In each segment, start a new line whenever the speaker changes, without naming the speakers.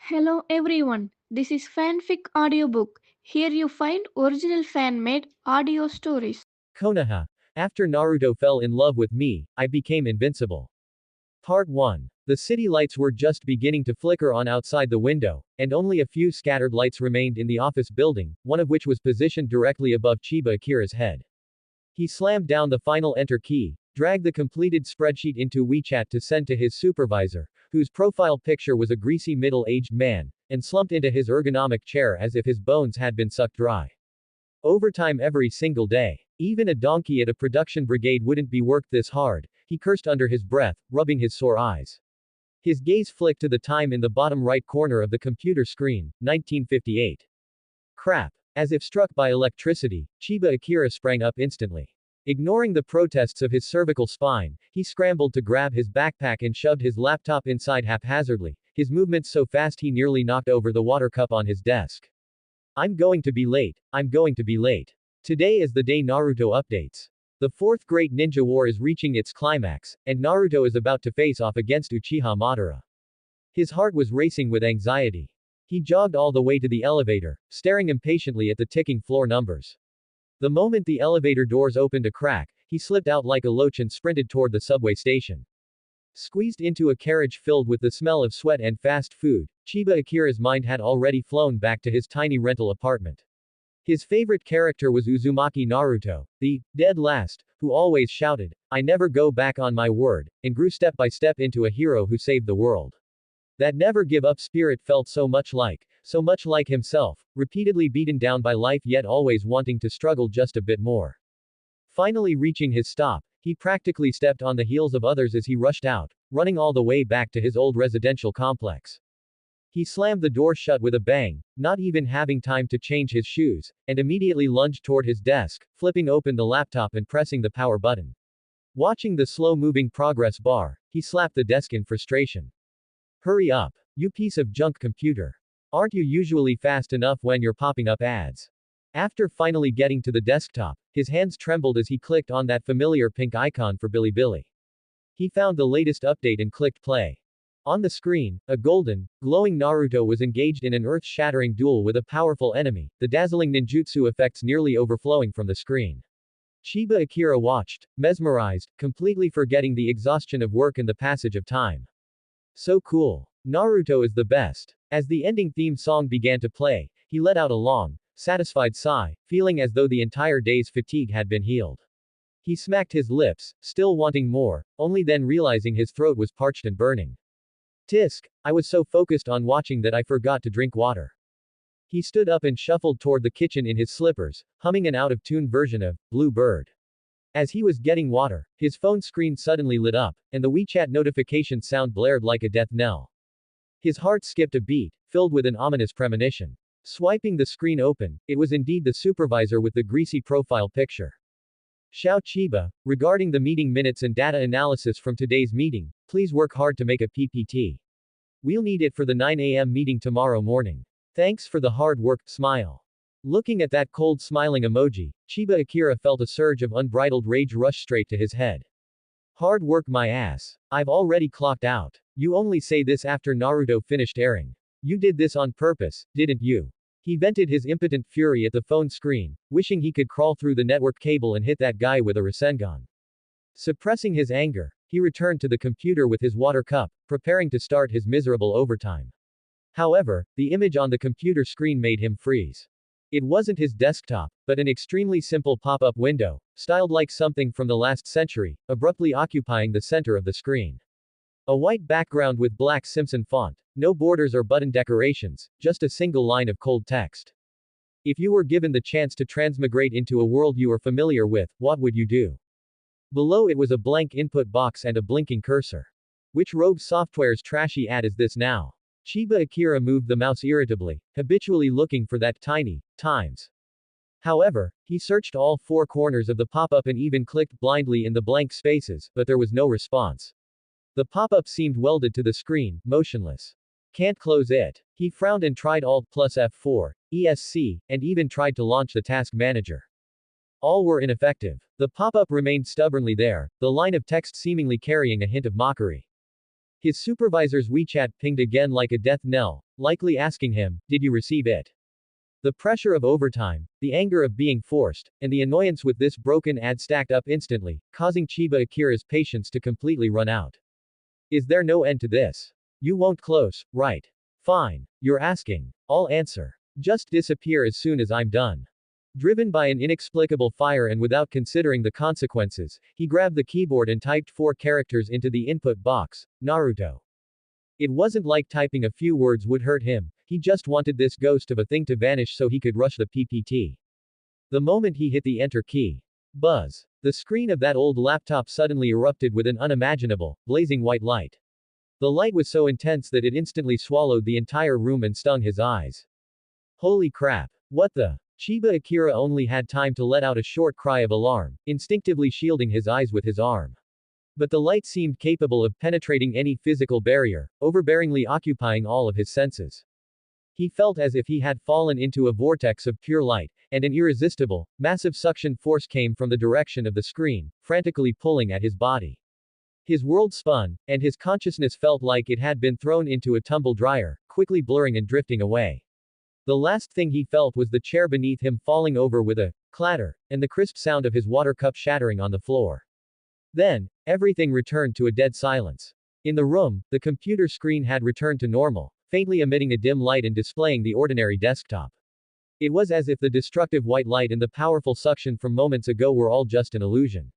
Hello everyone, this is Fanfic Audiobook. Here you find original fan made audio stories.
Konoha. After Naruto fell in love with me, I became invincible. Part 1. The city lights were just beginning to flicker on outside the window, and only a few scattered lights remained in the office building, one of which was positioned directly above Chiba Akira's head. He slammed down the final enter key, dragged the completed spreadsheet into WeChat to send to his supervisor, whose profile picture was a greasy middle-aged man, and slumped into his ergonomic chair as if his bones had been sucked dry. Overtime every single day. Even a donkey at a production brigade wouldn't be worked this hard, he cursed under his breath, rubbing his sore eyes. His gaze flicked to the time in the bottom right corner of the computer screen, 1958. Crap. As if struck by electricity, Chiba Akira sprang up instantly. Ignoring the protests of his cervical spine, he scrambled to grab his backpack and shoved his laptop inside haphazardly, his movements so fast he nearly knocked over the water cup on his desk. I'm going to be late. I'm going to be late. Today is the day Naruto updates. The fourth Great Ninja War is reaching its climax, and Naruto is about to face off against Uchiha Madara. His heart was racing with anxiety. He jogged all the way to the elevator, staring impatiently at the ticking floor numbers. The moment the elevator doors opened a crack, he slipped out like a loach and sprinted toward the subway station. Squeezed into a carriage filled with the smell of sweat and fast food, Chiba Akira's mind had already flown back to his tiny rental apartment. His favorite character was Uzumaki Naruto, the dead last, who always shouted, "I never go back on my word," and grew step by step into a hero who saved the world. That never give up spirit felt so much like himself, repeatedly beaten down by life yet always wanting to struggle just a bit more. Finally reaching his stop, he practically stepped on the heels of others as he rushed out, running all the way back to his old residential complex. He slammed the door shut with a bang, not even having time to change his shoes, and immediately lunged toward his desk, flipping open the laptop and pressing the power button. Watching the slow-moving progress bar, he slapped the desk in frustration. Hurry up. You piece of junk computer. Aren't you usually fast enough when you're popping up ads? After finally getting to the desktop, his hands trembled as he clicked on that familiar pink icon for Bilibili. He found the latest update and clicked play. On the screen, a golden, glowing Naruto was engaged in an earth-shattering duel with a powerful enemy, the dazzling ninjutsu effects nearly overflowing from the screen. Chiba Akira watched, mesmerized, completely forgetting the exhaustion of work and the passage of time. So cool. Naruto is the best. As the ending theme song began to play, he let out a long, satisfied sigh, feeling as though the entire day's fatigue had been healed. He smacked his lips, still wanting more, only then realizing his throat was parched and burning. Tisk, I was so focused on watching that I forgot to drink water. He stood up and shuffled toward the kitchen in his slippers, humming an out-of-tune version of Blue Bird. As he was getting water, his phone screen suddenly lit up, and the WeChat notification sound blared like a death knell. His heart skipped a beat, filled with an ominous premonition. Swiping the screen open, it was indeed the supervisor with the greasy profile picture. Xiao Chiba, regarding the meeting minutes and data analysis from today's meeting, please work hard to make a PPT. We'll need it for the 9 a.m. meeting tomorrow morning. Thanks for the hard work, smile. Looking at that cold smiling emoji, Chiba Akira felt a surge of unbridled rage rush straight to his head. Hard work my ass. I've already clocked out. You only say this after Naruto finished airing. You did this on purpose, didn't you? He vented his impotent fury at the phone screen, wishing he could crawl through the network cable and hit that guy with a Rasengan. Suppressing his anger, he returned to the computer with his water cup, preparing to start his miserable overtime. However, the image on the computer screen made him freeze. It wasn't his desktop, but an extremely simple pop-up window, styled like something from the last century, abruptly occupying the center of the screen. A white background with black Simpson font, no borders or button decorations, just a single line of cold text. If you were given the chance to transmigrate into a world you are familiar with, what would you do? Below it was a blank input box and a blinking cursor. Which rogue software's trashy ad is this now? Chiba Akira moved the mouse irritably, habitually looking for that tiny times. However, he searched all four corners of the pop-up and even clicked blindly in the blank spaces, but there was no response. The pop-up seemed welded to the screen, motionless. Can't close it. He frowned and tried Alt plus F4, ESC, and even tried to launch the task manager. All were ineffective. The pop-up remained stubbornly there, the line of text seemingly carrying a hint of mockery. His supervisor's WeChat pinged again like a death knell, likely asking him, "Did you receive it?" The pressure of overtime, the anger of being forced, and the annoyance with this broken ad stacked up instantly, causing Chiba Akira's patience to completely run out. Is there no end to this? You won't close, right? Fine. You're asking. I'll answer. Just disappear as soon as I'm done. Driven by an inexplicable fire and without considering the consequences, he grabbed the keyboard and typed 4 characters into the input box: Naruto. It wasn't like typing a few words would hurt him, he just wanted this ghost of a thing to vanish so he could rush the PPT. The moment he hit the enter key. Buzz. The screen of that old laptop suddenly erupted with an unimaginable, blazing white light. The light was so intense that it instantly swallowed the entire room and stung his eyes. Holy crap. What the? Chiba Akira only had time to let out a short cry of alarm, instinctively shielding his eyes with his arm. But the light seemed capable of penetrating any physical barrier, overbearingly occupying all of his senses. He felt as if he had fallen into a vortex of pure light, and an irresistible, massive suction force came from the direction of the screen, frantically pulling at his body. His world spun, and his consciousness felt like it had been thrown into a tumble dryer, quickly blurring and drifting away. The last thing he felt was the chair beneath him falling over with a clatter, and the crisp sound of his water cup shattering on the floor. Then, everything returned to a dead silence. In the room, the computer screen had returned to normal, faintly emitting a dim light and displaying the ordinary desktop. It was as if the destructive white light and the powerful suction from moments ago were all just an illusion.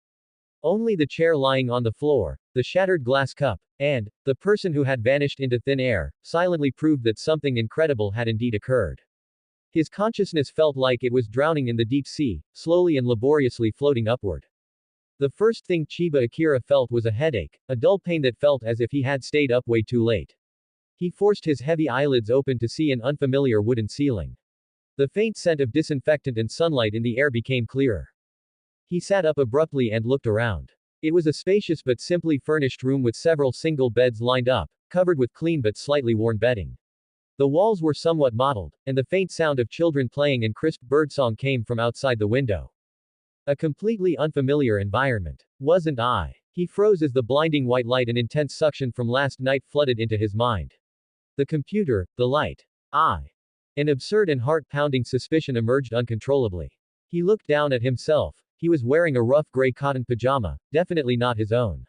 Only the chair lying on the floor, the shattered glass cup, and the person who had vanished into thin air, silently proved that something incredible had indeed occurred. His consciousness felt like it was drowning in the deep sea, slowly and laboriously floating upward. The first thing Chiba Akira felt was a headache, a dull pain that felt as if he had stayed up way too late. He forced his heavy eyelids open to see an unfamiliar wooden ceiling. The faint scent of disinfectant and sunlight in the air became clearer. He sat up abruptly and looked around. It was a spacious but simply furnished room with several single beds lined up, covered with clean but slightly worn bedding. The walls were somewhat mottled, and the faint sound of children playing and crisp birdsong came from outside the window. A completely unfamiliar environment. Wasn't I? He froze as the blinding white light and intense suction from last night flooded into his mind. The computer, the light. An absurd and heart-pounding suspicion emerged uncontrollably. He looked down at himself. He was wearing a rough gray cotton pajama, definitely not his own.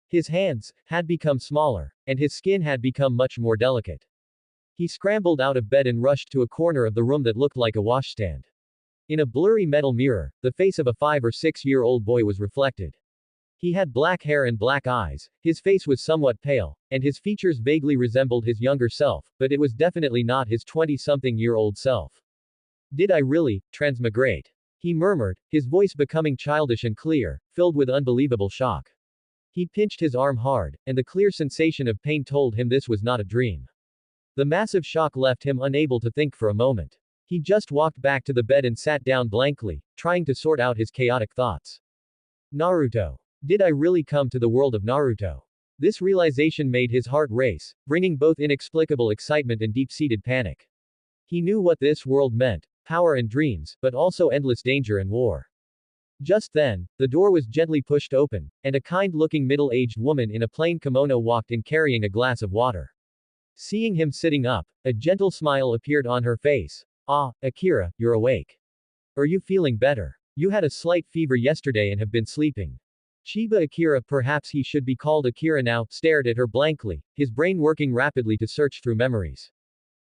His hands had become smaller, and his skin had become much more delicate. He scrambled out of bed and rushed to a corner of the room that looked like a washstand. In a blurry metal mirror, the face of a 5 or 6-year-old boy was reflected. He had black hair and black eyes, his face was somewhat pale, and his features vaguely resembled his younger self, but it was definitely not his 20-something-year-old self. Did I really transmigrate? He murmured, his voice becoming childish and clear, filled with unbelievable shock. He pinched his arm hard, and the clear sensation of pain told him this was not a dream. The massive shock left him unable to think for a moment. He just walked back to the bed and sat down blankly, trying to sort out his chaotic thoughts. Naruto. Did I really come to the world of Naruto? This realization made his heart race, bringing both inexplicable excitement and deep-seated panic. He knew what this world meant, power and dreams, but also endless danger and war. Just then, the door was gently pushed open, and a kind-looking middle-aged woman in a plain kimono walked in carrying a glass of water. Seeing him sitting up, a gentle smile appeared on her face. "Ah, Akira, you're awake. Are you feeling better? You had a slight fever yesterday and have been sleeping." Chiba Akira, perhaps he should be called Akira now, stared at her blankly, his brain working rapidly to search through memories.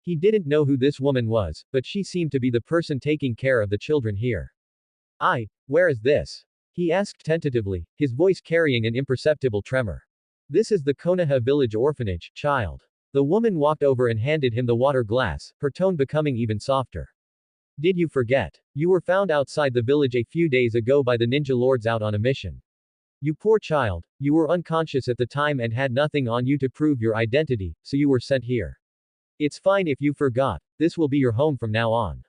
He didn't know who this woman was, but she seemed to be the person taking care of the children here. Where is this? He asked tentatively, his voice carrying an imperceptible tremor. "This is the Konoha village orphanage, child." The woman walked over and handed him the water glass, her tone becoming even softer. "Did you forget? You were found outside the village a few days ago by the ninja lords out on a mission. You poor child, you were unconscious at the time and had nothing on you to prove your identity, so you were sent here. It's fine if you forgot, this will be your home from now on."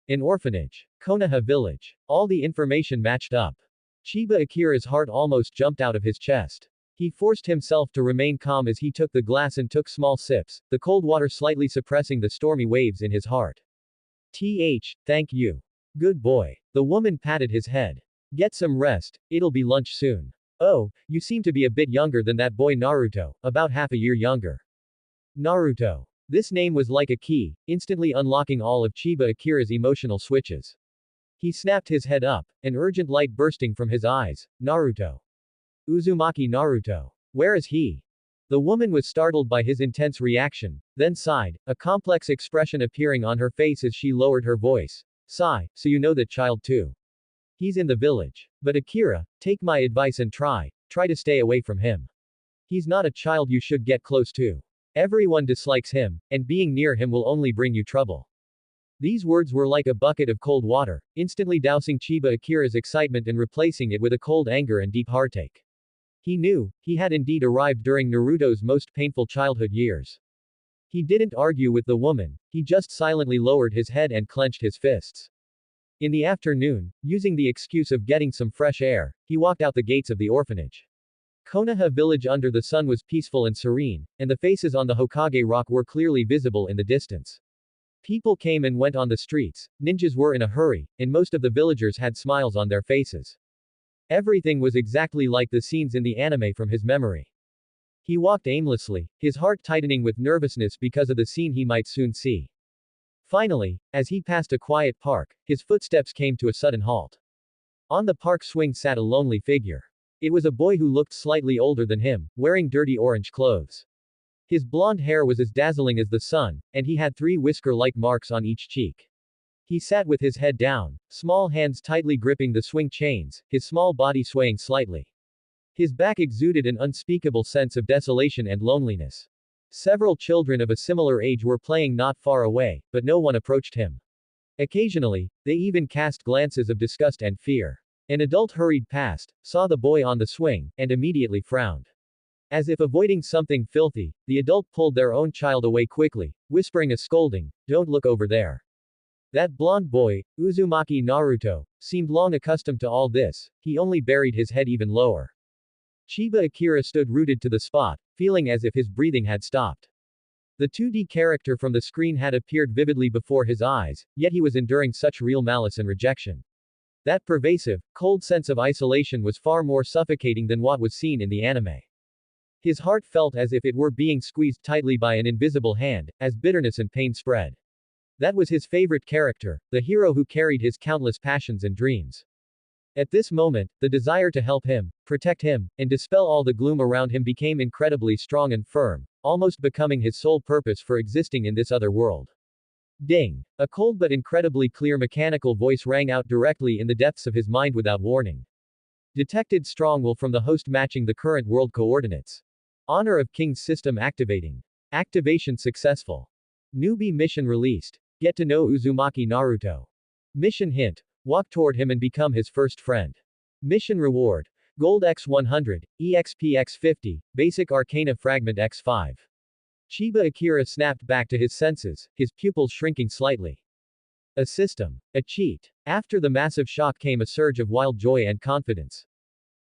An orphanage. Konoha village. All the information matched up. Chiba Akira's heart almost jumped out of his chest. He forced himself to remain calm as he took the glass and took small sips, the cold water slightly suppressing the stormy waves in his heart. Thank you. Good boy. The woman patted his head. "Get some rest, it'll be lunch soon." Oh, you seem to be a bit younger than that boy Naruto, about half a year younger. Naruto. This name was like a key, instantly unlocking all of Chiba Akira's emotional switches. He snapped his head up, an urgent light bursting from his eyes. Naruto. Uzumaki Naruto. Where is he? The woman was startled by his intense reaction, then sighed, a complex expression appearing on her face as she lowered her voice. Sigh, so you know that child too. He's in the village. But Akira, take my advice and try to stay away from him. He's not a child you should get close to. Everyone dislikes him, and being near him will only bring you trouble. These words were like a bucket of cold water, instantly dousing Chiba Akira's excitement and replacing it with a cold anger and deep heartache. He knew, he had indeed arrived during Naruto's most painful childhood years. He didn't argue with the woman, he just silently lowered his head and clenched his fists. In the afternoon, using the excuse of getting some fresh air, he walked out the gates of the orphanage. Konoha village under the sun was peaceful and serene, and the faces on the Hokage rock were clearly visible in the distance. People came and went on the streets, ninjas were in a hurry, and most of the villagers had smiles on their faces. Everything was exactly like the scenes in the anime from his memory. He walked aimlessly, his heart tightening with nervousness because of the scene he might soon see. Finally, as he passed a quiet park, his footsteps came to a sudden halt. On the park swing sat a lonely figure. It was a boy who looked slightly older than him, wearing dirty orange clothes. His blonde hair was as dazzling as the sun, and he had 3 whisker-like marks on each cheek. He sat with his head down, small hands tightly gripping the swing chains, his small body swaying slightly. His back exuded an unspeakable sense of desolation and loneliness. Several children of a similar age were playing not far away, but no one approached him. Occasionally, they even cast glances of disgust and fear. An adult hurried past, saw the boy on the swing, and immediately frowned. As if avoiding something filthy, the adult pulled their own child away quickly, whispering a scolding, "Don't look over there." That blonde boy, Uzumaki Naruto, seemed long accustomed to all this, he only buried his head even lower. Chiba Akira stood rooted to the spot, feeling as if his breathing had stopped. The 2D character from the screen had appeared vividly before his eyes, yet he was enduring such real malice and rejection. That pervasive, cold sense of isolation was far more suffocating than what was seen in the anime. His heart felt as if it were being squeezed tightly by an invisible hand, as bitterness and pain spread. That was his favorite character, the hero who carried his countless passions and dreams. At this moment, the desire to help him, protect him, and dispel all the gloom around him became incredibly strong and firm, almost becoming his sole purpose for existing in this other world. Ding! A cold but incredibly clear mechanical voice rang out directly in the depths of his mind without warning. Detected strong will from the host matching the current world coordinates. Honor of King's system activating. Activation successful. Newbie mission released. Get to know Uzumaki Naruto. Mission hint. Walk toward him and become his first friend. Mission reward. Gold X100, EXP X50, Basic Arcana Fragment X5. Chiba Akira snapped back to his senses, his pupils shrinking slightly. A system. A cheat. After the massive shock came a surge of wild joy and confidence.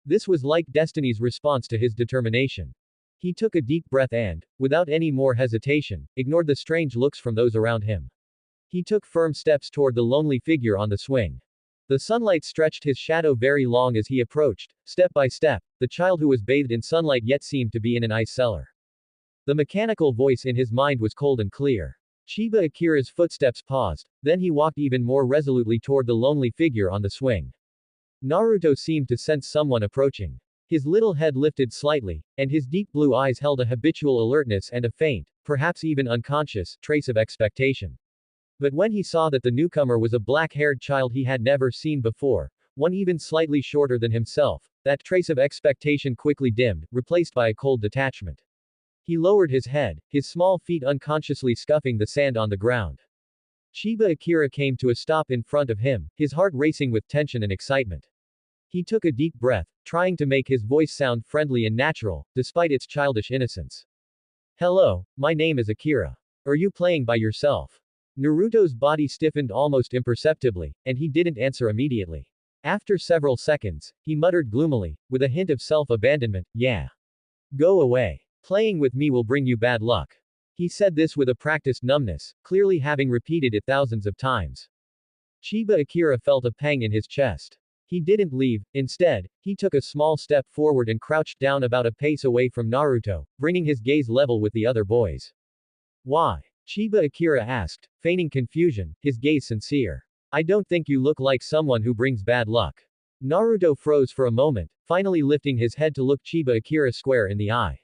This was like destiny's response to his determination. He took a deep breath and, without any more hesitation, ignored the strange looks from those around him. He took firm steps toward the lonely figure on the swing. The sunlight stretched his shadow very long as he approached, step by step, the child who was bathed in sunlight yet seemed to be in an ice cellar. The mechanical voice in his mind was cold and clear. Chiba Akira's footsteps paused, then he walked even more resolutely toward the lonely figure on the swing. Naruto seemed to sense someone approaching. His little head lifted slightly, and his deep blue eyes held a habitual alertness and a faint, perhaps even unconscious, trace of expectation. But when he saw that the newcomer was a black-haired child he had never seen before, one even slightly shorter than himself, that trace of expectation quickly dimmed, replaced by a cold detachment. He lowered his head, his small feet unconsciously scuffing the sand on the ground. Chiba Akira came to a stop in front of him, his heart racing with tension and excitement. He took a deep breath, trying to make his voice sound friendly and natural, despite its childish innocence. "Hello, my name is Akira. Are you playing by yourself?" Naruto's body stiffened almost imperceptibly, and he didn't answer immediately. After several seconds, he muttered gloomily, with a hint of self-abandonment, "Yeah. Go away. Playing with me will bring you bad luck." He said this with a practiced numbness, clearly having repeated it thousands of times. Chiba Akira felt a pang in his chest. He didn't leave, instead, he took a small step forward and crouched down about a pace away from Naruto, bringing his gaze level with the other boys. Why? Chiba Akira asked, feigning confusion, his gaze sincere. I don't think you look like someone who brings bad luck. Naruto froze for a moment, finally lifting his head to look Chiba Akira square in the eye.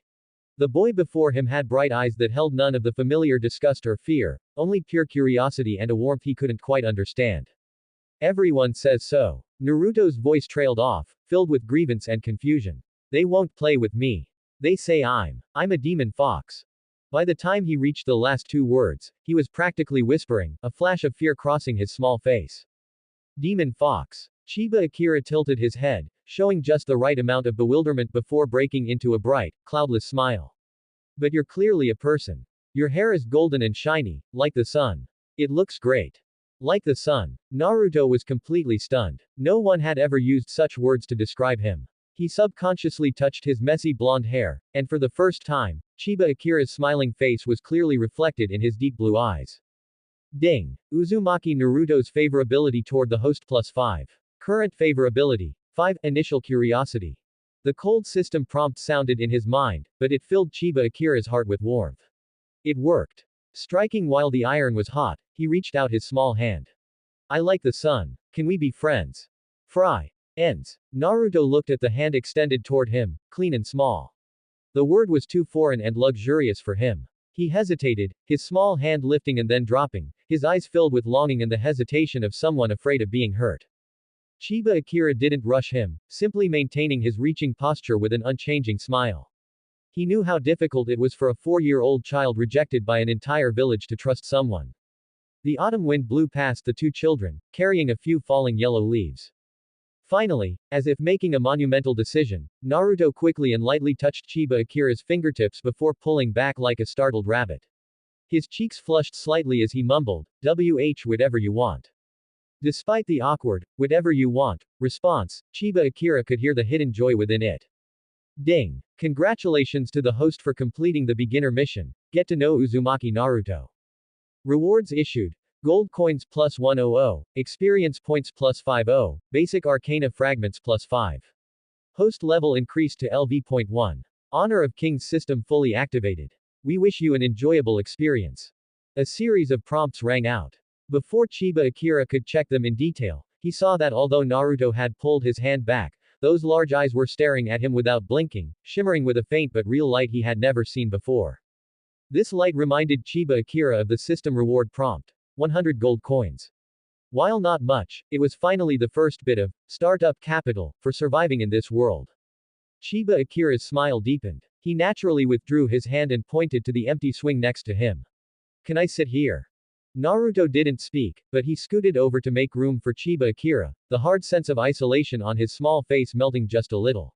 The boy before him had bright eyes that held none of the familiar disgust or fear, only pure curiosity and a warmth he couldn't quite understand. Everyone says so. Naruto's voice trailed off, filled with grievance and confusion. They won't play with me. They say I'm a demon fox. By the time he reached the last two words, he was practically whispering, a flash of fear crossing his small face. Demon fox. Chiba Akira tilted his head, showing just the right amount of bewilderment before breaking into a bright, cloudless smile. But you're clearly a person. Your hair is golden and shiny, like the sun. It looks great. Like the sun. Naruto was completely stunned. No one had ever used such words to describe him. He subconsciously touched his messy blonde hair, and for the first time, Chiba Akira's smiling face was clearly reflected in his deep blue eyes. Ding. Uzumaki Naruto's favorability toward the host +5. Current favorability. 5. Initial curiosity. The cold system prompt sounded in his mind, but it filled Chiba Akira's heart with warmth. It worked. Striking while the iron was hot, he reached out his small hand. I like the sun. Can we be friends? Fry. Ends. Naruto looked at the hand extended toward him, clean and small. The word was too foreign and luxurious for him. He hesitated, his small hand lifting and then dropping, his eyes filled with longing and the hesitation of someone afraid of being hurt. Chiba Akira didn't rush him, simply maintaining his reaching posture with an unchanging smile. He knew how difficult it was for a 4-year-old child rejected by an entire village to trust someone. The autumn wind blew past the two children, carrying a few falling yellow leaves. Finally, as if making a monumental decision, Naruto quickly and lightly touched Chiba Akira's fingertips before pulling back like a startled rabbit. His cheeks flushed slightly as he mumbled, whatever you want. Despite the awkward, whatever you want, response, Chiba Akira could hear the hidden joy within it. Ding! Congratulations to the host for completing the beginner mission. Get to know Uzumaki Naruto. Rewards issued. Gold coins +100, experience points +50, basic arcana fragments +5. Host level increased to LV.1. Honor of King's system fully activated. We wish you an enjoyable experience. A series of prompts rang out. Before Chiba Akira could check them in detail, he saw that although Naruto had pulled his hand back, those large eyes were staring at him without blinking, shimmering with a faint but real light he had never seen before. This light reminded Chiba Akira of the system reward prompt. 100 gold coins. While not much, it was finally the first bit of startup capital for surviving in this world. Chiba Akira's smile deepened. He naturally withdrew his hand and pointed to the empty swing next to him. Can I sit here? Naruto didn't speak, but he scooted over to make room for Chiba Akira, the hard sense of isolation on his small face melting just a little.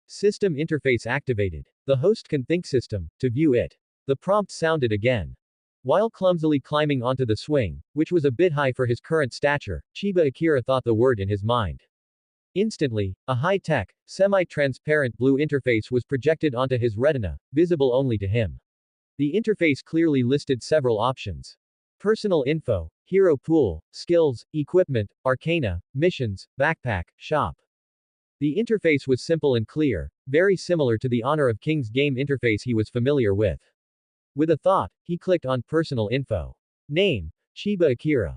System interface activated. The host can think system, to view it. The prompt sounded again. While clumsily climbing onto the swing, which was a bit high for his current stature, Chiba Akira thought the word in his mind. Instantly, a high-tech, semi-transparent blue interface was projected onto his retina, visible only to him. The interface clearly listed several options. Personal info, hero pool, skills, equipment, arcana, missions, backpack, shop. The interface was simple and clear, very similar to the Honor of King's game interface he was familiar with. With a thought, he clicked on Personal Info. Name, Chiba Akira.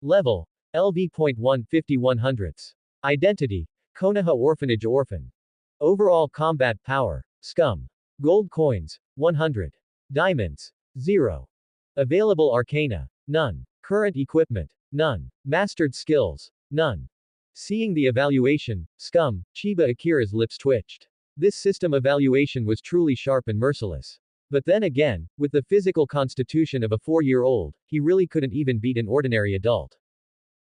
Level, LV.1 5100ths. Identity, Konoha Orphanage Orphan. Overall combat power, Scum. Gold coins, 100. Diamonds, 0. Available arcana, none. Current equipment, none. Mastered skills, none. Seeing the evaluation, Scum, Chiba Akira's lips twitched. This system evaluation was truly sharp and merciless. But then again, with the physical constitution of a 4-year-old, he really couldn't even beat an ordinary adult.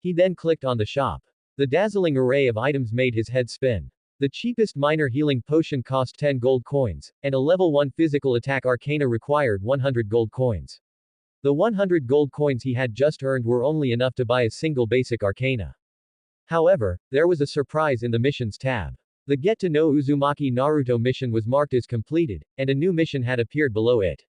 He then clicked on the shop. The dazzling array of items made his head spin. The cheapest minor healing potion cost 10 gold coins, and a level 1 physical attack arcana required 100 gold coins. The 100 gold coins he had just earned were only enough to buy a single basic arcana. However, there was a surprise in the missions tab. The Get to Know Uzumaki Naruto mission was marked as completed, and a new mission had appeared below it.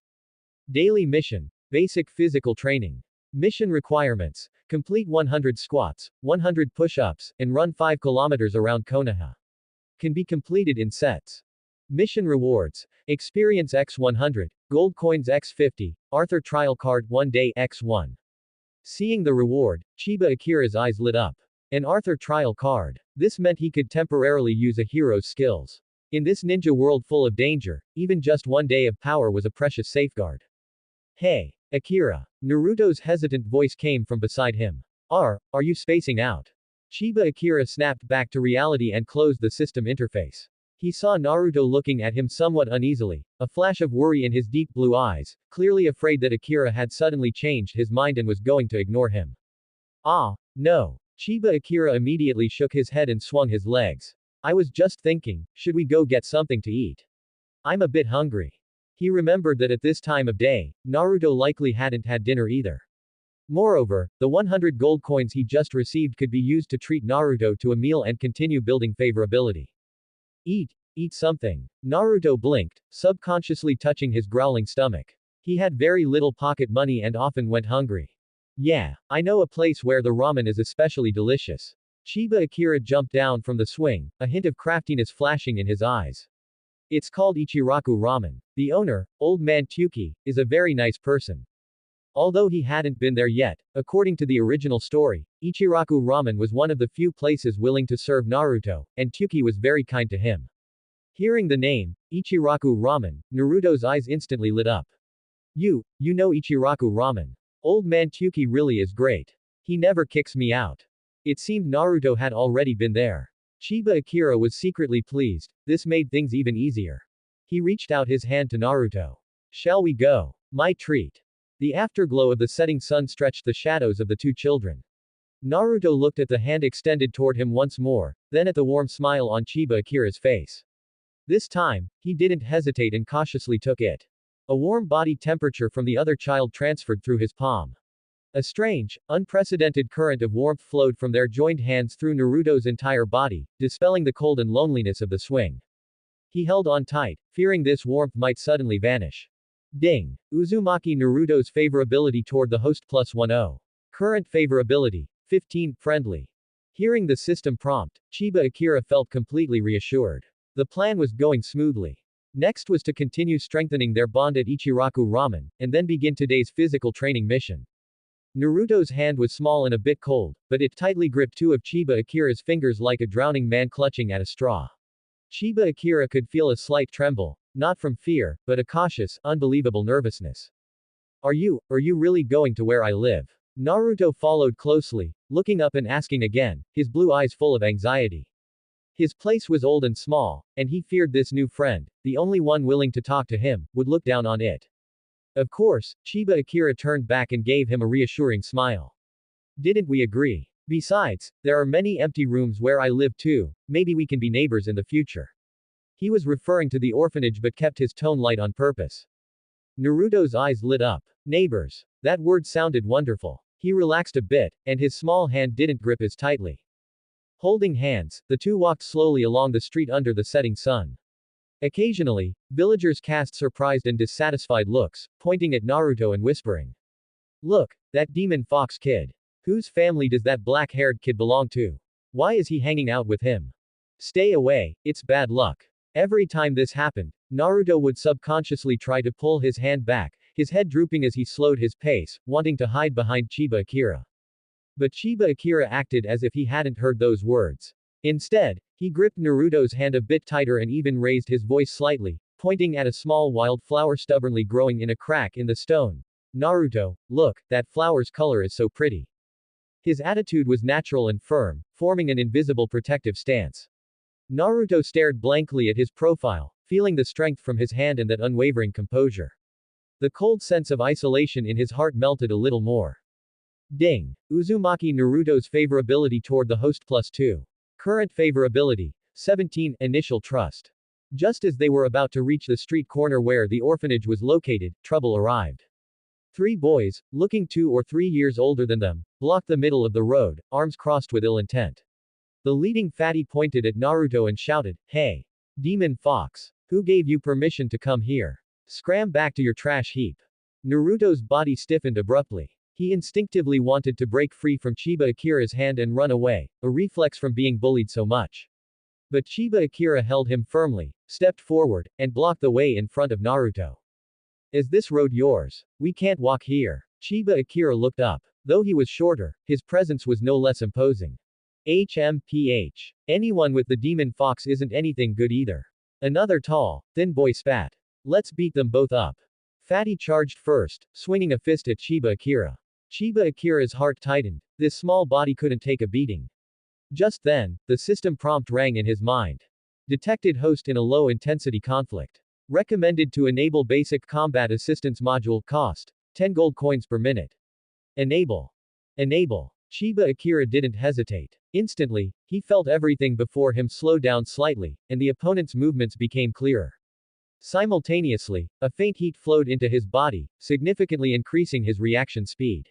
Daily mission. Basic physical training. Mission requirements. Complete 100 squats, 100 push-ups, and run 5 kilometers around Konoha. Can be completed in sets. Mission rewards. Experience X100, Gold Coins X50, Arthur Trial Card 1 Day X1. Seeing the reward, Chiba Akira's eyes lit up. An Arthur Trial Card. This meant he could temporarily use a hero's skills. In this ninja world full of danger, even just 1 day of power was a precious safeguard. Hey, Akira. Naruto's hesitant voice came from beside him. Are you spacing out? Chiba Akira snapped back to reality and closed the system interface. He saw Naruto looking at him somewhat uneasily, a flash of worry in his deep blue eyes, clearly afraid that Akira had suddenly changed his mind and was going to ignore him. Ah, no. Chiba Akira immediately shook his head and swung his legs. I was just thinking, should we go get something to eat? I'm a bit hungry. He remembered that at this time of day, Naruto likely hadn't had dinner either. Moreover, the 100 gold coins he just received could be used to treat Naruto to a meal and continue building favorability. Eat something. Naruto blinked, subconsciously touching his growling stomach. He had very little pocket money and often went hungry. Yeah, I know a place where the ramen is especially delicious. Chiba Akira jumped down from the swing, a hint of craftiness flashing in his eyes. It's called Ichiraku Ramen. The owner, Old Man Tuki, is a very nice person. Although he hadn't been there yet, according to the original story, Ichiraku Ramen was one of the few places willing to serve Naruto, and Tuki was very kind to him. Hearing the name, Ichiraku Ramen, Naruto's eyes instantly lit up. You know Ichiraku Ramen. Old Man Tuki really is great. He never kicks me out. It seemed Naruto had already been there. Chiba Akira was secretly pleased, this made things even easier. He reached out his hand to Naruto. Shall we go? My treat. The afterglow of the setting sun stretched the shadows of the two children. Naruto looked at the hand extended toward him once more, then at the warm smile on Chiba Akira's face. This time, he didn't hesitate and cautiously took it. A warm body temperature from the other child transferred through his palm. A strange, unprecedented current of warmth flowed from their joined hands through Naruto's entire body, dispelling the cold and loneliness of the swing. He held on tight, fearing this warmth might suddenly vanish. Ding! Uzumaki Naruto's favorability toward the host +10. Current favorability, 15, friendly. Hearing the system prompt, Chiba Akira felt completely reassured. The plan was going smoothly. Next was to continue strengthening their bond at Ichiraku Ramen, and then begin today's physical training mission. Naruto's hand was small and a bit cold, but it tightly gripped two of Chiba Akira's fingers like a drowning man clutching at a straw. Chiba Akira could feel a slight tremble, not from fear, but a cautious, unbelievable nervousness. Are you really going to where I live? Naruto followed closely, looking up and asking again, his blue eyes full of anxiety. His place was old and small, and he feared this new friend, the only one willing to talk to him, would look down on it. Of course, Chiba Akira turned back and gave him a reassuring smile. Didn't we agree? Besides, there are many empty rooms where I live too, maybe we can be neighbors in the future. He was referring to the orphanage but kept his tone light on purpose. Naruto's eyes lit up. Neighbors. That word sounded wonderful. He relaxed a bit, and his small hand didn't grip as tightly. Holding hands, the two walked slowly along the street under the setting sun. Occasionally, villagers cast surprised and dissatisfied looks, pointing at Naruto and whispering. Look, that demon fox kid. Whose family does that black-haired kid belong to? Why is he hanging out with him? Stay away, it's bad luck. Every time this happened, Naruto would subconsciously try to pull his hand back, his head drooping as he slowed his pace, wanting to hide behind Chiba Akira. But Chiba Akira acted as if he hadn't heard those words. Instead, he gripped Naruto's hand a bit tighter and even raised his voice slightly, pointing at a small wild flower stubbornly growing in a crack in the stone. Naruto, look, that flower's color is so pretty. His attitude was natural and firm, forming an invisible protective stance. Naruto stared blankly at his profile, feeling the strength from his hand and that unwavering composure. The cold sense of isolation in his heart melted a little more. Ding! Uzumaki Naruto's favorability toward the host +2. Current favorability, 17, initial trust. Just as they were about to reach the street corner where the orphanage was located, trouble arrived. Three boys, looking 2 or 3 years older than them, blocked the middle of the road, arms crossed with ill intent. The leading fatty pointed at Naruto and shouted, Hey! Demon Fox! Who gave you permission to come here? Scram back to your trash heap. Naruto's body stiffened abruptly. He instinctively wanted to break free from Chiba Akira's hand and run away, a reflex from being bullied so much. But Chiba Akira held him firmly, stepped forward, and blocked the way in front of Naruto. Is this road yours? We can't walk here. Chiba Akira looked up. Though he was shorter, his presence was no less imposing. HMPH. Anyone with the demon fox isn't anything good either. Another tall, thin boy spat. Let's beat them both up. Fatty charged first, swinging a fist at Chiba Akira. Chiba Akira's heart tightened. This small body couldn't take a beating. Just then, the system prompt rang in his mind. Detected host in a low-intensity conflict. Recommended to enable basic combat assistance module cost. 10 gold coins per minute. Enable. Enable. Chiba Akira didn't hesitate. Instantly, he felt everything before him slow down slightly, and the opponent's movements became clearer. Simultaneously, a faint heat flowed into his body, significantly increasing his reaction speed.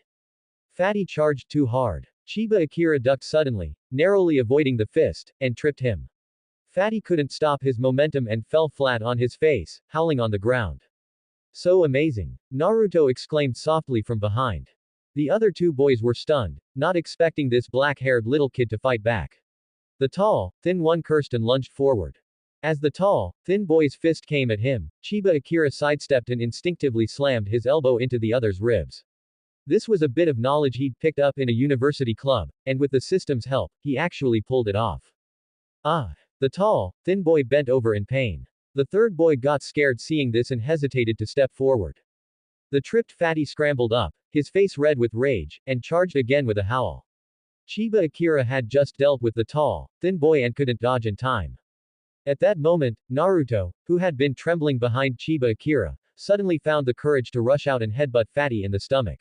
Fatty charged too hard. Chiba Akira ducked suddenly, narrowly avoiding the fist, and tripped him. Fatty couldn't stop his momentum and fell flat on his face, howling on the ground. So amazing! Naruto exclaimed softly from behind. The other two boys were stunned, not expecting this black-haired little kid to fight back. The tall, thin one cursed and lunged forward. As the tall, thin boy's fist came at him, Chiba Akira sidestepped and instinctively slammed his elbow into the other's ribs. This was a bit of knowledge he'd picked up in a university club, and with the system's help, he actually pulled it off. Ah! The tall, thin boy bent over in pain. The third boy got scared seeing this and hesitated to step forward. The tripped fatty scrambled up, his face red with rage, and charged again with a howl. Chiba Akira had just dealt with the tall, thin boy and couldn't dodge in time. At that moment, Naruto, who had been trembling behind Chiba Akira, suddenly found the courage to rush out and headbutt Fatty in the stomach.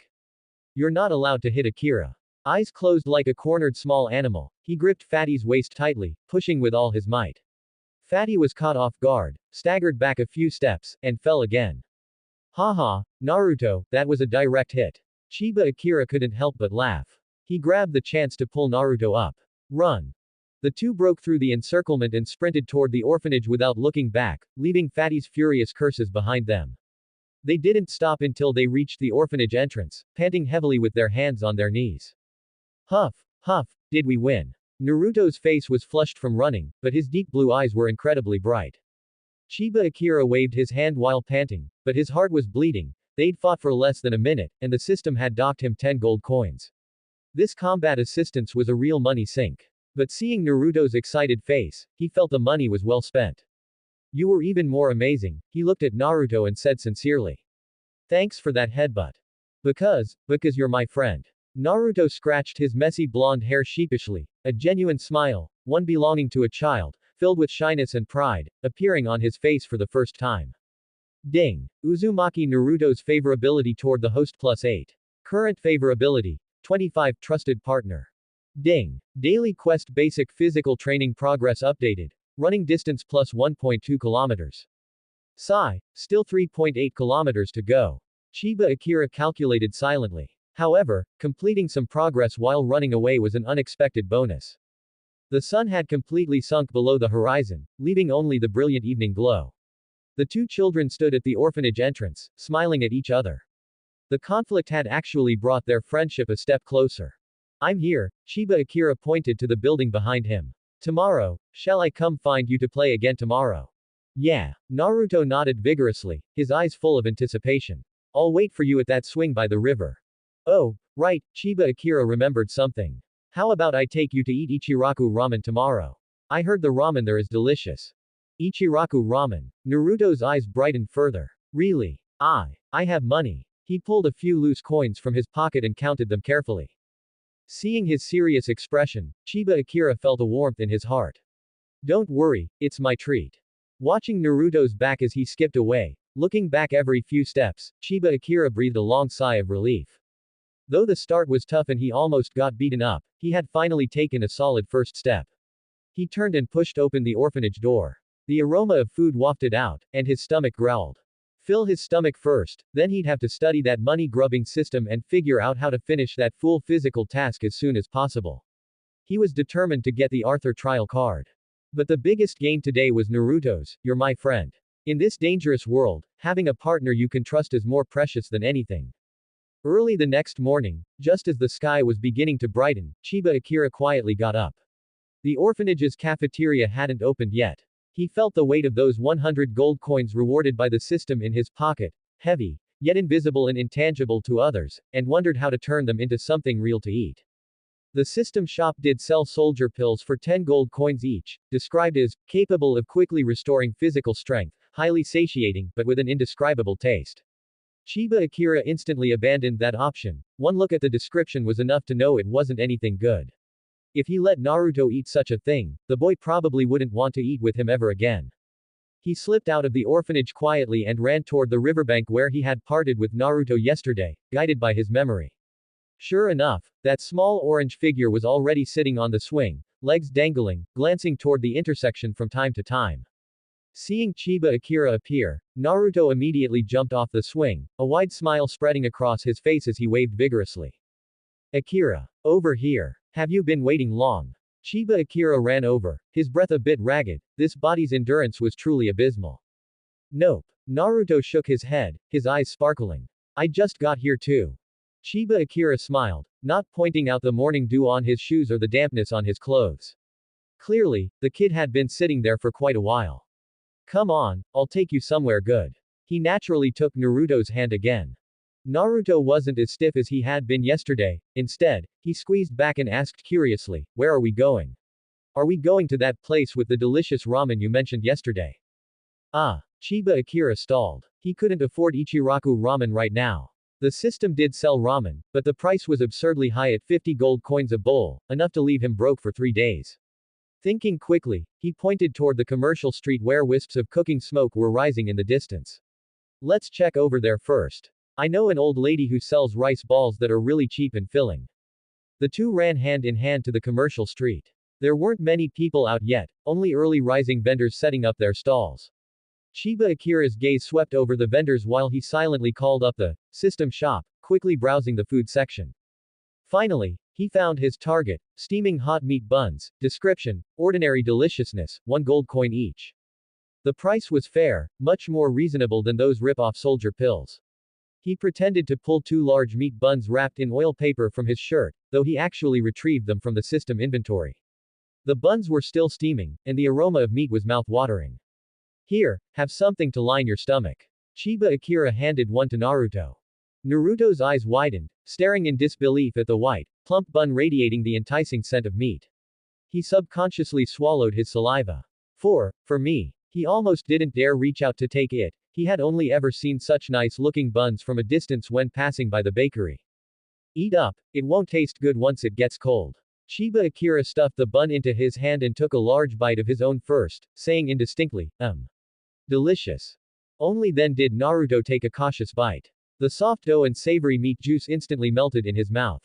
You're not allowed to hit Akira. Eyes closed like a cornered small animal, he gripped Fatty's waist tightly, pushing with all his might. Fatty was caught off guard, staggered back a few steps, and fell again. Haha, Naruto, that was a direct hit. Chiba Akira couldn't help but laugh. He grabbed the chance to pull Naruto up. Run. The two broke through the encirclement and sprinted toward the orphanage without looking back, leaving Fatty's furious curses behind them. They didn't stop until they reached the orphanage entrance, panting heavily with their hands on their knees. Huff, huff, did we win? Naruto's face was flushed from running, but his deep blue eyes were incredibly bright. Chiba Akira waved his hand while panting, but his heart was bleeding. They'd fought for less than a minute, and the system had docked him 10 gold coins. This combat assistance was a real money sink. But seeing Naruto's excited face, he felt the money was well spent. You were even more amazing, he looked at Naruto and said sincerely. Thanks for that headbutt. Because you're my friend. Naruto scratched his messy blonde hair sheepishly, a genuine smile, one belonging to a child, filled with shyness and pride, appearing on his face for the first time. Ding. Uzumaki Naruto's favorability toward the host +8. Current favorability, 25 trusted partner. Ding. Daily quest basic physical training progress updated. Running distance plus 1.2 kilometers. Sigh, still 3.8 kilometers to go. Chiba Akira calculated silently. However, completing some progress while running away was an unexpected bonus. The sun had completely sunk below the horizon, leaving only the brilliant evening glow. The two children stood at the orphanage entrance, smiling at each other. The conflict had actually brought their friendship a step closer. I'm here, Chiba Akira pointed to the building behind him. Tomorrow, shall I come find you to play again tomorrow? Yeah. Naruto nodded vigorously, his eyes full of anticipation. I'll wait for you at that swing by the river. Oh, right, Chiba Akira remembered something. How about I take you to eat Ichiraku ramen tomorrow? I heard the ramen there is delicious. Ichiraku ramen. Naruto's eyes brightened further. Really? I have money. He pulled a few loose coins from his pocket and counted them carefully. Seeing his serious expression, Chiba Akira felt a warmth in his heart. Don't worry, it's my treat. Watching Naruto's back as he skipped away, looking back every few steps, Chiba Akira breathed a long sigh of relief. Though the start was tough and he almost got beaten up, he had finally taken a solid first step. He turned and pushed open the orphanage door. The aroma of food wafted out, and his stomach growled. Fill his stomach first, then he'd have to study that money-grubbing system and figure out how to finish that fool physical task as soon as possible. He was determined to get the Arthur trial card. But the biggest gain today was Naruto's, "You're my friend." In this dangerous world, having a partner you can trust is more precious than anything. Early the next morning, just as the sky was beginning to brighten, Chiba Akira quietly got up. The orphanage's cafeteria hadn't opened yet. He felt the weight of those 100 gold coins rewarded by the system in his pocket, heavy, yet invisible and intangible to others, and wondered how to turn them into something real to eat. The system shop did sell soldier pills for 10 gold coins each, described as capable of quickly restoring physical strength, highly satiating, but with an indescribable taste. Chiba Akira instantly abandoned that option. One look at the description was enough to know it wasn't anything good. If he let Naruto eat such a thing, the boy probably wouldn't want to eat with him ever again. He slipped out of the orphanage quietly and ran toward the riverbank where he had parted with Naruto yesterday, guided by his memory. Sure enough, that small orange figure was already sitting on the swing, legs dangling, glancing toward the intersection from time to time. Seeing Chiba Akira appear, Naruto immediately jumped off the swing, a wide smile spreading across his face as he waved vigorously. Akira. Over here. Have you been waiting long? Chiba Akira ran over, his breath a bit ragged. This body's endurance was truly abysmal. Nope. Naruto shook his head, his eyes sparkling. I just got here too. Chiba Akira smiled, not pointing out the morning dew on his shoes or the dampness on his clothes. Clearly, the kid had been sitting there for quite a while. Come on, I'll take you somewhere good. He naturally took Naruto's hand again. Naruto wasn't as stiff as he had been yesterday. Instead, he squeezed back and asked curiously, where are we going? Are we going to that place with the delicious ramen you mentioned yesterday? Ah, Chiba Akira stalled. He couldn't afford Ichiraku ramen right now. The system did sell ramen, but the price was absurdly high at 50 gold coins a bowl, enough to leave him broke for 3 days. Thinking quickly, he pointed toward the commercial street where wisps of cooking smoke were rising in the distance. Let's check over there first. I know an old lady who sells rice balls that are really cheap and filling. The two ran hand in hand to the commercial street. There weren't many people out yet, only early rising vendors setting up their stalls. Chiba Akira's gaze swept over the vendors while he silently called up the system shop, quickly browsing the food section. Finally, he found his target, steaming hot meat buns, description, ordinary deliciousness, 1 gold coin each. The price was fair, much more reasonable than those rip-off soldier pills. He pretended to pull 2 large meat buns wrapped in oil paper from his shirt, though he actually retrieved them from the system inventory. The buns were still steaming, and the aroma of meat was mouth-watering. Here, have something to line your stomach. Chiba Akira handed one to Naruto. Naruto's eyes widened, staring in disbelief at the white, plump bun radiating the enticing scent of meat. He subconsciously swallowed his saliva. For me. He almost didn't dare reach out to take it. He had only ever seen such nice-looking buns from a distance when passing by the bakery. Eat up, it won't taste good once it gets cold. Chiba Akira stuffed the bun into his hand and took a large bite of his own first, saying indistinctly, delicious. Only then did Naruto take a cautious bite. The soft dough and savory meat juice instantly melted in his mouth.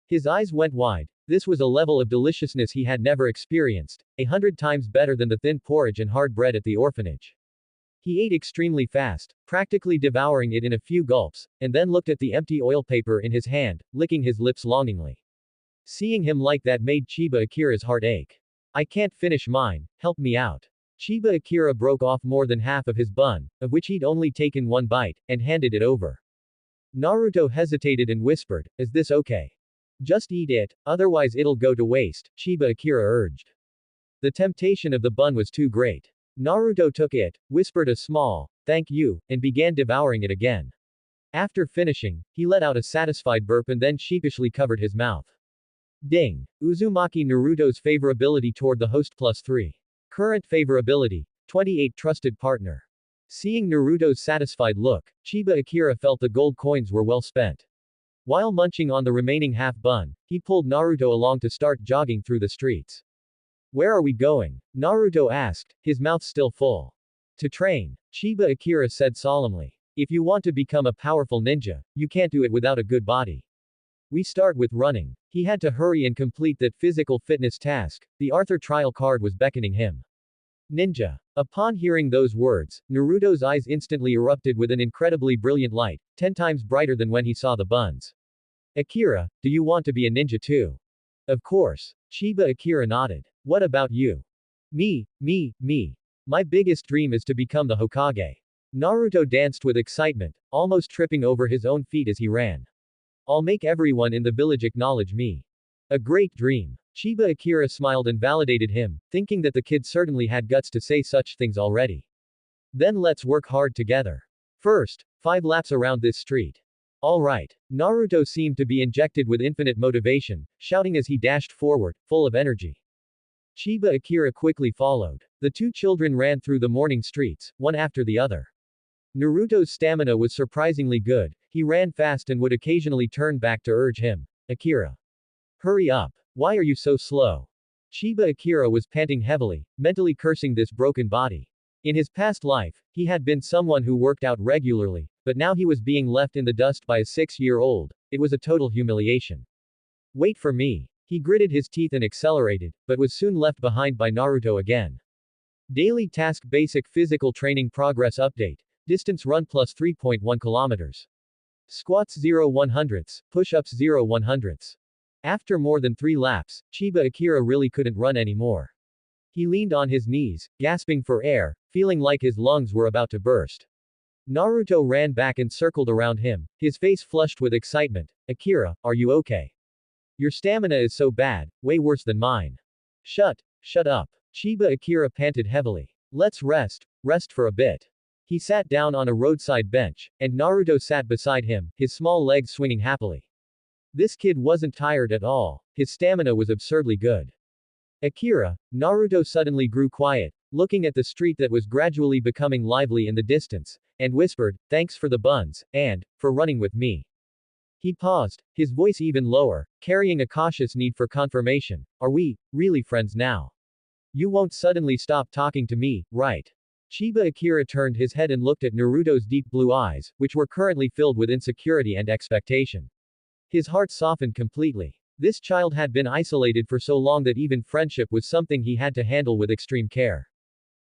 His eyes went wide. This was a level of deliciousness he had never experienced, 100 times better than the thin porridge and hard bread at the orphanage. He ate extremely fast, practically devouring it in a few gulps, and then looked at the empty oil paper in his hand, licking his lips longingly. Seeing him like that made Chiba Akira's heart ache. I can't finish mine, help me out. Chiba Akira broke off more than half of his bun, of which he'd only taken 1 bite, and handed it over. Naruto hesitated and whispered, is this okay? Just eat it, otherwise it'll go to waste, Chiba Akira urged. The temptation of the bun was too great. Naruto took it, whispered a small, thank you, and began devouring it again. After finishing, he let out a satisfied burp and then sheepishly covered his mouth. Ding. Uzumaki Naruto's favorability toward the host +3. Current favorability, 28 trusted partner. Seeing Naruto's satisfied look, Chiba Akira felt the gold coins were well spent. While munching on the remaining half bun, he pulled Naruto along to start jogging through the streets. Where are we going? Naruto asked, his mouth still full. To train. Chiba Akira said solemnly. If you want to become a powerful ninja, you can't do it without a good body. We start with running. He had to hurry and complete that physical fitness task. The Arthur trial card was beckoning him. Ninja. Upon hearing those words, Naruto's eyes instantly erupted with an incredibly brilliant light, 10 times brighter than when he saw the buns. Akira, do you want to be a ninja too? Of course. Chiba Akira nodded. What about you? Me. My biggest dream is to become the Hokage. Naruto danced with excitement, almost tripping over his own feet as he ran. I'll make everyone in the village acknowledge me. A great dream. Chiba Akira smiled and validated him, thinking that the kid certainly had guts to say such things already. Then let's work hard together. First, 5 laps around this street. Alright. Naruto seemed to be injected with infinite motivation, shouting as he dashed forward, full of energy. Chiba Akira quickly followed. The two children ran through the morning streets, one after the other. Naruto's stamina was surprisingly good, he ran fast and would occasionally turn back to urge him. Akira. Hurry up. Why are you so slow? Chiba Akira was panting heavily, mentally cursing this broken body. In his past life, he had been someone who worked out regularly, but now he was being left in the dust by a 6-year-old. It was a total humiliation. Wait for me. He gritted his teeth and accelerated, but was soon left behind by Naruto again. Daily Task Basic Physical Training Progress Update. Distance run plus 3.1 kilometers. Squats 0 100ths, push-ups 0 100ths. After more than 3 laps, Chiba Akira really couldn't run anymore. He leaned on his knees, gasping for air, feeling like his lungs were about to burst. Naruto ran back and circled around him, his face flushed with excitement. Akira, are you okay? Your stamina is so bad, way worse than mine. Shut up. Chiba Akira panted heavily. Let's rest for a bit. He sat down on a roadside bench, and Naruto sat beside him, his small legs swinging happily. This kid wasn't tired at all, his stamina was absurdly good. Akira, Naruto suddenly grew quiet, looking at the street that was gradually becoming lively in the distance, and whispered, thanks for the buns, and, for running with me. He paused, his voice even lower, carrying a cautious need for confirmation. Are we, really friends now? You won't suddenly stop talking to me, right? Chiba Akira turned his head and looked at Naruto's deep blue eyes, which were currently filled with insecurity and expectation. His heart softened completely. This child had been isolated for so long that even friendship was something he had to handle with extreme care.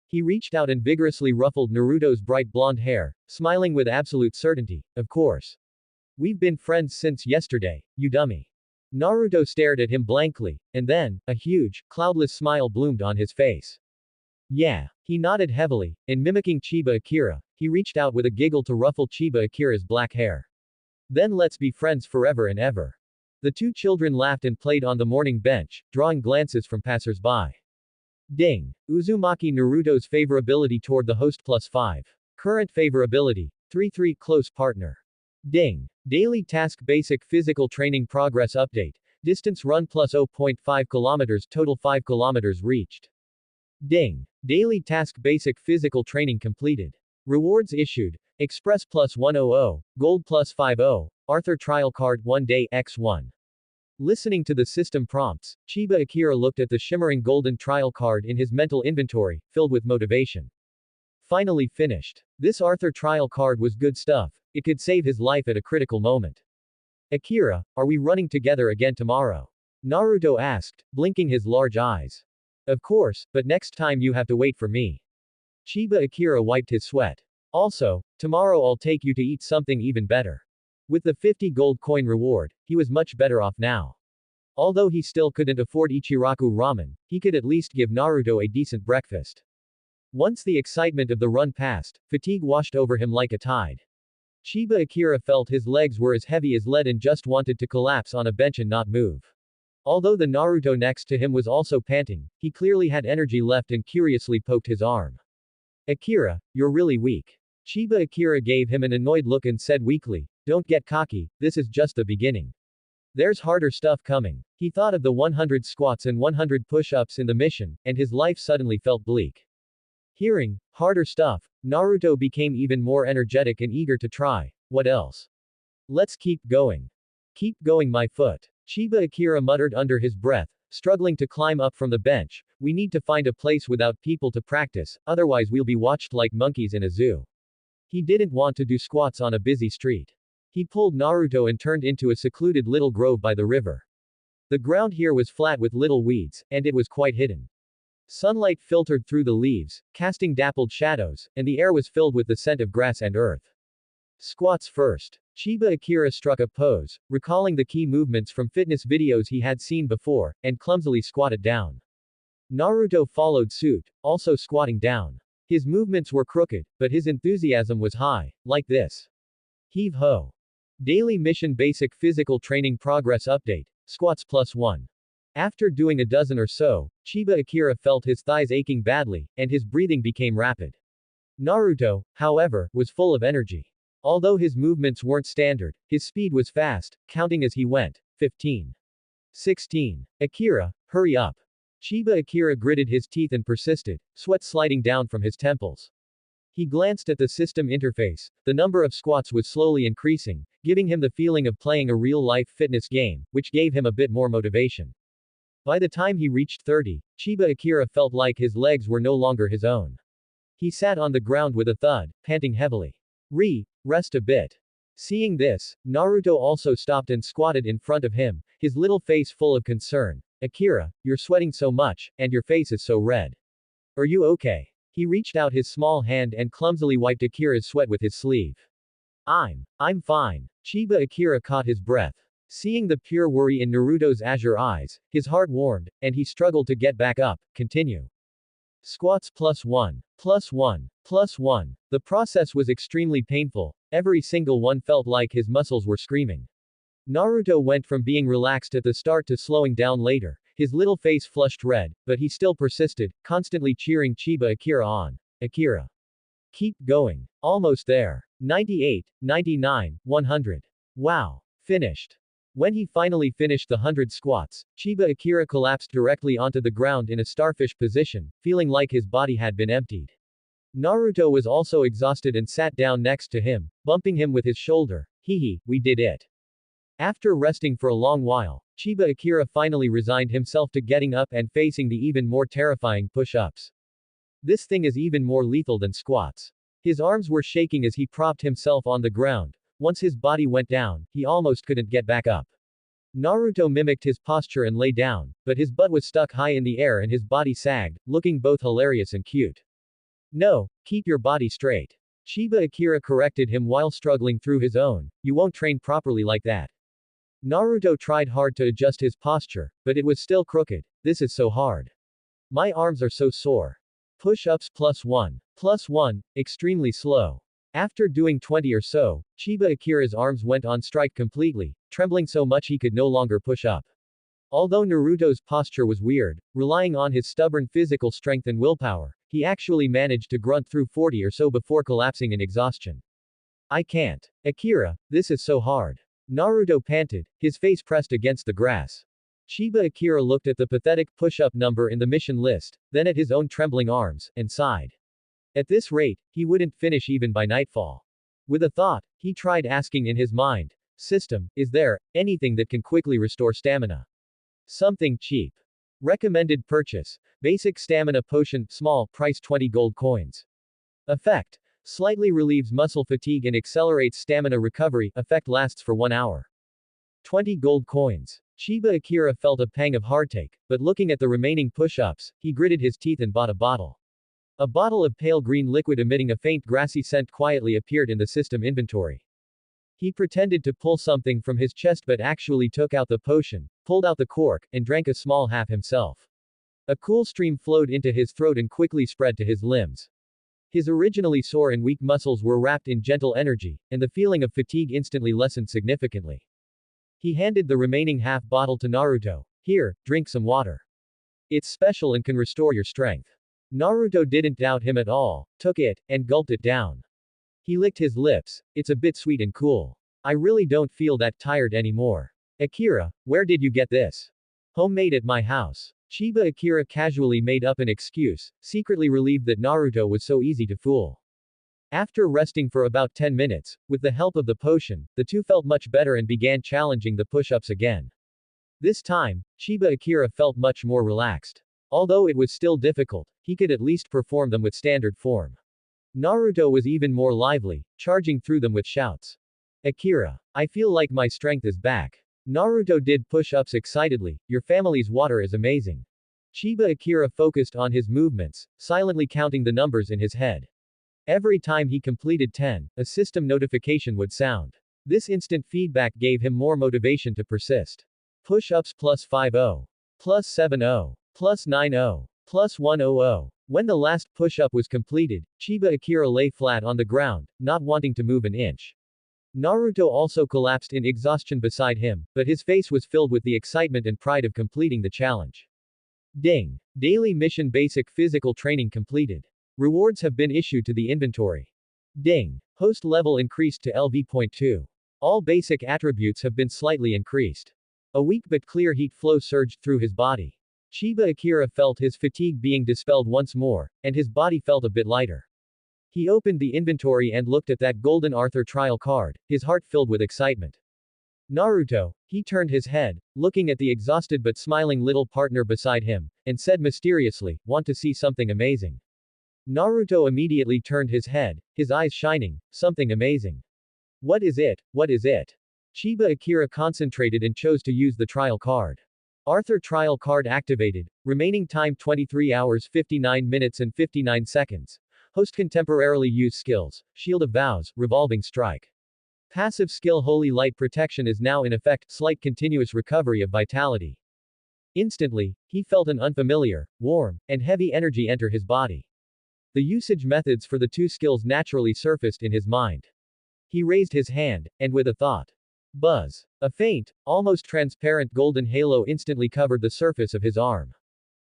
He reached out and vigorously ruffled Naruto's bright blonde hair, smiling with absolute certainty. Of course. We've been friends since yesterday, you dummy. Naruto stared at him blankly, and then, a huge, cloudless smile bloomed on his face. Yeah. He nodded heavily, and mimicking Chiba Akira, he reached out with a giggle to ruffle Chiba Akira's black hair. Then let's be friends forever and ever. The two children laughed and played on the morning bench, drawing glances from passers-by. Ding. Uzumaki Naruto's favorability toward the host +5. Current favorability, 3-3 close partner. Ding. Daily Task Basic Physical Training Progress Update. Distance run plus 0.5 kilometers, total 5 kilometers reached. Ding. Daily Task Basic Physical Training completed. Rewards issued. Express plus 100, Gold plus 50, Arthur Trial Card 1 Day X1. Listening to the system prompts, Chiba Akira looked at the shimmering golden trial card in his mental inventory, filled with motivation. Finally finished. This Arthur Trial card was good stuff, it could save his life at a critical moment. Akira, are we running together again tomorrow? Naruto asked, blinking his large eyes. Of course, but next time you have to wait for me. Chiba Akira wiped his sweat. Also, tomorrow I'll take you to eat something even better. With the 50 gold coin reward, he was much better off now. Although he still couldn't afford Ichiraku ramen, he could at least give Naruto a decent breakfast. Once the excitement of the run passed, fatigue washed over him like a tide. Chiba Akira felt his legs were as heavy as lead and just wanted to collapse on a bench and not move. Although the Naruto next to him was also panting, he clearly had energy left and curiously poked his arm. Akira, you're really weak. Chiba Akira gave him an annoyed look and said weakly, don't get cocky, this is just the beginning. There's harder stuff coming. He thought of the 100 squats and 100 push-ups in the mission, and his life suddenly felt bleak. Hearing, harder stuff, Naruto became even more energetic and eager to try. What else? Let's keep going. Keep going my foot. Chiba Akira muttered under his breath, struggling to climb up from the bench. We need to find a place without people to practice, otherwise we'll be watched like monkeys in a zoo. He didn't want to do squats on a busy street. He pulled Naruto and turned into a secluded little grove by the river. The ground here was flat with little weeds, and it was quite hidden. Sunlight filtered through the leaves, casting dappled shadows, and the air was filled with the scent of grass and earth. Squats first. Chiba Akira struck a pose, recalling the key movements from fitness videos he had seen before, and clumsily squatted down. Naruto followed suit, also squatting down. His movements were crooked, but his enthusiasm was high, like this. Heave ho. Daily Mission Basic Physical Training Progress Update. Squats plus 1. After doing a dozen or so, Chiba Akira felt his thighs aching badly, and his breathing became rapid. Naruto, however, was full of energy. Although his movements weren't standard, his speed was fast, counting as he went. 15. 16. Akira, hurry up. Chiba Akira gritted his teeth and persisted, sweat sliding down from his temples. He glanced at the system interface. The number of squats was slowly increasing, giving him the feeling of playing a real-life fitness game, which gave him a bit more motivation. By the time he reached 30, Chiba Akira felt like his legs were no longer his own. He sat on the ground with a thud, panting heavily. Rest a bit. Seeing this, Naruto also stopped and squatted in front of him, his little face full of concern. Akira, you're sweating so much, and your face is so red. Are you okay? He reached out his small hand and clumsily wiped Akira's sweat with his sleeve. I'm fine. Chiba Akira caught his breath. Seeing the pure worry in Naruto's azure eyes, his heart warmed, and he struggled to get back up. Continue. Squats plus 1. Plus 1. Plus 1. The process was extremely painful. Every single one felt like his muscles were screaming. Naruto went from being relaxed at the start to slowing down later. His little face flushed red, but he still persisted, constantly cheering Chiba Akira on. Akira. Keep going. Almost there. 98, 99, 100. Wow. Finished. When he finally finished the 100 squats, Chiba Akira collapsed directly onto the ground in a starfish position, feeling like his body had been emptied. Naruto was also exhausted and sat down next to him, bumping him with his shoulder. Hehe, we did it. After resting for a long while, Chiba Akira finally resigned himself to getting up and facing the even more terrifying push-ups. This thing is even more lethal than squats. His arms were shaking as he propped himself on the ground. Once his body went down, he almost couldn't get back up. Naruto mimicked his posture and lay down, but his butt was stuck high in the air and his body sagged, looking both hilarious and cute. No, keep your body straight. Chiba Akira corrected him while struggling through his own. You won't train properly like that. Naruto tried hard to adjust his posture, but it was still crooked. This is so hard. My arms are so sore. Push-ups plus 1. Plus 1, extremely slow. After doing 20 or so, Chiba Akira's arms went on strike completely, trembling so much he could no longer push up. Although Naruto's posture was weird, relying on his stubborn physical strength and willpower, he actually managed to grunt through 40 or so before collapsing in exhaustion. I can't. Akira, this is so hard. Naruto panted, his face pressed against the grass. Chiba Akira looked at the pathetic push-up number in the mission list, then at his own trembling arms, and sighed. At this rate, he wouldn't finish even by nightfall. With a thought, he tried asking in his mind, System, is there anything that can quickly restore stamina? Something cheap. Recommended purchase. Basic stamina potion, small, price 20 gold coins. Effect. Slightly relieves muscle fatigue and accelerates stamina recovery, effect lasts for 1 hour. 20 gold coins. Chiba Akira felt a pang of heartache, but looking at the remaining push-ups, he gritted his teeth and bought a bottle. A bottle of pale green liquid emitting a faint grassy scent quietly appeared in the system inventory. He pretended to pull something from his chest but actually took out the potion, pulled out the cork, and drank a small half himself. A cool stream flowed into his throat and quickly spread to his limbs. His originally sore and weak muscles were wrapped in gentle energy, and the feeling of fatigue instantly lessened significantly. He handed the remaining half bottle to Naruto. Here, drink some water. It's special and can restore your strength. Naruto didn't doubt him at all, took it, and gulped it down. He licked his lips. It's a bit sweet and cool. I really don't feel that tired anymore. Akira, where did you get this? Homemade at my house. Chiba Akira casually made up an excuse, secretly relieved that Naruto was so easy to fool. After resting for about 10 minutes, with the help of the potion, the two felt much better and began challenging the push-ups again. This time, Chiba Akira felt much more relaxed. Although it was still difficult, he could at least perform them with standard form. Naruto was even more lively, charging through them with shouts. Akira, I feel like my strength is back. Naruto did push-ups excitedly, your family's water is amazing. Chiba Akira focused on his movements, silently counting the numbers in his head. Every time he completed 10, a system notification would sound. This instant feedback gave him more motivation to persist. Push-ups plus 50. Plus 70. Plus 90. Plus 100. When the last push-up was completed, Chiba Akira lay flat on the ground, not wanting to move an inch. Naruto also collapsed in exhaustion beside him, but his face was filled with the excitement and pride of completing the challenge. Ding! Daily mission basic physical training completed. Rewards have been issued to the inventory. Ding! Host level increased to LV.2. All basic attributes have been slightly increased. A weak but clear heat flow surged through his body. Chiba Akira felt his fatigue being dispelled once more, and his body felt a bit lighter. He opened the inventory and looked at that golden Arthur trial card, his heart filled with excitement. Naruto, he turned his head, looking at the exhausted but smiling little partner beside him, and said mysteriously, "Want to see something amazing?" Naruto immediately turned his head, his eyes shining, "Something amazing. What is it? What is it?" Chiba Akira concentrated and chose to use the trial card. Arthur trial card activated, remaining time 23 hours 59 minutes and 59 seconds. Host contemporarily use skills, Shield of Vows, Revolving Strike. Passive skill Holy Light Protection is now in effect, slight continuous recovery of vitality. Instantly, he felt an unfamiliar, warm, and heavy energy enter his body. The usage methods for the two skills naturally surfaced in his mind. He raised his hand, and with a thought. Buzz. A faint, almost transparent golden halo instantly covered the surface of his arm.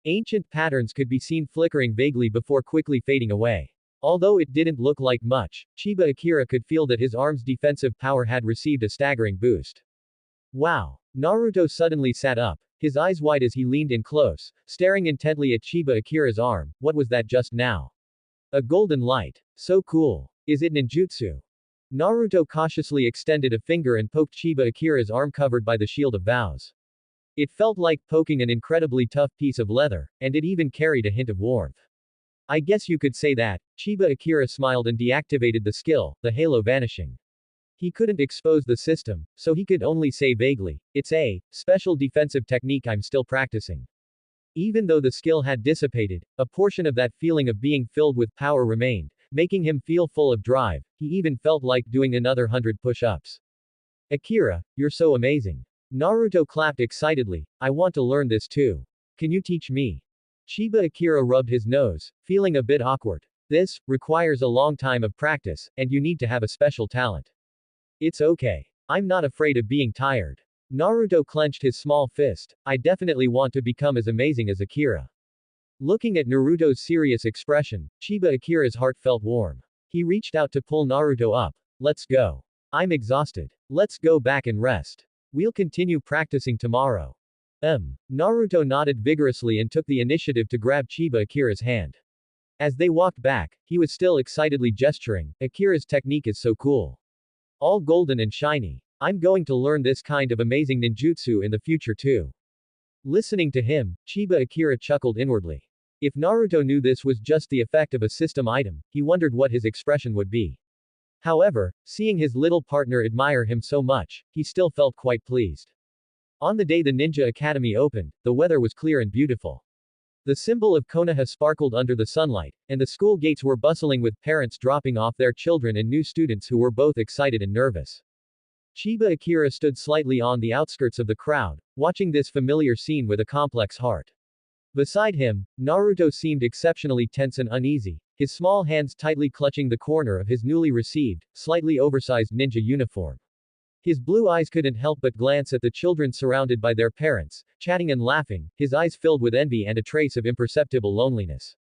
Ancient patterns could be seen flickering vaguely before quickly fading away. Although it didn't look like much, Chiba Akira could feel that his arm's defensive power had received a staggering boost. Wow! Naruto suddenly sat up, his eyes wide as he leaned in close, staring intently at Chiba Akira's arm. What was that just now? A golden light. So cool. Is it ninjutsu? Naruto cautiously extended a finger and poked Chiba Akira's arm covered by the Shield of Vows. It felt like poking an incredibly tough piece of leather, and it even carried a hint of warmth. I guess you could say that. Chiba Akira smiled and deactivated the skill, the halo vanishing. He couldn't expose the system, so he could only say vaguely, "It's a special defensive technique I'm still practicing." Even though the skill had dissipated, a portion of that feeling of being filled with power remained, making him feel full of drive. He even felt like doing another 100 push-ups. Akira, you're so amazing. Naruto clapped excitedly. I want to learn this too. Can you teach me? Chiba Akira rubbed his nose, feeling a bit awkward. This requires a long time of practice, and you need to have a special talent. It's okay. I'm not afraid of being tired. Naruto clenched his small fist. I definitely want to become as amazing as Akira. Looking at Naruto's serious expression, Chiba Akira's heart felt warm. He reached out to pull Naruto up. Let's go. I'm exhausted. Let's go back and rest. We'll continue practicing tomorrow. Naruto nodded vigorously and took the initiative to grab Chiba Akira's hand. As they walked back, he was still excitedly gesturing. Akira's technique is so cool. All golden and shiny. I'm going to learn this kind of amazing ninjutsu in the future too. Listening to him, Chiba Akira chuckled inwardly. If Naruto knew this was just the effect of a system item, he wondered what his expression would be. However, seeing his little partner admire him so much, he still felt quite pleased. On the day the Ninja Academy opened, the weather was clear and beautiful. The symbol of Konoha sparkled under the sunlight, and the school gates were bustling with parents dropping off their children and new students who were both excited and nervous. Chiba Akira stood slightly on the outskirts of the crowd, watching this familiar scene with a complex heart. Beside him, Naruto seemed exceptionally tense and uneasy, his small hands tightly clutching the corner of his newly received, slightly oversized ninja uniform. His blue eyes couldn't help but glance at the children surrounded by their parents, chatting and laughing, his eyes filled with envy and a trace of imperceptible loneliness.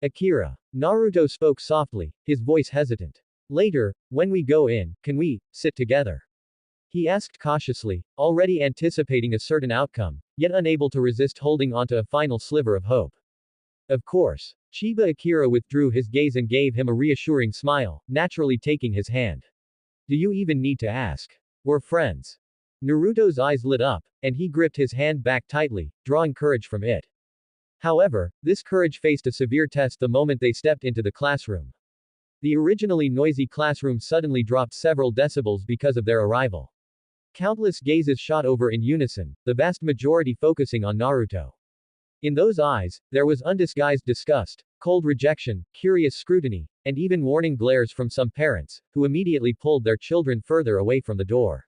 Akira. Naruto spoke softly, his voice hesitant. Later, when we go in, can we sit together? He asked cautiously, already anticipating a certain outcome, yet unable to resist holding onto a final sliver of hope. Of course. Chiba Akira withdrew his gaze and gave him a reassuring smile, naturally taking his hand. Do you even need to ask? We're friends. Naruto's eyes lit up, and he gripped his hand back tightly, drawing courage from it. However, this courage faced a severe test the moment they stepped into the classroom. The originally noisy classroom suddenly dropped several decibels because of their arrival. Countless gazes shot over in unison, the vast majority focusing on Naruto. In those eyes, there was undisguised disgust, cold rejection, curious scrutiny, and even warning glares from some parents, who immediately pulled their children further away from the door.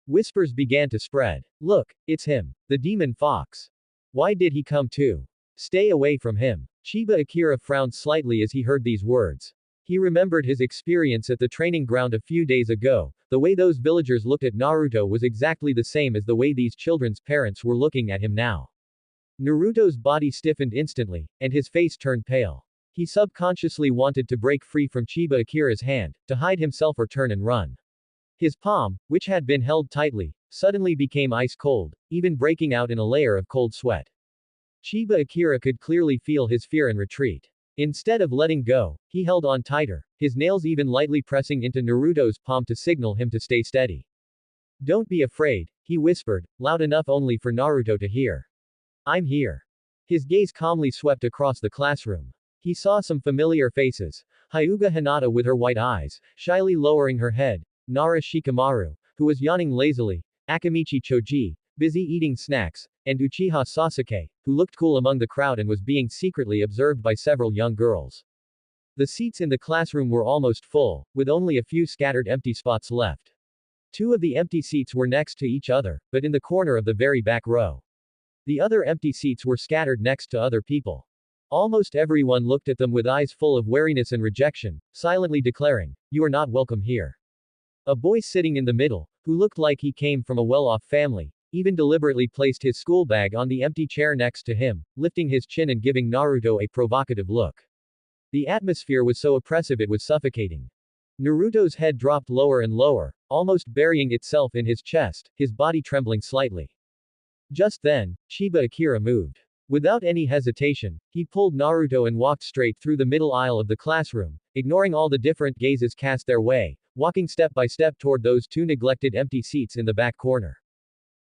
Whispers began to spread. Look, it's him, the demon fox. Why did he come too? Stay away from him. Chiba Akira frowned slightly as he heard these words. He remembered his experience at the training ground a few days ago. The way those villagers looked at Naruto was exactly the same as the way these children's parents were looking at him now. Naruto's body stiffened instantly, and his face turned pale. He subconsciously wanted to break free from Chiba Akira's hand, to hide himself or turn and run. His palm, which had been held tightly, suddenly became ice cold, even breaking out in a layer of cold sweat. Chiba Akira could clearly feel his fear and retreat. Instead of letting go, he held on tighter, his nails even lightly pressing into Naruto's palm to signal him to stay steady. Don't be afraid, he whispered, loud enough only for Naruto to hear. I'm here. His gaze calmly swept across the classroom. He saw some familiar faces. Hyuga Hinata with her white eyes, shyly lowering her head, Nara Shikamaru, who was yawning lazily, Akamichi Choji, busy eating snacks, and Uchiha Sasuke, who looked cool among the crowd and was being secretly observed by several young girls. The seats in the classroom were almost full, with only a few scattered empty spots left. Two of the empty seats were next to each other, but in the corner of the very back row. The other empty seats were scattered next to other people. Almost everyone looked at them with eyes full of wariness and rejection, silently declaring, "You are not welcome here." A boy sitting in the middle, who looked like he came from a well-off family, even deliberately placed his school bag on the empty chair next to him, lifting his chin and giving Naruto a provocative look. The atmosphere was so oppressive it was suffocating. Naruto's head dropped lower and lower, almost burying itself in his chest, his body trembling slightly. Just then, Chiba Akira moved. Without any hesitation, he pulled Naruto and walked straight through the middle aisle of the classroom, ignoring all the different gazes cast their way, walking step by step toward those two neglected empty seats in the back corner.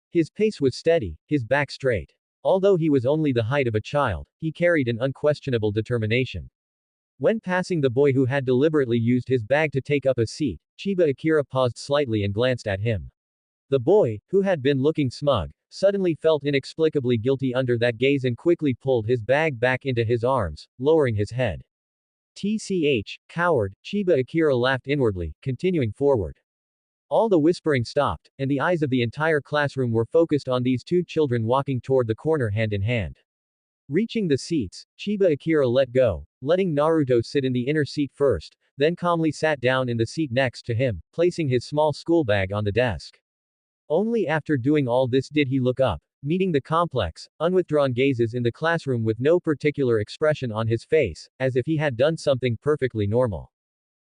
His pace was steady, his back straight. Although he was only the height of a child, he carried an unquestionable determination. When passing the boy who had deliberately used his bag to take up a seat, Chiba Akira paused slightly and glanced at him. The boy, who had been looking smug, suddenly felt inexplicably guilty under that gaze and quickly pulled his bag back into his arms, lowering his head. "Tch, coward," Chiba Akira laughed inwardly, continuing forward. All the whispering stopped, and the eyes of the entire classroom were focused on these two children walking toward the corner hand in hand. Reaching the seats, Chiba Akira let go, letting Naruto sit in the inner seat first, then calmly sat down in the seat next to him, placing his small school bag on the desk. Only after doing all this did he look up, meeting the complex, unwithdrawn gazes in the classroom with no particular expression on his face, as if he had done something perfectly normal.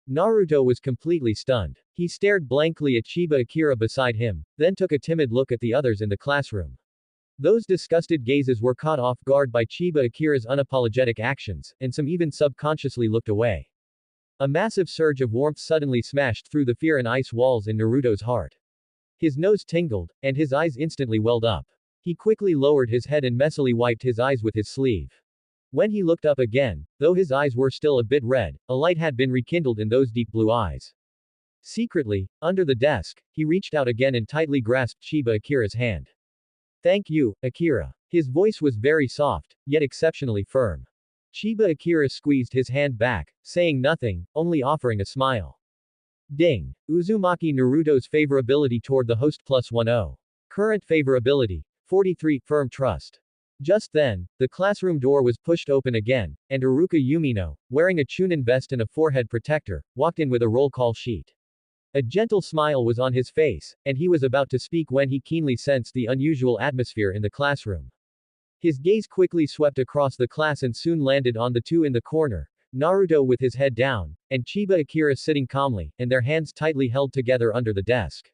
Naruto was completely stunned. He stared blankly at Chiba Akira beside him, then took a timid look at the others in the classroom. Those disgusted gazes were caught off guard by Chiba Akira's unapologetic actions, and some even subconsciously looked away. A massive surge of warmth suddenly smashed through the fear and ice walls in Naruto's heart. His nose tingled, and his eyes instantly welled up. He quickly lowered his head and messily wiped his eyes with his sleeve. When he looked up again, though his eyes were still a bit red, a light had been rekindled in those deep blue eyes. Secretly, under the desk, he reached out again and tightly grasped Chiba Akira's hand. "Thank you, Akira." His voice was very soft, yet exceptionally firm. Chiba Akira squeezed his hand back, saying nothing, only offering a smile. Ding. Uzumaki Naruto's favorability toward the host +10. Current favorability, 43, firm trust. Just then, the classroom door was pushed open again, and Iruka Yumino, wearing a Chunin vest and a forehead protector, walked in with a roll call sheet. A gentle smile was on his face, and he was about to speak when he keenly sensed the unusual atmosphere in the classroom. His gaze quickly swept across the class and soon landed on the two in the corner, Naruto with his head down, and Chiba Akira sitting calmly, and their hands tightly held together under the desk.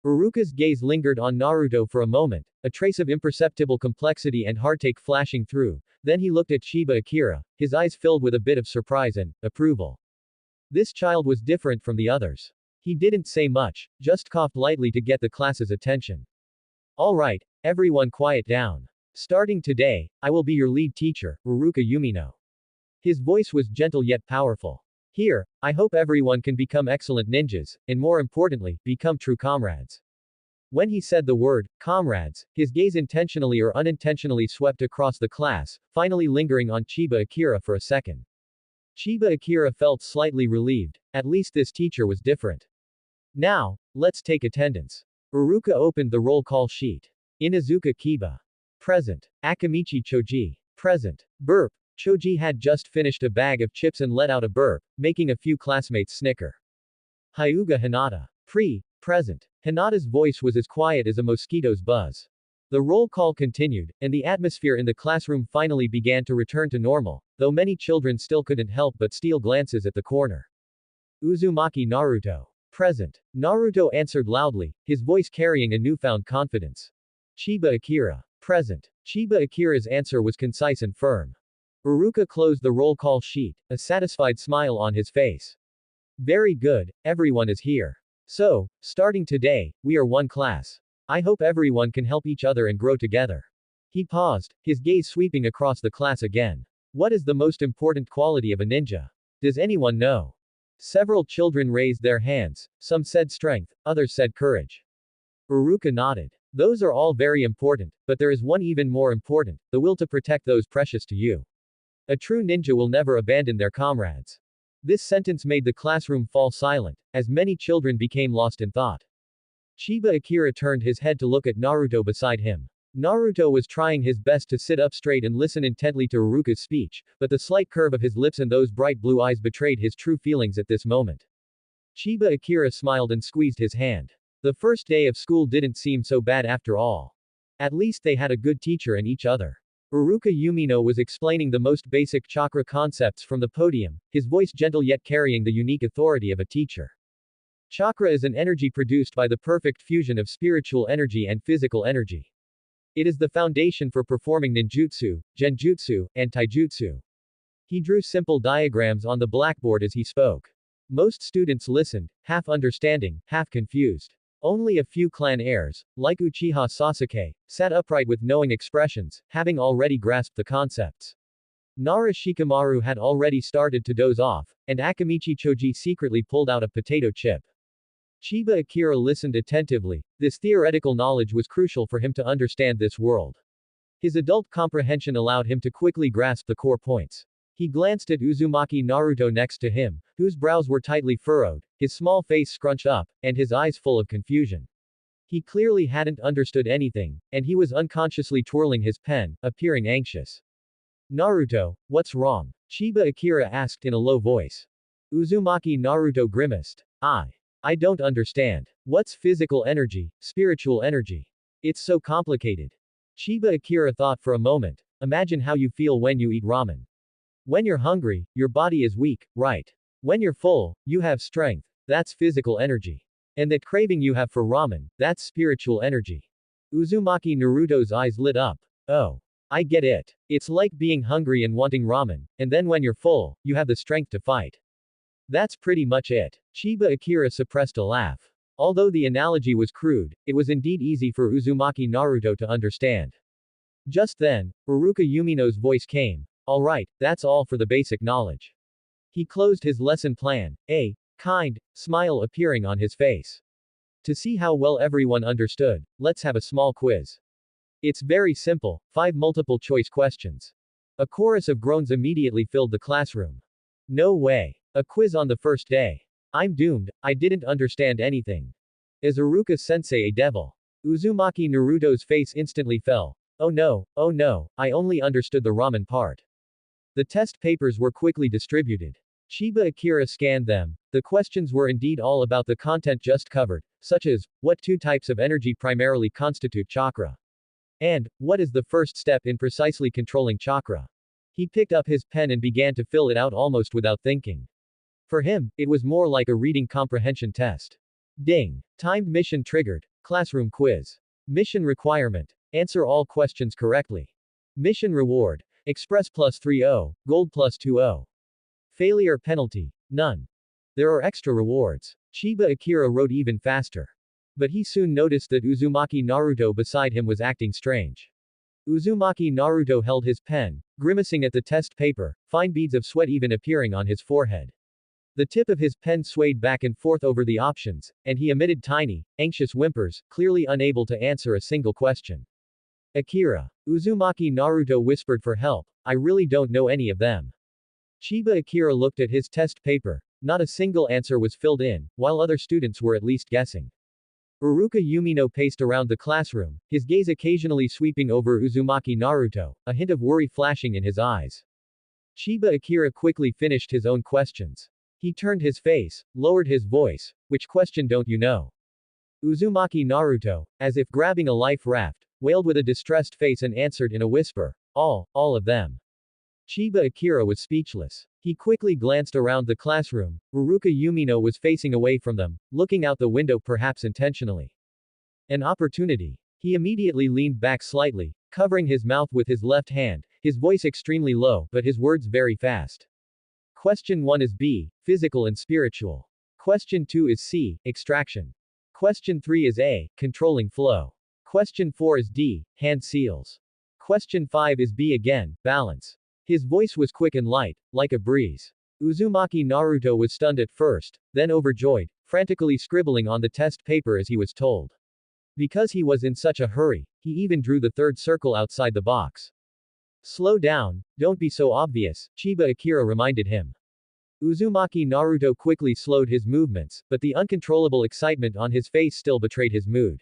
Iruka's gaze lingered on Naruto for a moment, a trace of imperceptible complexity and heartache flashing through, then he looked at Chiba Akira, his eyes filled with a bit of surprise and approval. This child was different from the others. He didn't say much, just coughed lightly to get the class's attention. "Alright, everyone quiet down. Starting today, I will be your lead teacher, Iruka Yumino." His voice was gentle yet powerful. "Here, I hope everyone can become excellent ninjas, and more importantly, become true comrades." When he said the word, comrades, his gaze intentionally or unintentionally swept across the class, finally lingering on Chiba Akira for a second. Chiba Akira felt slightly relieved, at least this teacher was different. "Now, let's take attendance." Iruka opened the roll call sheet. Inazuka Kiba. Present. Akamichi Choji. Present. Burp. Choji had just finished a bag of chips and let out a burp, making a few classmates snicker. Hyuga Hinata. Present. Hinata's voice was as quiet as a mosquito's buzz. The roll call continued, and the atmosphere in the classroom finally began to return to normal, though many children still couldn't help but steal glances at the corner. Uzumaki Naruto. Present. Naruto answered loudly, his voice carrying a newfound confidence. Chiba Akira. Present. Chiba Akira's answer was concise and firm. Uruka closed the roll call sheet, a satisfied smile on his face. Very good, everyone is here. So, starting today, we are one class. I hope everyone can help each other and grow together. He paused, his gaze sweeping across the class again. What is the most important quality of a ninja? Does anyone know? Several children raised their hands, some said strength, others said courage. Uruka nodded. Those are all very important, but there is one even more important, the will to protect those precious to you. A true ninja will never abandon their comrades. This sentence made the classroom fall silent, as many children became lost in thought. Chiba Akira turned his head to look at Naruto beside him. Naruto was trying his best to sit up straight and listen intently to Uruka's speech, but the slight curve of his lips and those bright blue eyes betrayed his true feelings at this moment. Chiba Akira smiled and squeezed his hand. The first day of school didn't seem so bad after all. At least they had a good teacher and each other. Uruka Umino was explaining the most basic chakra concepts from the podium, his voice gentle yet carrying the unique authority of a teacher. Chakra is an energy produced by the perfect fusion of spiritual energy and physical energy. It is the foundation for performing ninjutsu, genjutsu, and taijutsu. He drew simple diagrams on the blackboard as he spoke. Most students listened, half understanding, half confused. Only a few clan heirs, like Uchiha Sasuke, sat upright with knowing expressions, having already grasped the concepts. Nara Shikamaru had already started to doze off, and Akamichi Choji secretly pulled out a potato chip. Chiba Akira listened attentively. This theoretical knowledge was crucial for him to understand this world. His adult comprehension allowed him to quickly grasp the core points. He glanced at Uzumaki Naruto next to him, whose brows were tightly furrowed, his small face scrunched up, and his eyes full of confusion. He clearly hadn't understood anything, and he was unconsciously twirling his pen, appearing anxious. Naruto, what's wrong? Chiba Akira asked in a low voice. Uzumaki Naruto grimaced. I don't understand. What's physical energy, spiritual energy? It's so complicated. Chiba Akira thought for a moment. Imagine how you feel when you eat ramen. When you're hungry, your body is weak, right? When you're full, you have strength. That's physical energy. And that craving you have for ramen, that's spiritual energy. Uzumaki Naruto's eyes lit up. Oh. I get it. It's like being hungry and wanting ramen, and then when you're full, you have the strength to fight. That's pretty much it. Chiba Akira suppressed a laugh. Although the analogy was crude, it was indeed easy for Uzumaki Naruto to understand. Just then, Uruka Umino's voice came. Alright, that's all for the basic knowledge. He closed his lesson plan, a kind smile appearing on his face. To see how well everyone understood, let's have a small quiz. It's very simple, 5 multiple choice questions. A chorus of groans immediately filled the classroom. No way. A quiz on the first day. I'm doomed, I didn't understand anything. Is Uruka sensei a devil? Uzumaki Naruto's face instantly fell. Oh no, I only understood the ramen part. The test papers were quickly distributed. Chiba Akira scanned them. The questions were indeed all about the content just covered, such as, what 2 types of energy primarily constitute chakra? And, what is the first step in precisely controlling chakra? He picked up his pen and began to fill it out almost without thinking. For him, it was more like a reading comprehension test. Ding. Timed mission triggered. Classroom quiz. Mission requirement. Answer all questions correctly. Mission reward. Express plus 3-0, gold plus 2-0. Failure penalty. None. There are extra rewards. Chiba Akira wrote even faster. But he soon noticed that Uzumaki Naruto beside him was acting strange. Uzumaki Naruto held his pen, grimacing at the test paper, fine beads of sweat even appearing on his forehead. The tip of his pen swayed back and forth over the options, and he emitted tiny, anxious whimpers, clearly unable to answer a single question. Akira. Uzumaki Naruto whispered for help. I really don't know any of them. Chiba Akira looked at his test paper. Not a single answer was filled in, while other students were at least guessing. Uruka Umino paced around the classroom, his gaze occasionally sweeping over Uzumaki Naruto, a hint of worry flashing in his eyes. Chiba Akira quickly finished his own questions. He turned his face, lowered his voice. Which question don't you know? Uzumaki Naruto, as if grabbing a life raft, wailed with a distressed face and answered in a whisper, all of them. Chiba Akira was speechless. He quickly glanced around the classroom. Uruka Yumino was facing away from them, looking out the window perhaps intentionally. An opportunity. He immediately leaned back slightly, covering his mouth with his left hand, his voice extremely low, but his words very fast. Question 1 is B, physical and spiritual. Question 2 is C, extraction. Question 3 is A, controlling flow. Question 4 is D, hand seals. Question 5 is B again, balance. His voice was quick and light, like a breeze. Uzumaki Naruto was stunned at first, then overjoyed, frantically scribbling on the test paper as he was told. Because he was in such a hurry, he even drew the third circle outside the box. Slow down, don't be so obvious, Chiba Akira reminded him. Uzumaki Naruto quickly slowed his movements, but the uncontrollable excitement on his face still betrayed his mood.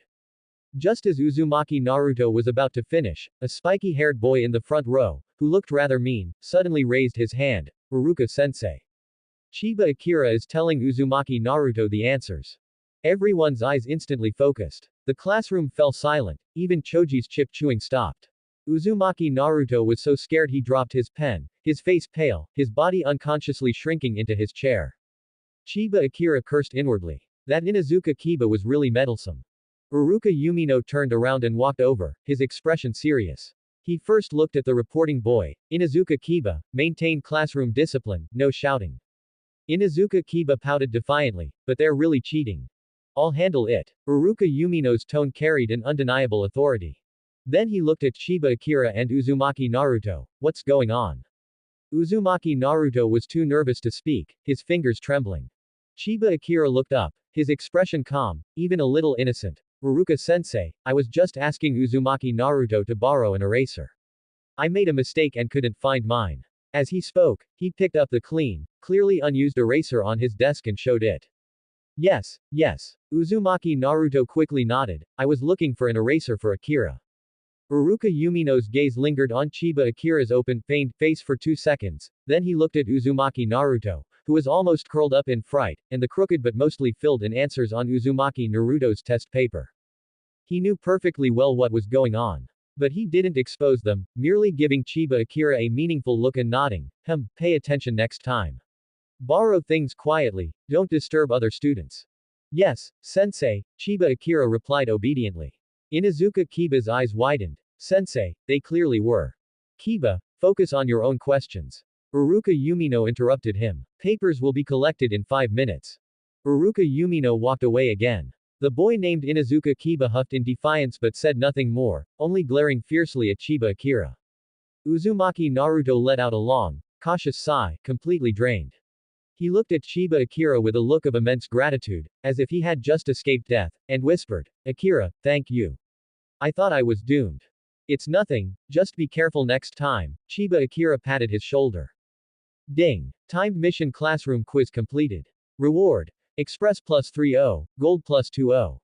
Just as Uzumaki Naruto was about to finish, a spiky-haired boy in the front row, who looked rather mean, suddenly raised his hand. Uruka-sensei. Chiba Akira is telling Uzumaki Naruto the answers. Everyone's eyes instantly focused. The classroom fell silent, even Choji's chip chewing stopped. Uzumaki Naruto was so scared he dropped his pen, his face pale, his body unconsciously shrinking into his chair. Chiba Akira cursed inwardly. That Inuzuka Kiba was really meddlesome. Uruka Yumino turned around and walked over, his expression serious. He first looked at the reporting boy. Inuzuka Kiba, maintain classroom discipline, no shouting. Inuzuka Kiba pouted defiantly, but they're really cheating. I'll handle it. Uruka Yumino's tone carried an undeniable authority. Then he looked at Chiba Akira and Uzumaki Naruto. What's going on? Uzumaki Naruto was too nervous to speak, his fingers trembling. Chiba Akira looked up, his expression calm, even a little innocent. Uruka-sensei, I was just asking Uzumaki Naruto to borrow an eraser. I made a mistake and couldn't find mine. As he spoke, he picked up the clean, clearly unused eraser on his desk and showed it. Yes. Uzumaki Naruto quickly nodded. I was looking for an eraser for Akira. Uruka Yumino's gaze lingered on Chiba Akira's open, pained face for 2 seconds, then he looked at Uzumaki Naruto, who was almost curled up in fright, and the crooked but mostly filled in answers on Uzumaki Naruto's test paper. He knew perfectly well what was going on. But he didn't expose them, merely giving Chiba Akira a meaningful look and nodding, pay attention next time. Borrow things quietly, don't disturb other students. Yes, sensei, Chiba Akira replied obediently. Inuzuka Kiba's eyes widened. Sensei, they clearly were. Kiba, focus on your own questions. Uruka Yumino interrupted him. Papers will be collected in 5 minutes. Uruka Yumino walked away again. The boy named Inuzuka Kiba huffed in defiance but said nothing more, only glaring fiercely at Chiba Akira. Uzumaki Naruto let out a long, cautious sigh, completely drained. He looked at Chiba Akira with a look of immense gratitude, as if he had just escaped death, and whispered, Akira, thank you. I thought I was doomed. It's nothing, just be careful next time. Chiba Akira patted his shoulder. Ding. Timed mission classroom quiz completed. Reward. Express plus 30, Gold plus 20.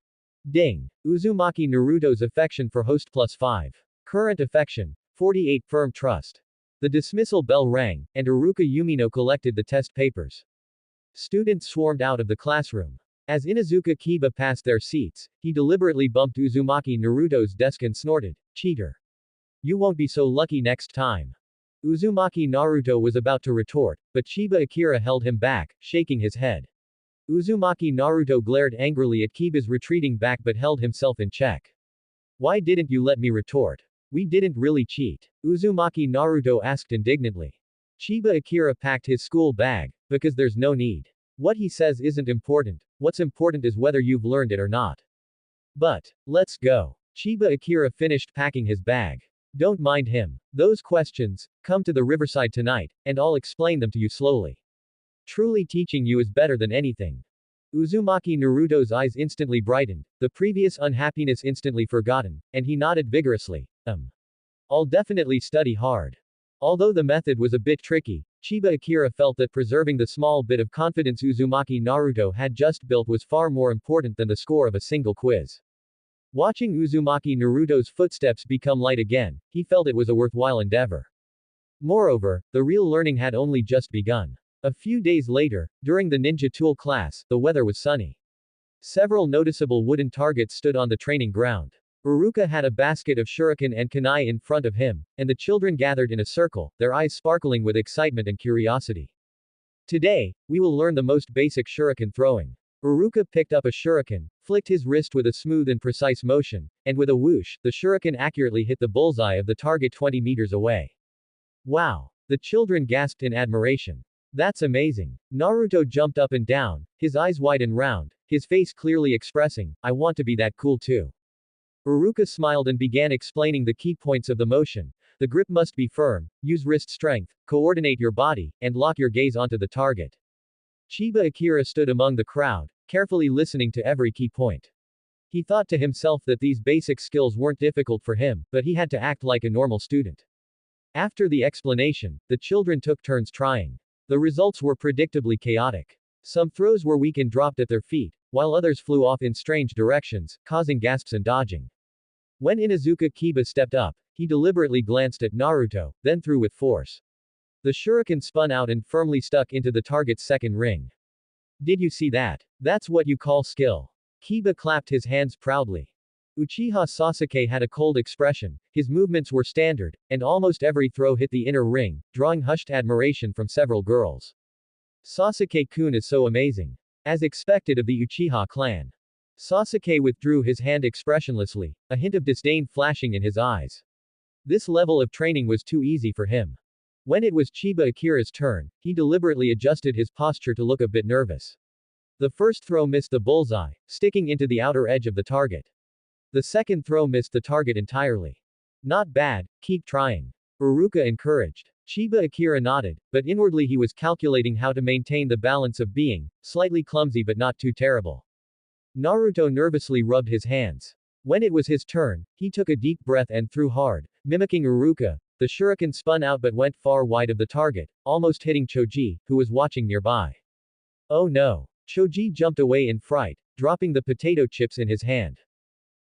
Ding. Uzumaki Naruto's affection for host plus 5. Current affection. 48 firm trust. The dismissal bell rang, and Uruka Yumino collected the test papers. Students swarmed out of the classroom. As Inuzuka Kiba passed their seats, he deliberately bumped Uzumaki Naruto's desk and snorted, cheater. You won't be so lucky next time. Uzumaki Naruto was about to retort, but Chiba Akira held him back, shaking his head. Uzumaki Naruto glared angrily at Kiba's retreating back but held himself in check. Why didn't you let me retort? We didn't really cheat. Uzumaki Naruto asked indignantly. Chiba Akira packed his school bag, because there's no need. What he says isn't important, what's important is whether you've learned it or not. But, let's go. Chiba Akira finished packing his bag. Don't mind him. Those questions, come to the riverside tonight, and I'll explain them to you slowly. Truly teaching you is better than anything. Uzumaki Naruto's eyes instantly brightened, the previous unhappiness instantly forgotten, and he nodded vigorously. I'll definitely study hard. Although the method was a bit tricky, Chiba Akira felt that preserving the small bit of confidence Uzumaki Naruto had just built was far more important than the score of a single quiz. Watching Uzumaki Naruto's footsteps become light again, he felt it was a worthwhile endeavor. Moreover, the real learning had only just begun. A few days later, during the ninja tool class, the weather was sunny. Several noticeable wooden targets stood on the training ground. Uruka had a basket of shuriken and kunai in front of him, and the children gathered in a circle, their eyes sparkling with excitement and curiosity. Today, we will learn the most basic shuriken throwing. Uruka picked up a shuriken, flicked his wrist with a smooth and precise motion, and with a whoosh, the shuriken accurately hit the bullseye of the target 20 meters away. Wow! The children gasped in admiration. That's amazing. Naruto jumped up and down, his eyes wide and round, his face clearly expressing, I want to be that cool too. Uruka smiled and began explaining the key points of the motion. The grip must be firm, use wrist strength, coordinate your body, and lock your gaze onto the target. Chiba Akira stood among the crowd, carefully listening to every key point. He thought to himself that these basic skills weren't difficult for him, but he had to act like a normal student. After the explanation, the children took turns trying. The results were predictably chaotic. Some throws were weak and dropped at their feet, while others flew off in strange directions, causing gasps and dodging. When Inuzuka Kiba stepped up, he deliberately glanced at Naruto, then threw with force. The shuriken spun out and firmly stuck into the target's second ring. Did you see that? That's what you call skill. Kiba clapped his hands proudly. Uchiha Sasuke had a cold expression, his movements were standard, and almost every throw hit the inner ring, drawing hushed admiration from several girls. Sasuke-kun is so amazing. As expected of the Uchiha clan. Sasuke withdrew his hand expressionlessly, a hint of disdain flashing in his eyes. This level of training was too easy for him. When it was Chiba Akira's turn, he deliberately adjusted his posture to look a bit nervous. The first throw missed the bullseye, sticking into the outer edge of the target. The second throw missed the target entirely. Not bad, keep trying. Uruka encouraged. Chiba Akira nodded, but inwardly he was calculating how to maintain the balance of being slightly clumsy but not too terrible. Naruto nervously rubbed his hands. When it was his turn, he took a deep breath and threw hard, mimicking Uruka. The shuriken spun out but went far wide of the target, almost hitting Choji, who was watching nearby. Oh no! Choji jumped away in fright, dropping the potato chips in his hand.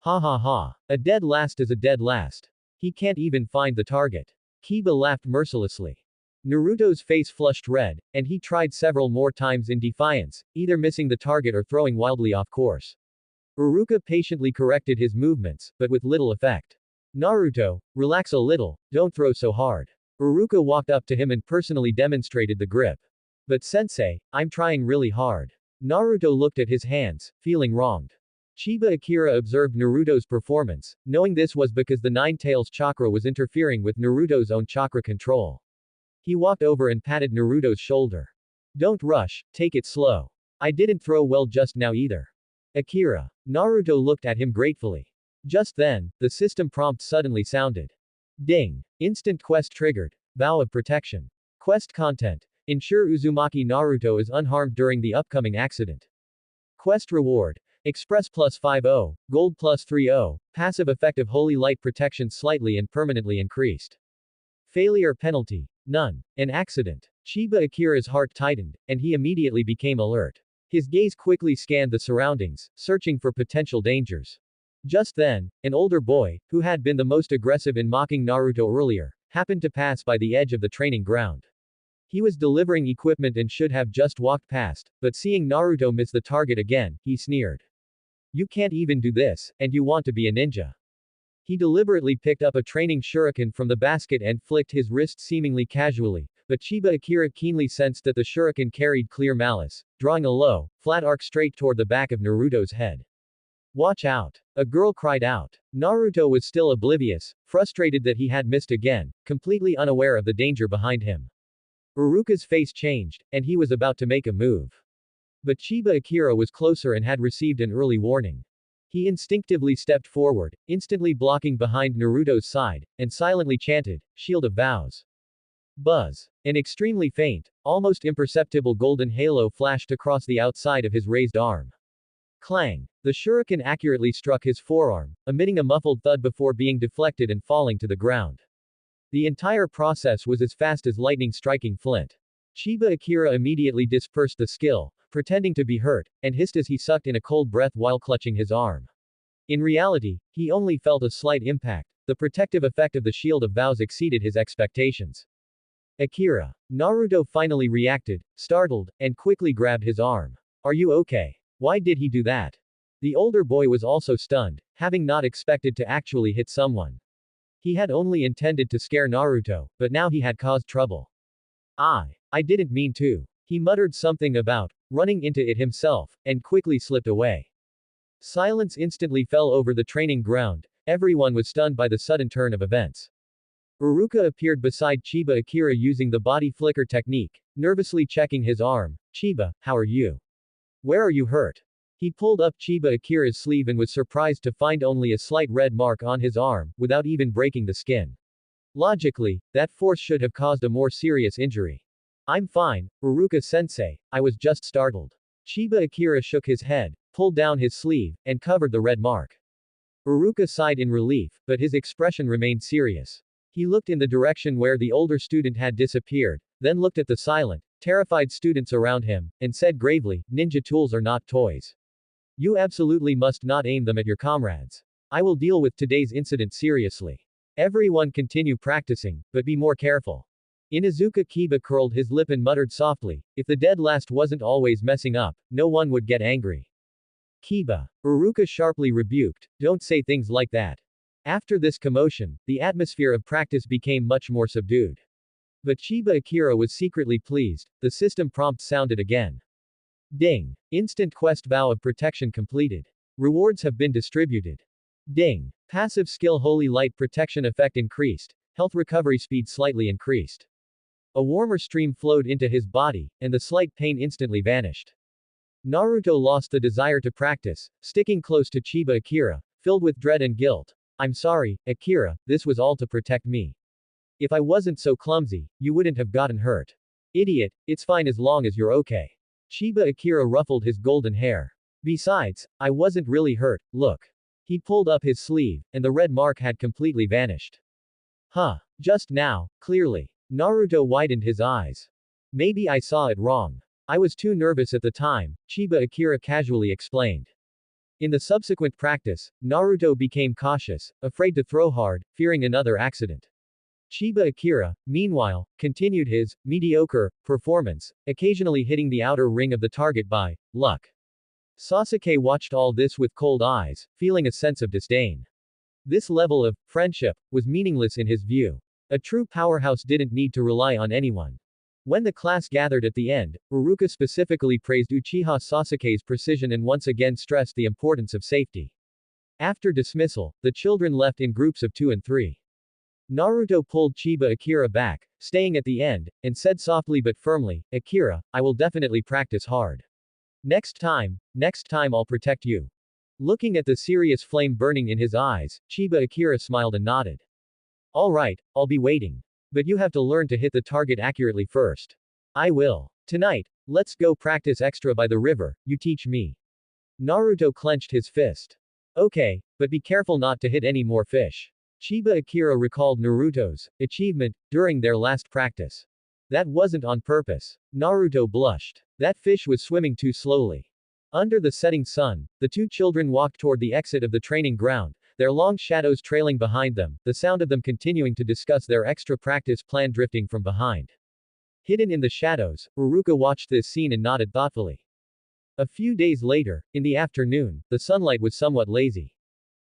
Ha ha ha. A dead last is a dead last. He can't even find the target. Kiba laughed mercilessly. Naruto's face flushed red, and he tried several more times in defiance, either missing the target or throwing wildly off course. Uruka patiently corrected his movements, but with little effect. Naruto, relax a little, don't throw so hard. Uruka walked up to him and personally demonstrated the grip. But sensei, I'm trying really hard. Naruto looked at his hands, feeling wronged. Chiba Akira observed Naruto's performance, knowing this was because the Nine Tails chakra was interfering with Naruto's own chakra control. He walked over and patted Naruto's shoulder. Don't rush, take it slow. I didn't throw well just now either. Akira. Naruto looked at him gratefully. Just then, the system prompt suddenly sounded. Ding. Instant quest triggered. Vow of protection. Quest content. Ensure Uzumaki Naruto is unharmed during the upcoming accident. Quest reward. Express plus 50, Gold plus 30, passive effect of Holy Light protection slightly and permanently increased. Failure penalty. None. An accident. Chiba Akira's heart tightened, and he immediately became alert. His gaze quickly scanned the surroundings, searching for potential dangers. Just then, an older boy, who had been the most aggressive in mocking Naruto earlier, happened to pass by the edge of the training ground. He was delivering equipment and should have just walked past, but seeing Naruto miss the target again, he sneered. You can't even do this, and you want to be a ninja. He deliberately picked up a training shuriken from the basket and flicked his wrist seemingly casually, but Chiba Akira keenly sensed that the shuriken carried clear malice, drawing a low, flat arc straight toward the back of Naruto's head. Watch out! A girl cried out. Naruto was still oblivious, frustrated that he had missed again, completely unaware of the danger behind him. Uruka's face changed, and he was about to make a move. But Chiba Akira was closer and had received an early warning. He instinctively stepped forward, instantly blocking behind Naruto's side, and silently chanted, Shield of Vows. Buzz. An extremely faint, almost imperceptible golden halo flashed across the outside of his raised arm. Clang. The shuriken accurately struck his forearm, emitting a muffled thud before being deflected and falling to the ground. The entire process was as fast as lightning striking flint. Chiba Akira immediately dispersed the skill, pretending to be hurt, and hissed as he sucked in a cold breath while clutching his arm. In reality, he only felt a slight impact. The protective effect of the Shield of Vows exceeded his expectations. Akira. Naruto finally reacted, startled, and quickly grabbed his arm. Are you okay? Why did he do that? The older boy was also stunned, having not expected to actually hit someone. He had only intended to scare Naruto, but now he had caused trouble. I didn't mean to. He muttered something about running into it himself, and quickly slipped away. Silence instantly fell over the training ground. Everyone was stunned by the sudden turn of events. Uruka appeared beside Chiba Akira using the body flicker technique, nervously checking his arm. Chiba, how are you? Where are you hurt? He pulled up Chiba Akira's sleeve and was surprised to find only a slight red mark on his arm, without even breaking the skin. Logically, that force should have caused a more serious injury. I'm fine, Uruka-sensei, I was just startled. Chiba Akira shook his head, pulled down his sleeve, and covered the red mark. Uruka sighed in relief, but his expression remained serious. He looked in the direction where the older student had disappeared, then looked at the silent, terrified students around him, and said gravely, ninja tools are not toys. You absolutely must not aim them at your comrades. I will deal with today's incident seriously. Everyone continue practicing, but be more careful. Inuzuka Kiba curled his lip and muttered softly, if the dead last wasn't always messing up, no one would get angry. Kiba. Uruka sharply rebuked, don't say things like that. After this commotion, the atmosphere of practice became much more subdued. But Chiba Akira was secretly pleased. The system prompt sounded again. Ding. Instant quest vow of protection completed. Rewards have been distributed. Ding. Passive skill holy light protection effect increased. Health recovery speed slightly increased. A warmer stream flowed into his body, and the slight pain instantly vanished. Naruto lost the desire to practice, sticking close to Chiba Akira, filled with dread and guilt. I'm sorry, Akira, this was all to protect me. If I wasn't so clumsy, you wouldn't have gotten hurt. Idiot, it's fine as long as you're okay. Chiba Akira ruffled his golden hair. Besides, I wasn't really hurt, look. He pulled up his sleeve, and the red mark had completely vanished. Huh. Just now, clearly. Naruto widened his eyes. Maybe I saw it wrong. I was too nervous at the time, Chiba Akira casually explained. In the subsequent practice, Naruto became cautious, afraid to throw hard, fearing another accident. Chiba Akira, meanwhile, continued his mediocre performance, occasionally hitting the outer ring of the target by luck. Sasuke watched all this with cold eyes, feeling a sense of disdain. This level of friendship was meaningless in his view. A true powerhouse didn't need to rely on anyone. When the class gathered at the end, Uruka specifically praised Uchiha Sasuke's precision and once again stressed the importance of safety. After dismissal, the children left in groups of 2 and 3. Naruto pulled Chiba Akira back, staying at the end, and said softly but firmly, Akira, I will definitely practice hard. Next time I'll protect you. Looking at the serious flame burning in his eyes, Chiba Akira smiled and nodded. Alright, I'll be waiting. But you have to learn to hit the target accurately first. I will. Tonight, let's go practice extra by the river, you teach me. Naruto clenched his fist. Okay, but be careful not to hit any more fish. Chiba Akira recalled Naruto's achievement during their last practice. That wasn't on purpose. Naruto blushed. That fish was swimming too slowly. Under the setting sun, the two children walked toward the exit of the training ground, their long shadows trailing behind them, the sound of them continuing to discuss their extra practice plan drifting from behind. Hidden in the shadows, Uruka watched this scene and nodded thoughtfully. A few days later, in the afternoon, the sunlight was somewhat lazy.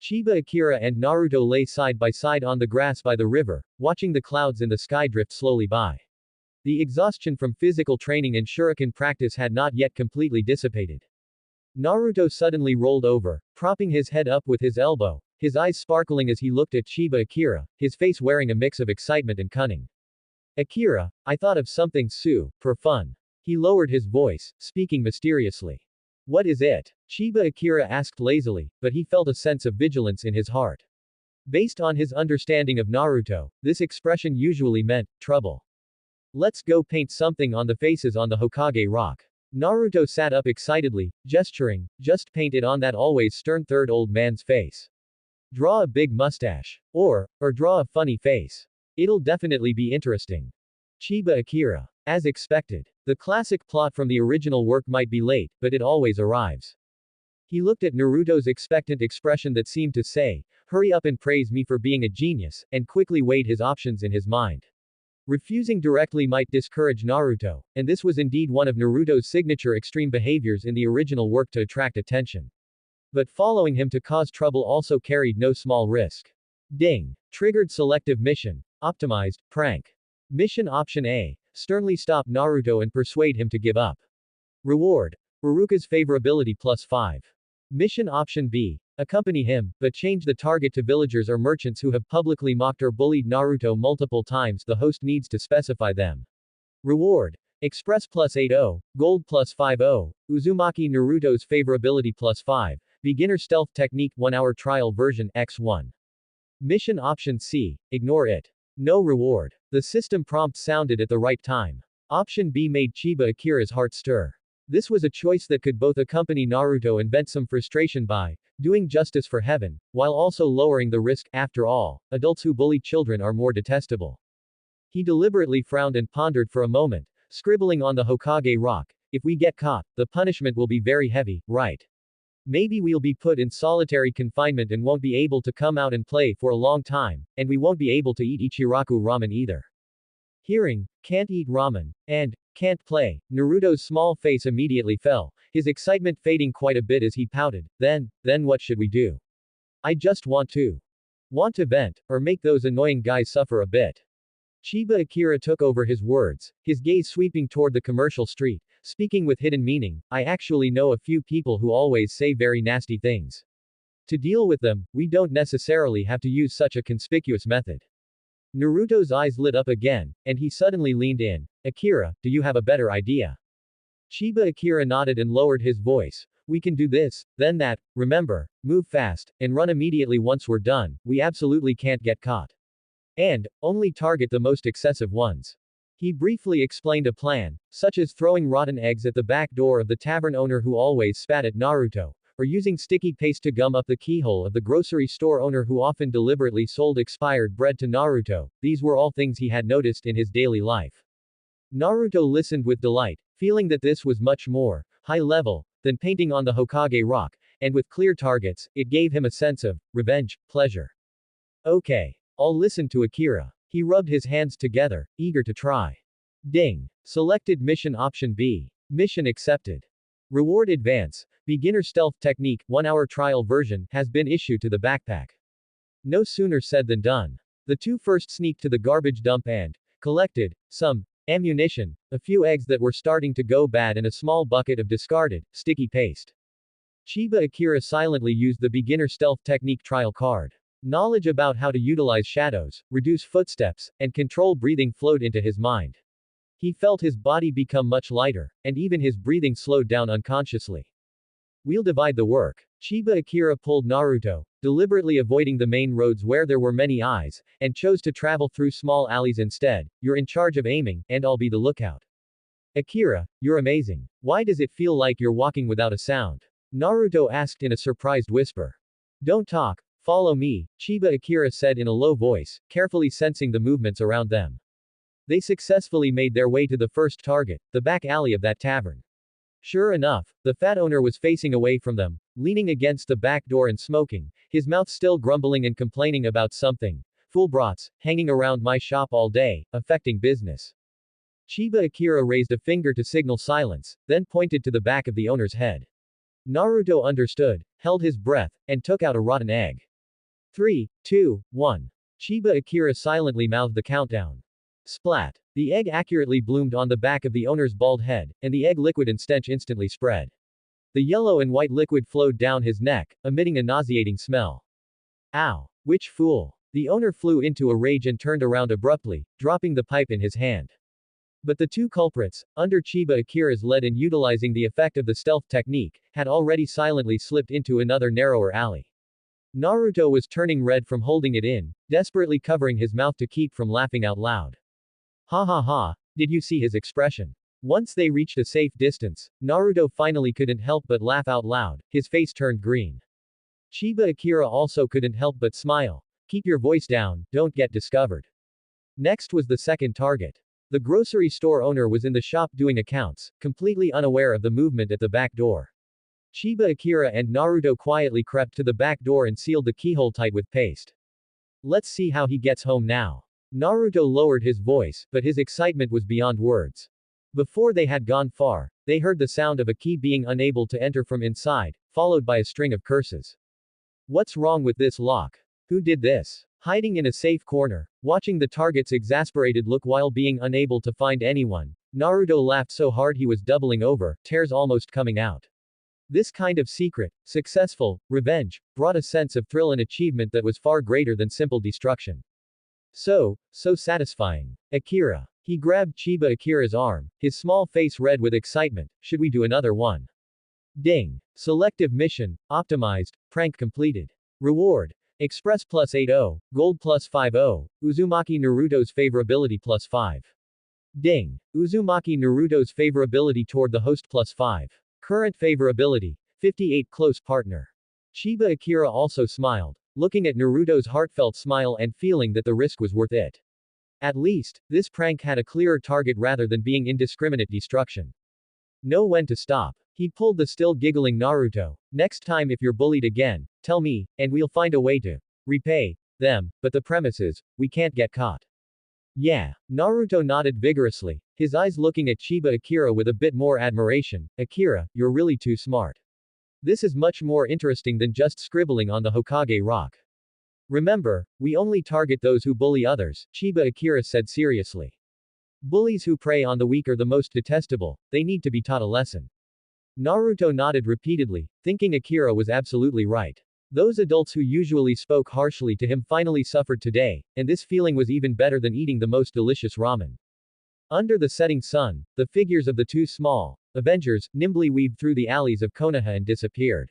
Chiba Akira and Naruto lay side by side on the grass by the river, watching the clouds in the sky drift slowly by. The exhaustion from physical training and shuriken practice had not yet completely dissipated. Naruto suddenly rolled over, propping his head up with his elbow, his eyes sparkling as he looked at Chiba Akira, his face wearing a mix of excitement and cunning. Akira, I thought of something for fun. He lowered his voice, speaking mysteriously. What is it? Chiba Akira asked lazily, but he felt a sense of vigilance in his heart. Based on his understanding of Naruto, this expression usually meant trouble. Let's go paint something on the faces on the Hokage rock. Naruto sat up excitedly, gesturing, just paint it on that always stern third old man's face. Draw a big mustache. Or draw a funny face. It'll definitely be interesting. Chiba Akira. As expected. The classic plot from the original work might be late, but it always arrives. He looked at Naruto's expectant expression that seemed to say, hurry up and praise me for being a genius, and quickly weighed his options in his mind. Refusing directly might discourage Naruto, and this was indeed one of Naruto's signature extreme behaviors in the original work to attract attention. But following him to cause trouble also carried no small risk. Ding. Triggered selective mission. Optimized, prank. Mission option A. Sternly stop Naruto and persuade him to give up. Reward. Uruka's favorability plus 5. Mission option B. Accompany him, but change the target to villagers or merchants who have publicly mocked or bullied Naruto multiple times. The host needs to specify them. Reward. Express plus 80, Gold plus 50, Uzumaki Naruto's favorability plus 5, Beginner Stealth Technique 1-hour trial version X1. Mission option C. Ignore it. No reward. The system prompt sounded at the right time. Option B made Chiba Akira's heart stir. This was a choice that could both accompany Naruto and vent some frustration by doing justice for heaven, while also lowering the risk. After all, adults who bully children are more detestable. He deliberately frowned and pondered for a moment, scribbling on the Hokage rock. If we get caught, the punishment will be very heavy, right? Maybe we'll be put in solitary confinement and won't be able to come out and play for a long time, and we won't be able to eat Ichiraku ramen either. Hearing, can't eat ramen, and can't play, Naruto's small face immediately fell, his excitement fading quite a bit as he pouted. Then what should we do? I just want to vent, or make those annoying guys suffer a bit. Chiba Akira took over his words, his gaze sweeping toward the commercial street, speaking with hidden meaning. I actually know a few people who always say very nasty things. To deal with them, we don't necessarily have to use such a conspicuous method. Naruto's eyes lit up again, and he suddenly leaned in. Akira, do you have a better idea? Chiba Akira nodded and lowered his voice. We can do this, then that, remember, move fast, and run immediately once we're done. We absolutely can't get caught. And only target the most excessive ones. He briefly explained a plan, such as throwing rotten eggs at the back door of the tavern owner who always spat at Naruto, or using sticky paste to gum up the keyhole of the grocery store owner who often deliberately sold expired bread to Naruto. These were all things he had noticed in his daily life. Naruto listened with delight, feeling that this was much more high level than painting on the Hokage rock, and with clear targets, it gave him a sense of revenge, pleasure. Okay. I'll listen to Akira. He rubbed his hands together, eager to try. Ding. Selected mission option B. Mission accepted. Reward advance. Beginner Stealth Technique 1-hour trial version has been issued to the backpack. No sooner said than done. The two first sneaked to the garbage dump and collected some ammunition, a few eggs that were starting to go bad, and a small bucket of discarded, sticky paste. Chiba Akira silently used the Beginner Stealth Technique trial card. Knowledge about how to utilize shadows, reduce footsteps, and control breathing flowed into his mind. He felt his body become much lighter, and even his breathing slowed down unconsciously. We'll divide the work. Chiba Akira pulled Naruto, deliberately avoiding the main roads where there were many eyes, and chose to travel through small alleys instead. You're in charge of aiming, and I'll be the lookout. Akira, you're amazing. Why does it feel like you're walking without a sound? Naruto asked in a surprised whisper. Don't talk. Follow me, Chiba Akira said in a low voice, carefully sensing the movements around them. They successfully made their way to the first target, the back alley of that tavern. Sure enough, the fat owner was facing away from them, leaning against the back door and smoking, his mouth still grumbling and complaining about something. Fool brats, hanging around my shop all day, affecting business. Chiba Akira raised a finger to signal silence, then pointed to the back of the owner's head. Naruto understood, held his breath, and took out a rotten egg. 3, 2, 1. Chiba Akira silently mouthed the countdown. Splat. The egg accurately bloomed on the back of the owner's bald head, and the egg liquid and stench instantly spread. The yellow and white liquid flowed down his neck, emitting a nauseating smell. Ow! Which fool! The owner flew into a rage and turned around abruptly, dropping the pipe in his hand. But the two culprits, under Chiba Akira's lead in utilizing the effect of the stealth technique, had already silently slipped into another narrower alley. Naruto was turning red from holding it in, desperately covering his mouth to keep from laughing out loud. Ha ha ha, did you see his expression? Once they reached a safe distance, Naruto finally couldn't help but laugh out loud, his face turned green. Chiba Akira also couldn't help but smile. Keep your voice down, don't get discovered. Next was the second target. The grocery store owner was in the shop doing accounts, completely unaware of the movement at the back door. Chiba Akira and Naruto quietly crept to the back door and sealed the keyhole tight with paste. Let's see how he gets home now. Naruto lowered his voice, but his excitement was beyond words. Before they had gone far, they heard the sound of a key being unable to enter from inside, followed by a string of curses. What's wrong with this lock? Who did this? Hiding in a safe corner, watching the target's exasperated look while being unable to find anyone, Naruto laughed so hard he was doubling over, tears almost coming out. This kind of secret, successful, revenge, brought a sense of thrill and achievement that was far greater than simple destruction. So satisfying. Akira. He grabbed Chiba Akira's arm, his small face red with excitement. Should we do another one? Ding. Selective mission, optimized, prank completed. Reward. Express plus 80, Gold plus 50, Uzumaki Naruto's favorability plus 5. Ding. Uzumaki Naruto's favorability toward the host plus 5. Current favorability, 58 close partner. Chiba Akira also smiled, looking at Naruto's heartfelt smile and feeling that the risk was worth it. At least, this prank had a clearer target rather than being indiscriminate destruction. Know when to stop. He pulled the still giggling Naruto. Next time if you're bullied again, tell me, and we'll find a way to repay them, but the premise is, we can't get caught. Yeah. Naruto nodded vigorously, his eyes looking at Chiba Akira with a bit more admiration. Akira, you're really too smart. This is much more interesting than just scribbling on the Hokage rock. Remember, we only target those who bully others, Chiba Akira said seriously. Bullies who prey on the weak are the most detestable, they need to be taught a lesson. Naruto nodded repeatedly, thinking Akira was absolutely right. Those adults who usually spoke harshly to him finally suffered today, and this feeling was even better than eating the most delicious ramen. Under the setting sun, the figures of the two small Avengers nimbly weaved through the alleys of Konoha and disappeared.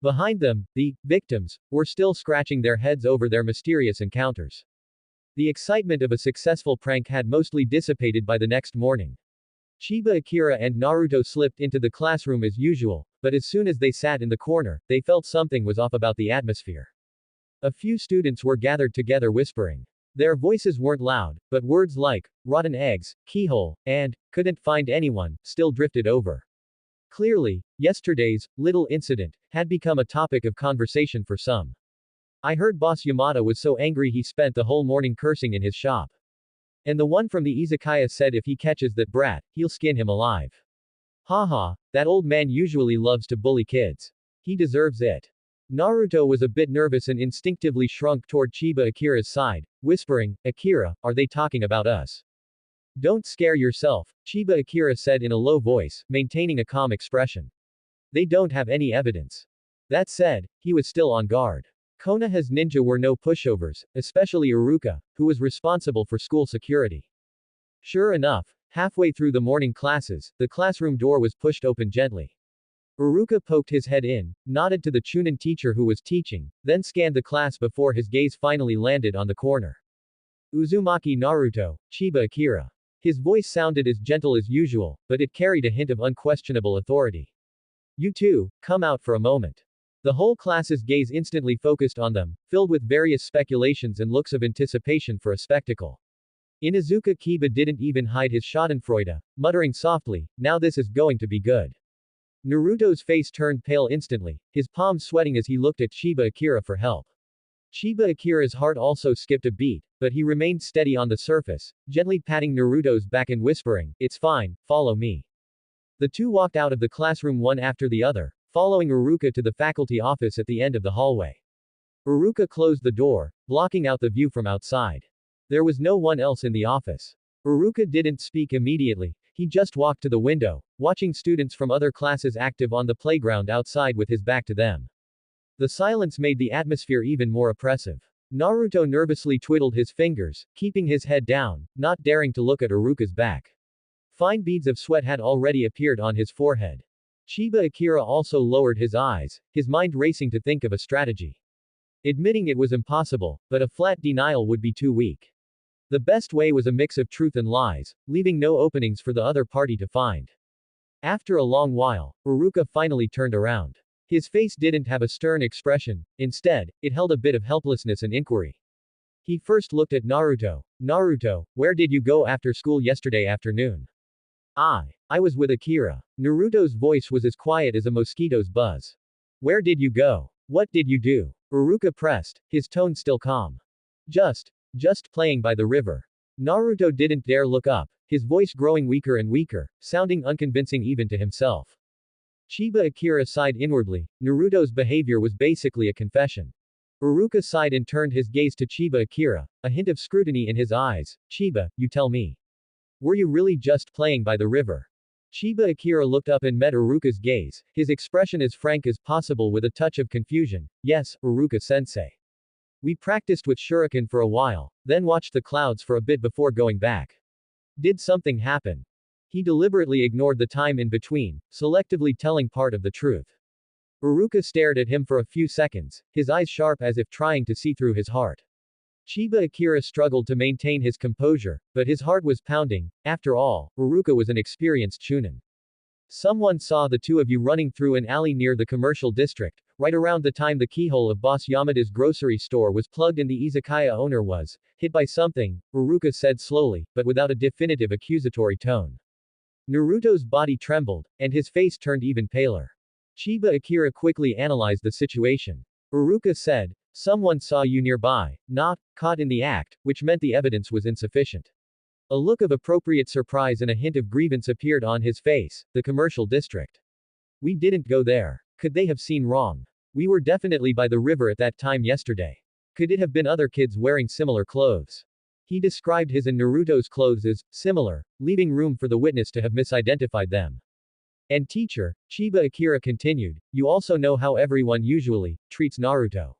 Behind them, the victims were still scratching their heads over their mysterious encounters. The excitement of a successful prank had mostly dissipated by the next morning. Chiba Akira and Naruto slipped into the classroom as usual, but as soon as they sat in the corner, they felt something was off about the atmosphere. A few students were gathered together whispering. Their voices weren't loud, but words like, rotten eggs, keyhole, and, couldn't find anyone, still drifted over. Clearly, yesterday's little incident had become a topic of conversation for some. I heard Boss Yamada was so angry he spent the whole morning cursing in his shop. And the one from the izakaya said if he catches that brat, he'll skin him alive. Haha, that old man usually loves to bully kids. He deserves it. Naruto was a bit nervous and instinctively shrunk toward Chiba Akira's side, whispering, Akira, are they talking about us? Don't scare yourself, Chiba Akira said in a low voice, maintaining a calm expression. They don't have any evidence. That said, he was still on guard. Konoha's ninja were no pushovers, especially Iruka, who was responsible for school security. Sure enough, halfway through the morning classes, the classroom door was pushed open gently. Iruka poked his head in, nodded to the Chunin teacher who was teaching, then scanned the class before his gaze finally landed on the corner. Uzumaki Naruto, Chiba Akira. His voice sounded as gentle as usual, but it carried a hint of unquestionable authority. You two, come out for a moment. The whole class's gaze instantly focused on them, filled with various speculations and looks of anticipation for a spectacle. Inuzuka Kiba didn't even hide his schadenfreude, muttering softly, now this is going to be good. Naruto's face turned pale instantly, his palms sweating as he looked at Chiba Akira for help. Chiba Akira's heart also skipped a beat, but he remained steady on the surface, gently patting Naruto's back and whispering, it's fine, follow me. The two walked out of the classroom one after the other, following Iruka to the faculty office at the end of the hallway. Iruka closed the door, blocking out the view from outside. There was no one else in the office. Iruka didn't speak immediately, he just walked to the window, watching students from other classes active on the playground outside with his back to them. The silence made the atmosphere even more oppressive. Naruto nervously twiddled his fingers, keeping his head down, not daring to look at Iruka's back. Fine beads of sweat had already appeared on his forehead. Chiba Akira also lowered his eyes, his mind racing to think of a strategy. Admitting it was impossible, but a flat denial would be too weak. The best way was a mix of truth and lies, leaving no openings for the other party to find. After a long while, Iruka finally turned around. His face didn't have a stern expression, instead, it held a bit of helplessness and inquiry. He first looked at Naruto. Naruto, where did you go after school yesterday afternoon? I was with Akira. Naruto's voice was as quiet as a mosquito's buzz. Where did you go? What did you do? Iruka pressed, his tone still calm. Just Just playing by the river. Naruto didn't dare look up, his voice growing weaker and weaker, sounding unconvincing even to himself. Chiba Akira sighed inwardly. Naruto's behavior was basically a confession. Uruka sighed and turned his gaze to Chiba Akira, a hint of scrutiny in his eyes. Chiba, you tell me. Were you really just playing by the river? Chiba Akira looked up and met Uruka's gaze, his expression as frank as possible with a touch of confusion. Yes, Uruka-sensei. We practiced with shuriken for a while, then watched the clouds for a bit before going back. Did something happen? He deliberately ignored the time in between, selectively telling part of the truth. Uruka stared at him for a few seconds, his eyes sharp as if trying to see through his heart. Chiba Akira struggled to maintain his composure, but his heart was pounding. After all, Uruka was an experienced chunin. Someone saw the two of you running through an alley near the commercial district, right around the time the keyhole of Boss Yamada's grocery store was plugged and the izakaya owner was hit by something, Uruka said slowly, but without a definitive accusatory tone. Naruto's body trembled, and his face turned even paler. Chiba Akira quickly analyzed the situation. Uruka said, someone saw you nearby, not caught in the act, which meant the evidence was insufficient. A look of appropriate surprise and a hint of grievance appeared on his face. The commercial district. We didn't go there. Could they have seen wrong? We were definitely by the river at that time yesterday. Could it have been other kids wearing similar clothes? He described his and Naruto's clothes as similar, leaving room for the witness to have misidentified them. And teacher, Chiba Akira continued, you also know how everyone usually treats Naruto.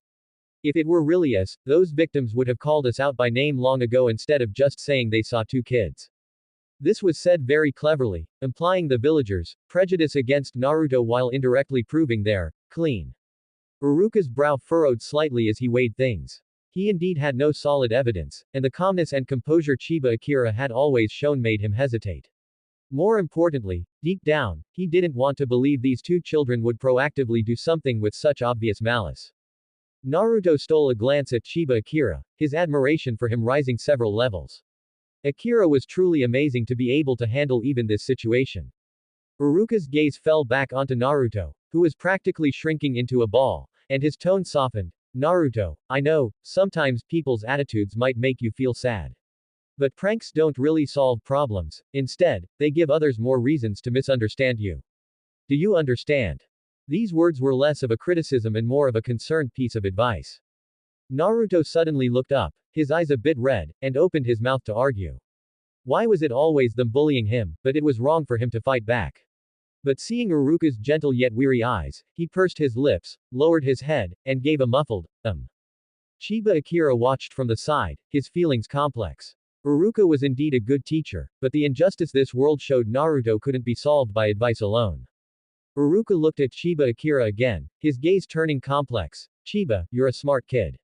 If it were really us, those victims would have called us out by name long ago instead of just saying they saw two kids. This was said very cleverly, implying the villagers' prejudice against Naruto while indirectly proving their clean. Uruka's brow furrowed slightly as he weighed things. He indeed had no solid evidence, and the calmness and composure Chiba Akira had always shown made him hesitate. More importantly, deep down, he didn't want to believe these two children would proactively do something with such obvious malice. Naruto stole a glance at Chiba Akira, his admiration for him rising several levels. Akira was truly amazing to be able to handle even this situation. Uruka's gaze fell back onto Naruto, who was practically shrinking into a ball, and his tone softened. Naruto, I know, sometimes people's attitudes might make you feel sad. But pranks don't really solve problems, instead, they give others more reasons to misunderstand you. Do you understand? These words were less of a criticism and more of a concerned piece of advice. Naruto suddenly looked up, his eyes a bit red, and opened his mouth to argue. Why was it always them bullying him, but it was wrong for him to fight back? But seeing Uruka's gentle yet weary eyes, he pursed his lips, lowered his head, and gave a muffled, Chiba Akira watched from the side, his feelings complex. Uruka was indeed a good teacher, but the injustice this world showed Naruto couldn't be solved by advice alone. Uruka looked at Chiba Akira again, his gaze turning complex. Chiba, you're a smart kid.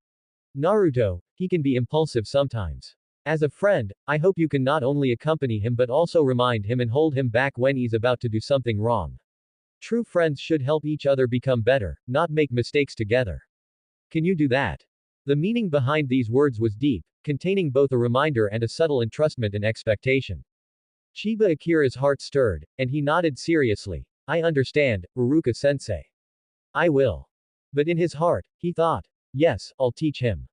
Naruto, he can be impulsive sometimes. As a friend, I hope you can not only accompany him but also remind him and hold him back when he's about to do something wrong. True friends should help each other become better, not make mistakes together. Can you do that? The meaning behind these words was deep, containing both a reminder and a subtle entrustment and expectation. Chiba Akira's heart stirred, and he nodded seriously. I understand, Uruka-sensei. I will. But in his heart, he thought, yes, I'll teach him.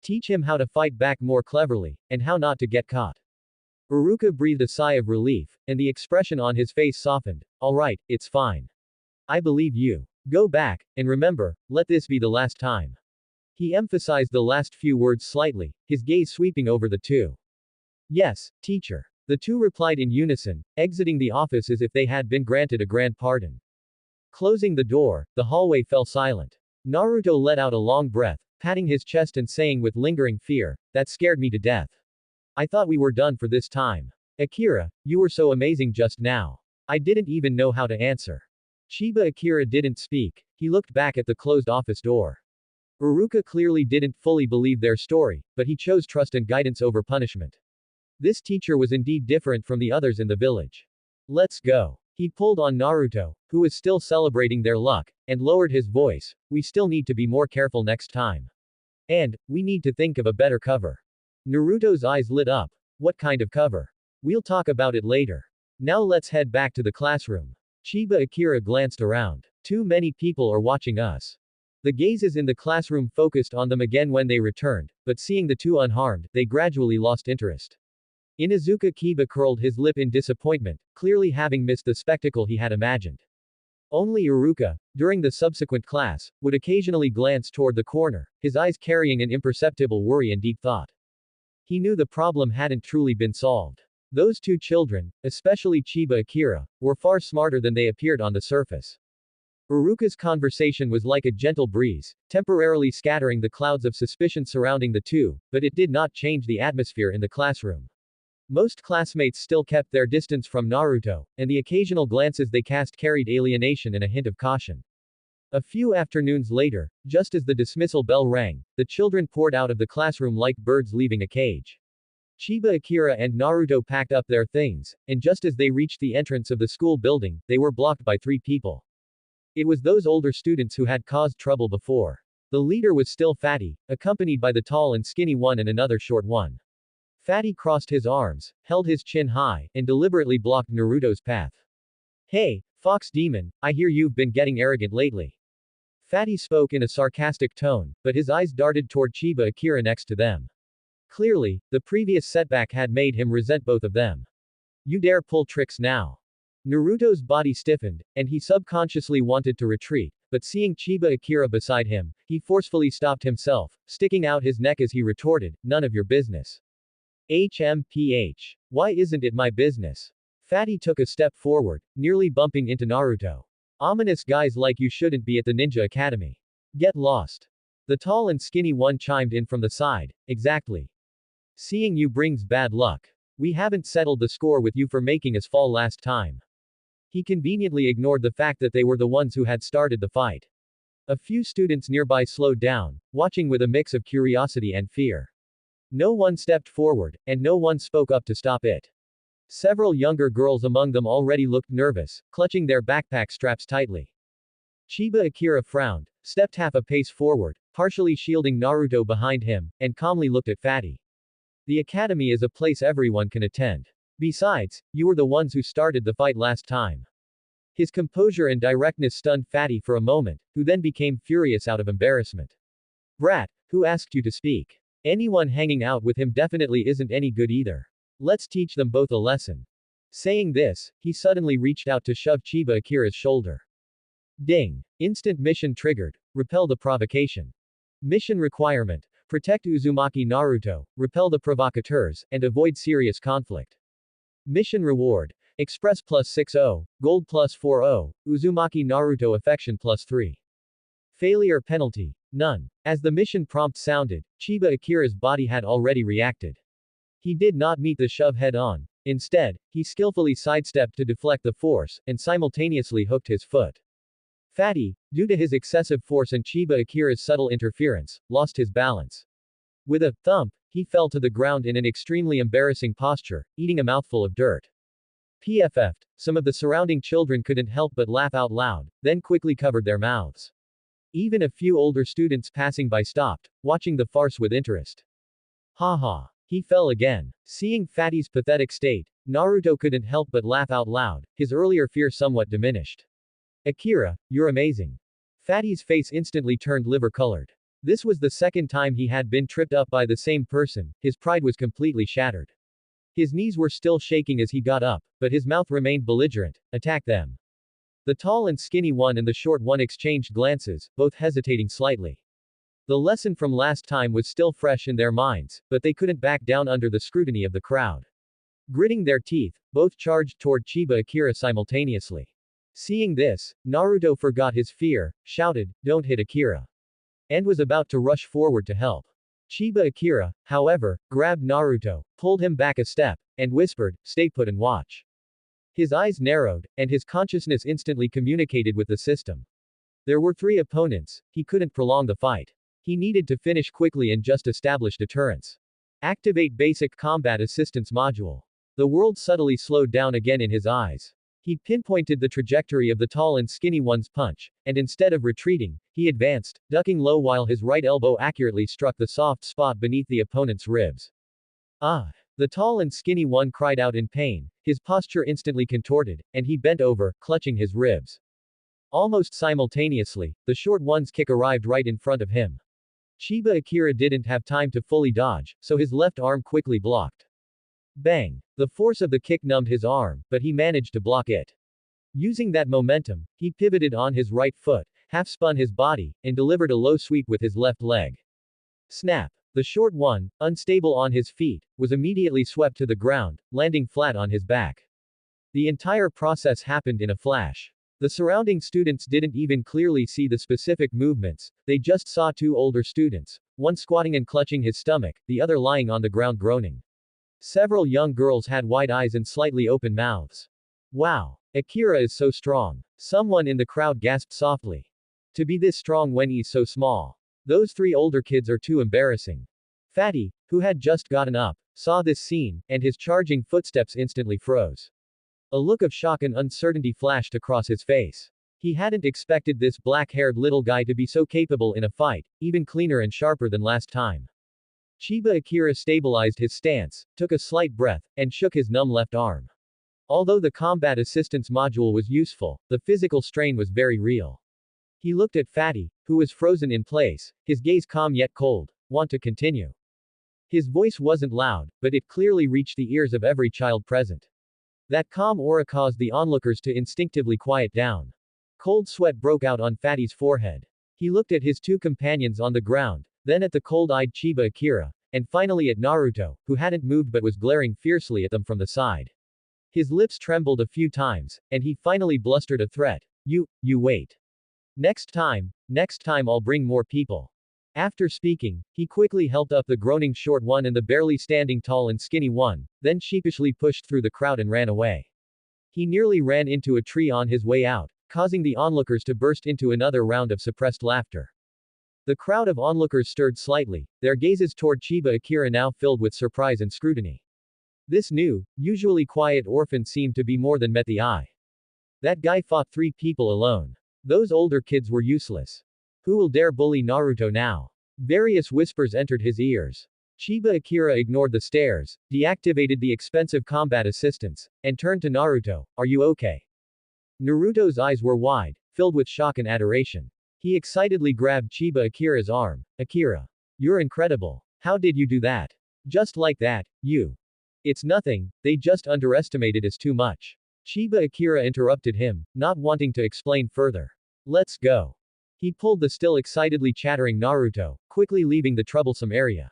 Teach him how to fight back more cleverly, and how not to get caught. Uruka breathed a sigh of relief, and the expression on his face softened. Alright, it's fine. I believe you. Go back, and remember, let this be the last time. He emphasized the last few words slightly, his gaze sweeping over the two. Yes, teacher. The two replied in unison, exiting the office as if they had been granted a grand pardon. Closing the door, the hallway fell silent. Naruto let out a long breath, patting his chest and saying with lingering fear, that scared me to death. I thought we were done for this time. Akira, you were so amazing just now. I didn't even know how to answer. Chiba Akira didn't speak, he looked back at the closed office door. Uruka clearly didn't fully believe their story, but he chose trust and guidance over punishment. This teacher was indeed different from the others in the village. Let's go. He pulled on Naruto, who was still celebrating their luck, and lowered his voice. We still need to be more careful next time. And, we need to think of a better cover. Naruto's eyes lit up. What kind of cover? We'll talk about it later. Now let's head back to the classroom. Chiba Akira glanced around. Too many people are watching us. The gazes in the classroom focused on them again when they returned, but seeing the two unharmed, they gradually lost interest. Inuzuka Kiba curled his lip in disappointment, clearly having missed the spectacle he had imagined. Only Iruka, during the subsequent class, would occasionally glance toward the corner, his eyes carrying an imperceptible worry and deep thought. He knew the problem hadn't truly been solved. Those two children, especially Chiba Akira, were far smarter than they appeared on the surface. Uruka's conversation was like a gentle breeze, temporarily scattering the clouds of suspicion surrounding the two, but it did not change the atmosphere in the classroom. Most classmates still kept their distance from Naruto, and the occasional glances they cast carried alienation and a hint of caution. A few afternoons later, just as the dismissal bell rang, the children poured out of the classroom like birds leaving a cage. Chiba Akira and Naruto packed up their things, and just as they reached the entrance of the school building, they were blocked by three people. It was those older students who had caused trouble before. The leader was still Fatty, accompanied by the tall and skinny one and another short one. Fatty crossed his arms, held his chin high, and deliberately blocked Naruto's path. Hey, Fox Demon, I hear you've been getting arrogant lately. Fatty spoke in a sarcastic tone, but his eyes darted toward Chiba Akira next to them. Clearly, the previous setback had made him resent both of them. You dare pull tricks now. Naruto's body stiffened, and he subconsciously wanted to retreat, but seeing Chiba Akira beside him, he forcefully stopped himself, sticking out his neck as he retorted, none of your business. HMPH. Why isn't it my business? Fatty took a step forward, nearly bumping into Naruto. Ominous guys like you shouldn't be at the Ninja Academy. Get lost. The tall and skinny one chimed in from the side, exactly. Seeing you brings bad luck. We haven't settled the score with you for making us fall last time. He conveniently ignored the fact that they were the ones who had started the fight. A few students nearby slowed down, watching with a mix of curiosity and fear. No one stepped forward, and no one spoke up to stop it. Several younger girls among them already looked nervous, clutching their backpack straps tightly. Chiba Akira frowned, stepped half a pace forward, partially shielding Naruto behind him, and calmly looked at Fatty. The academy is a place everyone can attend. Besides, you were the ones who started the fight last time. His composure and directness stunned Fatty for a moment, who then became furious out of embarrassment. Brat, who asked you to speak? Anyone hanging out with him definitely isn't any good either. Let's teach them both a lesson. Saying this, he suddenly reached out to shove Chiba Akira's shoulder. Ding. Instant mission triggered. Repel the provocation. Mission requirement. Protect Uzumaki Naruto, repel the provocateurs, and avoid serious conflict. Mission reward. Express plus 60, Gold plus 40, Uzumaki Naruto affection plus 3. Failure penalty. None. As the mission prompt sounded, Chiba Akira's body had already reacted. He did not meet the shove head on. Instead, he skillfully sidestepped to deflect the force, and simultaneously hooked his foot. Fatty, due to his excessive force and Chiba Akira's subtle interference, lost his balance. With a thump, he fell to the ground in an extremely embarrassing posture, eating a mouthful of dirt. PFF'd, some of the surrounding children couldn't help but laugh out loud, then quickly covered their mouths. Even a few older students passing by stopped, watching the farce with interest. Haha. He fell again. Seeing Fatty's pathetic state, Naruto couldn't help but laugh out loud, his earlier fear somewhat diminished. Akira, you're amazing. Fatty's face instantly turned liver-colored. This was the second time he had been tripped up by the same person, his pride was completely shattered. His knees were still shaking as he got up, but his mouth remained belligerent. Attack them. The tall and skinny one and the short one exchanged glances, both hesitating slightly. The lesson from last time was still fresh in their minds, but they couldn't back down under the scrutiny of the crowd. Gritting their teeth, both charged toward Chiba Akira simultaneously. Seeing this, Naruto forgot his fear, shouted, "Don't hit Akira," and was about to rush forward to help. Chiba Akira, however, grabbed Naruto, pulled him back a step, and whispered, "Stay put and watch." His eyes narrowed, and his consciousness instantly communicated with the system. There were 3 opponents, he couldn't prolong the fight. He needed to finish quickly and just establish deterrence. Activate Basic Combat Assistance Module. The world subtly slowed down again in his eyes. He pinpointed the trajectory of the tall and skinny one's punch, and instead of retreating, he advanced, ducking low while his right elbow accurately struck the soft spot beneath the opponent's ribs. Ah! The tall and skinny one cried out in pain, his posture instantly contorted, and he bent over, clutching his ribs. Almost simultaneously, the short one's kick arrived right in front of him. Chiba Akira didn't have time to fully dodge, so his left arm quickly blocked. Bang! The force of the kick numbed his arm, but he managed to block it. Using that momentum, he pivoted on his right foot, half-spun his body, and delivered a low sweep with his left leg. Snap! The short one, unstable on his feet, was immediately swept to the ground, landing flat on his back. The entire process happened in a flash. The surrounding students didn't even clearly see the specific movements, they just saw two older students, one squatting and clutching his stomach, the other lying on the ground groaning. Several young girls had wide eyes and slightly open mouths. Wow! Akira is so strong. Someone in the crowd gasped softly. To be this strong when he's so small. Those three older kids are too embarrassing. Fatty, who had just gotten up, saw this scene, and his charging footsteps instantly froze. A look of shock and uncertainty flashed across his face. He hadn't expected this black-haired little guy to be so capable in a fight, even cleaner and sharper than last time. Chiba Akira stabilized his stance, took a slight breath, and shook his numb left arm. Although the combat assistance module was useful, the physical strain was very real. He looked at Fatty, who was frozen in place, his gaze calm yet cold. Want to continue? His voice wasn't loud, but it clearly reached the ears of every child present. That calm aura caused the onlookers to instinctively quiet down. Cold sweat broke out on Fatty's forehead. He looked at his two companions on the ground, then at the cold-eyed Chiba Akira, and finally at Naruto, who hadn't moved but was glaring fiercely at them from the side. His lips trembled a few times, and he finally blustered a threat. You wait. Next time I'll bring more people. After speaking, he quickly helped up the groaning short one and the barely standing tall and skinny one, then sheepishly pushed through the crowd and ran away. He nearly ran into a tree on his way out, causing the onlookers to burst into another round of suppressed laughter. The crowd of onlookers stirred slightly, their gazes toward Chiba Akira now filled with surprise and scrutiny. This new, usually quiet orphan seemed to be more than met the eye. That guy fought 3 people alone. Those older kids were useless. Who will dare bully Naruto now? Various whispers entered his ears. Chiba Akira ignored the stares, deactivated the expensive combat assistance, and turned to Naruto. Are you okay? Naruto's eyes were wide, filled with shock and adoration. He excitedly grabbed Chiba Akira's arm. Akira. You're incredible. How did you do that? Just like that, you. It's nothing, they just underestimated us too much. Chiba Akira interrupted him, not wanting to explain further. Let's go. He pulled the still excitedly chattering Naruto, quickly leaving the troublesome area.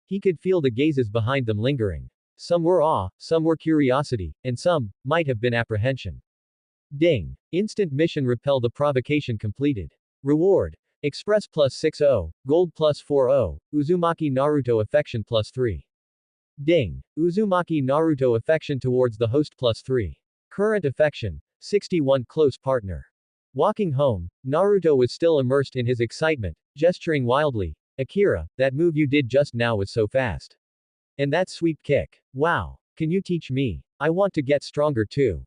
He could feel the gazes behind them lingering. Some were awe, some were curiosity, and some might have been apprehension. Ding. Instant mission repel the provocation completed. Reward. Express plus 60, Gold plus 40, Uzumaki Naruto affection plus 3. Ding. Uzumaki Naruto affection towards the host plus 3. Current affection. 61 close partner. Walking home, Naruto was still immersed in his excitement, gesturing wildly. Akira, that move you did just now was so fast. And that sweep kick. Wow. Can you teach me? I want to get stronger too.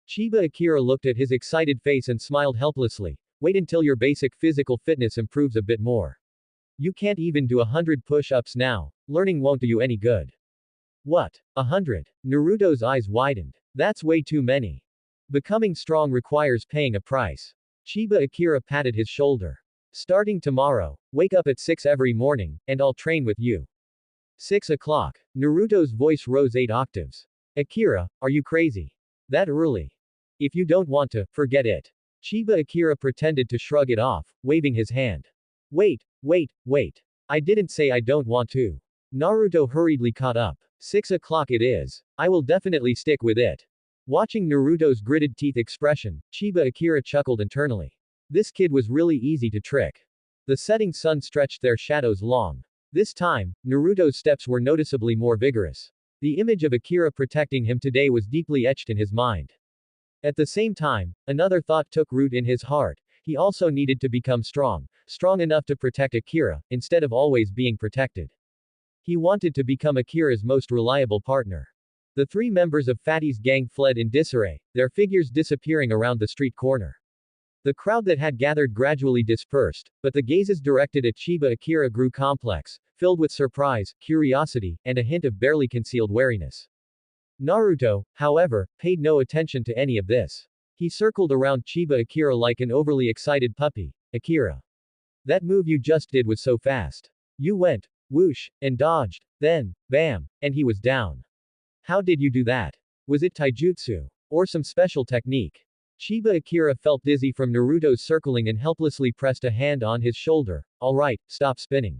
Chiba Akira looked at his excited face and smiled helplessly. Wait until your basic physical fitness improves a bit more. You can't even do 100 push-ups now, learning won't do you any good. What? 100? Naruto's eyes widened. That's way too many. Becoming strong requires paying a price. Chiba Akira patted his shoulder. Starting tomorrow, wake up at 6 every morning, and I'll train with you. 6 o'clock. Naruto's voice rose 8 octaves. Akira, are you crazy? That early? If you don't want to, forget it. Chiba Akira pretended to shrug it off, waving his hand. Wait. I didn't say I don't want to. Naruto hurriedly caught up. 6 o'clock it is. I will definitely stick with it. Watching Naruto's gritted teeth expression, Chiba Akira chuckled internally. This kid was really easy to trick. The setting sun stretched their shadows long. This time, Naruto's steps were noticeably more vigorous. The image of Akira protecting him today was deeply etched in his mind. At the same time, another thought took root in his heart. He also needed to become strong enough to protect Akira, instead of always being protected. He wanted to become Akira's most reliable partner. The 3 members of Fatty's gang fled in disarray, their figures disappearing around the street corner. The crowd that had gathered gradually dispersed, but the gazes directed at Chiba Akira grew complex, filled with surprise, curiosity, and a hint of barely concealed wariness. Naruto, however, paid no attention to any of this. He circled around Chiba Akira like an overly excited puppy. Akira. That move you just did was so fast. You went, whoosh, and dodged, then, bam, and he was down. How did you do that? Was it taijutsu? Or some special technique? Chiba Akira felt dizzy from Naruto's circling and helplessly pressed a hand on his shoulder. Alright, stop spinning.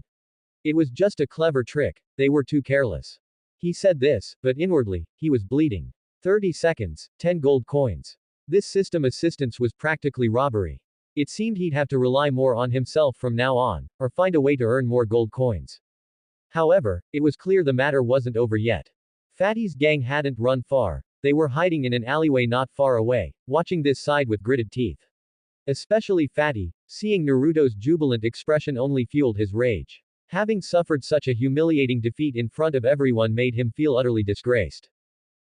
It was just a clever trick, they were too careless. He said this, but inwardly, he was bleeding. 30 seconds, 10 gold coins. This system assistance was practically robbery. It seemed he'd have to rely more on himself from now on, or find a way to earn more gold coins. However, it was clear the matter wasn't over yet. Fatty's gang hadn't run far. They were hiding in an alleyway not far away, watching this side with gritted teeth. Especially Fatty, seeing Naruto's jubilant expression only fueled his rage. Having suffered such a humiliating defeat in front of everyone made him feel utterly disgraced.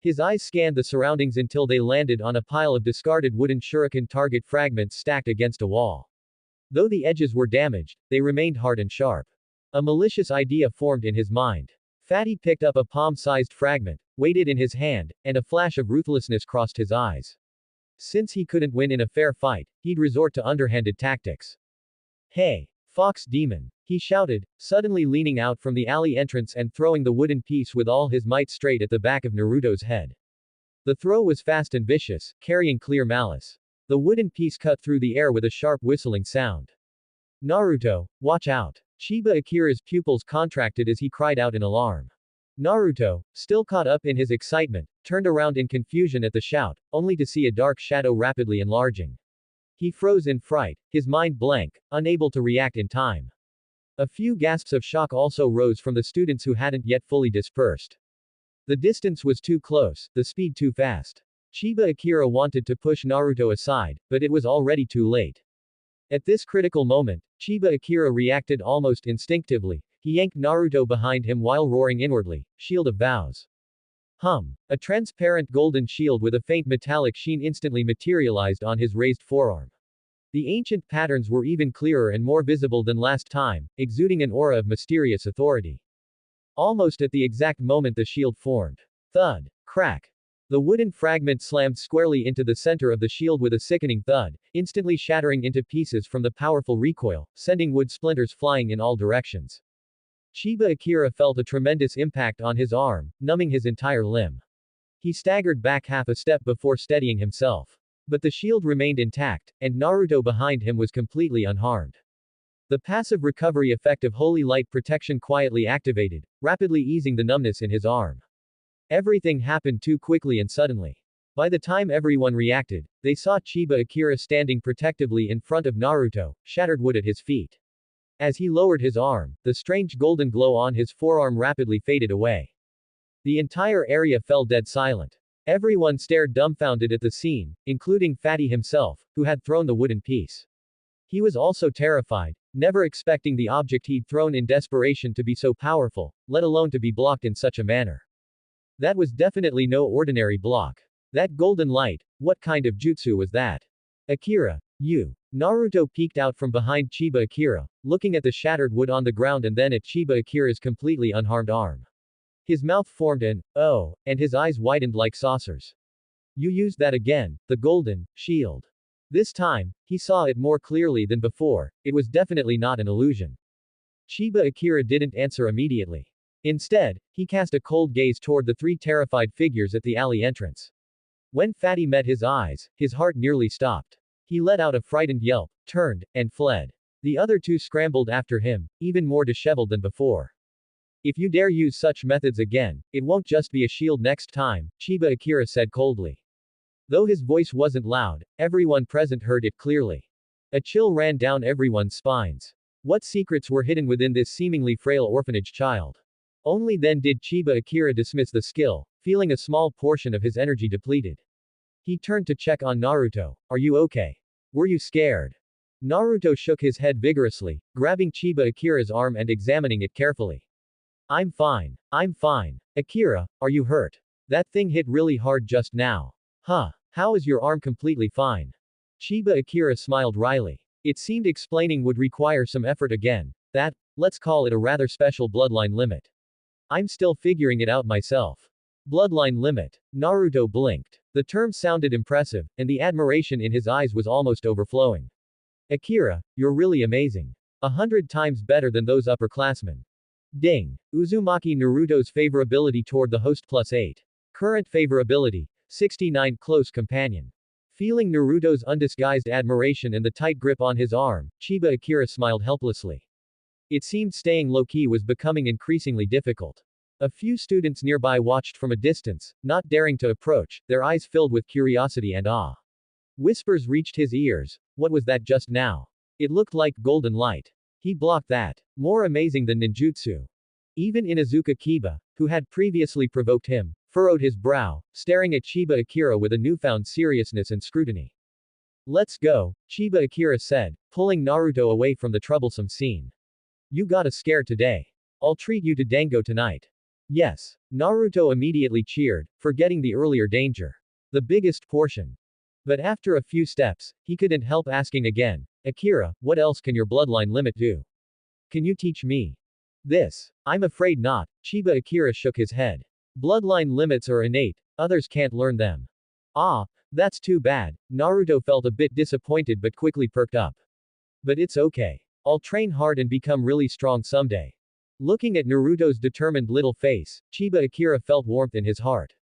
His eyes scanned the surroundings until they landed on a pile of discarded wooden shuriken target fragments stacked against a wall. Though the edges were damaged, they remained hard and sharp. A malicious idea formed in his mind. Fatty picked up a palm-sized fragment, weighed it in his hand, and a flash of ruthlessness crossed his eyes. Since he couldn't win in a fair fight, he'd resort to underhanded tactics. Hey! Fox demon! He shouted, suddenly leaning out from the alley entrance and throwing the wooden piece with all his might straight at the back of Naruto's head. The throw was fast and vicious, carrying clear malice. The wooden piece cut through the air with a sharp whistling sound. Naruto, watch out! Chiba Akira's pupils contracted as he cried out in alarm. Naruto, still caught up in his excitement, turned around in confusion at the shout, only to see a dark shadow rapidly enlarging. He froze in fright, his mind blank, unable to react in time. A few gasps of shock also rose from the students who hadn't yet fully dispersed. The distance was too close, the speed too fast. Chiba Akira wanted to push Naruto aside, but it was already too late. At this critical moment, Chiba Akira reacted almost instinctively. He yanked Naruto behind him while roaring inwardly, Shield of Vows. A transparent golden shield with a faint metallic sheen instantly materialized on his raised forearm. The ancient patterns were even clearer and more visible than last time, exuding an aura of mysterious authority. Almost at the exact moment the shield formed. Thud. Crack. The wooden fragment slammed squarely into the center of the shield with a sickening thud, instantly shattering into pieces from the powerful recoil, sending wood splinters flying in all directions. Chiba Akira felt a tremendous impact on his arm, numbing his entire limb. He staggered back half a step before steadying himself. But the shield remained intact, and Naruto behind him was completely unharmed. The passive recovery effect of Holy Light Protection quietly activated, rapidly easing the numbness in his arm. Everything happened too quickly and suddenly. By the time everyone reacted, they saw Chiba Akira standing protectively in front of Naruto, shattered wood at his feet. As he lowered his arm, the strange golden glow on his forearm rapidly faded away. The entire area fell dead silent. Everyone stared dumbfounded at the scene, including Fatty himself, who had thrown the wooden piece. He was also terrified, never expecting the object he'd thrown in desperation to be so powerful, let alone to be blocked in such a manner. That was definitely no ordinary block. That golden light, what kind of jutsu was that? Akira, you. Naruto peeked out from behind Chiba Akira, looking at the shattered wood on the ground and then at Chiba Akira's completely unharmed arm. His mouth formed an "oh," and his eyes widened like saucers. You used that again, the golden shield. This time, he saw it more clearly than before, it was definitely not an illusion. Chiba Akira didn't answer immediately. Instead, he cast a cold gaze toward the three terrified figures at the alley entrance. When Fatty met his eyes, his heart nearly stopped. He let out a frightened yelp, turned, and fled. The other two scrambled after him, even more disheveled than before. If you dare use such methods again, it won't just be a shield next time, Chiba Akira said coldly. Though his voice wasn't loud, everyone present heard it clearly. A chill ran down everyone's spines. What secrets were hidden within this seemingly frail orphanage child? Only then did Chiba Akira dismiss the skill, feeling a small portion of his energy depleted. He turned to check on Naruto. Are you okay? Were you scared? Naruto shook his head vigorously, grabbing Chiba Akira's arm and examining it carefully. I'm fine. I'm fine. Akira, are you hurt? That thing hit really hard just now. Huh. How is your arm completely fine? Chiba Akira smiled wryly. It seemed explaining would require some effort again. Let's call it a rather special bloodline limit. I'm still figuring it out myself. Bloodline limit. Naruto blinked. The term sounded impressive, and the admiration in his eyes was almost overflowing. Akira, you're really amazing. 100 times better than those upperclassmen. Ding. Uzumaki Naruto's favorability toward the host +8. Current favorability, 69 close companion. Feeling Naruto's undisguised admiration and the tight grip on his arm, Chiba Akira smiled helplessly. It seemed staying low-key was becoming increasingly difficult. A few students nearby watched from a distance, not daring to approach, their eyes filled with curiosity and awe. Whispers reached his ears. What was that just now? It looked like golden light. He blocked that. More amazing than ninjutsu. Even Inuzuka Kiba, who had previously provoked him, furrowed his brow, staring at Chiba Akira with a newfound seriousness and scrutiny. Let's go, Chiba Akira said, pulling Naruto away from the troublesome scene. You got a scare today. I'll treat you to dango tonight. Yes. Naruto immediately cheered, forgetting the earlier danger. The biggest portion. But after a few steps, he couldn't help asking again, Akira, what else can your bloodline limit do? Can you teach me? This. I'm afraid not, Chiba Akira shook his head. Bloodline limits are innate, others can't learn them. Ah, that's too bad, Naruto felt a bit disappointed but quickly perked up. But it's okay. I'll train hard and become really strong someday. Looking at Naruto's determined little face, Chiba Akira felt warmth in his heart.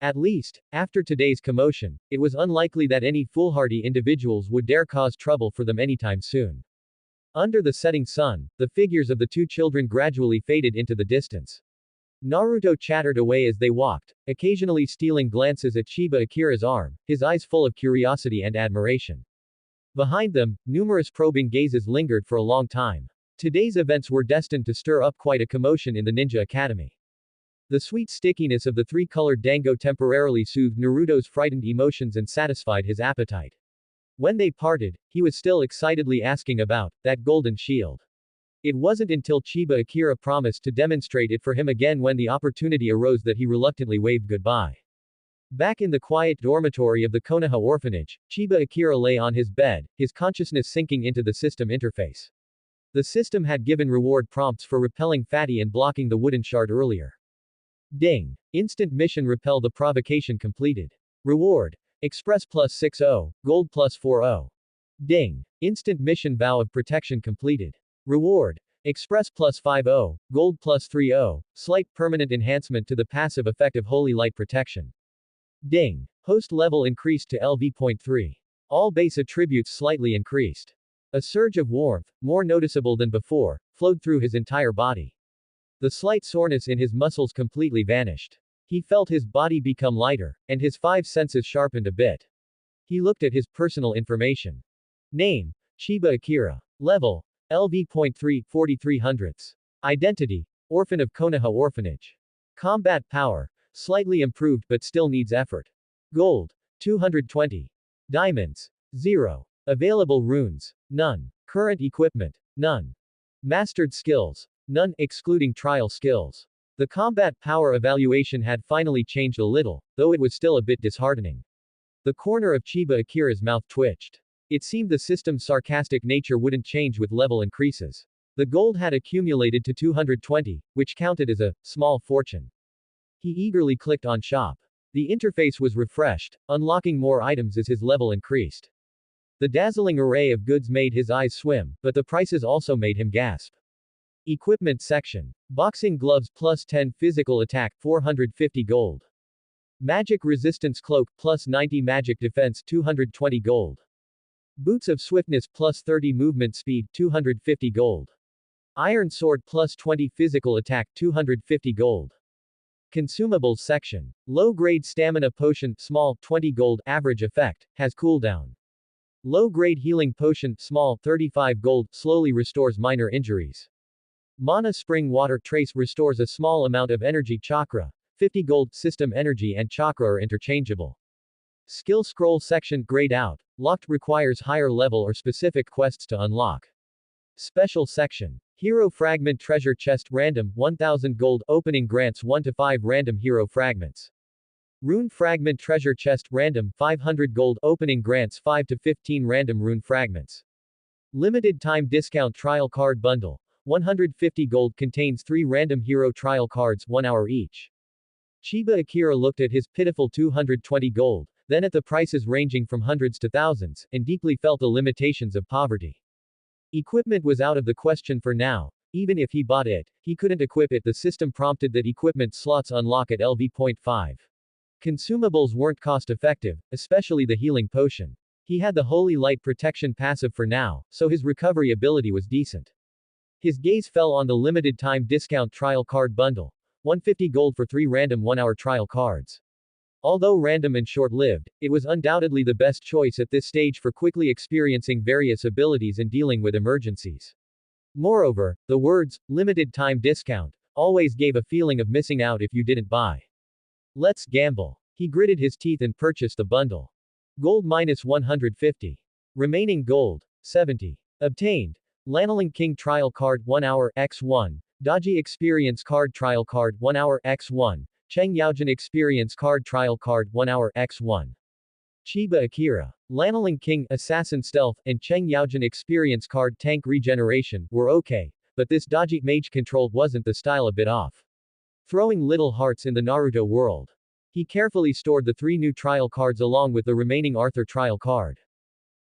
At least, after today's commotion, it was unlikely that any foolhardy individuals would dare cause trouble for them anytime soon. Under the setting sun, the figures of the two children gradually faded into the distance. Naruto chattered away as they walked, occasionally stealing glances at Chiba Akira's arm, his eyes full of curiosity and admiration. Behind them, numerous probing gazes lingered for a long time. Today's events were destined to stir up quite a commotion in the Ninja Academy. The sweet stickiness of the three-colored dango temporarily soothed Naruto's frightened emotions and satisfied his appetite. When they parted, he was still excitedly asking about that golden shield. It wasn't until Chiba Akira promised to demonstrate it for him again when the opportunity arose that he reluctantly waved goodbye. Back in the quiet dormitory of the Konoha orphanage, Chiba Akira lay on his bed, his consciousness sinking into the system interface. The system had given reward prompts for repelling Fatty and blocking the wooden shard earlier. Ding. Instant mission repel the provocation completed. Reward. Express +60, Gold +40. Ding. Instant mission vow of protection completed. Reward. Express +50, Gold +30, slight permanent enhancement to the passive effect of Holy Light Protection. Ding. Host level increased to LV.3. All base attributes slightly increased. A surge of warmth, more noticeable than before, flowed through his entire body. The slight soreness in his muscles completely vanished. He felt his body become lighter, and his five senses sharpened a bit. He looked at his personal information. Name, Chiba Akira. Level, LV.3, 4300s. Identity, Orphan of Konoha Orphanage. Combat power, slightly improved but still needs effort. Gold, 220. Diamonds, 0. Available runes, none. Current equipment, none. Mastered skills, none, excluding trial skills. The combat power evaluation had finally changed a little, though it was still a bit disheartening. The corner of Chiba Akira's mouth twitched. It seemed the system's sarcastic nature wouldn't change with level increases. The gold had accumulated to 220, which counted as a small fortune. He eagerly clicked on shop. The interface was refreshed, unlocking more items as his level increased. The dazzling array of goods made his eyes swim, but the prices also made him gasp. Equipment section. Boxing gloves +10 physical attack, 450 gold. Magic resistance cloak, +90 magic defense, 220 gold. Boots of swiftness +30 movement speed, 250 gold. Iron sword +20 physical attack, 250 gold. Consumables section. Low-grade stamina potion, small, 20 gold, average effect, has cooldown. Low-grade healing potion, small, 35 gold, slowly restores minor injuries. Mana spring water trace restores a small amount of energy chakra, 50 gold, system energy and chakra are interchangeable. Skill scroll section, grayed out, locked, requires higher level or specific quests to unlock. Special section. Hero fragment treasure chest, random, 1000 gold, opening grants 1 to 5 random hero fragments. Rune fragment treasure chest, random, 500 gold, opening grants 5 to 15 random rune fragments. Limited time discount trial card bundle, 150 gold, contains 3 random hero trial cards, 1 hour each. Chiba Akira looked at his pitiful 220 gold, then at the prices ranging from hundreds to thousands, and deeply felt the limitations of poverty. Equipment was out of the question for now. Even if he bought it, he couldn't equip it. The system prompted that equipment slots unlock at LV.5. Consumables weren't cost effective, especially the healing potion. He had the Holy Light Protection passive for now, so his recovery ability was decent. His gaze fell on the limited time discount trial card bundle. 150 gold for 3 random 1-hour trial cards. Although random and short-lived, it was undoubtedly the best choice at this stage for quickly experiencing various abilities and dealing with emergencies. Moreover, the words, limited time discount, always gave a feeling of missing out if you didn't buy. Let's gamble. He gritted his teeth and purchased the bundle. Gold minus 150. Remaining gold, 70. Obtained. Lanolin King Trial Card 1 hour x1. Daji Experience Card Trial Card 1 hour x1. Cheng Yaojin Experience Card Trial Card 1 hour x1. Chiba Akira. Lanolin King Assassin Stealth and Cheng Yaojin Experience Card Tank Regeneration were okay, but this Daji Mage Control wasn't the style, a bit off. Throwing little hearts in the Naruto world. He carefully stored the 3 new trial cards along with the remaining Arthur trial card.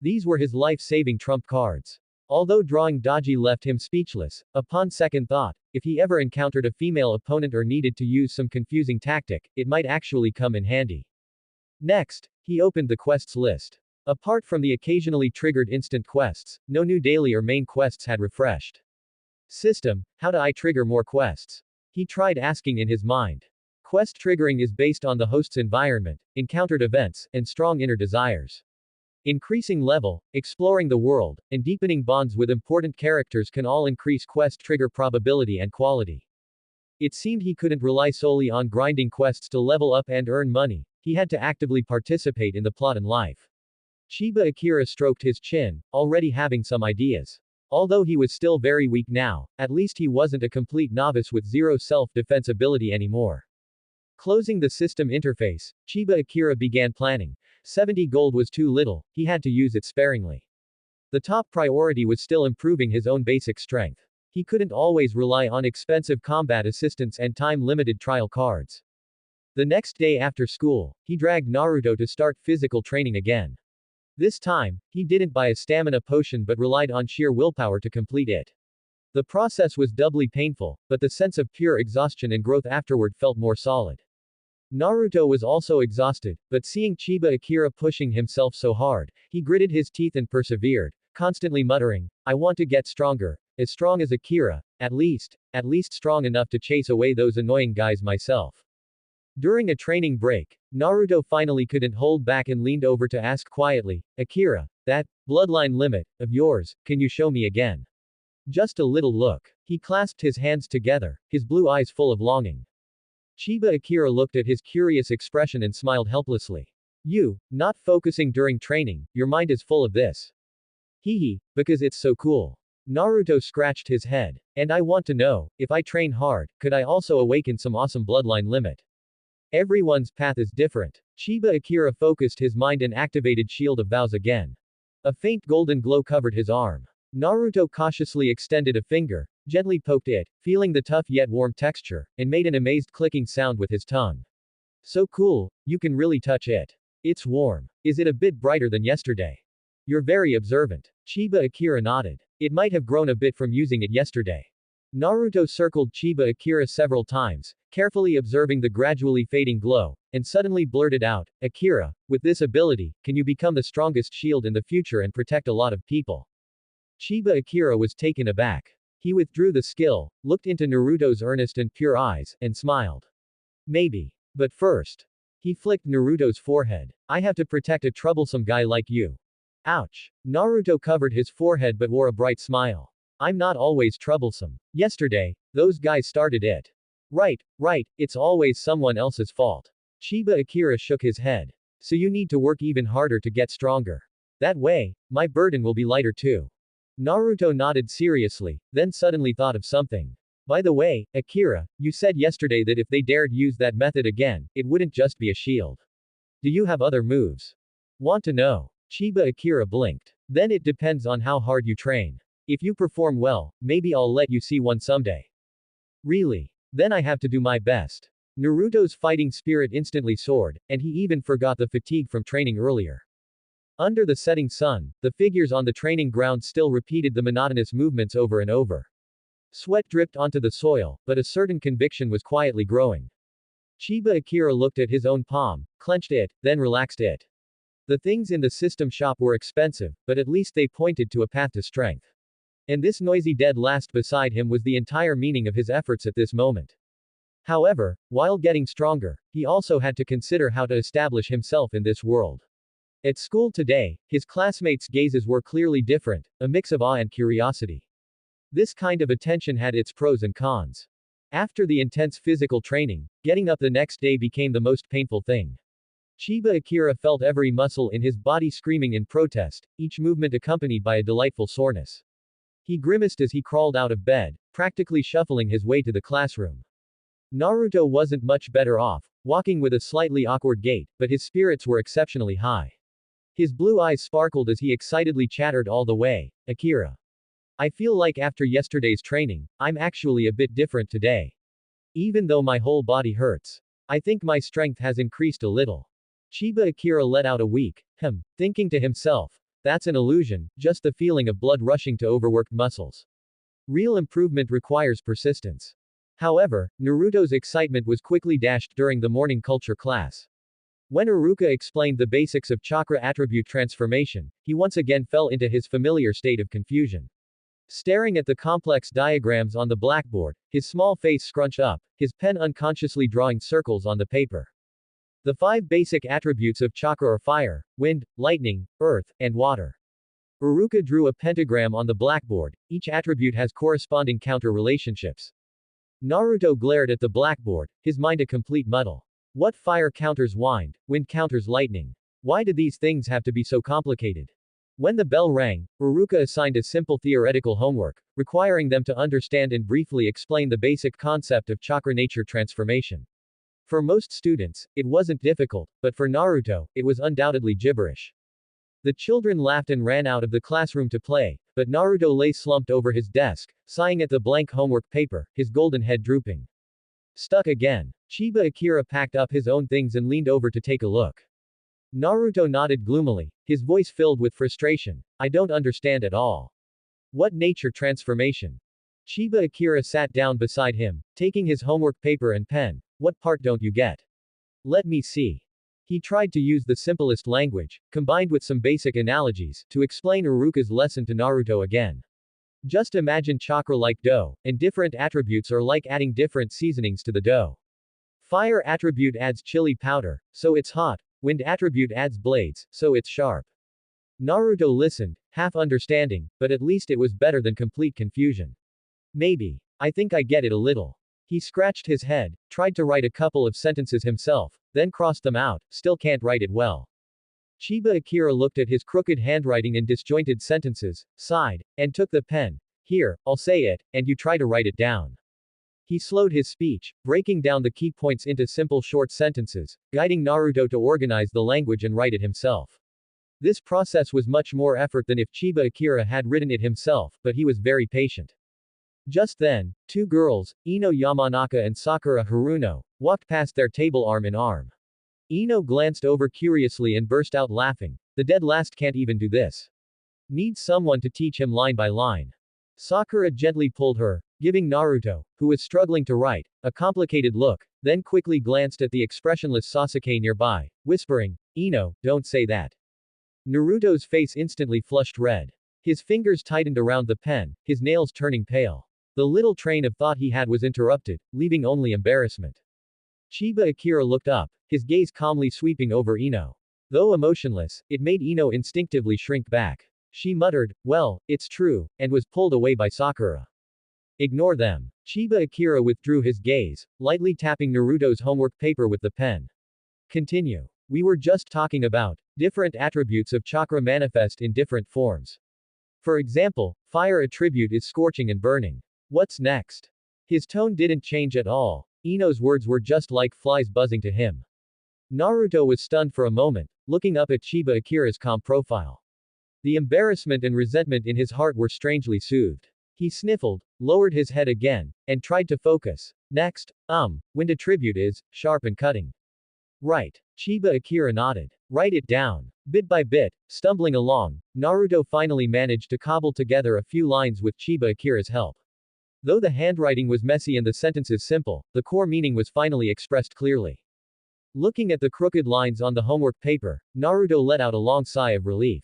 These were his life-saving trump cards. Although drawing Daji left him speechless, upon second thought, if he ever encountered a female opponent or needed to use some confusing tactic, it might actually come in handy. Next, he opened the quests list. Apart from the occasionally triggered instant quests, no new daily or main quests had refreshed. System, how do I trigger more quests? He tried asking in his mind. Quest triggering is based on the host's environment, encountered events, and strong inner desires. Increasing level, exploring the world, and deepening bonds with important characters can all increase quest trigger probability and quality. It seemed he couldn't rely solely on grinding quests to level up and earn money, he had to actively participate in the plot and life. Chiba Akira stroked his chin, already having some ideas. Although he was still very weak now, at least he wasn't a complete novice with zero self-defense ability anymore. Closing the system interface, Chiba Akira began planning. 70 gold was too little, he had to use it sparingly. The top priority was still improving his own basic strength. He couldn't always rely on expensive combat assistance and time-limited trial cards. The next day after school, he dragged Naruto to start physical training again. This time, he didn't buy a stamina potion but relied on sheer willpower to complete it. The process was doubly painful, but the sense of pure exhaustion and growth afterward felt more solid. Naruto was also exhausted, but seeing Chiba Akira pushing himself so hard, he gritted his teeth and persevered, constantly muttering, I want to get stronger, as strong as Akira, at least strong enough to chase away those annoying guys myself. During a training break, Naruto finally couldn't hold back and leaned over to ask quietly, Akira, that bloodline limit of yours, can you show me again? Just a little look. He clasped his hands together, his blue eyes full of longing. Chiba Akira looked at his curious expression and smiled helplessly. You, not focusing during training, your mind is full of this. Hehe, because it's so cool. Naruto scratched his head. And I want to know, if I train hard, could I also awaken some awesome bloodline limit? Everyone's path is different. Chiba Akira focused his mind and activated Shield of Vows again. A faint golden glow covered his arm. Naruto cautiously extended a finger, gently poked it, feeling the tough yet warm texture, and made an amazed clicking sound with his tongue. So cool, you can really touch it. It's warm. Is it a bit brighter than yesterday? You're very observant. Chiba Akira nodded. It might have grown a bit from using it yesterday. Naruto circled Chiba Akira several times, carefully observing the gradually fading glow, and suddenly blurted out, Akira, with this ability, can you become the strongest shield in the future and protect a lot of people? Chiba Akira was taken aback. He withdrew the skill, looked into Naruto's earnest and pure eyes, and smiled. Maybe. But first. He flicked Naruto's forehead. I have to protect a troublesome guy like you. Ouch. Naruto covered his forehead but wore a bright smile. I'm not always troublesome. Yesterday, those guys started it. Right, it's always someone else's fault. Chiba Akira shook his head. So you need to work even harder to get stronger. That way, my burden will be lighter too. Naruto nodded seriously, then suddenly thought of something. By the way, Akira, you said yesterday that if they dared use that method again, it wouldn't just be a shield. Do you have other moves? Want to know? Chiba Akira blinked. Then it depends on how hard you train. If you perform well, maybe I'll let you see one someday. Really? Then I have to do my best. Naruto's fighting spirit instantly soared, and he even forgot the fatigue from training earlier. Under the setting sun, the figures on the training ground still repeated the monotonous movements over and over. Sweat dripped onto the soil, but a certain conviction was quietly growing. Chiba Akira looked at his own palm, clenched it, then relaxed it. The things in the system shop were expensive, but at least they pointed to a path to strength. And this noisy dead last beside him was the entire meaning of his efforts at this moment. However, while getting stronger, he also had to consider how to establish himself in this world. At school today, his classmates' gazes were clearly different, a mix of awe and curiosity. This kind of attention had its pros and cons. After the intense physical training, getting up the next day became the most painful thing. Chiba Akira felt every muscle in his body screaming in protest, each movement accompanied by a delightful soreness. He grimaced as he crawled out of bed, practically shuffling his way to the classroom. Naruto wasn't much better off, walking with a slightly awkward gait, but his spirits were exceptionally high. His blue eyes sparkled as he excitedly chattered all the way, "Akira. I feel like after yesterday's training, I'm actually a bit different today. Even though my whole body hurts. I think my strength has increased a little." Chiba Akira let out a weak, thinking to himself, "That's an illusion, just the feeling of blood rushing to overworked muscles. Real improvement requires persistence." However, Naruto's excitement was quickly dashed during the morning culture class. When Iruka explained the basics of chakra attribute transformation, he once again fell into his familiar state of confusion. Staring at the complex diagrams on the blackboard, his small face scrunched up, his pen unconsciously drawing circles on the paper. The 5 basic attributes of chakra are fire, wind, lightning, earth, and water. Iruka drew a pentagram on the blackboard, each attribute has corresponding counter relationships. Naruto glared at the blackboard, his mind a complete muddle. What fire counters wind, wind counters lightning? Why do these things have to be so complicated? When the bell rang, Iruka assigned a simple theoretical homework, requiring them to understand and briefly explain the basic concept of chakra nature transformation. For most students, it wasn't difficult, but for Naruto, it was undoubtedly gibberish. The children laughed and ran out of the classroom to play, but Naruto lay slumped over his desk, sighing at the blank homework paper, his golden head drooping. Stuck again. Chiba Akira packed up his own things and leaned over to take a look. Naruto nodded gloomily, his voice filled with frustration. "I don't understand at all. What nature transformation?" Chiba Akira sat down beside him, taking his homework paper and pen. "What part don't you get? Let me see." He tried to use the simplest language, combined with some basic analogies, to explain Iruka's lesson to Naruto again. Just imagine chakra like dough, and different attributes are like adding different seasonings to the dough. Fire attribute adds chili powder, so it's hot, wind attribute adds blades, so it's sharp. Naruto listened, half understanding, but at least it was better than complete confusion. "Maybe. I think I get it a little." He scratched his head, tried to write a couple of sentences himself, then crossed them out, still can't write it well. Chiba Akira looked at his crooked handwriting and disjointed sentences, sighed, and took the pen. "Here, I'll say it, and you try to write it down." He slowed his speech, breaking down the key points into simple short sentences, guiding Naruto to organize the language and write it himself. This process was much more effort than if Chiba Akira had written it himself, but he was very patient. Just then, 2 girls, Ino Yamanaka and Sakura Haruno, walked past their table arm in arm. Ino glanced over curiously and burst out laughing. "The dead last can't even do this. Needs someone to teach him line by line." Sakura gently pulled her, giving Naruto, who was struggling to write, a complicated look, then quickly glanced at the expressionless Sasuke nearby, whispering, "Ino, don't say that." Naruto's face instantly flushed red. His fingers tightened around the pen, his nails turning pale. The little train of thought he had was interrupted, leaving only embarrassment. Chiba Akira looked up, his gaze calmly sweeping over Ino. Though emotionless, it made Ino instinctively shrink back. She muttered, "Well, it's true," and was pulled away by Sakura. "Ignore them." Chiba Akira withdrew his gaze, lightly tapping Naruto's homework paper with the pen. "Continue. We were just talking about different attributes of chakra manifest in different forms. For example, fire attribute is scorching and burning. What's next?" His tone didn't change at all. Ino's words were just like flies buzzing to him. Naruto was stunned for a moment, looking up at Chiba Akira's calm profile. The embarrassment and resentment in his heart were strangely soothed. He sniffled, lowered his head again, and tried to focus. Next, wind attribute is, sharp and cutting. Right. Chiba Akira nodded. Write it down. Bit by bit, stumbling along, Naruto finally managed to cobble together a few lines with Chiba Akira's help. Though the handwriting was messy and the sentences simple, the core meaning was finally expressed clearly. Looking at the crooked lines on the homework paper, Naruto let out a long sigh of relief.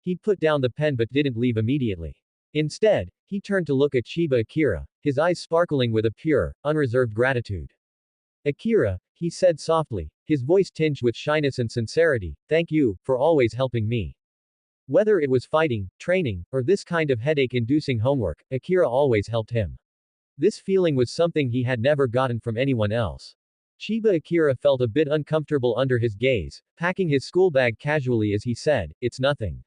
He put down the pen but didn't leave immediately. Instead, he turned to look at Chiba Akira, his eyes sparkling with a pure, unreserved gratitude. Akira, he said softly, his voice tinged with shyness and sincerity, thank you, for always helping me. Whether it was fighting, training, or this kind of headache-inducing homework, Akira always helped him. This feeling was something he had never gotten from anyone else. Chiba Akira felt a bit uncomfortable under his gaze, packing his school bag casually as he said, it's nothing.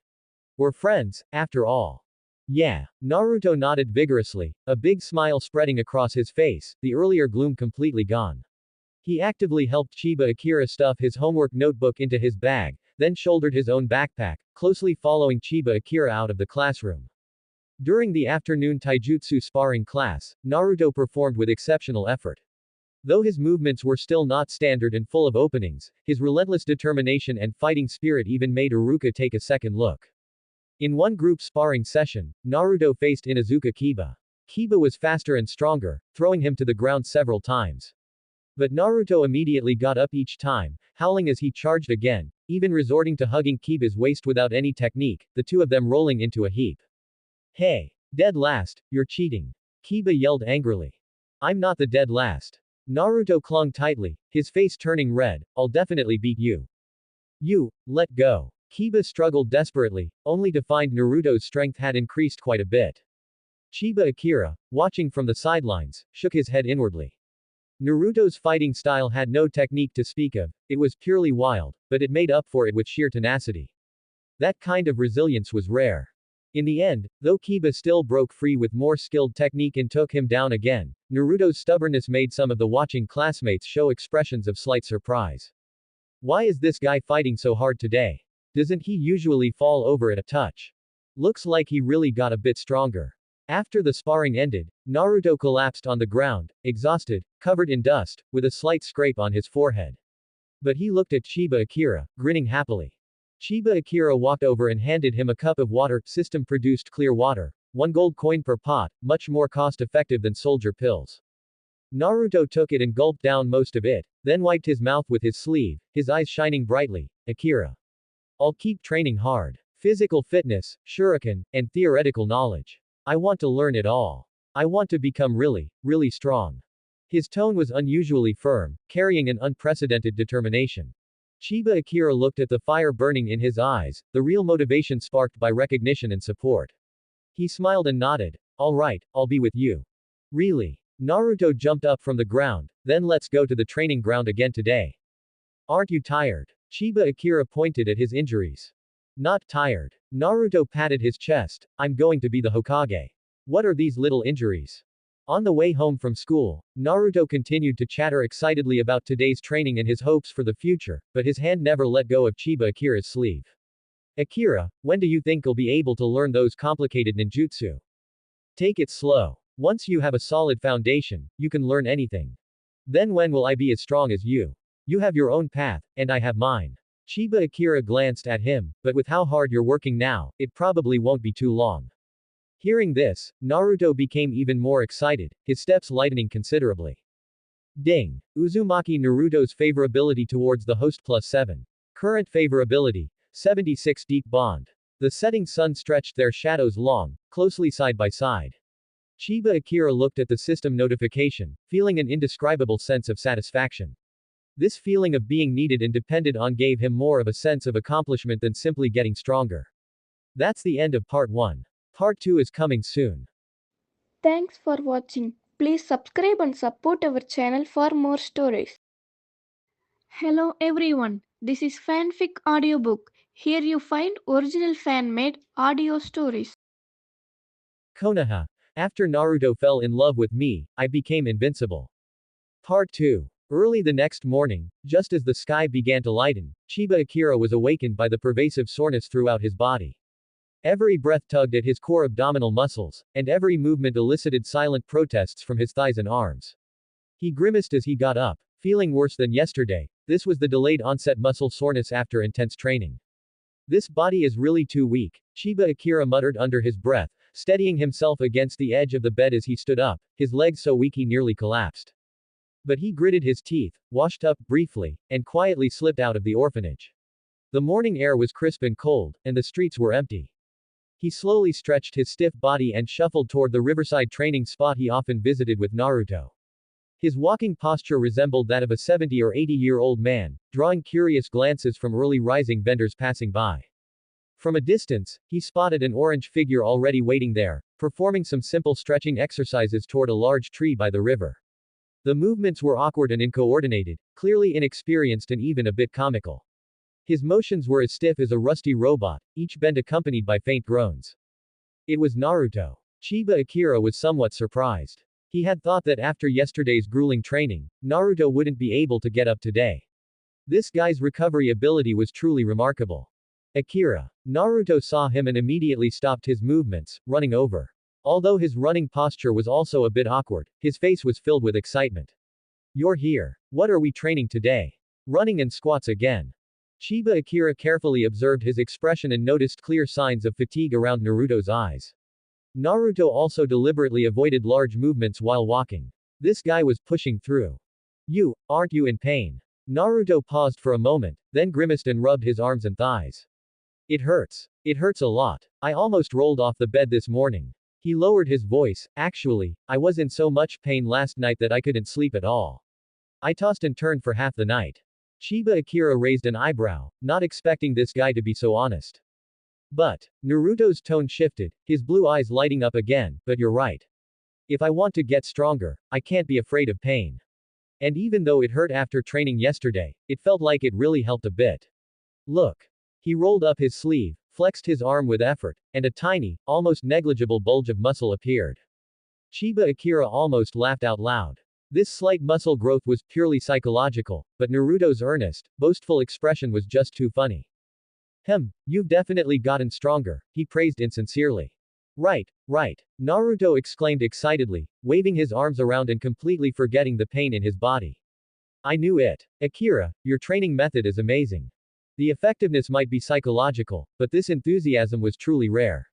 We're friends, after all. Yeah. Naruto nodded vigorously, a big smile spreading across his face, the earlier gloom completely gone. He actively helped Chiba Akira stuff his homework notebook into his bag, then shouldered his own backpack, closely following Chiba Akira out of the classroom. During the afternoon taijutsu sparring class, Naruto performed with exceptional effort. Though his movements were still not standard and full of openings, his relentless determination and fighting spirit even made Iruka take a second look. In one group sparring session, Naruto faced Inuzuka Kiba. Kiba was faster and stronger, throwing him to the ground several times. But Naruto immediately got up each time, howling as he charged again, even resorting to hugging Kiba's waist without any technique, the two of them rolling into a heap. Hey! Dead last, you're cheating. Kiba yelled angrily. I'm not the dead last. Naruto clung tightly, his face turning red, I'll definitely beat you. You, let go. Kiba struggled desperately, only to find Naruto's strength had increased quite a bit. Chiba Akira, watching from the sidelines, shook his head inwardly. Naruto's fighting style had no technique to speak of, it was purely wild, but it made up for it with sheer tenacity. That kind of resilience was rare. In the end, though Kiba still broke free with more skilled technique and took him down again, Naruto's stubbornness made some of the watching classmates show expressions of slight surprise. Why is this guy fighting so hard today? Doesn't he usually fall over at a touch? Looks like he really got a bit stronger. After the sparring ended, Naruto collapsed on the ground, exhausted, covered in dust, with a slight scrape on his forehead. But he looked at Chiba Akira, grinning happily. Chiba Akira walked over and handed him a cup of water, system-produced clear water, 1 gold coin per pot, much more cost-effective than soldier pills. Naruto took it and gulped down most of it, then wiped his mouth with his sleeve, his eyes shining brightly. Akira. I'll keep training hard. Physical fitness, shuriken, and theoretical knowledge. I want to learn it all. I want to become really, really strong. His tone was unusually firm, carrying an unprecedented determination. Chiba Akira looked at the fire burning in his eyes, the real motivation sparked by recognition and support. He smiled and nodded. All right, I'll be with you. Really? Naruto jumped up from the ground, then let's go to the training ground again today. Aren't you tired? Chiba Akira pointed at his injuries. Not tired. Naruto patted his chest. I'm going to be the Hokage. What are these little injuries? On the way home from school, Naruto continued to chatter excitedly about today's training and his hopes for the future, but his hand never let go of Chiba Akira's sleeve. Akira, when do you think you'll be able to learn those complicated ninjutsu? Take it slow. Once you have a solid foundation, you can learn anything. Then when will I be as strong as you? You have your own path, and I have mine. Chiba Akira glanced at him, but with how hard you're working now, it probably won't be too long. Hearing this, Naruto became even more excited, his steps lightening considerably. Ding! Uzumaki Naruto's favorability towards the host +7. Current favorability, 76 deep bond. The setting sun stretched their shadows long, closely side by side. Chiba Akira looked at the system notification, feeling an indescribable sense of satisfaction. This feeling of being needed and depended on gave him more of a sense of accomplishment than simply getting stronger. That's the end of part 1. Part 2 is coming soon.
Thanks for watching. Please subscribe and support our channel for more stories. Hello everyone, this is Fanfic Audiobook. Here you find original fan-made audio stories.
Konoha. After Naruto fell in love with me, I became invincible. Part 2. Early the next morning, just as the sky began to lighten, Chiba Akira was awakened by the pervasive soreness throughout his body. Every breath tugged at his core abdominal muscles, and every movement elicited silent protests from his thighs and arms. He grimaced as he got up, feeling worse than yesterday. This was the delayed onset muscle soreness after intense training. This body is really too weak, Chiba Akira muttered under his breath, steadying himself against the edge of the bed as he stood up, his legs so weak he nearly collapsed. But he gritted his teeth, washed up briefly, and quietly slipped out of the orphanage. The morning air was crisp and cold, and the streets were empty. He slowly stretched his stiff body and shuffled toward the riverside training spot he often visited with Naruto. His walking posture resembled that of a 70 or 80-year-old man, drawing curious glances from early rising vendors passing by. From a distance, he spotted an orange figure already waiting there, performing some simple stretching exercises toward a large tree by the river. The movements were awkward and uncoordinated, clearly inexperienced and even a bit comical. His motions were as stiff as a rusty robot, each bend accompanied by faint groans. It was Naruto. Chiba Akira was somewhat surprised. He had thought that after yesterday's grueling training, Naruto wouldn't be able to get up today. This guy's recovery ability was truly remarkable. Akira. Naruto saw him and immediately stopped his movements, running over. Although his running posture was also a bit awkward, his face was filled with excitement. You're here. What are we training today? Running and squats again. Chiba Akira carefully observed his expression and noticed clear signs of fatigue around Naruto's eyes. Naruto also deliberately avoided large movements while walking. This guy was pushing through. Aren't you in pain? Naruto paused for a moment, then grimaced and rubbed his arms and thighs. It hurts. It hurts a lot. I almost rolled off the bed this morning. He lowered his voice. Actually, I was in so much pain last night that I couldn't sleep at all. I tossed and turned for half the night. Chiba Akira raised an eyebrow, not expecting this guy to be so honest. But, Naruto's tone shifted, his blue eyes lighting up again, but you're right. If I want to get stronger, I can't be afraid of pain. And even though it hurt after training yesterday, it felt like it really helped a bit. Look. He rolled up his sleeve, flexed his arm with effort, and a tiny, almost negligible bulge of muscle appeared. Chiba Akira almost laughed out loud. This slight muscle growth was purely psychological, but Naruto's earnest, boastful expression was just too funny. You've definitely gotten stronger, he praised insincerely. Right. Naruto exclaimed excitedly, waving his arms around and completely forgetting the pain in his body. I knew it. Akira, your training method is amazing. The effectiveness might be psychological, but this enthusiasm was truly rare.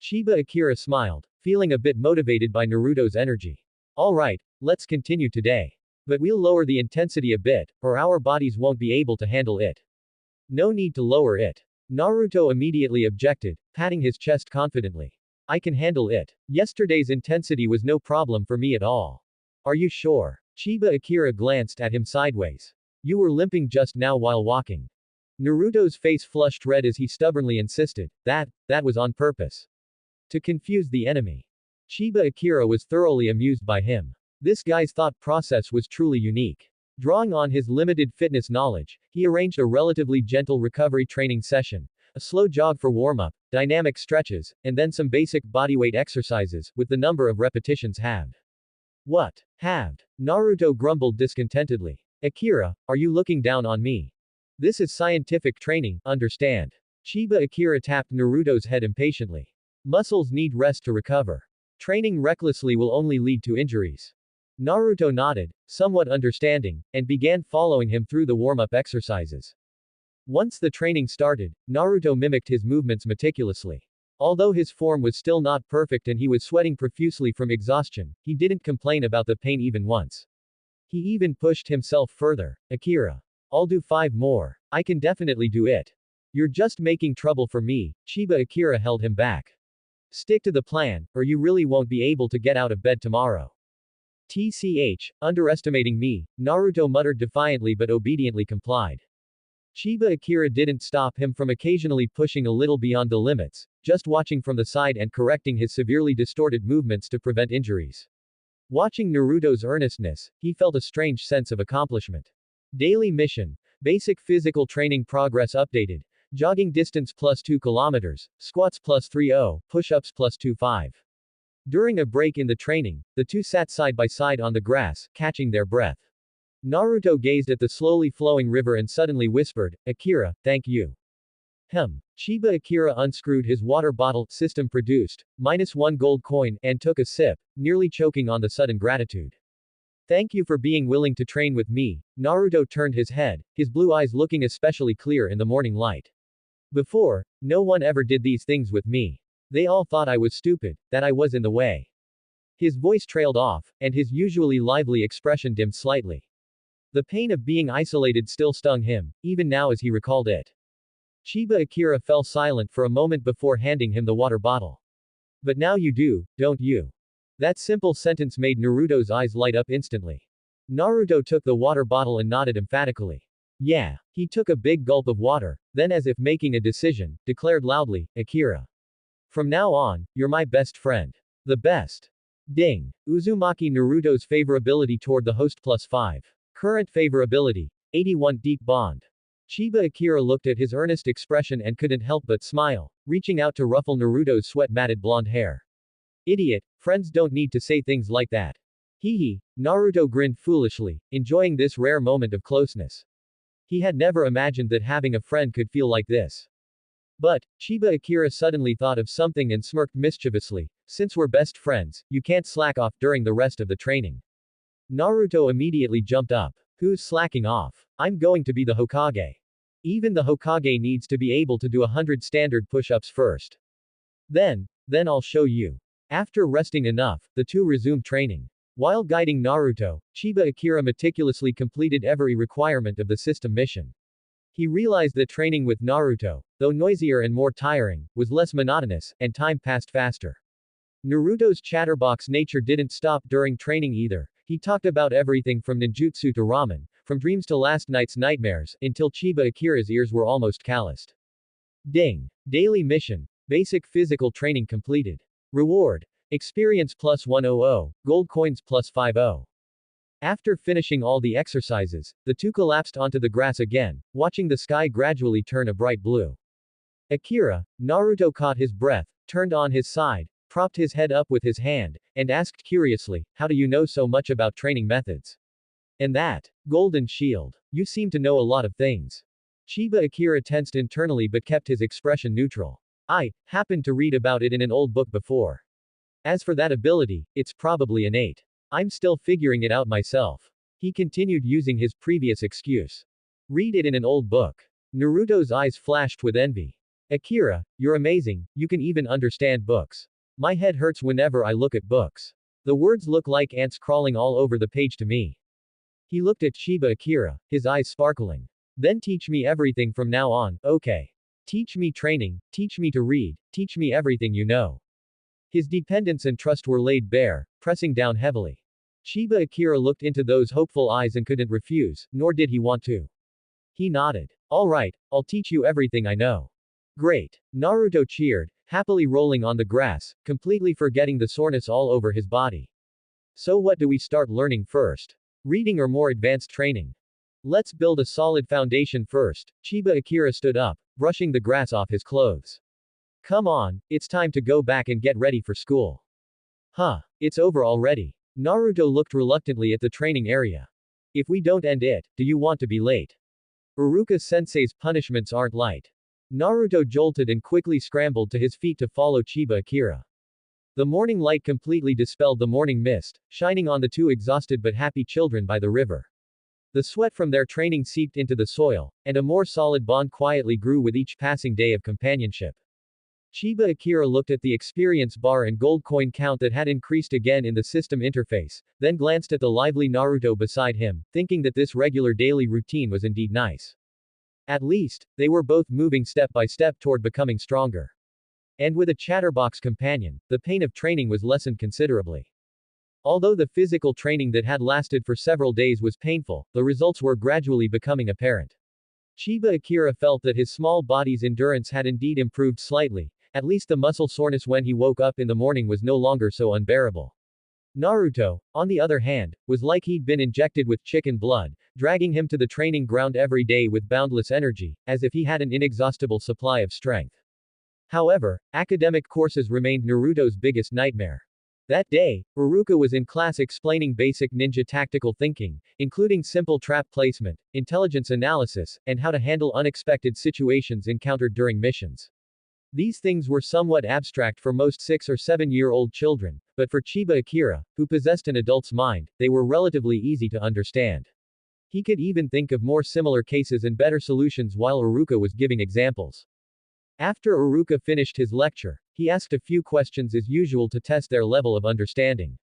Chiba Akira smiled, feeling a bit motivated by Naruto's energy. Alright, let's continue today. But we'll lower the intensity a bit, or our bodies won't be able to handle it. No need to lower it. Naruto immediately objected, patting his chest confidently. I can handle it. Yesterday's intensity was no problem for me at all. Are you sure? Chiba Akira glanced at him sideways. You were limping just now while walking. Naruto's face flushed red as he stubbornly insisted, that was on purpose. To confuse the enemy. Chiba Akira was thoroughly amused by him. This guy's thought process was truly unique. Drawing on his limited fitness knowledge, he arranged a relatively gentle recovery training session, a slow jog for warm-up, dynamic stretches, and then some basic bodyweight exercises, with the number of repetitions halved. What? Halved? Naruto grumbled discontentedly. Akira, are you looking down on me? This is scientific training, understand? Chiba Akira tapped Naruto's head impatiently. Muscles need rest to recover. Training recklessly will only lead to injuries. Naruto nodded, somewhat understanding, and began following him through the warm-up exercises. Once the training started, Naruto mimicked his movements meticulously. Although his form was still not perfect and he was sweating profusely from exhaustion, he didn't complain about the pain even once. He even pushed himself further. Akira. I'll do 5 more. I can definitely do it. You're just making trouble for me, Chiba Akira held him back. Stick to the plan, or you really won't be able to get out of bed tomorrow. Underestimating me, Naruto muttered defiantly but obediently complied. Chiba Akira didn't stop him from occasionally pushing a little beyond the limits, just watching from the side and correcting his severely distorted movements to prevent injuries. Watching Naruto's earnestness, he felt a strange sense of accomplishment. Daily mission. Basic physical training progress updated. Jogging distance plus 2 kilometers, squats plus 3-0, push-ups plus 2-5. During a break in the training, the two sat side by side on the grass, catching their breath. Naruto gazed at the slowly flowing river and suddenly whispered, Akira, thank you. Chiba Akira unscrewed his water bottle, system produced, -1 gold coin, and took a sip, nearly choking on the sudden gratitude. Thank you for being willing to train with me. Naruto turned his head, his blue eyes looking especially clear in the morning light. Before, no one ever did these things with me. They all thought I was stupid, that I was in the way. His voice trailed off, and his usually lively expression dimmed slightly. The pain of being isolated still stung him, even now as he recalled it. Chiba Akira fell silent for a moment before handing him the water bottle. But now you do, don't you? That simple sentence made Naruto's eyes light up instantly. Naruto took the water bottle and nodded emphatically. Yeah. He took a big gulp of water, then as if making a decision, declared loudly, Akira. From now on, you're my best friend. The best. Ding. Uzumaki Naruto's favorability toward the host +5. Current favorability. 81 deep bond. Chiba Akira looked at his earnest expression and couldn't help but smile, reaching out to ruffle Naruto's sweat-matted blonde hair. Idiot, friends don't need to say things like that. Hee hee, Naruto grinned foolishly, enjoying this rare moment of closeness. He had never imagined that having a friend could feel like this. But, Chiba Akira suddenly thought of something and smirked mischievously, since we're best friends, you can't slack off during the rest of the training. Naruto immediately jumped up. Who's slacking off? I'm going to be the Hokage. Even the Hokage needs to be able to do 100 standard push-ups first. Then I'll show you. After resting enough, the two resumed training. While guiding Naruto, Chiba Akira meticulously completed every requirement of the system mission. He realized that training with Naruto, though noisier and more tiring, was less monotonous, and time passed faster. Naruto's chatterbox nature didn't stop during training either. He talked about everything from ninjutsu to ramen, from dreams to last night's nightmares, until Chiba Akira's ears were almost calloused. Ding. Daily mission. Basic physical training completed. Reward. Experience +100, gold coins +50. After finishing all the exercises, the two collapsed onto the grass again, watching the sky gradually turn a bright blue. Akira, Naruto caught his breath, turned on his side, propped his head up with his hand, and asked curiously, how do you know so much about training methods? And that golden shield. You seem to know a lot of things. Chiba Akira tensed internally but kept his expression neutral. I happened to read about it in an old book before. As for that ability, it's probably innate. I'm still figuring it out myself. He continued using his previous excuse. Read it in an old book. Naruto's eyes flashed with envy. Akira, you're amazing, you can even understand books. My head hurts whenever I look at books. The words look like ants crawling all over the page to me. He looked at Chiba Akira, his eyes sparkling. Then teach me everything from now on, okay? Teach me training, teach me to read, teach me everything you know. His dependence and trust were laid bare, pressing down heavily. Chiba Akira looked into those hopeful eyes and couldn't refuse, nor did he want to. He nodded. All right, I'll teach you everything I know. Great. Naruto cheered, happily rolling on the grass, completely forgetting the soreness all over his body. So what do we start learning first? Reading or more advanced training? Let's build a solid foundation first. Chiba Akira stood up, brushing the grass off his clothes. Come on, it's time to go back and get ready for school. Huh, it's over already. Naruto looked reluctantly at the training area. If we don't end it, do you want to be late? Uruka-sensei's punishments aren't light. Naruto jolted and quickly scrambled to his feet to follow Chiba Akira. The morning light completely dispelled the morning mist, shining on the two exhausted but happy children by the river. The sweat from their training seeped into the soil, and a more solid bond quietly grew with each passing day of companionship. Chiba Akira looked at the experience bar and gold coin count that had increased again in the system interface, then glanced at the lively Naruto beside him, thinking that this regular daily routine was indeed nice. At least, they were both moving step by step toward becoming stronger. And with a chatterbox companion, the pain of training was lessened considerably. Although the physical training that had lasted for several days was painful, the results were gradually becoming apparent. Chiba Akira felt that his small body's endurance had indeed improved slightly. At least the muscle soreness when he woke up in the morning was no longer so unbearable. Naruto, on the other hand, was like he'd been injected with chicken blood, dragging him to the training ground every day with boundless energy, as if he had an inexhaustible supply of strength. However, academic courses remained Naruto's biggest nightmare. That day, Uruka was in class explaining basic ninja tactical thinking, including simple trap placement, intelligence analysis, and how to handle unexpected situations encountered during missions. These things were somewhat abstract for most 6 or 7-year-old children, but for Chiba Akira, who possessed an adult's mind, they were relatively easy to understand. He could even think of more similar cases and better solutions while Iruka was giving examples. After Iruka finished his lecture, he asked a few questions as usual to test their level of understanding.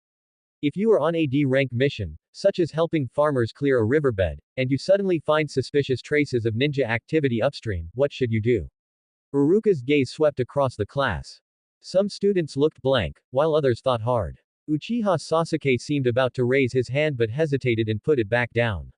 If you are on a D-rank mission, such as helping farmers clear a riverbed, and you suddenly find suspicious traces of ninja activity upstream, what should you do? Uruka's gaze swept across the class. Some students looked blank, while others thought hard. Uchiha Sasuke seemed about to raise his hand but hesitated and put it back down.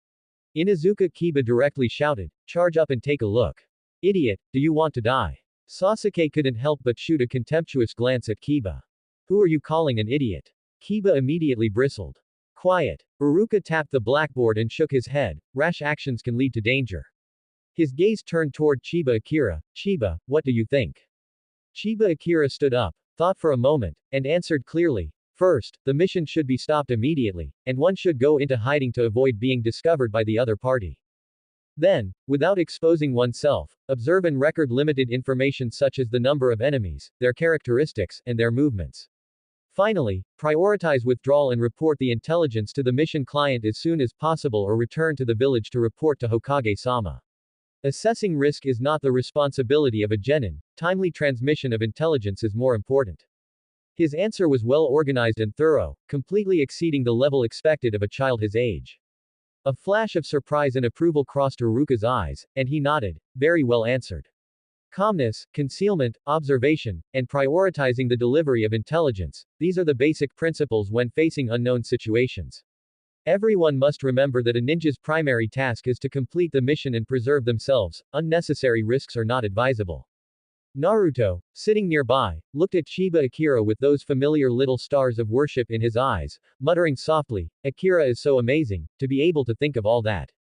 Inuzuka Kiba directly shouted, "Charge up and take a look. Idiot, do you want to die?" Sasuke couldn't help but shoot a contemptuous glance at Kiba. Who are you calling an idiot? Kiba immediately bristled. Quiet. Uruka tapped the blackboard and shook his head. Rash actions can lead to danger. His gaze turned toward Chiba Akira. Chiba, what do you think? Chiba Akira stood up, thought for a moment, and answered clearly. First, the mission should be stopped immediately, and one should go into hiding to avoid being discovered by the other party. Then, without exposing oneself, observe and record limited information such as the number of enemies, their characteristics, and their movements. Finally, prioritize withdrawal and report the intelligence to the mission client as soon as possible or return to the village to report to Hokage-sama. Assessing risk is not the responsibility of a genin, timely transmission of intelligence is more important. His answer was well organized and thorough, completely exceeding the level expected of a child his age. A flash of surprise and approval crossed Uruka's eyes, and he nodded. Very well answered. Calmness, concealment, observation, and prioritizing the delivery of intelligence, these are the basic principles when facing unknown situations. Everyone must remember that a ninja's primary task is to complete the mission and preserve themselves. Unnecessary risks are not advisable. Naruto, sitting nearby, looked at Chiba Akira with those familiar little stars of worship in his eyes, muttering softly, Akira is so amazing, to be able to think of all that.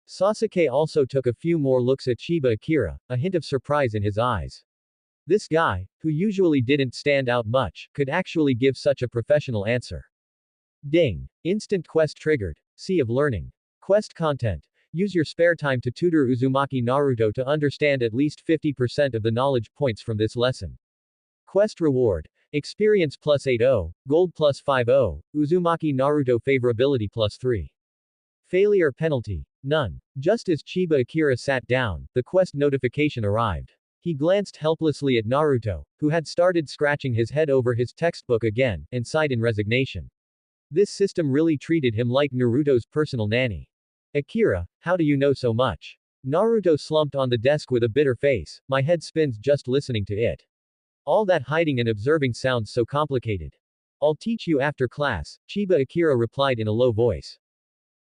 Sasuke also took a few more looks at Chiba Akira, a hint of surprise in his eyes. This guy, who usually didn't stand out much, could actually give such a professional answer. Ding. Instant quest triggered. Sea of Learning. Quest content. Use your spare time to tutor Uzumaki Naruto to understand at least 50% of the knowledge points from this lesson. Quest reward. Experience plus 80, gold plus 50, Uzumaki Naruto favorability plus 3. Failure penalty. None. Just as Chiba Akira sat down, the quest notification arrived. He glanced helplessly at Naruto, who had started scratching his head over his textbook again, and sighed in resignation. This system really treated him like Naruto's personal nanny. Akira, how do you know so much? Naruto slumped on the desk with a bitter face. My head spins just listening to it. All that hiding and observing sounds so complicated. I'll teach you after class, Chiba Akira replied in a low voice.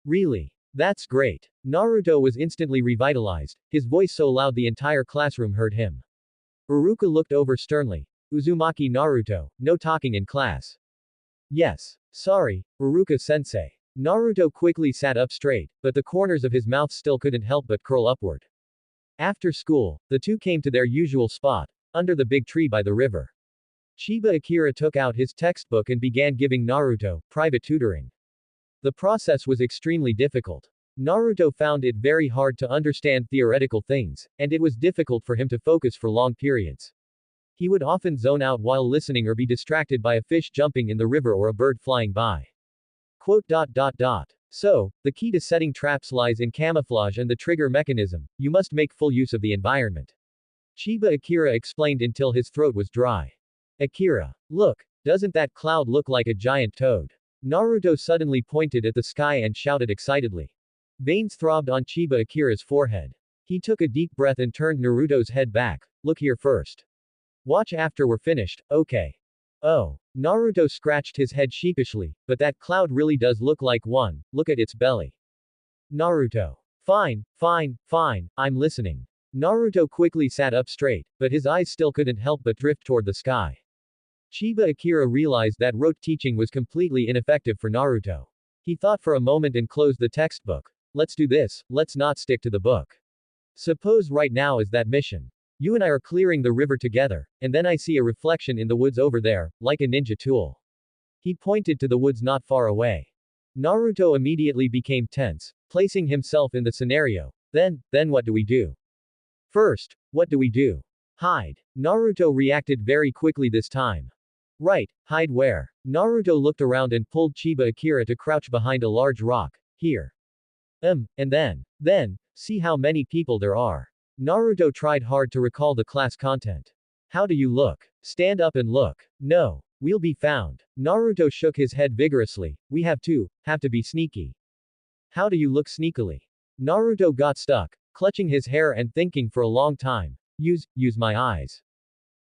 Really? That's great. Naruto was instantly revitalized, his voice so loud the entire classroom heard him. Uruka looked over sternly. Uzumaki Naruto, no talking in class. Yes. Sorry, Uruka-sensei. Naruto quickly sat up straight, but the corners of his mouth still couldn't help but curl upward. After school, the two came to their usual spot, under the big tree by the river. Chiba Akira took out his textbook and began giving Naruto private tutoring. The process was extremely difficult. Naruto found it very hard to understand theoretical things, and it was difficult for him to focus for long periods. He would often zone out while listening or be distracted by a fish jumping in the river or a bird flying by. So, the key to setting traps lies in camouflage and the trigger mechanism. You must make full use of the environment. Chiba Akira explained until his throat was dry. Akira, look, doesn't that cloud look like a giant toad? Naruto suddenly pointed at the sky and shouted excitedly. Veins throbbed on Chiba Akira's forehead. He took a deep breath and turned Naruto's head back. Look here first. Watch after we're finished, okay? Oh. Naruto scratched his head sheepishly, but that cloud really does look like one, look at its belly. Naruto. Fine, I'm listening. Naruto quickly sat up straight, but his eyes still couldn't help but drift toward the sky. Chiba Akira realized that rote teaching was completely ineffective for Naruto. He thought for a moment and closed the textbook. Let's do this, let's not stick to the book. Suppose right now is that mission. You and I are clearing the river together, and then I see a reflection in the woods over there, like a ninja tool. He pointed to the woods not far away. Naruto immediately became tense, placing himself in the scenario. Then what do we do? First, what do we do? Hide. Naruto reacted very quickly this time. Right, hide where? Naruto looked around and pulled Chiba Akira to crouch behind a large rock. Here. And then, see how many people there are. Naruto tried hard to recall the class content. How do you look? Stand up and look. No. We'll be found. Naruto shook his head vigorously. We have to be sneaky. How do you look sneakily? Naruto got stuck, clutching his hair and thinking for a long time. Use my eyes.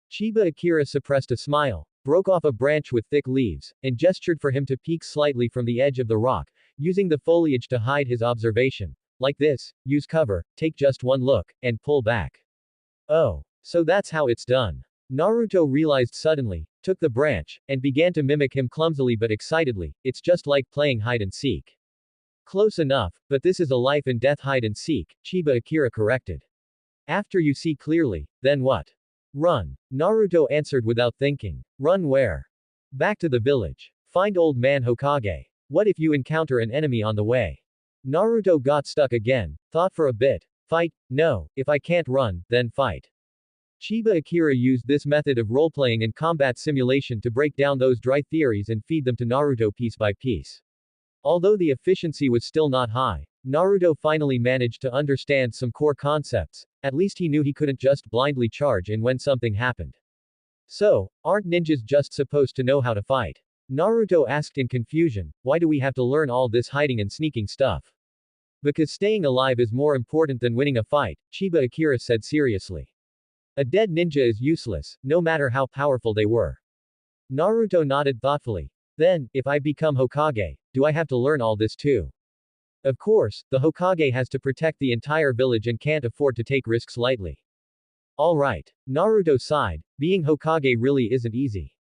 Chiba Akira suppressed a smile, broke off a branch with thick leaves, and gestured for him to peek slightly from the edge of the rock, using the foliage to hide his observation. Like this, use cover, take just one look, and pull back. Oh, so that's how it's done. Naruto realized suddenly, took the branch, and began to mimic him clumsily but excitedly. It's just like playing hide and seek. Close enough, but this is a life and death hide and seek, Chiba Akira corrected. After you see clearly, then what? Run. Naruto answered without thinking. Run where? Back to the village. Find old man Hokage. What if you encounter an enemy on the way? Naruto got stuck again, thought for a bit. Fight? No, if I can't run, then fight. Chiba Akira used this method of role-playing and combat simulation to break down those dry theories and feed them to Naruto piece by piece. Although the efficiency was still not high, Naruto finally managed to understand some core concepts. At least he knew he couldn't just blindly charge in when something happened. So, aren't ninjas just supposed to know how to fight? Naruto asked in confusion, why do we have to learn all this hiding and sneaking stuff? Because staying alive is more important than winning a fight, Chiba Akira said seriously. A dead ninja is useless, no matter how powerful they were. Naruto nodded thoughtfully. Then, if I become Hokage, do I have to learn all this too? Of course, the Hokage has to protect the entire village and can't afford to take risks lightly. Alright. Naruto sighed, being Hokage really isn't easy.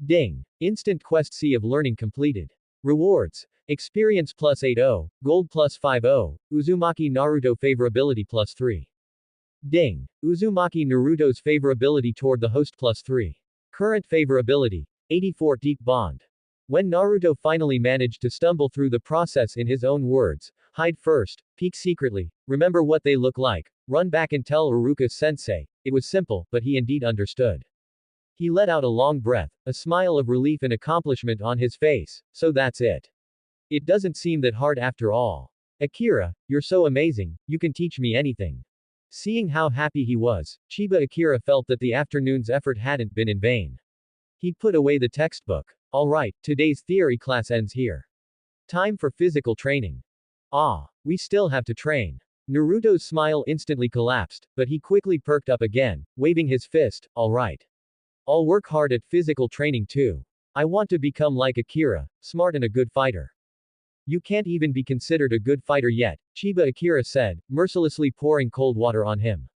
Ding. Instant quest C of learning completed. Rewards. Experience plus 80, gold plus 50, Uzumaki Naruto favorability plus 3. Ding. Uzumaki Naruto's favorability toward the host plus 3. Current favorability. 84 deep bond. When Naruto finally managed to stumble through the process in his own words, hide first, peek secretly, remember what they look like, run back and tell Iruka-sensei, it was simple, but he indeed understood. He let out a long breath, a smile of relief and accomplishment on his face. So that's it. It doesn't seem that hard after all. Akira, you're so amazing, you can teach me anything. Seeing how happy he was, Chiba Akira felt that the afternoon's effort hadn't been in vain. He put away the textbook. Alright, today's theory class ends here. Time for physical training. We still have to train. Naruto's smile instantly collapsed, but he quickly perked up again, waving his fist. Alright. I'll work hard at physical training too. I want to become like Akira, smart and a good fighter. You can't even be considered a good fighter yet, Chiba Akira said, mercilessly pouring cold water on him.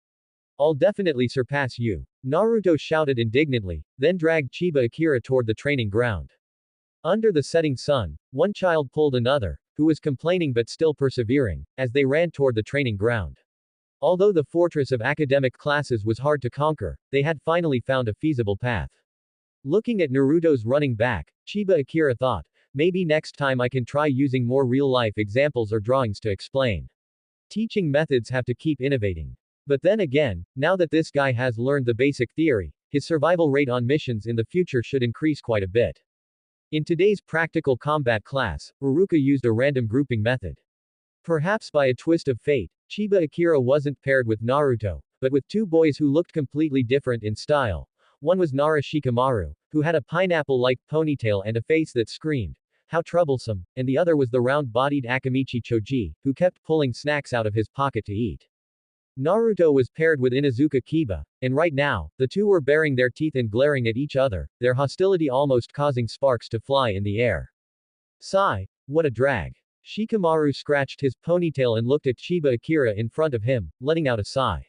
I'll definitely surpass you. Naruto shouted indignantly, then dragged Chiba Akira toward the training ground. Under the setting sun, one child pulled another, who was complaining but still persevering, as they ran toward the training ground. Although the fortress of academic classes was hard to conquer, they had finally found a feasible path. Looking at Naruto's running back, Chiba Akira thought, maybe next time I can try using more real-life examples or drawings to explain. Teaching methods have to keep innovating. But then again, now that this guy has learned the basic theory, his survival rate on missions in the future should increase quite a bit. In today's practical combat class, Iruka used a random grouping method. Perhaps by a twist of fate, Chiba Akira wasn't paired with Naruto, but with two boys who looked completely different in style. One was Nara Shikamaru, who had a pineapple-like ponytail and a face that screamed, how troublesome, and the other was the round-bodied Akamichi Choji, who kept pulling snacks out of his pocket to eat. Naruto was paired with Inuzuka Kiba, and right now, the two were baring their teeth and glaring at each other, their hostility almost causing sparks to fly in the air. Sigh, what a drag. Shikamaru scratched his ponytail and looked at Chiba Akira in front of him, letting out a sigh.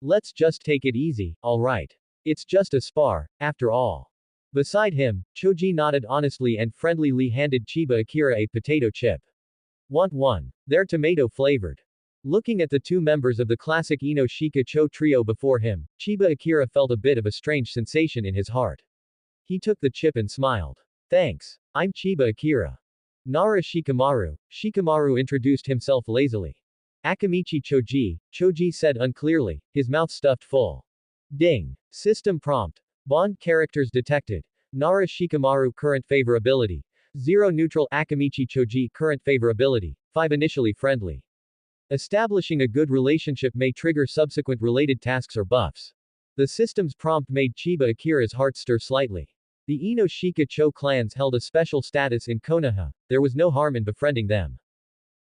Let's just take it easy, alright. It's just a spar, after all. Beside him, Choji nodded honestly and friendlily handed Chiba Akira a potato chip. Want one? They're tomato flavored. Looking at the two members of the classic Ino Shika Cho trio before him, Chiba Akira felt a bit of a strange sensation in his heart. He took the chip and smiled. Thanks. I'm Chiba Akira. Nara Shikamaru. Shikamaru introduced himself lazily. Akamichi Choji, Choji said unclearly, his mouth stuffed full. Ding. System prompt. Bond characters detected. Nara Shikamaru current favorability. 0 neutral Akamichi Choji current favorability. 5 initially friendly. Establishing a good relationship may trigger subsequent related tasks or buffs. The system's prompt made Chiba Akira's heart stir slightly. The Ino Shika Cho clans held a special status in Konoha, there was no harm in befriending them.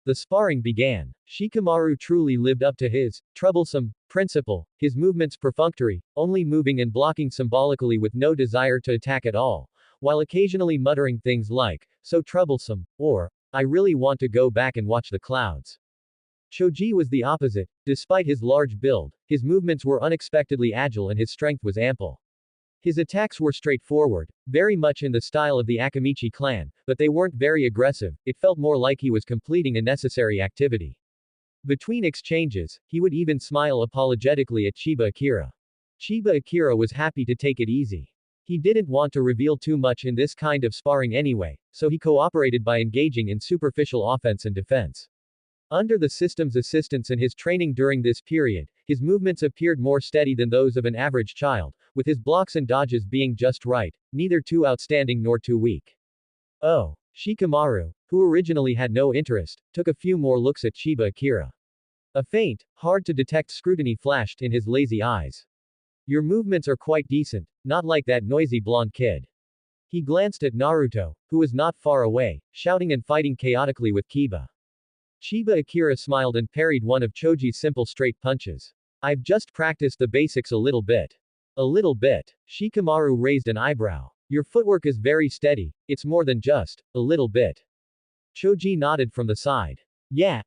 The sparring began. Shikamaru truly lived up to his troublesome principle, his movements perfunctory, only moving and blocking symbolically with no desire to attack at all, while occasionally muttering things like, so troublesome, or, I really want to go back and watch the clouds. Choji was the opposite. Despite his large build, his movements were unexpectedly agile and his strength was ample. His attacks were straightforward, very much in the style of the Akamichi clan, but they weren't very aggressive, it felt more like he was completing a necessary activity. Between exchanges, he would even smile apologetically at Chiba Akira. Chiba Akira was happy to take it easy. He didn't want to reveal too much in this kind of sparring anyway, so he cooperated by engaging in superficial offense and defense. Under the system's assistance and his training during this period, his movements appeared more steady than those of an average child, with his blocks and dodges being just right, neither too outstanding nor too weak. Oh. Shikamaru, who originally had no interest, took a few more looks at Chiba Akira. A faint, hard to detect scrutiny flashed in his lazy eyes. Your movements are quite decent, not like that noisy blonde kid. He glanced at Naruto, who was not far away, shouting and fighting chaotically with Kiba. Chiba Akira smiled and parried one of Choji's simple straight punches. I've just practiced the basics a little bit. A little bit. Shikamaru raised an eyebrow. Your footwork is very steady, it's more than just a little bit. Choji nodded from the side. Yeah,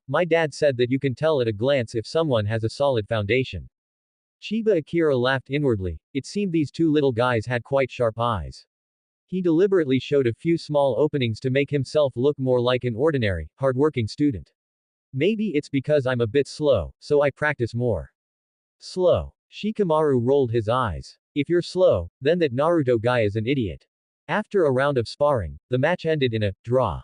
my dad said that you can tell at a glance if someone has a solid foundation. Chiba Akira laughed inwardly, it seemed these two little guys had quite sharp eyes. He deliberately showed a few small openings to make himself look more like an ordinary, hardworking student. Maybe it's because I'm a bit slow, so I practice more. Slow. Shikamaru rolled his eyes. If you're slow, then that Naruto guy is an idiot. After a round of sparring, the match ended in a draw.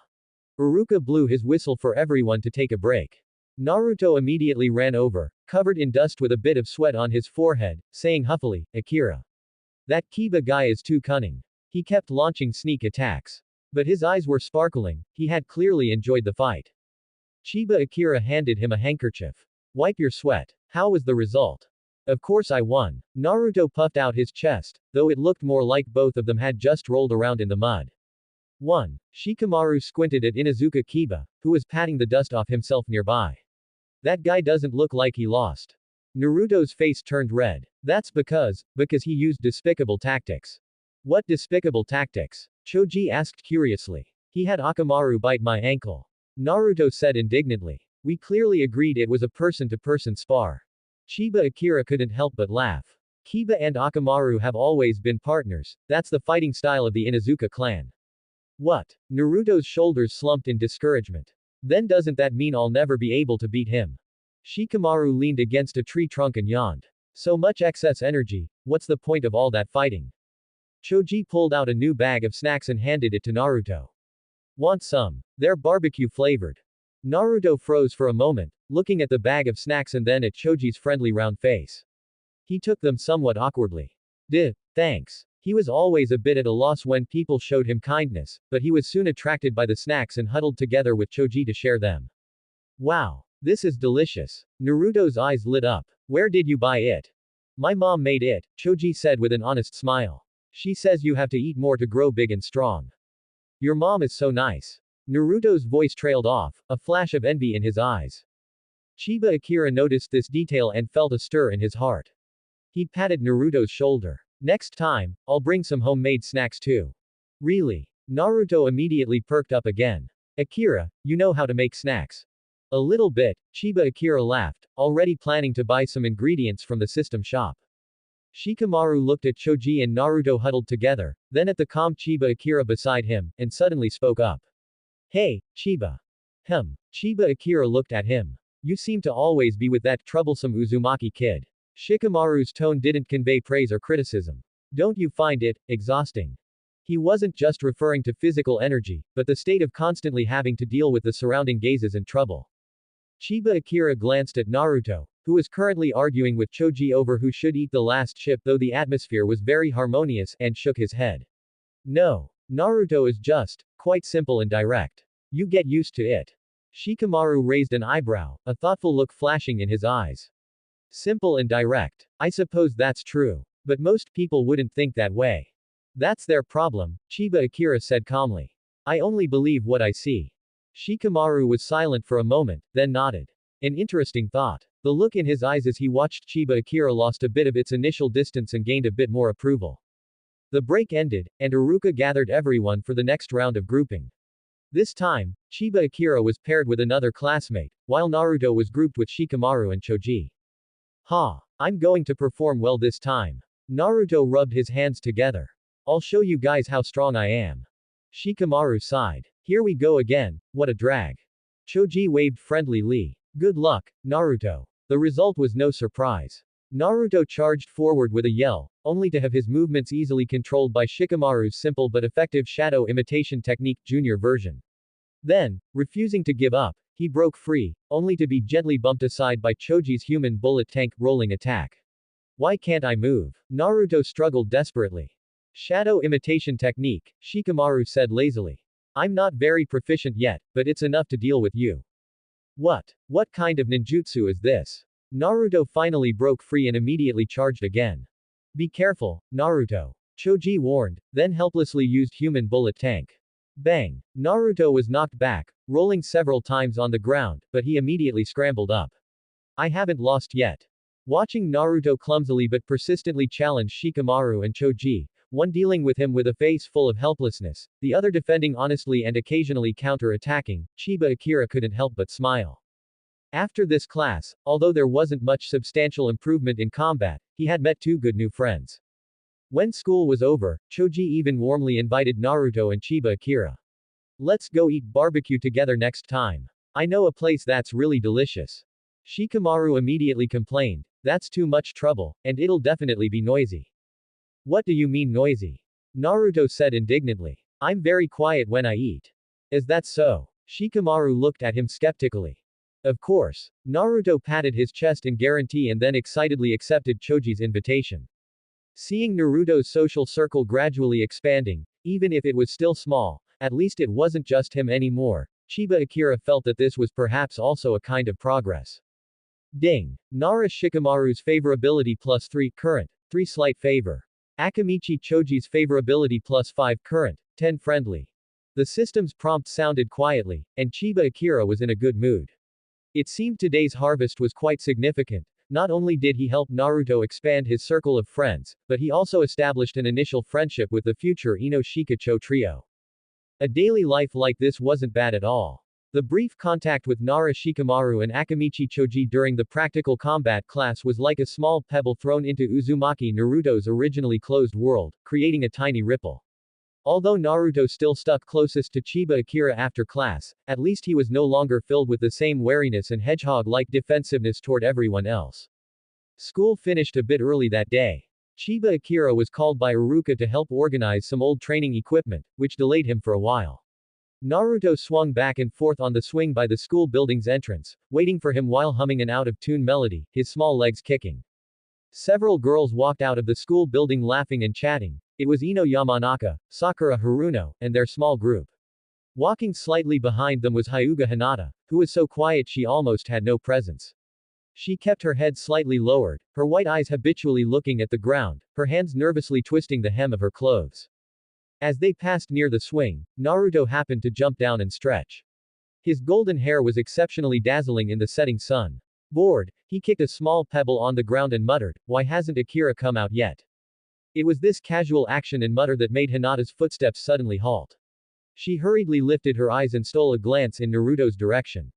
Uruka blew his whistle for everyone to take a break. Naruto immediately ran over, covered in dust with a bit of sweat on his forehead, saying huffily, Akira. That Kiba guy is too cunning. He kept launching sneak attacks. But his eyes were sparkling, he had clearly enjoyed the fight. Chiba Akira handed him a handkerchief. Wipe your sweat. How was the result? Of course I won. Naruto puffed out his chest, though it looked more like both of them had just rolled around in the mud. 1. Shikamaru squinted at Inuzuka Kiba, who was patting the dust off himself nearby. That guy doesn't look like he lost. Naruto's face turned red. That's because he used despicable tactics. What despicable tactics? Choji asked curiously. He had Akamaru bite my ankle. Naruto said indignantly. We clearly agreed it was a person-to-person spar. Chiba Akira couldn't help but laugh. Kiba and Akamaru have always been partners, that's the fighting style of the Inuzuka clan. What? Naruto's shoulders slumped in discouragement. Then doesn't that mean I'll never be able to beat him? Shikamaru leaned against a tree trunk and yawned. So much excess energy, what's the point of all that fighting? Choji pulled out a new bag of snacks and handed it to Naruto. Want some? They're barbecue flavored. Naruto froze for a moment, looking at the bag of snacks and then at Choji's friendly round face. He took them somewhat awkwardly. Thanks. He was always a bit at a loss when people showed him kindness, but he was soon attracted by the snacks and huddled together with Choji to share them. Wow. This is delicious. Naruto's eyes lit up. Where did you buy it? My mom made it, Choji said with an honest smile. She says you have to eat more to grow big and strong. Your mom is so nice. Naruto's voice trailed off, a flash of envy in his eyes. Chiba Akira noticed this detail and felt a stir in his heart. He patted Naruto's shoulder. Next time, I'll bring some homemade snacks too. Really? Naruto immediately perked up again. Akira, you know how to make snacks. A little bit, Chiba Akira laughed, already planning to buy some ingredients from the system shop. Shikamaru looked at Choji and Naruto huddled together, then at the calm Chiba Akira beside him, and suddenly spoke up. Hey, Chiba. Chiba Akira looked at him. You seem to always be with that troublesome Uzumaki kid. Shikamaru's tone didn't convey praise or criticism. Don't you find it exhausting? He wasn't just referring to physical energy, but the state of constantly having to deal with the surrounding gazes and trouble. Chiba Akira glanced at Naruto, who was currently arguing with Choji over who should eat the last chip, though the atmosphere was very harmonious, and shook his head. No. Naruto is just, quite simple and direct. You get used to it. Shikamaru raised an eyebrow, a thoughtful look flashing in his eyes. Simple and direct. I suppose that's true. But most people wouldn't think that way. That's their problem, Chiba Akira said calmly. I only believe what I see. Shikamaru was silent for a moment, then nodded. An interesting thought. The look in his eyes as he watched Chiba Akira lost a bit of its initial distance and gained a bit more approval. The break ended, and Iruka gathered everyone for the next round of grouping. This time, Chiba Akira was paired with another classmate, while Naruto was grouped with Shikamaru and Choji. Ha! I'm going to perform well this time. Naruto rubbed his hands together. I'll show you guys how strong I am. Shikamaru sighed. Here we go again, what a drag. Choji waved friendly. Good luck, Naruto. The result was no surprise. Naruto charged forward with a yell, only to have his movements easily controlled by Shikamaru's simple but effective shadow imitation technique junior version. Then, refusing to give up, he broke free, only to be gently bumped aside by Choji's human bullet tank rolling attack. Why can't I move? Naruto struggled desperately. Shadow imitation technique, Shikamaru said lazily. I'm not very proficient yet, but it's enough to deal with you. What kind of ninjutsu is this? Naruto finally broke free and immediately charged again. Be careful, Naruto. Choji warned, then helplessly used human bullet tank. Bang! Naruto was knocked back, rolling several times on the ground, but he immediately scrambled up. I haven't lost yet. Watching Naruto clumsily but persistently challenge Shikamaru and Choji, one dealing with him with a face full of helplessness, the other defending honestly and occasionally counter-attacking, Chiba Akira couldn't help but smile. After this class, although there wasn't much substantial improvement in combat, he had met two good new friends. When school was over, Choji even warmly invited Naruto and Chiba Akira. Let's go eat barbecue together next time. I know a place that's really delicious. Shikamaru immediately complained, that's too much trouble, and it'll definitely be noisy. What do you mean noisy? Naruto said indignantly. I'm very quiet when I eat. Is that so? Shikamaru looked at him skeptically. Of course. Naruto patted his chest in guarantee and then excitedly accepted Choji's invitation. Seeing Naruto's social circle gradually expanding, even if it was still small, at least it wasn't just him anymore, Chiba Akira felt that this was perhaps also a kind of progress. Ding. Nara Shikamaru's favorability plus 3 current, 3 slight favor. Akamichi Choji's favorability plus 5 current, 10 friendly. The system's prompt sounded quietly, and Chiba Akira was in a good mood. It seemed today's harvest was quite significant. Not only did he help Naruto expand his circle of friends, but he also established an initial friendship with the future Ino Shikacho trio. A daily life like this wasn't bad at all. The brief contact with Nara Shikamaru and Akamichi Choji during the practical combat class was like a small pebble thrown into Uzumaki Naruto's originally closed world, creating a tiny ripple. Although Naruto still stuck closest to Chiba Akira after class, at least he was no longer filled with the same wariness and hedgehog-like defensiveness toward everyone else. School finished a bit early that day. Chiba Akira was called by Iruka to help organize some old training equipment, which delayed him for a while. Naruto swung back and forth on the swing by the school building's entrance, waiting for him while humming an out-of-tune melody, his small legs kicking. Several girls walked out of the school building laughing and chatting. It was Ino Yamanaka, Sakura Haruno, and their small group. Walking slightly behind them was Hyuga Hinata, who was so quiet she almost had no presence. She kept her head slightly lowered, her white eyes habitually looking at the ground, her hands nervously twisting the hem of her clothes. As they passed near the swing, Naruto happened to jump down and stretch. His golden hair was exceptionally dazzling in the setting sun. Bored, he kicked a small pebble on the ground and muttered, "Why hasn't Akira come out yet?" It was this casual action and mutter that made Hinata's footsteps suddenly halt. She hurriedly lifted her eyes and stole a glance in Naruto's direction.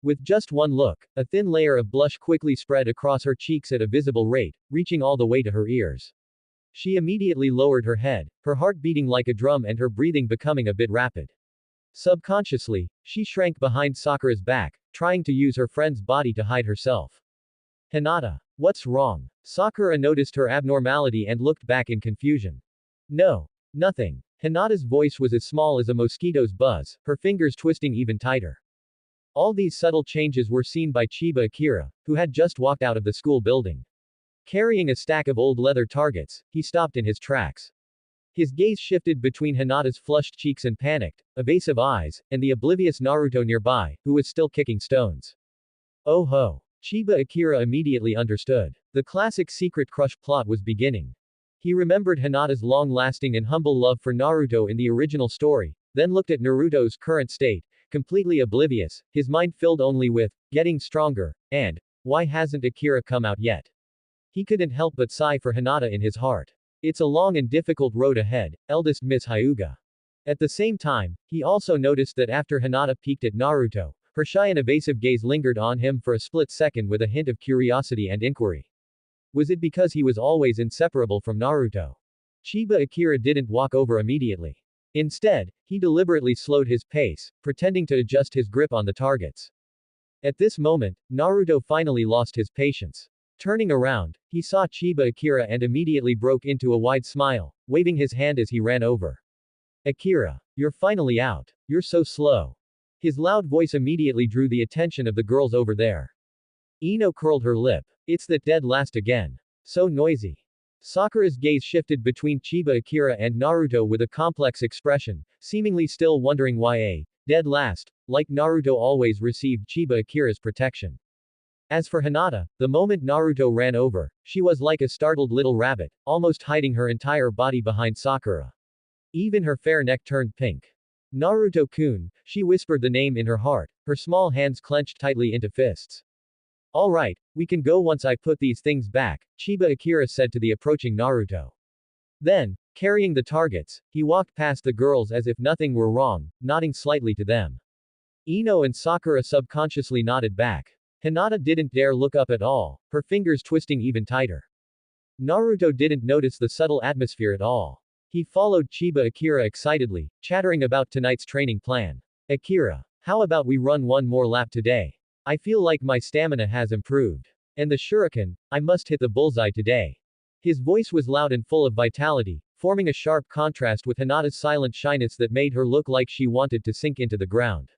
With just one look, a thin layer of blush quickly spread across her cheeks at a visible rate, reaching all the way to her ears. She immediately lowered her head, her heart beating like a drum and her breathing becoming a bit rapid. Subconsciously, she shrank behind Sakura's back, trying to use her friend's body to hide herself. Hinata. What's wrong? Sakura noticed her abnormality and looked back in confusion. No. Nothing. Hinata's voice was as small as a mosquito's buzz, her fingers twisting even tighter. All these subtle changes were seen by Chiba Akira, who had just walked out of the school building. Carrying a stack of old leather targets, he stopped in his tracks. His gaze shifted between Hinata's flushed cheeks and panicked, evasive eyes, and the oblivious Naruto nearby, who was still kicking stones. Oh ho! Chiba Akira immediately understood. The classic secret crush plot was beginning. He remembered Hinata's long-lasting and humble love for Naruto in the original story, then looked at Naruto's current state, completely oblivious, his mind filled only with, getting stronger, and, why hasn't Akira come out yet? He couldn't help but sigh for Hinata in his heart. It's a long and difficult road ahead, eldest Miss Hyuga. At the same time, he also noticed that after Hinata peeked at Naruto, her shy and evasive gaze lingered on him for a split second with a hint of curiosity and inquiry. Was it because he was always inseparable from Naruto? Chiba Akira didn't walk over immediately. Instead, he deliberately slowed his pace, pretending to adjust his grip on the targets. At this moment, Naruto finally lost his patience. Turning around, he saw Chiba Akira and immediately broke into a wide smile, waving his hand as he ran over. Akira, you're finally out. You're so slow. His loud voice immediately drew the attention of the girls over there. Ino curled her lip. It's that dead last again. So noisy. Sakura's gaze shifted between Chiba Akira and Naruto with a complex expression, seemingly still wondering why a dead last, like Naruto always received Chiba Akira's protection. As for Hinata, the moment Naruto ran over, she was like a startled little rabbit, almost hiding her entire body behind Sakura. Even her fair neck turned pink. Naruto-kun, she whispered the name in her heart, her small hands clenched tightly into fists. Alright, we can go once I put these things back, Chiba Akira said to the approaching Naruto. Then, carrying the targets, he walked past the girls as if nothing were wrong, nodding slightly to them. Ino and Sakura subconsciously nodded back. Hinata didn't dare look up at all, her fingers twisting even tighter. Naruto didn't notice the subtle atmosphere at all. He followed Chiba Akira excitedly, chattering about tonight's training plan. Akira, how about we run one more lap today? I feel like my stamina has improved. And the shuriken, I must hit the bullseye today. His voice was loud and full of vitality, forming a sharp contrast with Hinata's silent shyness that made her look like she wanted to sink into the ground.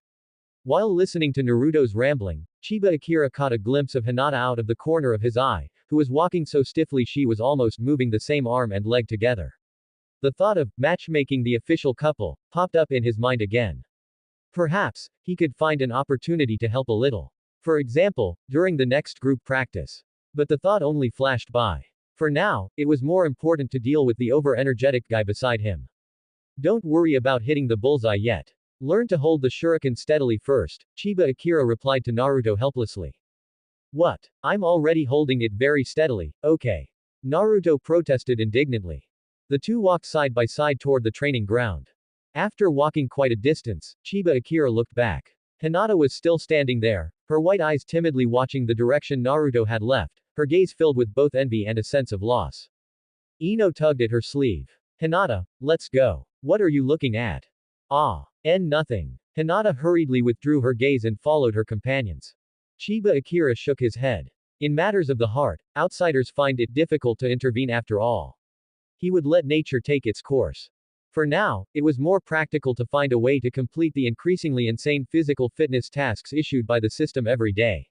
While listening to Naruto's rambling, Chiba Akira caught a glimpse of Hinata out of the corner of his eye, who was walking so stiffly she was almost moving the same arm and leg together. The thought of matchmaking the official couple popped up in his mind again. Perhaps, he could find an opportunity to help a little. For example, during the next group practice. But the thought only flashed by. For now, it was more important to deal with the over-energetic guy beside him. Don't worry about hitting the bullseye yet. Learn to hold the shuriken steadily first, Chiba Akira replied to Naruto helplessly. What? I'm already holding it very steadily, okay. Naruto protested indignantly. The two walked side by side toward the training ground. After walking quite a distance, Chiba Akira looked back. Hinata was still standing there, her white eyes timidly watching the direction Naruto had left, her gaze filled with both envy and a sense of loss. Ino tugged at her sleeve. Hinata, let's go. What are you looking at? Nothing. Hinata hurriedly withdrew her gaze and followed her companions. Chiba Akira shook his head. In matters of the heart, outsiders find it difficult to intervene after all. He would let nature take its course. For now, it was more practical to find a way to complete the increasingly insane physical fitness tasks issued by the system every day.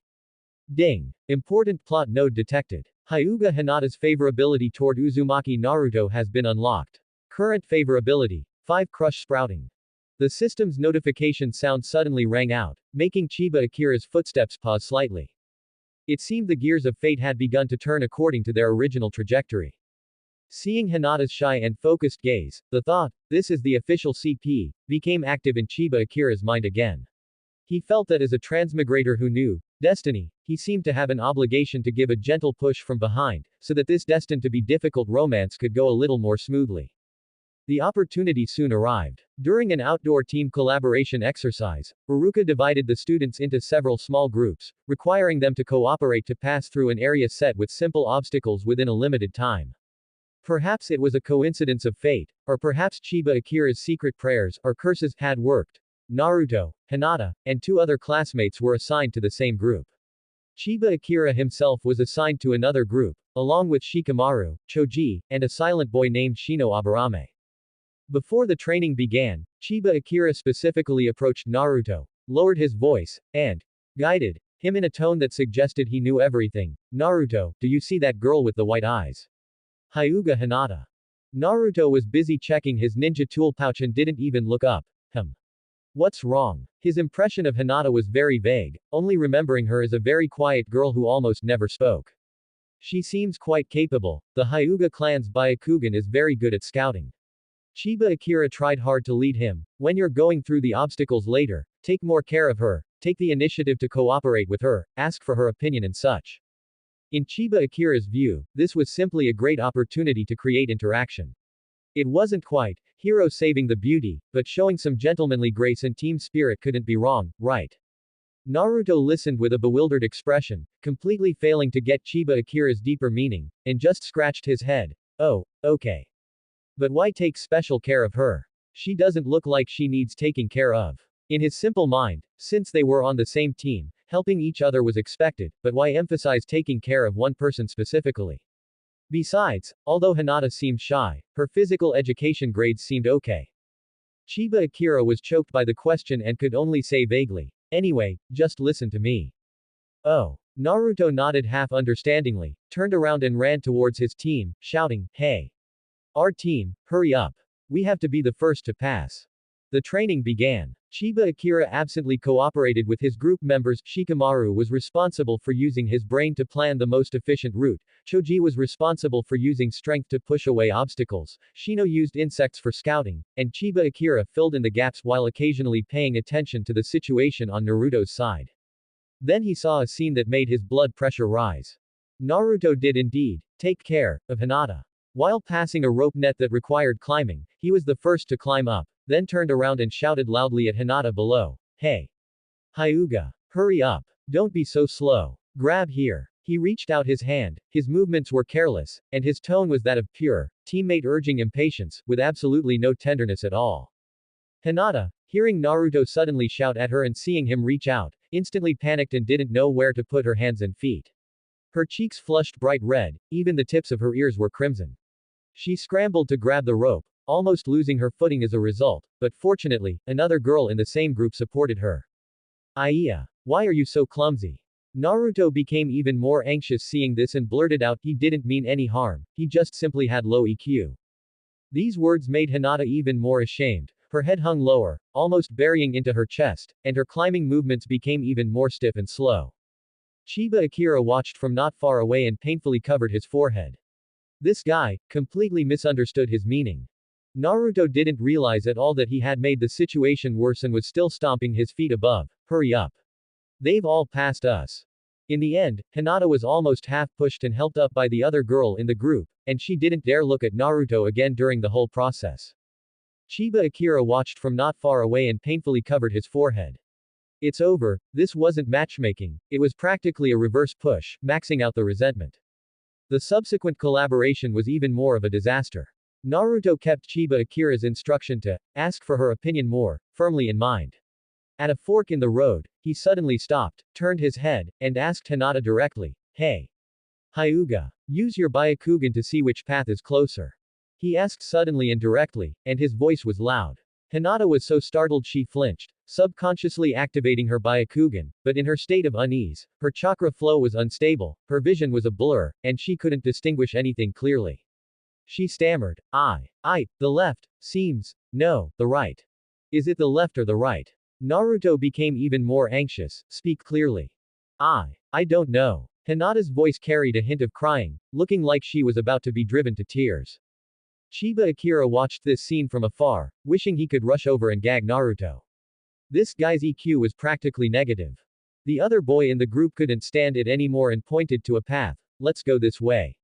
Ding. Important plot node detected. Hyuga Hinata's favorability toward Uzumaki Naruto has been unlocked. Current favorability. 5 crush sprouting. The system's notification sound suddenly rang out, making Chiba Akira's footsteps pause slightly. It seemed the gears of fate had begun to turn according to their original trajectory. Seeing Hinata's shy and focused gaze, the thought, this is the official CP, became active in Chiba Akira's mind again. He felt that as a transmigrator who knew destiny, he seemed to have an obligation to give a gentle push from behind, so that this destined to be difficult romance could go a little more smoothly. The opportunity soon arrived. During an outdoor team collaboration exercise, Haruka divided the students into several small groups, requiring them to cooperate to pass through an area set with simple obstacles within a limited time. Perhaps it was a coincidence of fate, or perhaps Chiba Akira's secret prayers or curses had worked. Naruto, Hinata, and 2 other classmates were assigned to the same group. Chiba Akira himself was assigned to another group, along with Shikamaru, Choji, and a silent boy named Shino Aburame. Before the training began, Chiba Akira specifically approached Naruto, lowered his voice, and guided him in a tone that suggested he knew everything. Naruto, do you see that girl with the white eyes? Hyuga Hinata. Naruto was busy checking his ninja tool pouch and didn't even look up. What's wrong? His impression of Hinata was very vague, only remembering her as a very quiet girl who almost never spoke. She seems quite capable. The Hyuga clan's Byakugan is very good at scouting. Chiba Akira tried hard to lead him. When you're going through the obstacles later, take more care of her, take the initiative to cooperate with her, ask for her opinion and such. In Chiba Akira's view, this was simply a great opportunity to create interaction. It wasn't quite hero saving the beauty, but showing some gentlemanly grace and team spirit couldn't be wrong, right? Naruto listened with a bewildered expression, completely failing to get Chiba Akira's deeper meaning, and just scratched his head. Oh, okay. But why take special care of her? She doesn't look like she needs taking care of. In his simple mind, since they were on the same team, helping each other was expected, but why emphasize taking care of one person specifically? Besides, although Hinata seemed shy, her physical education grades seemed okay. Chiba Akira was choked by the question and could only say vaguely, anyway, just listen to me. Oh. Naruto nodded half understandingly, turned around and ran towards his team, shouting, hey. Our team, hurry up. We have to be the first to pass. The training began. Chiba Akira absently cooperated with his group members. Shikamaru was responsible for using his brain to plan the most efficient route. Choji was responsible for using strength to push away obstacles. Shino used insects for scouting, and Chiba Akira filled in the gaps while occasionally paying attention to the situation on Naruto's side. Then he saw a scene that made his blood pressure rise. Naruto did indeed take care of Hinata. While passing a rope net that required climbing, he was the first to climb up, then turned around and shouted loudly at Hinata below, hey. Hyuga. Hurry up. Don't be so slow. Grab here. He reached out his hand, his movements were careless, and his tone was that of pure, teammate urging impatience, with absolutely no tenderness at all. Hinata, hearing Naruto suddenly shout at her and seeing him reach out, instantly panicked and didn't know where to put her hands and feet. Her cheeks flushed bright red, even the tips of her ears were crimson. She scrambled to grab the rope, almost losing her footing as a result, but fortunately, another girl in the same group supported her. Aiya, why are you so clumsy? Naruto became even more anxious seeing this and blurted out he didn't mean any harm, he just simply had low EQ. These words made Hinata even more ashamed, her head hung lower, almost burying into her chest, and her climbing movements became even more stiff and slow. Chiba Akira watched from not far away and painfully covered his forehead. This guy completely misunderstood his meaning. Naruto didn't realize at all that he had made the situation worse and was still stomping his feet above. Hurry up. They've all passed us. In the end, Hinata was almost half pushed and helped up by the other girl in the group, and she didn't dare look at Naruto again during the whole process. Chiba Akira watched from not far away and painfully covered his forehead. It's over, this wasn't matchmaking, it was practically a reverse push, maxing out the resentment. The subsequent collaboration was even more of a disaster. Naruto kept Chiba Akira's instruction to ask for her opinion more firmly in mind. At a fork in the road, he suddenly stopped, turned his head, and asked Hinata directly, hey. Hyuga. Use your Byakugan to see which path is closer. He asked suddenly and directly, and his voice was loud. Hinata was so startled she flinched, subconsciously activating her Byakugan, but in her state of unease, her chakra flow was unstable, her vision was a blur, and she couldn't distinguish anything clearly. She stammered, the left, seems, no, the right. Is it the left or the right? Naruto became even more anxious, speak clearly. I don't know. Hinata's voice carried a hint of crying, looking like she was about to be driven to tears. Chiba Akira watched this scene from afar, wishing he could rush over and gag Naruto. This guy's EQ was practically negative. The other boy in the group couldn't stand it anymore and pointed to a path. Let's go this way.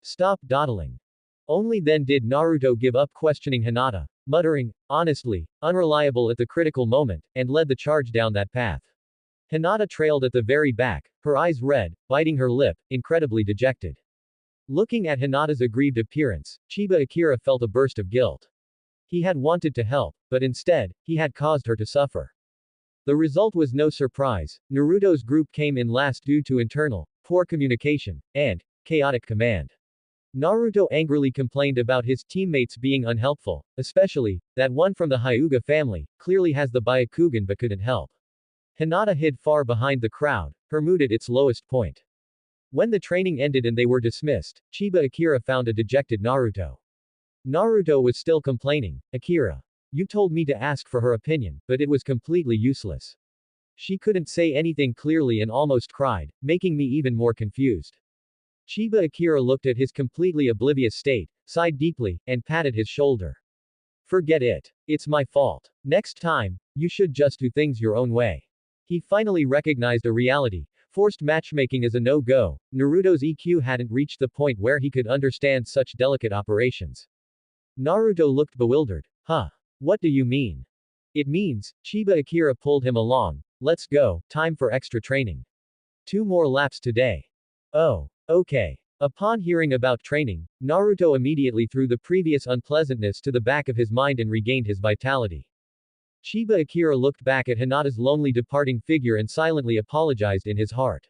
Stop dawdling. Only then did Naruto give up questioning Hinata, muttering, honestly, unreliable at the critical moment, and led the charge down that path. Hinata trailed at the very back, her eyes red, biting her lip, incredibly dejected. Looking at Hinata's aggrieved appearance, Chiba Akira felt a burst of guilt. He had wanted to help, but instead, he had caused her to suffer. The result was no surprise. Naruto's group came in last due to internal, poor communication, and chaotic command. Naruto angrily complained about his teammates being unhelpful, especially that one from the Hyuga family clearly has the Byakugan but couldn't help. Hinata hid far behind the crowd, her mood at its lowest point. When the training ended and they were dismissed, Chiba Akira found a dejected Naruto. Naruto was still complaining. Akira. You told me to ask for her opinion, but it was completely useless. She couldn't say anything clearly and almost cried, making me even more confused. Chiba Akira looked at his completely oblivious state, sighed deeply, and patted his shoulder. Forget it. It's my fault. Next time, you should just do things your own way. He finally recognized a reality. Forced matchmaking is a no-go. Naruto's EQ hadn't reached the point where he could understand such delicate operations. Naruto looked bewildered. Huh? What do you mean? It means, Chiba Akira pulled him along. Let's go, time for extra training. 2 more laps today. Oh, okay. Upon hearing about training, Naruto immediately threw the previous unpleasantness to the back of his mind and regained his vitality. Chiba Akira looked back at Hinata's lonely departing figure and silently apologized in his heart.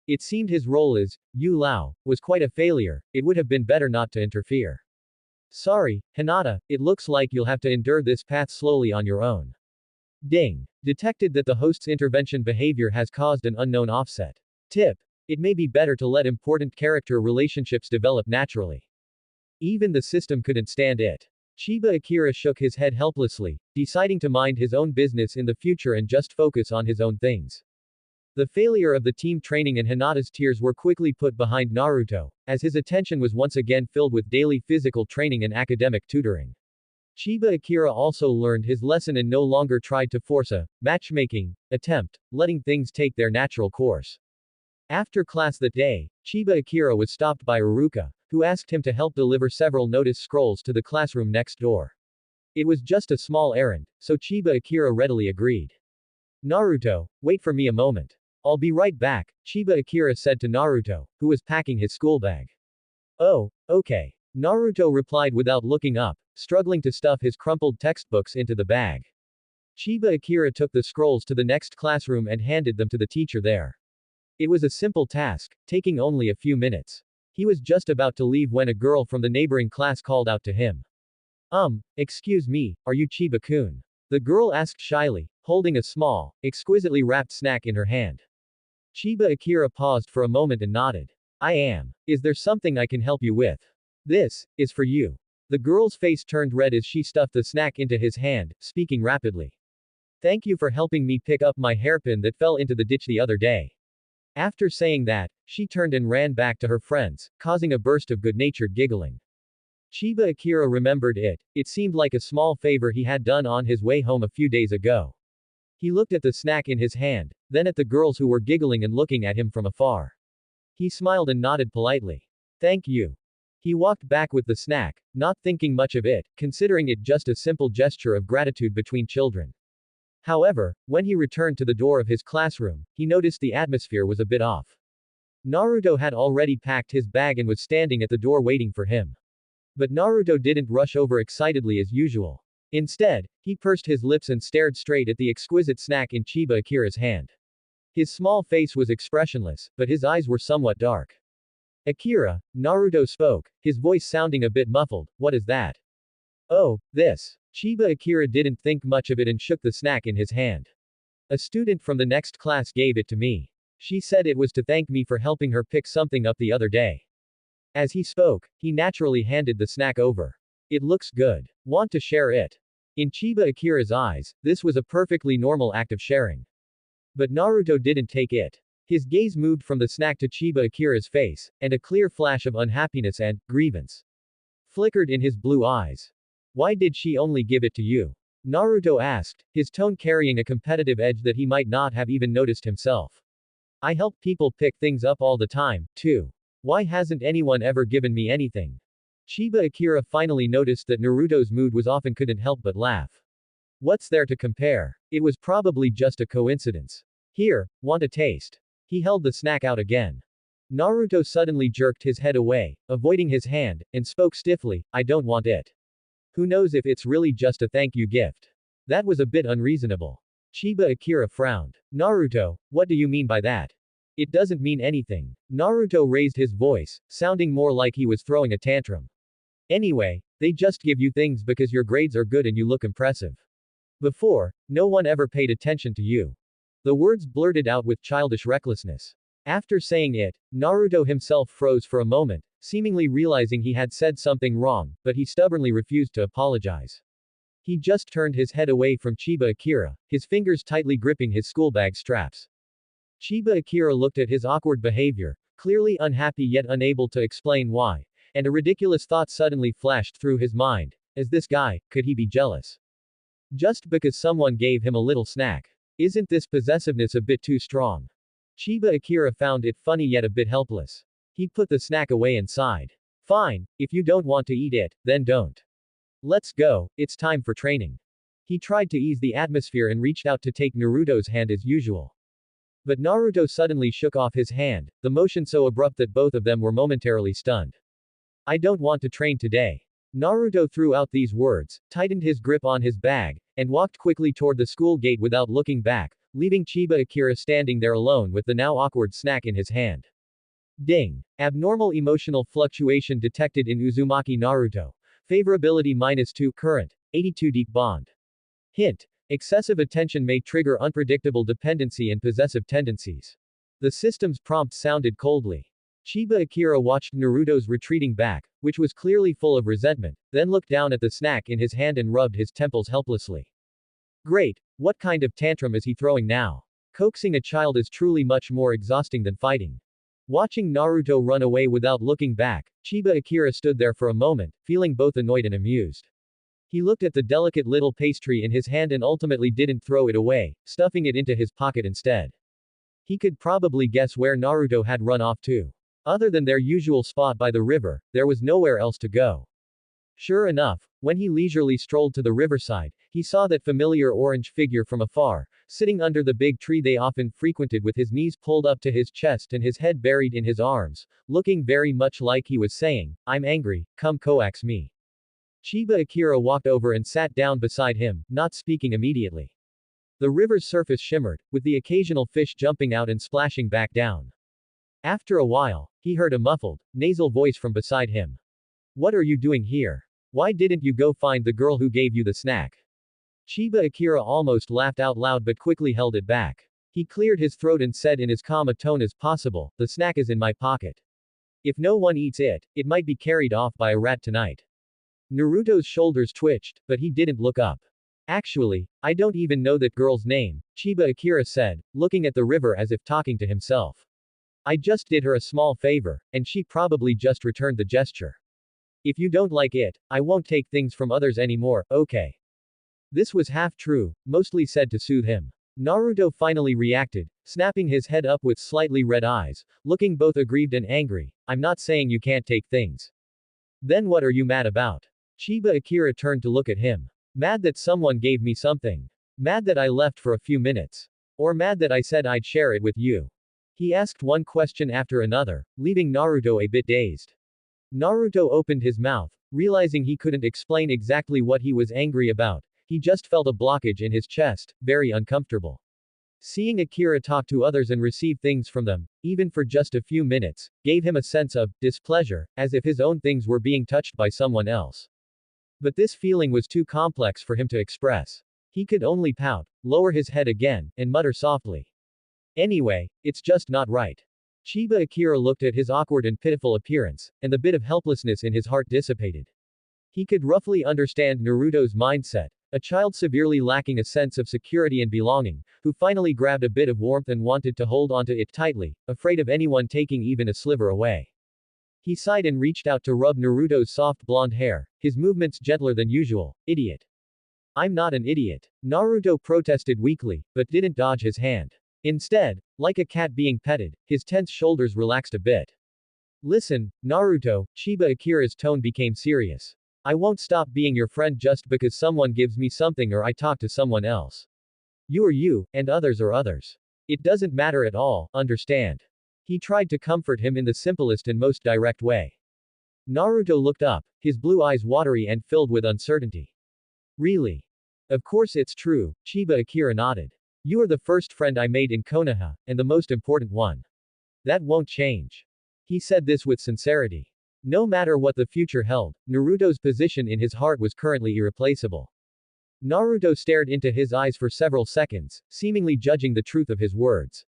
It seemed his role as Yu Lao was quite a failure, it would have been better not to interfere. Sorry, Hinata, it looks like you'll have to endure this path slowly on your own. Ding. Detected that the host's intervention behavior has caused an unknown offset. Tip. It may be better to let important character relationships develop naturally. Even the system couldn't stand it. Chiba Akira shook his head helplessly, deciding to mind his own business in the future and just focus on his own things. The failure of the team training and Hinata's tears were quickly put behind Naruto, as his attention was once again filled with daily physical training and academic tutoring. Chiba Akira also learned his lesson and no longer tried to force a matchmaking attempt, letting things take their natural course. After class that day, Chiba Akira was stopped by Uruka, who asked him to help deliver several notice scrolls to the classroom next door. It was just a small errand, so Chiba Akira readily agreed. Naruto, wait for me a moment. I'll be right back, Chiba Akira said to Naruto, who was packing his school bag. Oh, okay. Naruto replied without looking up, struggling to stuff his crumpled textbooks into the bag. Chiba Akira took the scrolls to the next classroom and handed them to the teacher there. It was a simple task, taking only a few minutes. He was just about to leave when a girl from the neighboring class called out to him. Excuse me, are you Chiba-kun? The girl asked shyly, holding a small, exquisitely wrapped snack in her hand. Chiba Akira paused for a moment and nodded. I am. Is there something I can help you with? This is for you. The girl's face turned red as she stuffed the snack into his hand, speaking rapidly. Thank you for helping me pick up my hairpin that fell into the ditch the other day. After saying that, she turned and ran back to her friends, causing a burst of good-natured giggling. Chiba Akira remembered it. It seemed like a small favor he had done on his way home a few days ago. He looked at the snack in his hand, then at the girls who were giggling and looking at him from afar. He smiled and nodded politely. Thank you. He walked back with the snack, not thinking much of it, considering it just a simple gesture of gratitude between children. However, when he returned to the door of his classroom, he noticed the atmosphere was a bit off. Naruto had already packed his bag and was standing at the door waiting for him. But Naruto didn't rush over excitedly as usual. Instead, he pursed his lips and stared straight at the exquisite snack in Chiba Akira's hand. His small face was expressionless, but his eyes were somewhat dark. Akira, Naruto spoke, his voice sounding a bit muffled, what is that? Oh, this. Chiba Akira didn't think much of it and shook the snack in his hand. A student from the next class gave it to me. She said it was to thank me for helping her pick something up the other day. As he spoke, he naturally handed the snack over. It looks good. Want to share it? In Chiba Akira's eyes, this was a perfectly normal act of sharing. But Naruto didn't take it. His gaze moved from the snack to Chiba Akira's face, and a clear flash of unhappiness and grievance flickered in his blue eyes. Why did she only give it to you? Naruto asked, his tone carrying a competitive edge that he might not have even noticed himself. I help people pick things up all the time, too. Why hasn't anyone ever given me anything? Chiba Akira finally noticed that Naruto's mood was off and couldn't help but laugh. What's there to compare? It was probably just a coincidence. Here, want a taste? He held the snack out again. Naruto suddenly jerked his head away, avoiding his hand, and spoke stiffly, I don't want it. Who knows if it's really just a thank you gift? That was a bit unreasonable. Chiba Akira frowned. Naruto, what do you mean by that? It doesn't mean anything. Naruto raised his voice, sounding more like he was throwing a tantrum. Anyway, they just give you things because your grades are good and you look impressive. Before, no one ever paid attention to you. The words blurted out with childish recklessness. After saying it, Naruto himself froze for a moment, seemingly realizing he had said something wrong, but he stubbornly refused to apologize. He just turned his head away from Chiba Akira, his fingers tightly gripping his schoolbag straps. Chiba Akira looked at his awkward behavior, clearly unhappy yet unable to explain why, and a ridiculous thought suddenly flashed through his mind. As this guy, could he be jealous? Just because someone gave him a little snack. Isn't this possessiveness a bit too strong? Chiba Akira found it funny yet a bit helpless. He put the snack away and sighed. Fine, if you don't want to eat it, then don't. Let's go, it's time for training. He tried to ease the atmosphere and reached out to take Naruto's hand as usual. But Naruto suddenly shook off his hand, the motion so abrupt that both of them were momentarily stunned. I don't want to train today. Naruto threw out these words, tightened his grip on his bag, and walked quickly toward the school gate without looking back, leaving Chiba Akira standing there alone with the now awkward snack in his hand. Ding. Abnormal emotional fluctuation detected in Uzumaki Naruto. Favorability -2 current, 82 deep bond. Hint. Excessive attention may trigger unpredictable dependency and possessive tendencies. The system's prompt sounded coldly. Chiba Akira watched Naruto's retreating back, which was clearly full of resentment, then looked down at the snack in his hand and rubbed his temples helplessly. Great. What kind of tantrum is he throwing now? Coaxing a child is truly much more exhausting than fighting. Watching Naruto run away without looking back, Chiba Akira stood there for a moment, feeling both annoyed and amused. He looked at the delicate little pastry in his hand and ultimately didn't throw it away, stuffing it into his pocket instead. He could probably guess where Naruto had run off to. Other than their usual spot by the river, there was nowhere else to go. Sure enough, when he leisurely strolled to the riverside, he saw that familiar orange figure from afar, sitting under the big tree they often frequented with his knees pulled up to his chest and his head buried in his arms, looking very much like he was saying, I'm angry, come coax me. Chiba Akira walked over and sat down beside him, not speaking immediately. The river's surface shimmered, with the occasional fish jumping out and splashing back down. After a while, he heard a muffled, nasal voice from beside him. What are you doing here? Why didn't you go find the girl who gave you the snack? Chiba Akira almost laughed out loud but quickly held it back. He cleared his throat and said in as calm a tone as possible, the snack is in my pocket. If no one eats it, it might be carried off by a rat tonight. Naruto's shoulders twitched, but he didn't look up. Actually, I don't even know that girl's name, Chiba Akira said, looking at the river as if talking to himself. I just did her a small favor, and she probably just returned the gesture. If you don't like it, I won't take things from others anymore, okay? This was half true, mostly said to soothe him. Naruto finally reacted, snapping his head up with slightly red eyes, looking both aggrieved and angry. I'm not saying you can't take things. Then what are you mad about? Chiba Akira turned to look at him. Mad that someone gave me something. Mad that I left for a few minutes. Or mad that I said I'd share it with you. He asked one question after another, leaving Naruto a bit dazed. Naruto opened his mouth, realizing he couldn't explain exactly what he was angry about. He just felt a blockage in his chest, very uncomfortable. Seeing Akira talk to others and receive things from them, even for just a few minutes, gave him a sense of displeasure, as if his own things were being touched by someone else. But this feeling was too complex for him to express. He could only pout, lower his head again, and mutter softly. Anyway, it's just not right. Chiba Akira looked at his awkward and pitiful appearance, and the bit of helplessness in his heart dissipated. He could roughly understand Naruto's mindset, a child severely lacking a sense of security and belonging, who finally grabbed a bit of warmth and wanted to hold onto it tightly, afraid of anyone taking even a sliver away. He sighed and reached out to rub Naruto's soft blonde hair, his movements gentler than usual. Idiot. I'm not an idiot. Naruto protested weakly, but didn't dodge his hand. Instead, like a cat being petted, his tense shoulders relaxed a bit. Listen, Naruto, Chiba Akira's tone became serious. I won't stop being your friend just because someone gives me something or I talk to someone else. You are you, and others are others. It doesn't matter at all, understand? He tried to comfort him in the simplest and most direct way. Naruto looked up, his blue eyes watery and filled with uncertainty. Really? Of course it's true, Chiba Akira nodded. You are the first friend I made in Konoha, and the most important one. That won't change. He said this with sincerity. No matter what the future held, Naruto's position in his heart was currently irreplaceable. Naruto stared into his eyes for several seconds, seemingly judging the truth of his words.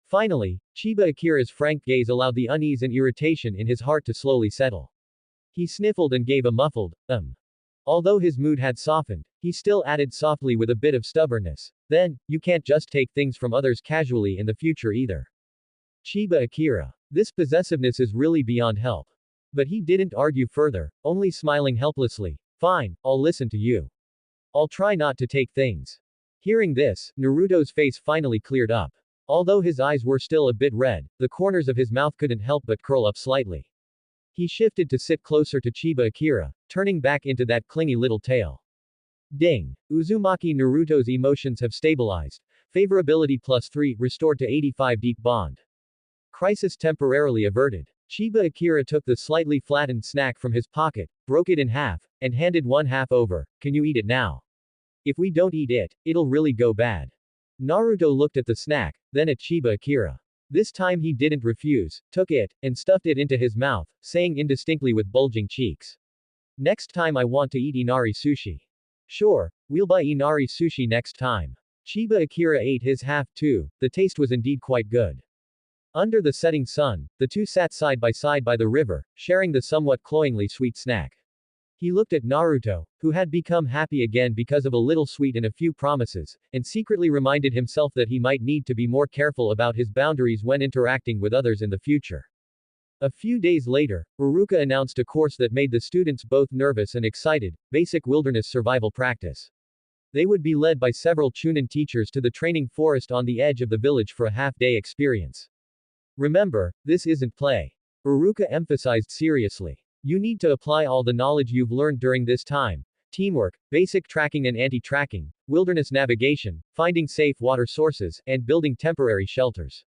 Finally, Chiba Akira's frank gaze allowed the unease and irritation in his heart to slowly settle. He sniffled and gave a muffled, Although his mood had softened, he still added softly with a bit of stubbornness, then, you can't just take things from others casually in the future either. Chiba Akira. This possessiveness is really beyond help. But he didn't argue further, only smiling helplessly. Fine, I'll listen to you. I'll try not to take things. Hearing this, Naruto's face finally cleared up. Although his eyes were still a bit red, the corners of his mouth couldn't help but curl up slightly. He shifted to sit closer to Chiba Akira, turning back into that clingy little tail. Ding. Uzumaki Naruto's emotions have stabilized. Favorability +3, restored to 85 deep bond. Crisis temporarily averted. Chiba Akira took the slightly flattened snack from his pocket, broke it in half, and handed one half over. Can you eat it now? If we don't eat it, it'll really go bad. Naruto looked at the snack, then at Chiba Akira. This time he didn't refuse, took it, and stuffed it into his mouth, saying indistinctly with bulging cheeks. Next time I want to eat inari sushi. Sure, we'll buy inari sushi next time. Chiba Akira ate his half too, the taste was indeed quite good. Under the setting sun, the two sat side by the river, sharing the somewhat cloyingly sweet snack. He looked at Naruto, who had become happy again because of a little sweet and a few promises, and secretly reminded himself that he might need to be more careful about his boundaries when interacting with others in the future. A few days later, Uruka announced a course that made the students both nervous and excited: basic wilderness survival practice. They would be led by several Chunin teachers to the training forest on the edge of the village for a half-day experience. Remember, this isn't play. Uruka emphasized seriously. You need to apply all the knowledge you've learned during this time: teamwork, basic tracking and anti-tracking, wilderness navigation, finding safe water sources, and building temporary shelters.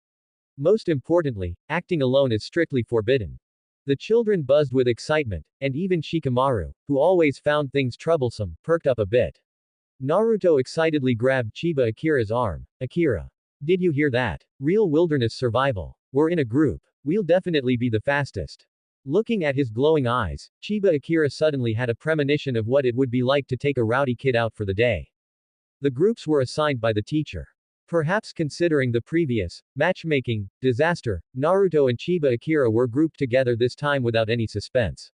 Most importantly, acting alone is strictly forbidden. The children buzzed with excitement, and even Shikamaru, who always found things troublesome, perked up a bit. Naruto excitedly grabbed Chiba Akira's arm. Akira. Did you hear that? Real wilderness survival. We're in a group. We'll definitely be the fastest. Looking at his glowing eyes, Chiba Akira suddenly had a premonition of what it would be like to take a rowdy kid out for the day. The groups were assigned by the teacher. Perhaps considering the previous matchmaking disaster, Naruto and Chiba Akira were grouped together this time without any suspense.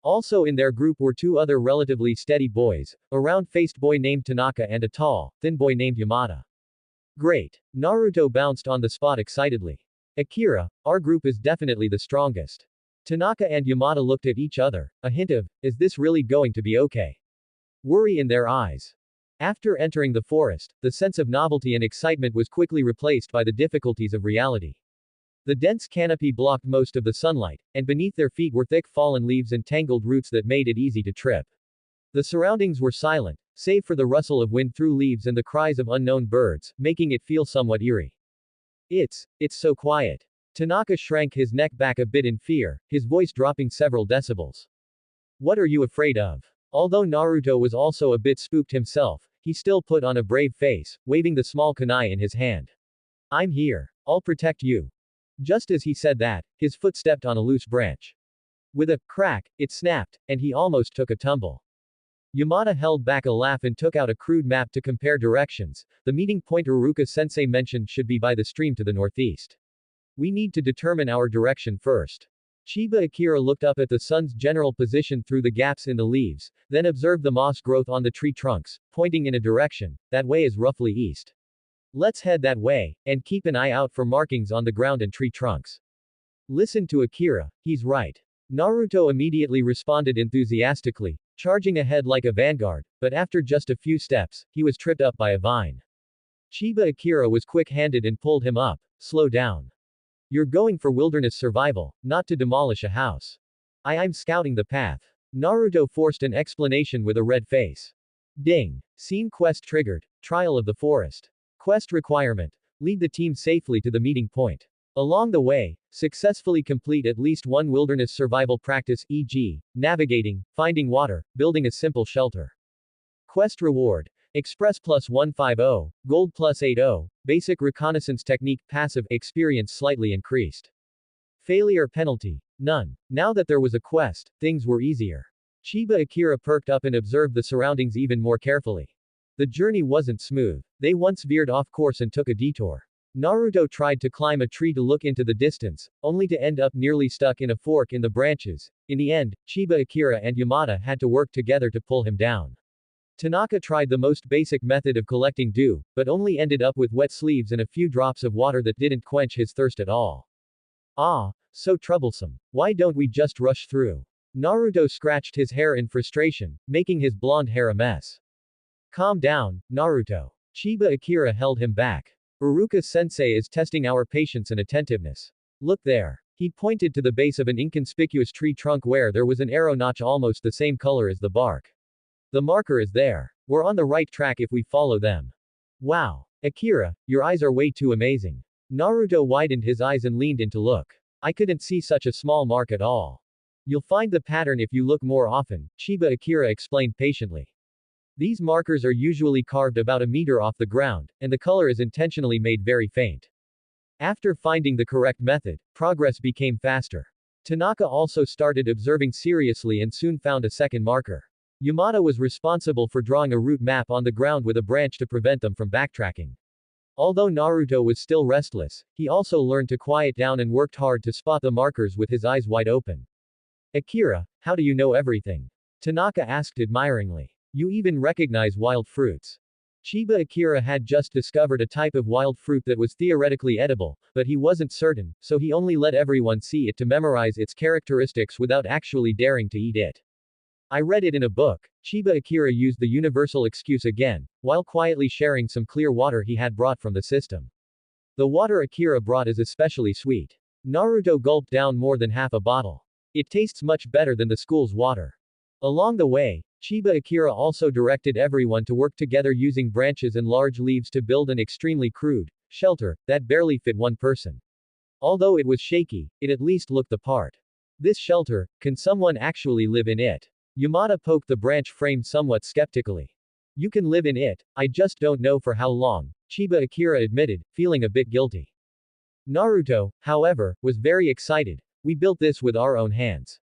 Also in their group were two other relatively steady boys, a round-faced boy named Tanaka and a tall, thin boy named Yamada. Great. Naruto bounced on the spot excitedly. Akira, our group is definitely the strongest. Tanaka and Yamada looked at each other, a hint of, is this really going to be okay? Worry in their eyes. After entering the forest, the sense of novelty and excitement was quickly replaced by the difficulties of reality. The dense canopy blocked most of the sunlight, and beneath their feet were thick fallen leaves and tangled roots that made it easy to trip. The surroundings were silent, save for the rustle of wind through leaves and the cries of unknown birds, making it feel somewhat eerie. It's so quiet. Tanaka shrank his neck back a bit in fear, his voice dropping several decibels. What are you afraid of? Although Naruto was also a bit spooked himself, he still put on a brave face, waving the small kunai in his hand. I'm here. I'll protect you. Just as he said that, his foot stepped on a loose branch. With a crack, it snapped, and he almost took a tumble. Yamada held back a laugh and took out a crude map to compare directions. The meeting point Uruka-sensei mentioned should be by the stream to the northeast. We need to determine our direction first. Chiba Akira looked up at the sun's general position through the gaps in the leaves, then observed the moss growth on the tree trunks, pointing in a direction. That way is roughly east. Let's head that way, and keep an eye out for markings on the ground and tree trunks. Listen to Akira, he's right. Naruto immediately responded enthusiastically, charging ahead like a vanguard, but after just a few steps, he was tripped up by a vine. Chiba Akira was quick-handed and pulled him up. Slow down. You're going for wilderness survival, not to demolish a house. I'm scouting the path. Naruto forced an explanation with a red face. Ding. Scene quest triggered. Trial of the forest. Quest requirement. Lead the team safely to the meeting point. Along the way, successfully complete at least one wilderness survival practice, e.g., navigating, finding water, building a simple shelter. Quest reward. Express +150, Gold +80, Basic Reconnaissance Technique Passive Experience slightly increased. Failure penalty. None. Now that there was a quest, things were easier. Chiba Akira perked up and observed the surroundings even more carefully. The journey wasn't smooth. They once veered off course and took a detour. Naruto tried to climb a tree to look into the distance, only to end up nearly stuck in a fork in the branches. In the end, Chiba Akira and Yamada had to work together to pull him down. Tanaka tried the most basic method of collecting dew, but only ended up with wet sleeves and a few drops of water that didn't quench his thirst at all. Ah, so troublesome. Why don't we just rush through? Naruto scratched his hair in frustration, making his blonde hair a mess. Calm down, Naruto. Chiba Akira held him back. Uruka-sensei is testing our patience and attentiveness. Look there. He pointed to the base of an inconspicuous tree trunk where there was an arrow notch almost the same color as the bark. The marker is there. We're on the right track if we follow them. Wow. Akira, your eyes are way too amazing. Naruto widened his eyes and leaned in to look. I couldn't see such a small mark at all. You'll find the pattern if you look more often, Chiba Akira explained patiently. These markers are usually carved about a meter off the ground, and the color is intentionally made very faint. After finding the correct method, progress became faster. Tanaka also started observing seriously and soon found a second marker. Yamada was responsible for drawing a route map on the ground with a branch to prevent them from backtracking. Although Naruto was still restless, he also learned to quiet down and worked hard to spot the markers with his eyes wide open. Akira, how do you know everything? Tanaka asked admiringly. You even recognize wild fruits. Chiba Akira had just discovered a type of wild fruit that was theoretically edible, but he wasn't certain, so he only let everyone see it to memorize its characteristics without actually daring to eat it. I read it in a book. Chiba Akira used the universal excuse again, while quietly sharing some clear water he had brought from the system. The water Akira brought is especially sweet. Naruto gulped down more than half a bottle. It tastes much better than the school's water. Along the way, Chiba Akira also directed everyone to work together using branches and large leaves to build an extremely crude shelter that barely fit one person. Although it was shaky, it at least looked the part. This shelter, can someone actually live in it? Yamada poked the branch frame somewhat skeptically. You can live in it, I just don't know for how long, Chiba Akira admitted, feeling a bit guilty. Naruto, however, was very excited. We built this with our own hands.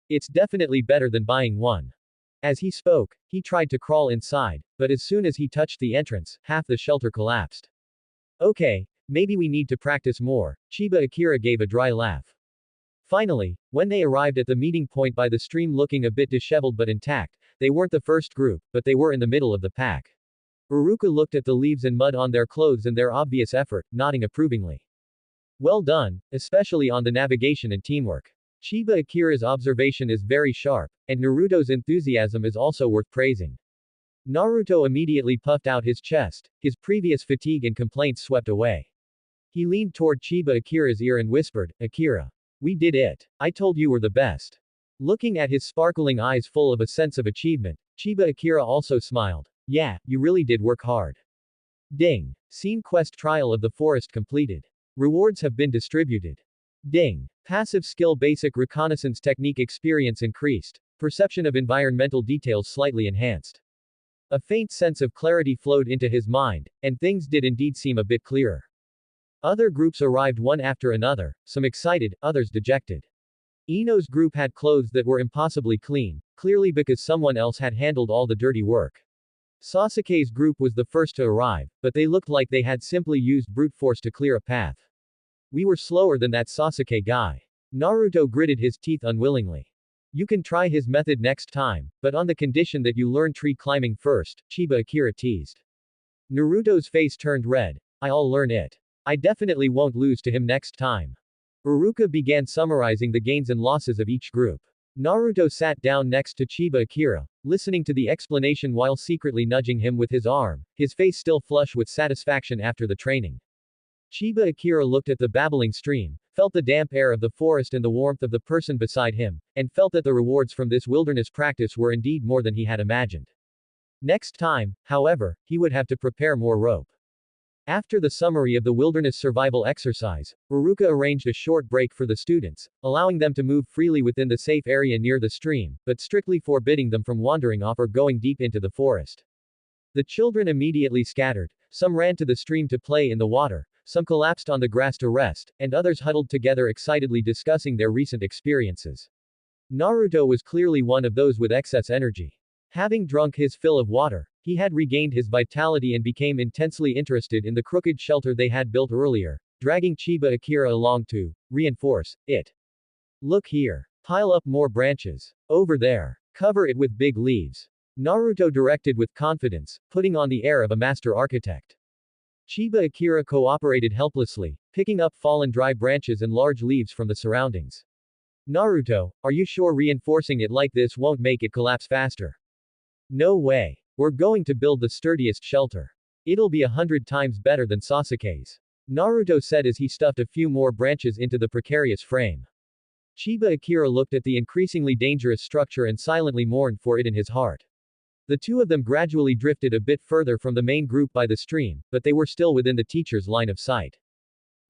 It's definitely better than buying one. As he spoke, he tried to crawl inside, but as soon as he touched the entrance, half the shelter collapsed. Okay, maybe we need to practice more, Chiba Akira gave a dry laugh. Finally, when they arrived at the meeting point by the stream looking a bit disheveled but intact, they weren't the first group, but they were in the middle of the pack. Uruka looked at the leaves and mud on their clothes and their obvious effort, nodding approvingly. Well done, especially on the navigation and teamwork. Chiba Akira's observation is very sharp, and Naruto's enthusiasm is also worth praising. Naruto immediately puffed out his chest, his previous fatigue and complaints swept away. He leaned toward Chiba Akira's ear and whispered, Akira. We did it. I told you we're the best. Looking at his sparkling eyes full of a sense of achievement, Chiba Akira also smiled. Yeah, you really did work hard. Ding. Scene quest trial of the forest completed. Rewards have been distributed. Ding. Passive skill basic reconnaissance technique experience increased. Perception of environmental details slightly enhanced. A faint sense of clarity flowed into his mind, and things did indeed seem a bit clearer. Other groups arrived one after another, some excited, others dejected. Ino's group had clothes that were impossibly clean, clearly because someone else had handled all the dirty work. Sasuke's group was the first to arrive, but they looked like they had simply used brute force to clear a path. We were slower than that Sasuke guy. Naruto gritted his teeth unwillingly. You can try his method next time, but on the condition that you learn tree climbing first, Chiba Akira teased. Naruto's face turned red. I'll learn it. I definitely won't lose to him next time. Uruka began summarizing the gains and losses of each group. Naruto sat down next to Chiba Akira, listening to the explanation while secretly nudging him with his arm, his face still flush with satisfaction after the training. Chiba Akira looked at the babbling stream, felt the damp air of the forest and the warmth of the person beside him, and felt that the rewards from this wilderness practice were indeed more than he had imagined. Next time, however, he would have to prepare more rope. After the summary of the wilderness survival exercise, Uruka arranged a short break for the students, allowing them to move freely within the safe area near the stream, but strictly forbidding them from wandering off or going deep into the forest. The children immediately scattered, some ran to the stream to play in the water, some collapsed on the grass to rest, and others huddled together excitedly discussing their recent experiences. Naruto was clearly one of those with excess energy. Having drunk his fill of water, He had regained his vitality and became intensely interested in the crooked shelter they had built earlier, dragging Chiba Akira along to reinforce it. Look here. Pile up more branches. Over there. Cover it with big leaves. Naruto directed with confidence, putting on the air of a master architect. Chiba Akira cooperated helplessly, picking up fallen dry branches and large leaves from the surroundings. Naruto, are you sure reinforcing it like this won't make it collapse faster? No way. We're going to build the sturdiest shelter. It'll be 100 times better than Sasuke's. Naruto said as he stuffed a few more branches into the precarious frame. Chiba Akira looked at the increasingly dangerous structure and silently mourned for it in his heart. The two of them gradually drifted a bit further from the main group by the stream, but they were still within the teacher's line of sight.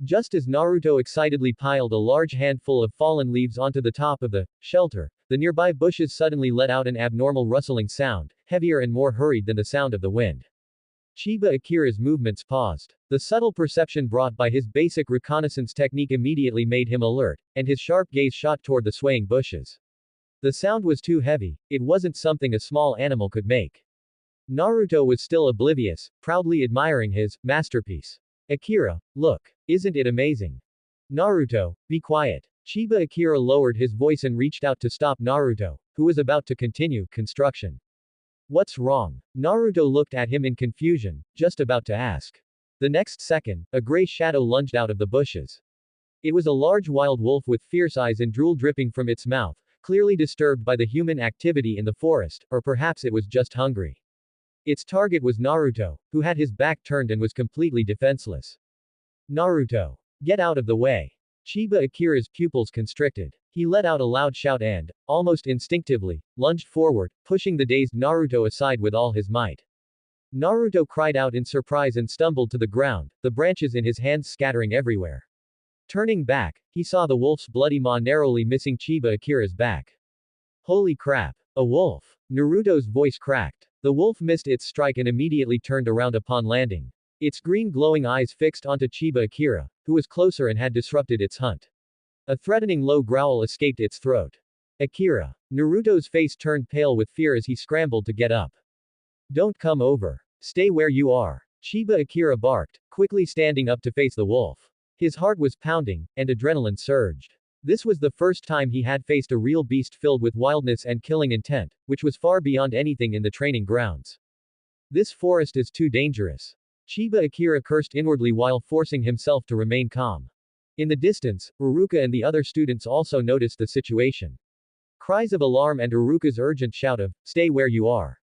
Just as Naruto excitedly piled a large handful of fallen leaves onto the top of the shelter, the nearby bushes suddenly let out an abnormal rustling sound, heavier and more hurried than the sound of the wind. Chiba Akira's movements paused. The subtle perception brought by his basic reconnaissance technique immediately made him alert, and his sharp gaze shot toward the swaying bushes. The sound was too heavy, it wasn't something a small animal could make. Naruto was still oblivious, proudly admiring his masterpiece. Akira, look. Isn't it amazing? Naruto, be quiet. Chiba Akira lowered his voice and reached out to stop Naruto, who was about to continue construction. What's wrong? Naruto looked at him in confusion, just about to ask. The next second, a gray shadow lunged out of the bushes. It was a large wild wolf with fierce eyes and drool dripping from its mouth, clearly disturbed by the human activity in the forest, or perhaps it was just hungry. Its target was Naruto, who had his back turned and was completely defenseless. Naruto. Get out of the way. Chiba Akira's pupils constricted. He let out a loud shout and, almost instinctively, lunged forward, pushing the dazed Naruto aside with all his might. Naruto cried out in surprise and stumbled to the ground, the branches in his hands scattering everywhere. Turning back, he saw the wolf's bloody maw narrowly missing Chiba Akira's back. Holy crap! A wolf! Naruto's voice cracked. The wolf missed its strike and immediately turned around upon landing. Its green glowing eyes fixed onto Chiba Akira, who was closer and had disrupted its hunt. A threatening low growl escaped its throat. Akira. Naruto's face turned pale with fear as he scrambled to get up. Don't come over. Stay where you are. Chiba Akira barked, quickly standing up to face the wolf. His heart was pounding, and adrenaline surged. This was the first time he had faced a real beast filled with wildness and killing intent, which was far beyond anything in the training grounds. This forest is too dangerous. Chiba Akira cursed inwardly while forcing himself to remain calm. In the distance, Uruka and the other students also noticed the situation. Cries of alarm and Uruka's urgent shout of, "Stay where you are.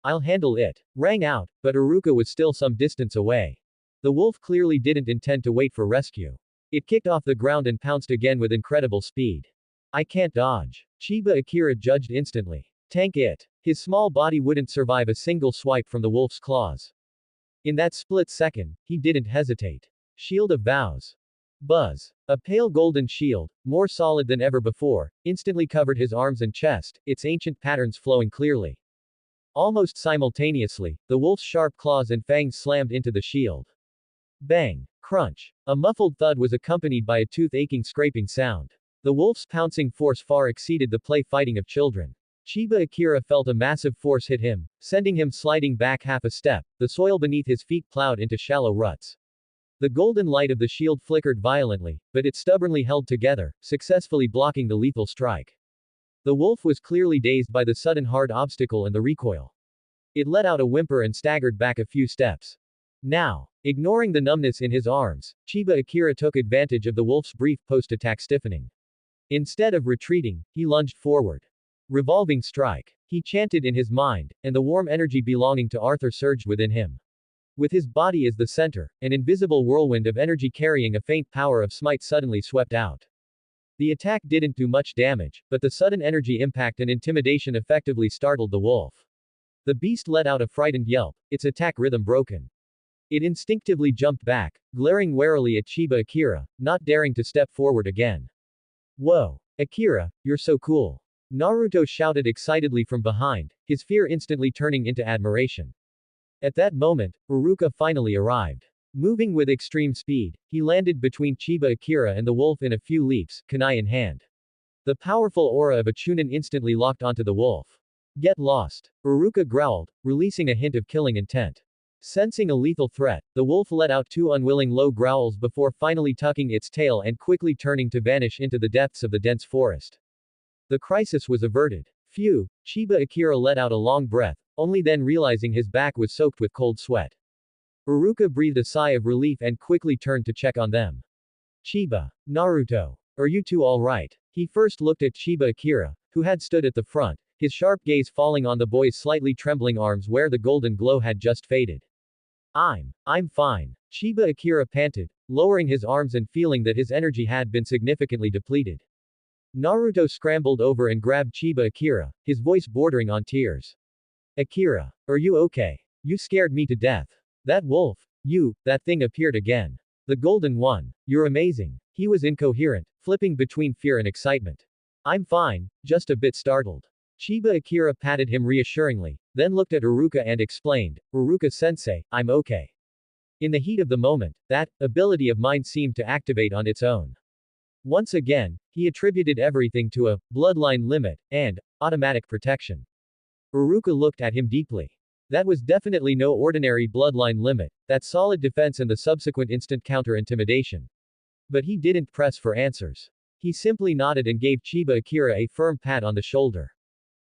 I'll handle it," rang out, but Uruka was still some distance away. The wolf clearly didn't intend to wait for rescue. It kicked off the ground and pounced again with incredible speed. I can't dodge. Chiba Akira judged instantly. Tank it. His small body wouldn't survive a single swipe from the wolf's claws. In that split second, he didn't hesitate. Shield of Vows. Buzz. A pale golden shield, more solid than ever before, instantly covered his arms and chest, its ancient patterns flowing clearly. Almost simultaneously, the wolf's sharp claws and fangs slammed into the shield. Bang! Crunch! A muffled thud was accompanied by a tooth-aching scraping sound. The wolf's pouncing force far exceeded the play fighting of children. Chiba Akira felt a massive force hit him, sending him sliding back half a step, the soil beneath his feet plowed into shallow ruts. The golden light of the shield flickered violently, but it stubbornly held together, successfully blocking the lethal strike. The wolf was clearly dazed by the sudden hard obstacle and the recoil. It let out a whimper and staggered back a few steps. Now, ignoring the numbness in his arms, Chiba Akira took advantage of the wolf's brief post-attack stiffening. Instead of retreating, he lunged forward. Revolving strike. He chanted in his mind, and the warm energy belonging to Arthur surged within him. With his body as the center, an invisible whirlwind of energy carrying a faint power of smite suddenly swept out. The attack didn't do much damage, but the sudden energy impact and intimidation effectively startled the wolf. The beast let out a frightened yelp, its attack rhythm broken. It instinctively jumped back, glaring warily at Chiba Akira, not daring to step forward again. Whoa! Akira, you're so cool! Naruto shouted excitedly from behind, his fear instantly turning into admiration. At that moment, Uruka finally arrived. Moving with extreme speed, he landed between Chiba Akira and the wolf in a few leaps, kunai in hand. The powerful aura of a Chunin instantly locked onto the wolf. Get lost. Uruka growled, releasing a hint of killing intent. Sensing a lethal threat, the wolf let out two unwilling low growls before finally tucking its tail and quickly turning to vanish into the depths of the dense forest. The crisis was averted. Phew, Chiba Akira let out a long breath, only then realizing his back was soaked with cold sweat. Uruka breathed a sigh of relief and quickly turned to check on them. Chiba. Naruto. Are you two alright? He first looked at Chiba Akira, who had stood at the front, his sharp gaze falling on the boy's slightly trembling arms where the golden glow had just faded. I'm fine. Chiba Akira panted, lowering his arms and feeling that his energy had been significantly depleted. Naruto scrambled over and grabbed Chiba Akira, his voice bordering on tears. Akira, are you okay? You scared me to death. That wolf, that thing appeared again. The golden one. You're amazing. He was incoherent, flipping between fear and excitement. I'm fine, just a bit startled. Chiba Akira patted him reassuringly, then looked at Uruka and explained, Uruka-sensei, I'm okay. In the heat of the moment, that ability of mine seemed to activate on its own. Once again, he attributed everything to a bloodline limit and automatic protection. Uruka looked at him deeply. That was definitely no ordinary bloodline limit, that solid defense and the subsequent instant counter-intimidation. But he didn't press for answers. He simply nodded and gave Chiba Akira a firm pat on the shoulder.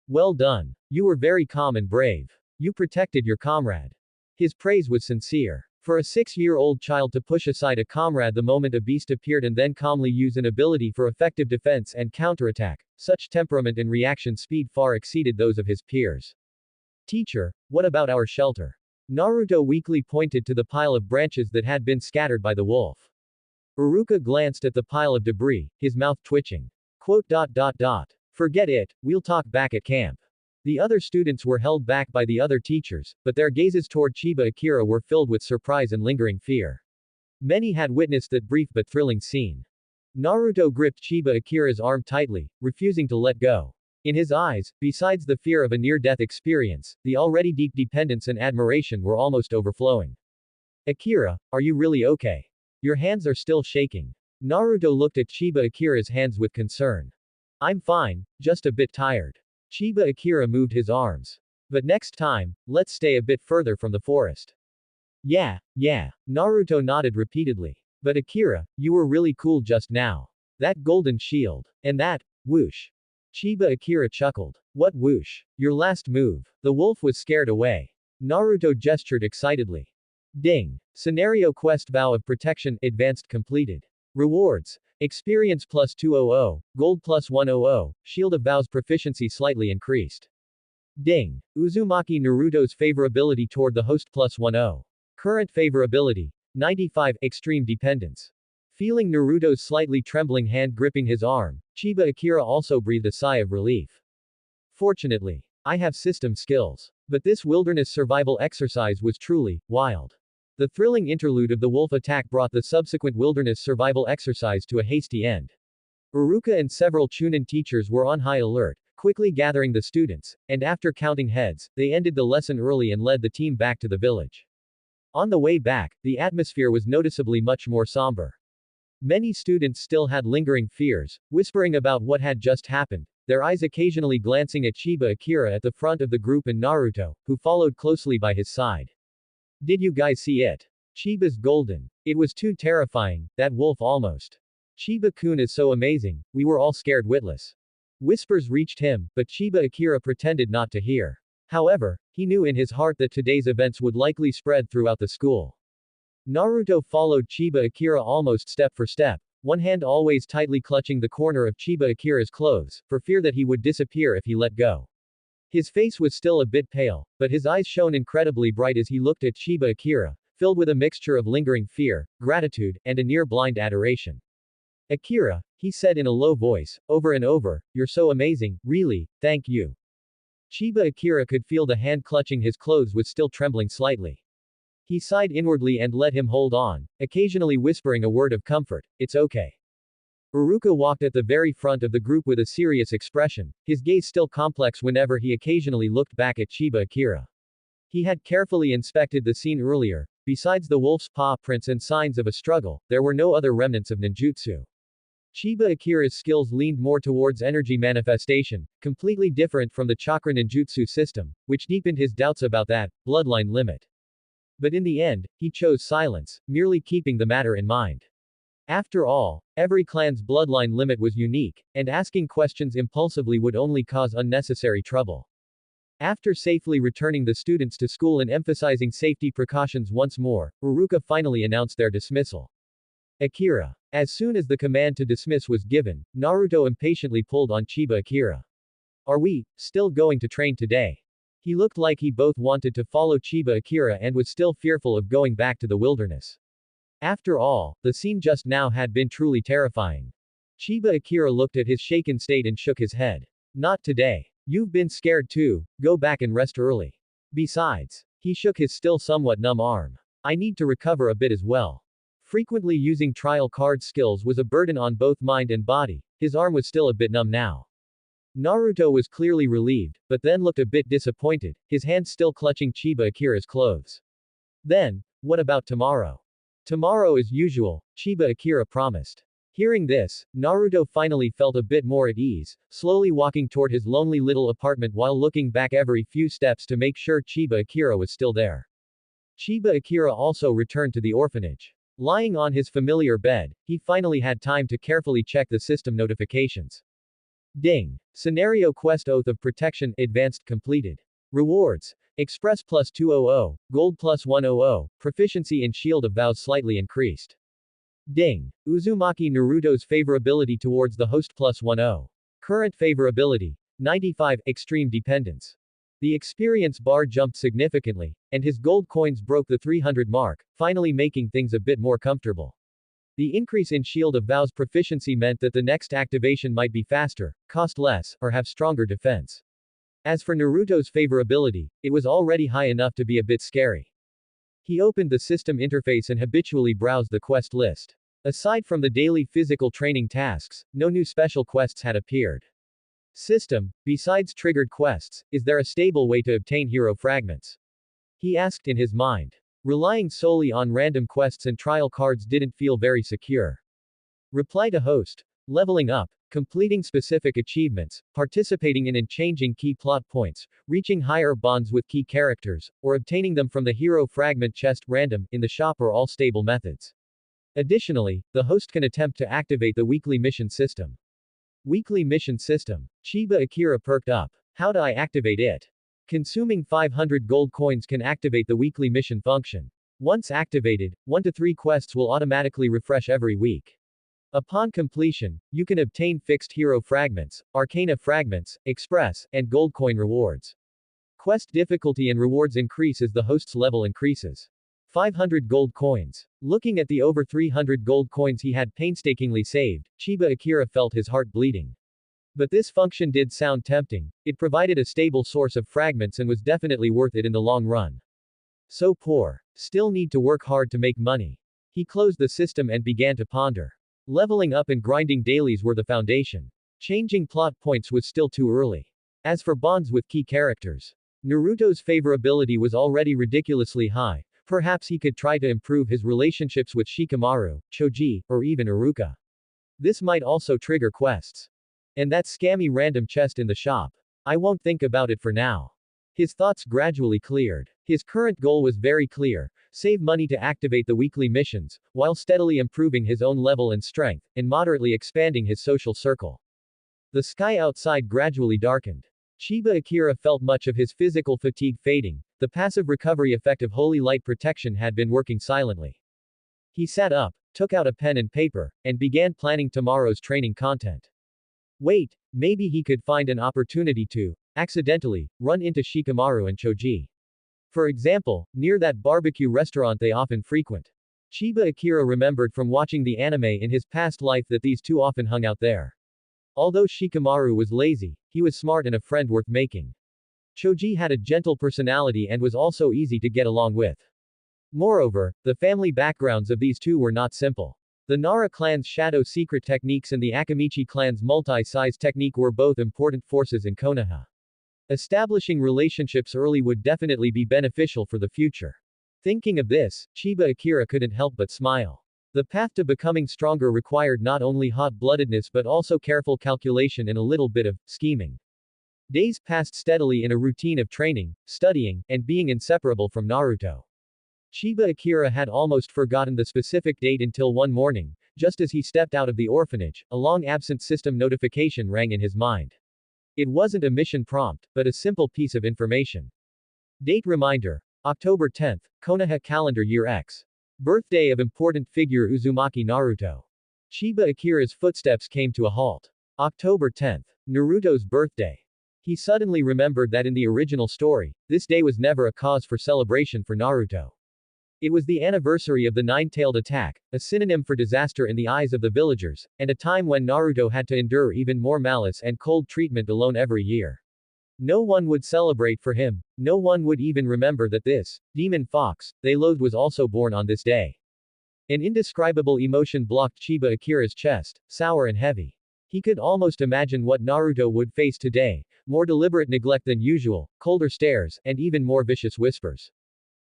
Well done. You were very calm and brave. You protected your comrade. His praise was sincere. For a 6-year-old child to push aside a comrade the moment a beast appeared and then calmly use an ability for effective defense and counterattack, such temperament and reaction speed far exceeded those of his peers. Teacher, what about our shelter? Naruto weakly pointed to the pile of branches that had been scattered by the wolf. Uruka glanced at the pile of debris, his mouth twitching. Forget it, we'll talk back at camp. The other students were held back by the other teachers, but their gazes toward Chiba Akira were filled with surprise and lingering fear. Many had witnessed that brief but thrilling scene. Naruto gripped Chiba Akira's arm tightly, refusing to let go. In his eyes, besides the fear of a near-death experience, the already deep dependence and admiration were almost overflowing. Akira, are you really okay? Your hands are still shaking. Naruto looked at Chiba Akira's hands with concern. I'm fine, just a bit tired. Chiba Akira moved his arms. But next time, let's stay a bit further from the forest. Yeah. Naruto nodded repeatedly. But Akira, you were really cool just now. That golden shield. And that, whoosh. Chiba Akira chuckled. What whoosh? Your last move. The wolf was scared away. Naruto gestured excitedly. Ding. Scenario quest vow of protection, advanced completed. Rewards. Experience plus 200, gold plus 100, shield of vows proficiency slightly increased. Ding. Uzumaki Naruto's favorability toward the host plus 10. Current favorability. 95, extreme dependence. Feeling Naruto's slightly trembling hand gripping his arm, Chiba Akira also breathed a sigh of relief. Fortunately, I have system skills. But this wilderness survival exercise was truly wild. The thrilling interlude of the wolf attack brought the subsequent wilderness survival exercise to a hasty end. Uruka and several Chunin teachers were on high alert, quickly gathering the students, and after counting heads, they ended the lesson early and led the team back to the village. On the way back, the atmosphere was noticeably much more somber. Many students still had lingering fears, whispering about what had just happened, their eyes occasionally glancing at Chiba Akira at the front of the group and Naruto, who followed closely by his side. Did you guys see it? Chiba's golden. It was too terrifying, that wolf almost. Chiba-kun is so amazing, we were all scared witless. Whispers reached him, but Chiba Akira pretended not to hear. However, he knew in his heart that today's events would likely spread throughout the school. Naruto followed Chiba Akira almost step for step, one hand always tightly clutching the corner of Chiba Akira's clothes, for fear that he would disappear if he let go. His face was still a bit pale, but his eyes shone incredibly bright as he looked at Chiba Akira, filled with a mixture of lingering fear, gratitude, and a near-blind adoration. Akira, he said in a low voice, over and over, you're so amazing, really, thank you. Chiba Akira could feel the hand clutching his clothes was still trembling slightly. He sighed inwardly and let him hold on, occasionally whispering a word of comfort, it's okay. Uruka walked at the very front of the group with a serious expression, his gaze still complex whenever he occasionally looked back at Chiba Akira. He had carefully inspected the scene earlier, besides the wolf's paw prints and signs of a struggle, there were no other remnants of ninjutsu. Chiba Akira's skills leaned more towards energy manifestation, completely different from the chakra ninjutsu system, which deepened his doubts about that bloodline limit. But in the end, he chose silence, merely keeping the matter in mind. After all, every clan's bloodline limit was unique, and asking questions impulsively would only cause unnecessary trouble. After safely returning the students to school and emphasizing safety precautions once more, Uruka finally announced their dismissal. Akira. As soon as the command to dismiss was given, Naruto impatiently pulled on Chiba Akira. Are we still going to train today? He looked like he both wanted to follow Chiba Akira and was still fearful of going back to the wilderness. After all, the scene just now had been truly terrifying. Chiba Akira looked at his shaken state and shook his head. Not today. You've been scared too, go back and rest early. Besides, he shook his still somewhat numb arm. I need to recover a bit as well. Frequently using trial card skills was a burden on both mind and body, his arm was still a bit numb now. Naruto was clearly relieved, but then looked a bit disappointed, his hands still clutching Chiba Akira's clothes. Then, what about tomorrow? Tomorrow as usual, Chiba Akira promised. Hearing this, Naruto finally felt a bit more at ease, slowly walking toward his lonely little apartment while looking back every few steps to make sure Chiba Akira was still there. Chiba Akira also returned to the orphanage. Lying on his familiar bed, he finally had time to carefully check the system notifications. Ding! Scenario Quest Oath of Protection Advanced completed. Rewards. Express plus 200, Gold plus 100, Proficiency in Shield of Vows slightly increased. Ding! Uzumaki Naruto's favorability towards the host plus 10. Current favorability. 95, Extreme Dependence. The experience bar jumped significantly, and his gold coins broke the 300 mark, finally making things a bit more comfortable. The increase in Shield of Vows proficiency meant that the next activation might be faster, cost less, or have stronger defense. As for Naruto's favorability, it was already high enough to be a bit scary. He opened the system interface and habitually browsed the quest list. Aside from the daily physical training tasks, no new special quests had appeared. System, besides triggered quests, is there a stable way to obtain hero fragments? He asked in his mind. Relying solely on random quests and trial cards didn't feel very secure. Reply to host. Leveling up, completing specific achievements, participating in and changing key plot points, reaching higher bonds with key characters, or obtaining them from the hero fragment chest random in the shop are all stable methods. Additionally, the host can attempt to activate the weekly mission system. Weekly mission system. Chiba Akira perked up. How do I activate it? Consuming 500 gold coins can activate the weekly mission function. Once activated, 1 to 3 quests will automatically refresh every week. Upon completion, you can obtain fixed hero fragments, arcana fragments, express, and gold coin rewards. Quest difficulty and rewards increase as the host's level increases. 500 gold coins. Looking at the over 300 gold coins he had painstakingly saved, Chiba Akira felt his heart bleeding. But this function did sound tempting, it provided a stable source of fragments and was definitely worth it in the long run. So poor. Still need to work hard to make money. He closed the system and began to ponder. Leveling up and grinding dailies were the foundation. Changing plot points was still too early. As for bonds with key characters, Naruto's favorability was already ridiculously high, perhaps he could try to improve his relationships with Shikamaru, Choji, or even Iruka. This might also trigger quests. And that scammy random chest in the shop. I won't think about it for now. His thoughts gradually cleared. His current goal was very clear, save money to activate the weekly missions, while steadily improving his own level and strength, and moderately expanding his social circle. The sky outside gradually darkened. Chiba Akira felt much of his physical fatigue fading, the passive recovery effect of holy light protection had been working silently. He sat up, took out a pen and paper, and began planning tomorrow's training content. Wait, maybe he could find an opportunity to, accidentally, run into Shikamaru and Choji. For example, near that barbecue restaurant they often frequent. Chiba Akira remembered from watching the anime in his past life that these two often hung out there. Although Shikamaru was lazy, he was smart and a friend worth making. Choji had a gentle personality and was also easy to get along with. Moreover, the family backgrounds of these two were not simple. The Nara clan's shadow secret techniques and the Akamichi clan's multi-size technique were both important forces in Konoha. Establishing relationships early would definitely be beneficial for the future. Thinking of this, Chiba Akira couldn't help but smile. The path to becoming stronger required not only hot-bloodedness but also careful calculation and a little bit of scheming. Days passed steadily in a routine of training, studying, and being inseparable from Naruto. Chiba Akira had almost forgotten the specific date until one morning, just as he stepped out of the orphanage, a long-absent system notification rang in his mind. It wasn't a mission prompt, but a simple piece of information. Date reminder. October 10th, Konoha calendar year X. Birthday of important figure Uzumaki Naruto. Chiba Akira's footsteps came to a halt. October 10th. Naruto's birthday. He suddenly remembered that in the original story, this day was never a cause for celebration for Naruto. It was the anniversary of the nine-tailed attack, a synonym for disaster in the eyes of the villagers, and a time when Naruto had to endure even more malice and cold treatment alone every year. No one would celebrate for him, no one would even remember that this demon fox they loathed was also born on this day. An indescribable emotion blocked Chiba Akira's chest, sour and heavy. He could almost imagine what Naruto would face today, more deliberate neglect than usual, colder stares, and even more vicious whispers.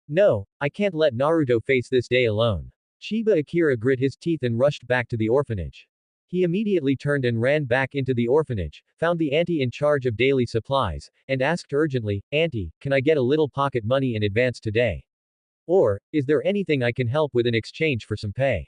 No, I can't let Naruto face this day alone. Chiba Akira grit his teeth and rushed back to the orphanage. He immediately turned and ran back into the orphanage, found the auntie in charge of daily supplies, and asked urgently, "Auntie, can I get a little pocket money in advance today? Or, is there anything I can help with in exchange for some pay?"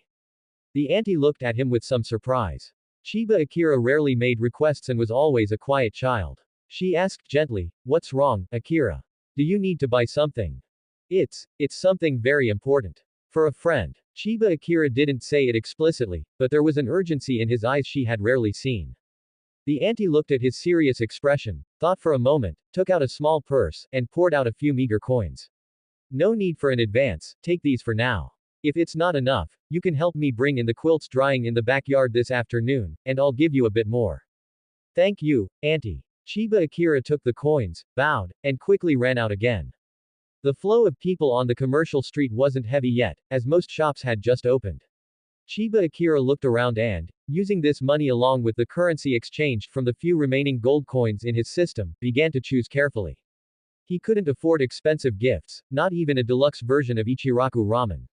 The auntie looked at him with some surprise. Chiba Akira rarely made requests and was always a quiet child. She asked gently, "What's wrong, Akira? Do you need to buy something?" It's something very important. For a friend. Chiba Akira didn't say it explicitly, but there was an urgency in his eyes she had rarely seen. The auntie looked at his serious expression, thought for a moment, took out a small purse, and poured out a few meager coins. "No need for an advance, take these for now. If it's not enough, you can help me bring in the quilts drying in the backyard this afternoon, and I'll give you a bit more." "Thank you, auntie." Chiba Akira took the coins, bowed, and quickly ran out again. The flow of people on the commercial street wasn't heavy yet, as most shops had just opened. Chiba Akira looked around and, using this money along with the currency exchanged from the few remaining gold coins in his system, began to choose carefully. He couldn't afford expensive gifts, not even a deluxe version of Ichiraku ramen.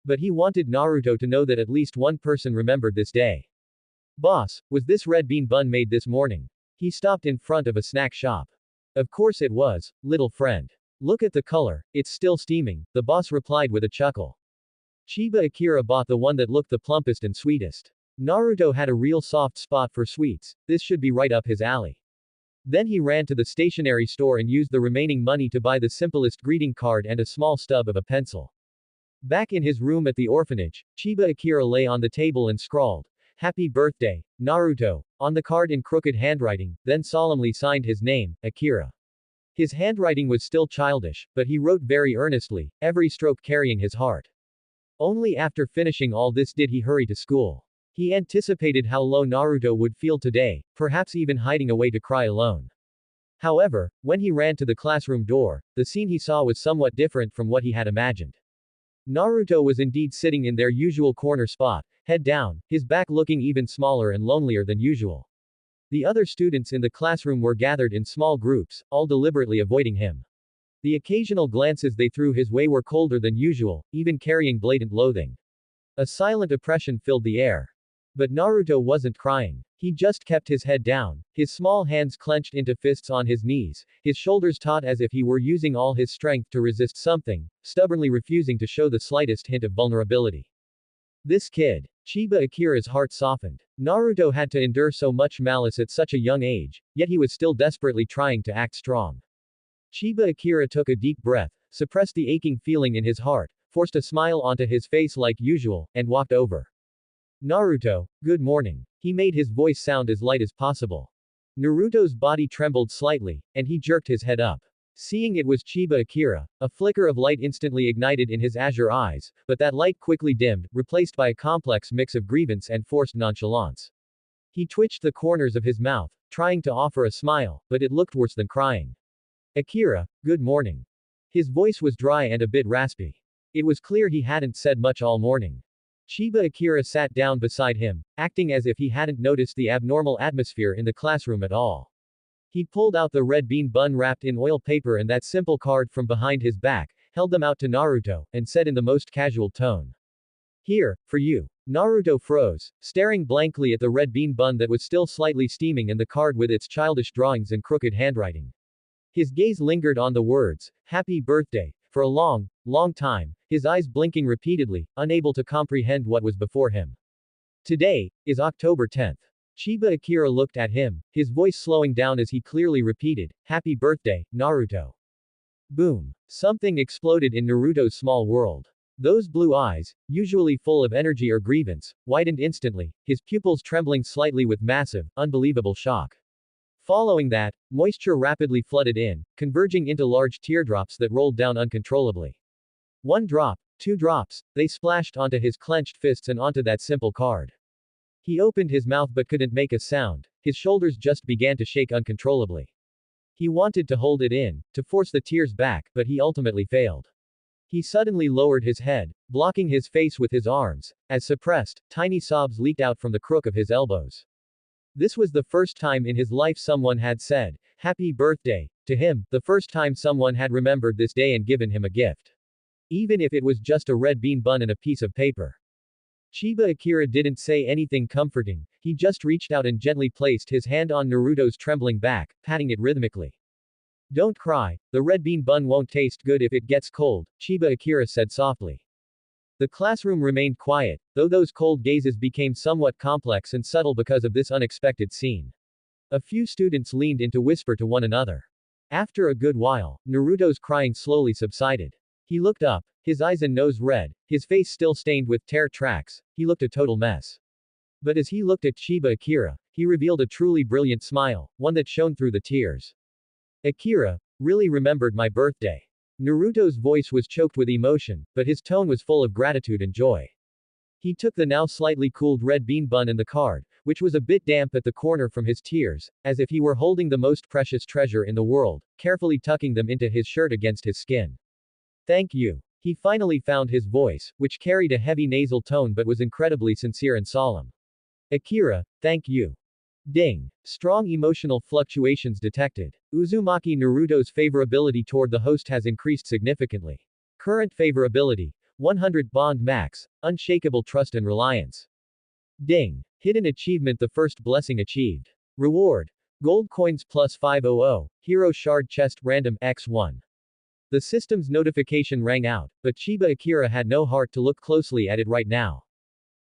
But he wanted Naruto to know that at least one person remembered this day. "Boss, was this red bean bun made this morning?" He stopped in front of a snack shop. "Of course it was, little friend. Look at the color, it's still steaming," the boss replied with a chuckle. Chiba Akira bought the one that looked the plumpest and sweetest. Naruto had a real soft spot for sweets, this should be right up his alley. Then he ran to the stationery store and used the remaining money to buy the simplest greeting card and a small stub of a pencil. Back in his room at the orphanage, Chiba Akira lay on the table and scrawled, "Happy birthday, Naruto," on the card in crooked handwriting, then solemnly signed his name, Akira. His handwriting was still childish, but he wrote very earnestly, every stroke carrying his heart. Only after finishing all this did he hurry to school. He anticipated how low Naruto would feel today, perhaps even hiding away to cry alone. However, when he ran to the classroom door, the scene he saw was somewhat different from what he had imagined. Naruto was indeed sitting in their usual corner spot, head down, his back looking even smaller and lonelier than usual. The other students in the classroom were gathered in small groups, all deliberately avoiding him. The occasional glances they threw his way were colder than usual, even carrying blatant loathing. A silent oppression filled the air. But Naruto wasn't crying. He just kept his head down, his small hands clenched into fists on his knees, his shoulders taut as if he were using all his strength to resist something, stubbornly refusing to show the slightest hint of vulnerability. This kid. Chiba Akira's heart softened. Naruto had to endure so much malice at such a young age, yet he was still desperately trying to act strong. Chiba Akira took a deep breath, suppressed the aching feeling in his heart, forced a smile onto his face like usual, and walked over. "Naruto, good morning." He made his voice sound as light as possible. Naruto's body trembled slightly, and he jerked his head up. Seeing it was Chiba Akira, a flicker of light instantly ignited in his azure eyes, but that light quickly dimmed, replaced by a complex mix of grievance and forced nonchalance. He twitched the corners of his mouth, trying to offer a smile, but it looked worse than crying. "Akira, good morning." His voice was dry and a bit raspy. It was clear he hadn't said much all morning. Chiba Akira sat down beside him, acting as if he hadn't noticed the abnormal atmosphere in the classroom at all. He pulled out the red bean bun wrapped in oil paper and that simple card from behind his back, held them out to Naruto, and said in the most casual tone. Here, for you. Naruto froze, staring blankly at the red bean bun that was still slightly steaming and the card with its childish drawings and crooked handwriting. His gaze lingered on the words, "Happy birthday," for a long, long time, his eyes blinking repeatedly, unable to comprehend what was before him. Today is October 10th. Chiba Akira looked at him, his voice slowing down as he clearly repeated, "Happy birthday, Naruto." Boom. Something exploded in Naruto's small world. Those blue eyes, usually full of energy or grievance, widened instantly, his pupils trembling slightly with massive, unbelievable shock. Following that, moisture rapidly flooded in, converging into large teardrops that rolled down uncontrollably. One drop, two drops, they splashed onto his clenched fists and onto that simple card. He opened his mouth but couldn't make a sound, his shoulders just began to shake uncontrollably. He wanted to hold it in, to force the tears back, but he ultimately failed. He suddenly lowered his head, blocking his face with his arms, as suppressed, tiny sobs leaked out from the crook of his elbows. This was the first time in his life someone had said, "Happy birthday," to him, the first time someone had remembered this day and given him a gift. Even if it was just a red bean bun and a piece of paper. Chiba Akira didn't say anything comforting, he just reached out and gently placed his hand on Naruto's trembling back, patting it rhythmically. "Don't cry, the red bean bun won't taste good if it gets cold," Chiba Akira said softly. The classroom remained quiet, though those cold gazes became somewhat complex and subtle because of this unexpected scene. A few students leaned in to whisper to one another. After a good while, Naruto's crying slowly subsided. He looked up, his eyes and nose red, his face still stained with tear tracks, he looked a total mess. But as he looked at Chiba Akira, he revealed a truly brilliant smile, one that shone through the tears. "Akira, really remembered my birthday." Naruto's voice was choked with emotion, but his tone was full of gratitude and joy. He took the now slightly cooled red bean bun and the card, which was a bit damp at the corner from his tears, as if he were holding the most precious treasure in the world, carefully tucking them into his shirt against his skin. "Thank you." He finally found his voice, which carried a heavy nasal tone but was incredibly sincere and solemn. "Akira, thank you." Ding. Strong emotional fluctuations detected. Uzumaki Naruto's favorability toward the host has increased significantly. Current favorability, 100 bond max, unshakable trust and reliance. Ding. Hidden achievement, the first blessing achieved. Reward. Gold coins plus 500, hero shard chest random x1. The system's notification rang out, but Chiba Akira had no heart to look closely at it right now.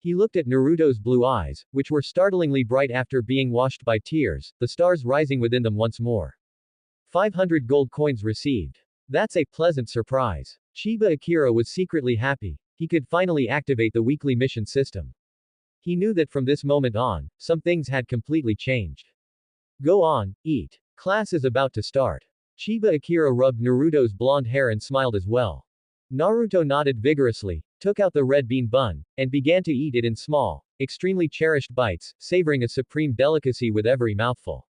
He looked at Naruto's blue eyes, which were startlingly bright after being washed by tears, the stars rising within them once more. 500 gold coins received. That's a pleasant surprise. Chiba Akira was secretly happy, he could finally activate the weekly mission system. He knew that from this moment on, some things had completely changed. Go on, eat. Class is about to start. Chiba Akira rubbed Naruto's blonde hair and smiled as well. Naruto nodded vigorously, took out the red bean bun, and began to eat it in small, extremely cherished bites, savoring a supreme delicacy with every mouthful.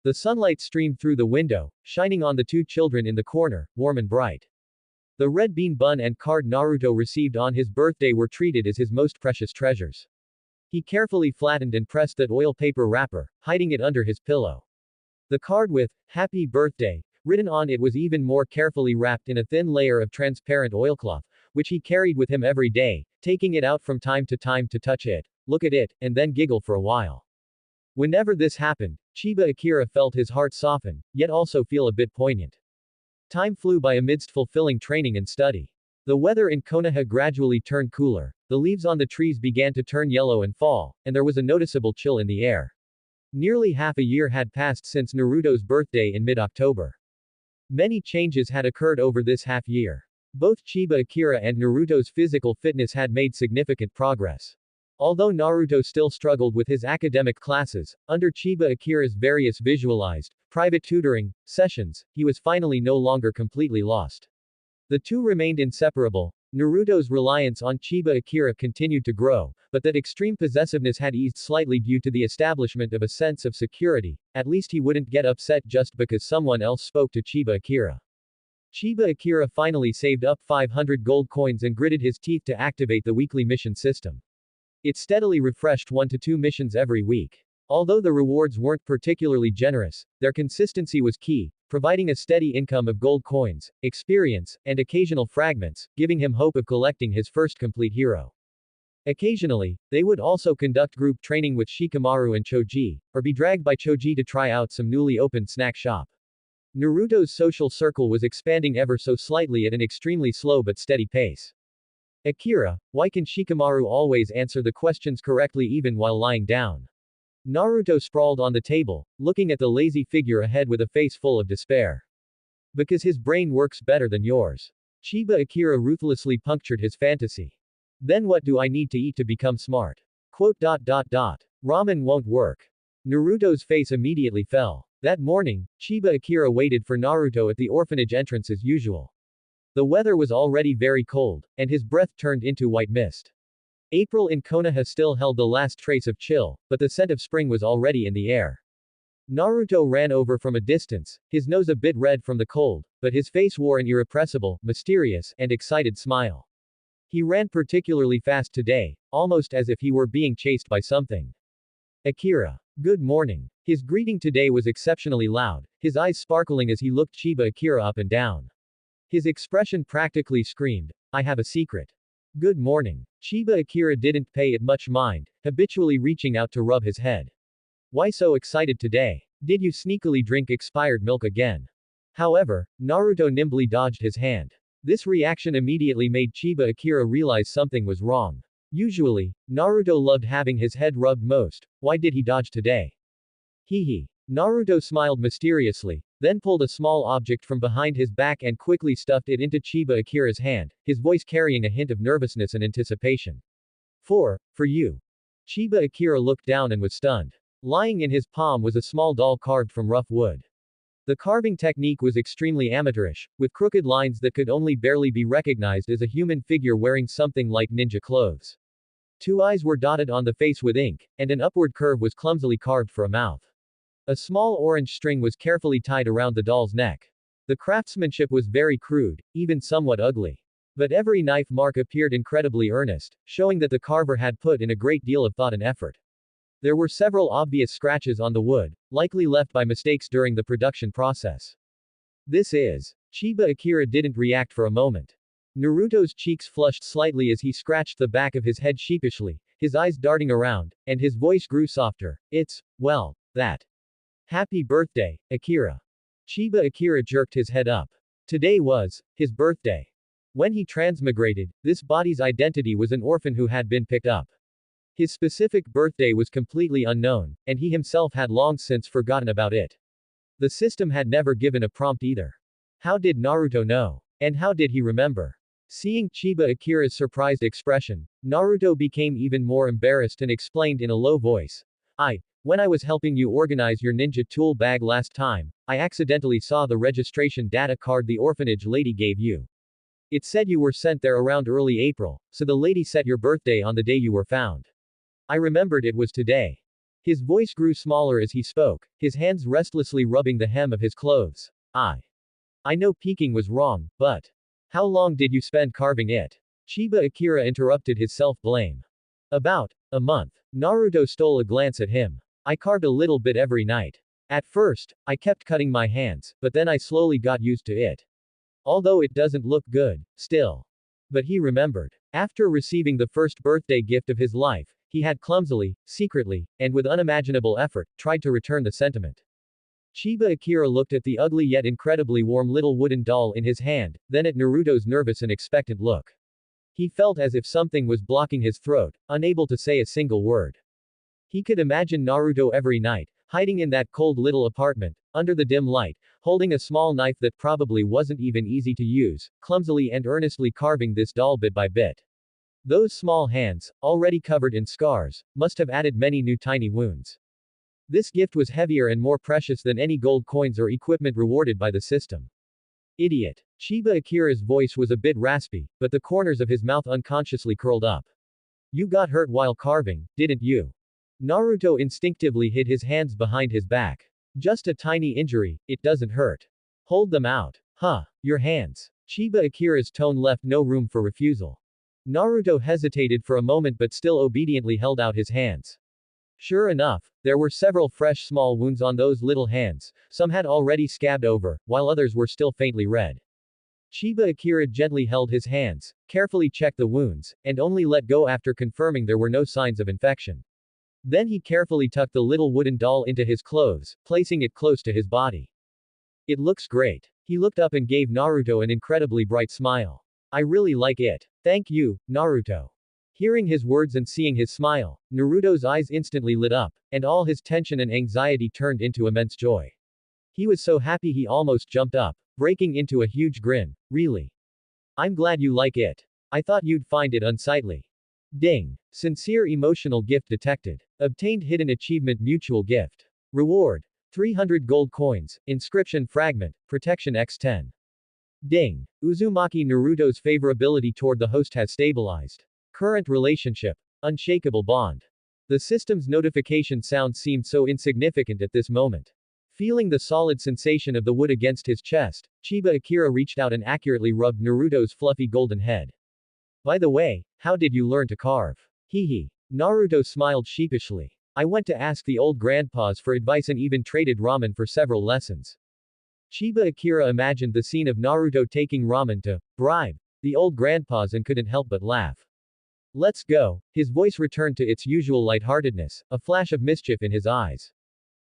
The sunlight streamed through the window, shining on the two children in the corner, warm and bright. The red bean bun and card Naruto received on his birthday were treated as his most precious treasures. He carefully flattened and pressed that oil paper wrapper, hiding it under his pillow. The card with, "Happy Birthday," written on it was even more carefully wrapped in a thin layer of transparent oilcloth, which he carried with him every day, taking it out from time to touch it, look at it, and then giggle for a while. Whenever this happened, Chiba Akira felt his heart soften, yet also feel a bit poignant. Time flew by amidst fulfilling training and study. The weather in Konoha gradually turned cooler, the leaves on the trees began to turn yellow and fall, and there was a noticeable chill in the air. Nearly half a year had passed since Naruto's birthday in mid-October. Many changes had occurred over this half year. Both Chiba Akira and Naruto's physical fitness had made significant progress. Although Naruto still struggled with his academic classes, under Chiba Akira's various visualized, private tutoring sessions, he was finally no longer completely lost. The two remained inseparable. Naruto's reliance on Chiba Akira continued to grow, but that extreme possessiveness had eased slightly due to the establishment of a sense of security, at least he wouldn't get upset just because someone else spoke to Chiba Akira. Chiba Akira finally saved up 500 gold coins and gritted his teeth to activate the weekly mission system. It steadily refreshed 1 to 2 missions every week. Although the rewards weren't particularly generous, their consistency was key, providing a steady income of gold coins, experience, and occasional fragments, giving him hope of collecting his first complete hero. Occasionally, they would also conduct group training with Shikamaru and Choji, or be dragged by Choji to try out some newly opened snack shop. Naruto's social circle was expanding ever so slightly at an extremely slow but steady pace. Akira, why can Shikamaru always answer the questions correctly even while lying down? Naruto sprawled on the table, looking at the lazy figure ahead with a face full of despair. Because his brain works better than yours. Chiba Akira ruthlessly punctured his fantasy. Then what do I need to eat to become smart? Quote. Ramen won't work. Naruto's face immediately fell. That morning, Chiba Akira waited for Naruto at the orphanage entrance as usual. The weather was already very cold, and his breath turned into white mist. April in Konoha still held the last trace of chill, but the scent of spring was already in the air. Naruto ran over from a distance, his nose a bit red from the cold, but his face wore an irrepressible, mysterious, and excited smile. He ran particularly fast today, almost as if he were being chased by something. Akira. Good morning. His greeting today was exceptionally loud, his eyes sparkling as he looked Chiba Akira up and down. His expression practically screamed, I have a secret. Good morning. Chiba Akira didn't pay it much mind, habitually reaching out to rub his head. Why so excited today? Did you sneakily drink expired milk again? However, Naruto nimbly dodged his hand. This reaction immediately made Chiba Akira realize something was wrong. Usually, Naruto loved having his head rubbed most, why did he dodge today? Hee. Naruto smiled mysteriously, then pulled a small object from behind his back and quickly stuffed it into Chiba Akira's hand, his voice carrying a hint of nervousness and anticipation. For you. Chiba Akira looked down and was stunned. Lying in his palm was a small doll carved from rough wood. The carving technique was extremely amateurish, with crooked lines that could only barely be recognized as a human figure wearing something like ninja clothes. 2 eyes were dotted on the face with ink, and an upward curve was clumsily carved for a mouth. A small orange string was carefully tied around the doll's neck. The craftsmanship was very crude, even somewhat ugly. But every knife mark appeared incredibly earnest, showing that the carver had put in a great deal of thought and effort. There were several obvious scratches on the wood, likely left by mistakes during the production process. This is. Chiba Akira didn't react for a moment. Naruto's cheeks flushed slightly as he scratched the back of his head sheepishly, his eyes darting around, and his voice grew softer. Well, that. Happy birthday, Akira. Chiba Akira jerked his head up. Today was his birthday. When he transmigrated, this body's identity was an orphan who had been picked up. His specific birthday was completely unknown, and he himself had long since forgotten about it. The system had never given a prompt either. How did Naruto know? And how did he remember? Seeing Chiba Akira's surprised expression, Naruto became even more embarrassed and explained in a low voice. When I was helping you organize your ninja tool bag last time, I accidentally saw the registration data card the orphanage lady gave you. It said you were sent there around early April, so the lady set your birthday on the day you were found. I remembered it was today. His voice grew smaller as he spoke, his hands restlessly rubbing the hem of his clothes. I know peeking was wrong, but how long did you spend carving it? Chiba Akira interrupted his self-blame. About a month. Naruto stole a glance at him. I carved a little bit every night. At first, I kept cutting my hands, but then I slowly got used to it. Although it doesn't look good, still. But he remembered. After receiving the first birthday gift of his life, he had clumsily, secretly, and with unimaginable effort, tried to return the sentiment. Chiba Akira looked at the ugly yet incredibly warm little wooden doll in his hand, then at Naruto's nervous and expectant look. He felt as if something was blocking his throat, unable to say a single word. He could imagine Naruto every night, hiding in that cold little apartment, under the dim light, holding a small knife that probably wasn't even easy to use, clumsily and earnestly carving this doll bit by bit. Those small hands, already covered in scars, must have added many new tiny wounds. This gift was heavier and more precious than any gold coins or equipment rewarded by the system. Idiot. Chiba Akira's voice was a bit raspy, but the corners of his mouth unconsciously curled up. You got hurt while carving, didn't you? Naruto instinctively hid his hands behind his back. Just a tiny injury, it doesn't hurt. Hold them out. Your hands. Chiba Akira's tone left no room for refusal. Naruto hesitated for a moment but still obediently held out his hands. Sure enough, there were several fresh small wounds on those little hands, some had already scabbed over, while others were still faintly red. Chiba Akira gently held his hands, carefully checked the wounds, and only let go after confirming there were no signs of infection. Then he carefully tucked the little wooden doll into his clothes, placing it close to his body. It looks great. He looked up and gave Naruto an incredibly bright smile. I really like it. Thank you, Naruto. Hearing his words and seeing his smile, Naruto's eyes instantly lit up, and all his tension and anxiety turned into immense joy. He was so happy he almost jumped up, breaking into a huge grin. Really? I'm glad you like it. I thought you'd find it unsightly. Ding. Sincere emotional gift detected. Obtained hidden achievement mutual gift. Reward. 300 gold coins. Inscription fragment. Protection x10. Ding. Uzumaki Naruto's favorability toward the host has stabilized. Current relationship. Unshakable bond. The system's notification sound seemed so insignificant at this moment. Feeling the solid sensation of the wood against his chest, Chiba Akira reached out and accurately rubbed Naruto's fluffy golden head. By the way, how did you learn to carve? Hee. Naruto smiled sheepishly. I went to ask the old grandpas for advice and even traded ramen for several lessons. Chiba Akira imagined the scene of Naruto taking ramen to bribe the old grandpas and couldn't help but laugh. Let's go. His voice returned to its usual lightheartedness, a flash of mischief in his eyes.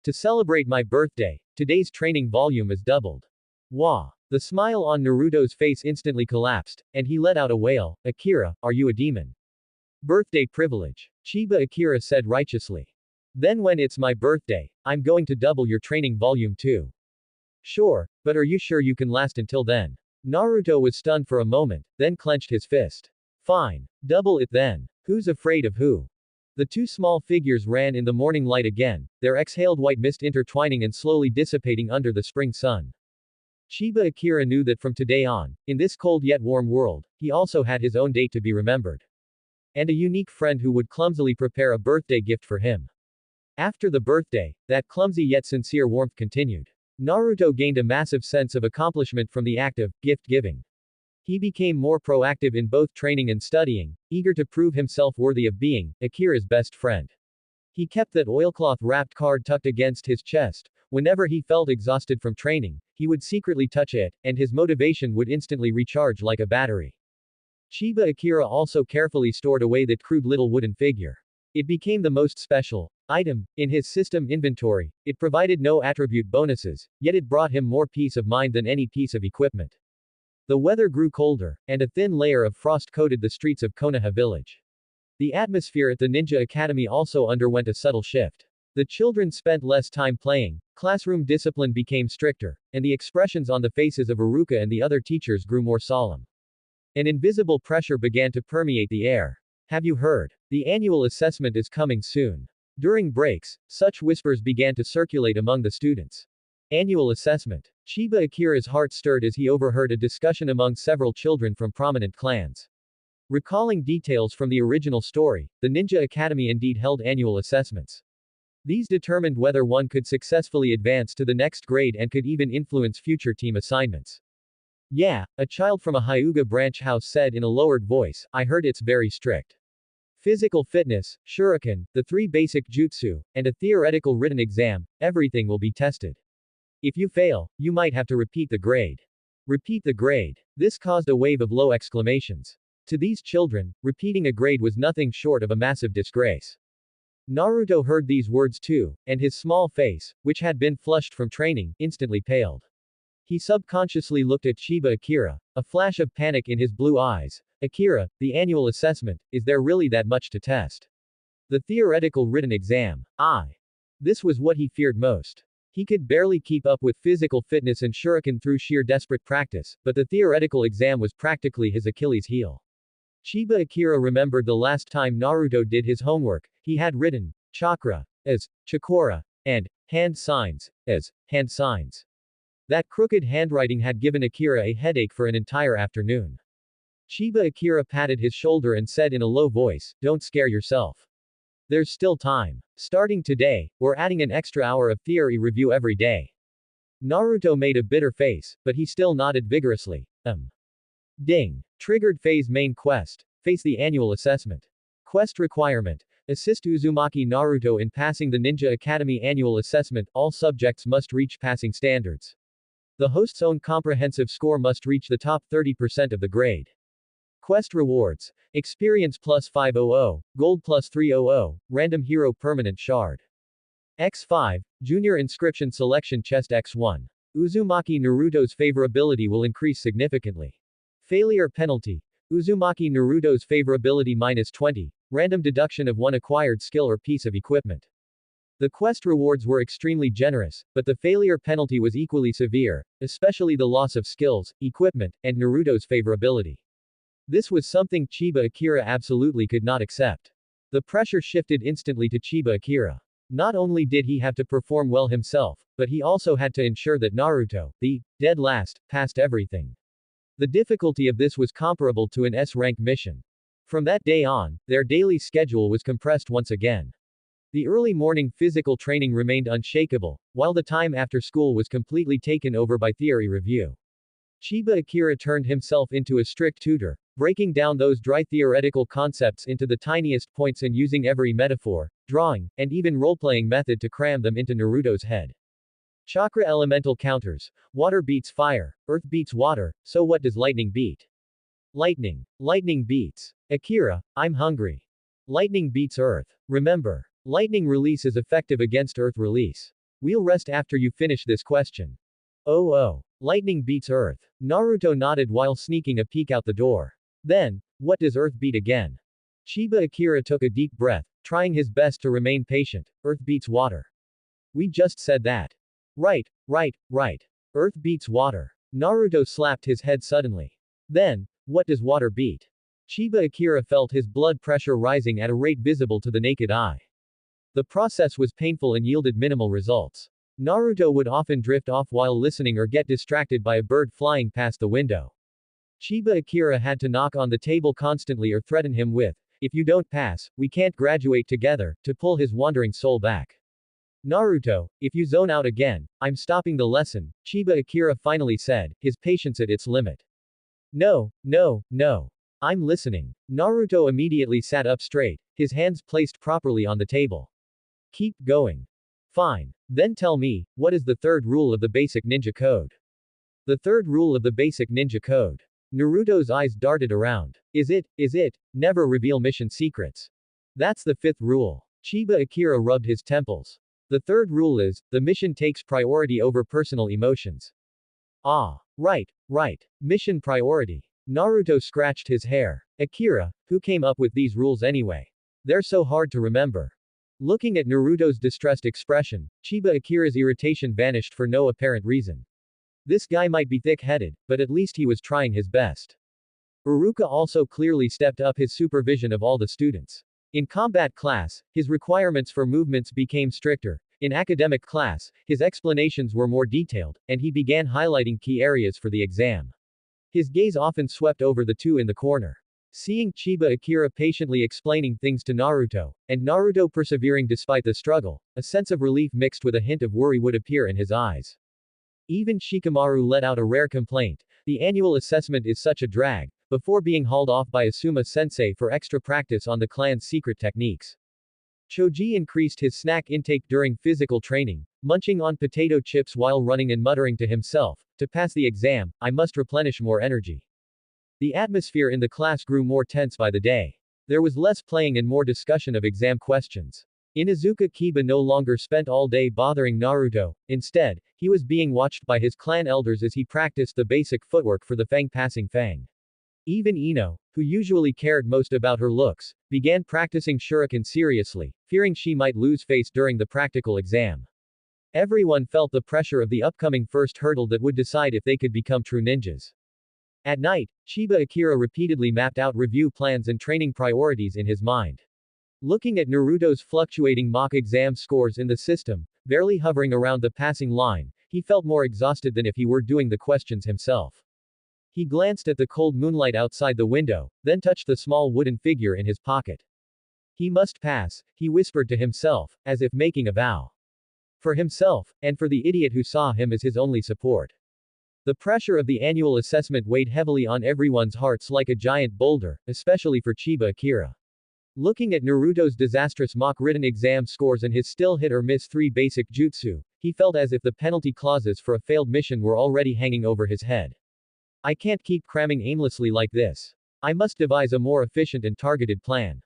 To celebrate my birthday, today's training volume is doubled. Wah! The smile on Naruto's face instantly collapsed, and he let out a wail. Akira, are you a demon? Birthday privilege. Chiba Akira said righteously. Then when it's my birthday, I'm going to double your training volume too. Sure, but are you sure you can last until then? Naruto was stunned for a moment, then clenched his fist. Fine. Double it then. Who's afraid of who? The two small figures ran in the morning light again, their exhaled white mist intertwining and slowly dissipating under the spring sun. Chiba Akira knew that from today on, in this cold yet warm world, he also had his own date to be remembered. And a unique friend who would clumsily prepare a birthday gift for him. After the birthday, that clumsy yet sincere warmth continued. Naruto gained a massive sense of accomplishment from the act of gift giving. He became more proactive in both training and studying, eager to prove himself worthy of being Akira's best friend. He kept that oilcloth-wrapped card tucked against his chest. Whenever he felt exhausted from training, he would secretly touch it, and his motivation would instantly recharge like a battery. Chiba Akira also carefully stored away that crude little wooden figure. It became the most special item in his system inventory. It provided no attribute bonuses, yet it brought him more peace of mind than any piece of equipment. The weather grew colder, and a thin layer of frost coated the streets of Konoha village. The atmosphere at the Ninja Academy also underwent a subtle shift. The children spent less time playing, classroom discipline became stricter, and the expressions on the faces of Iruka and the other teachers grew more solemn. An invisible pressure began to permeate the air. Have you heard? The annual assessment is coming soon. During breaks, such whispers began to circulate among the students. Annual assessment. Chiba Akira's heart stirred as he overheard a discussion among several children from prominent clans. Recalling details from the original story, the Ninja Academy indeed held annual assessments. These determined whether one could successfully advance to the next grade and could even influence future team assignments. Yeah, a child from a Hyuga branch house said in a lowered voice, I heard it's very strict. Physical fitness, shuriken, the 3 basic jutsu, and a theoretical written exam, everything will be tested. If you fail, you might have to repeat the grade. Repeat the grade. This caused a wave of low exclamations. To these children, repeating a grade was nothing short of a massive disgrace. Naruto heard these words too, and his small face, which had been flushed from training, instantly paled. He subconsciously looked at Chiba Akira, a flash of panic in his blue eyes. Akira, the annual assessment, is there really that much to test? The theoretical written exam. This was what he feared most. He could barely keep up with physical fitness and shuriken through sheer desperate practice, but the theoretical exam was practically his Achilles heel. Chiba Akira remembered the last time Naruto did his homework. He had written chakra as chakora and hand signs as hand signs. That crooked handwriting had given Akira a headache for an entire afternoon. Chiba Akira patted his shoulder and said in a low voice, don't scare yourself. There's still time. Starting today, we're adding an extra hour of theory review every day. Naruto made a bitter face, but he still nodded vigorously. Ding. Triggered phase main quest. Face the annual assessment. Quest requirement. Assist Uzumaki Naruto in passing the Ninja Academy annual assessment. All subjects must reach passing standards. The host's own comprehensive score must reach the top 30% of the grade. Quest rewards. Experience plus 500, gold plus 300, random hero permanent shard. X5, Junior Inscription Selection Chest X1. Uzumaki Naruto's favorability will increase significantly. Failure penalty. Uzumaki Naruto's favorability minus 20, random deduction of one acquired skill or piece of equipment. The quest rewards were extremely generous, but the failure penalty was equally severe, especially the loss of skills, equipment, and Naruto's favorability. This was something Chiba Akira absolutely could not accept. The pressure shifted instantly to Chiba Akira. Not only did he have to perform well himself, but he also had to ensure that Naruto, the dead last, passed everything. The difficulty of this was comparable to an S-rank mission. From that day on, their daily schedule was compressed once again. The early morning physical training remained unshakable, while the time after school was completely taken over by theory review. Chiba Akira turned himself into a strict tutor, breaking down those dry theoretical concepts into the tiniest points and using every metaphor, drawing, and even role-playing method to cram them into Naruto's head. Chakra elemental counters. Water beats fire, earth beats water, so what does lightning beat? Lightning. Lightning beats Akira, I'm hungry. Lightning beats earth. Remember, lightning release is effective against earth release. We'll rest after you finish this question. Oh. Lightning beats earth. Naruto nodded while sneaking a peek out the door. Then, what does earth beat again? Chiba Akira took a deep breath, trying his best to remain patient. Earth beats water. We just said that. Right. Earth beats water. Naruto slapped his head suddenly. Then, what does water beat? Chiba Akira felt his blood pressure rising at a rate visible to the naked eye. The process was painful and yielded minimal results. Naruto would often drift off while listening or get distracted by a bird flying past the window. Chiba Akira had to knock on the table constantly or threaten him with, "If you don't pass, we can't graduate together," to pull his wandering soul back. Naruto, if you zone out again, I'm stopping the lesson, Chiba Akira finally said, his patience at its limit. No. I'm listening. Naruto immediately sat up straight, his hands placed properly on the table. Keep going. Fine. Then tell me, what is the third rule of the basic ninja code? The third rule of the basic ninja code. Naruto's eyes darted around. Is it, never reveal mission secrets? That's the fifth rule. Chiba Akira rubbed his temples. The third rule is, the mission takes priority over personal emotions. Ah. Right. Mission priority. Naruto scratched his hair. Akira, who came up with these rules anyway? They're so hard to remember. Looking at Naruto's distressed expression, Chiba Akira's irritation vanished for no apparent reason. This guy might be thick-headed, but at least he was trying his best. Uruka also clearly stepped up his supervision of all the students. In combat class, his requirements for movements became stricter. In academic class, his explanations were more detailed, and he began highlighting key areas for the exam. His gaze often swept over the two in the corner. Seeing Chiba Akira patiently explaining things to Naruto, and Naruto persevering despite the struggle, a sense of relief mixed with a hint of worry would appear in his eyes. Even Shikamaru let out a rare complaint. The annual assessment is such a drag, before being hauled off by Asuma-sensei for extra practice on the clan's secret techniques. Choji increased his snack intake during physical training, munching on potato chips while running and muttering to himself, to pass the exam, I must replenish more energy. The atmosphere in the class grew more tense by the day. There was less playing and more discussion of exam questions. Inuzuka Kiba no longer spent all day bothering Naruto. Instead, he was being watched by his clan elders as he practiced the basic footwork for the Fang passing Fang. Even Ino, who usually cared most about her looks, began practicing shuriken seriously, fearing she might lose face during the practical exam. Everyone felt the pressure of the upcoming first hurdle that would decide if they could become true ninjas. At night, Chiba Akira repeatedly mapped out review plans and training priorities in his mind. Looking at Naruto's fluctuating mock exam scores in the system, barely hovering around the passing line, he felt more exhausted than if he were doing the questions himself. He glanced at the cold moonlight outside the window, then touched the small wooden figure in his pocket. He must pass, he whispered to himself, as if making a vow. For himself, and for the idiot who saw him as his only support. The pressure of the annual assessment weighed heavily on everyone's hearts like a giant boulder, especially for Chiba Akira. Looking at Naruto's disastrous mock written exam scores and his still hit or miss 3 basic jutsu, He felt as if the penalty clauses for a failed mission were already hanging over his head. I can't keep cramming aimlessly like this. I must devise a more efficient and targeted plan.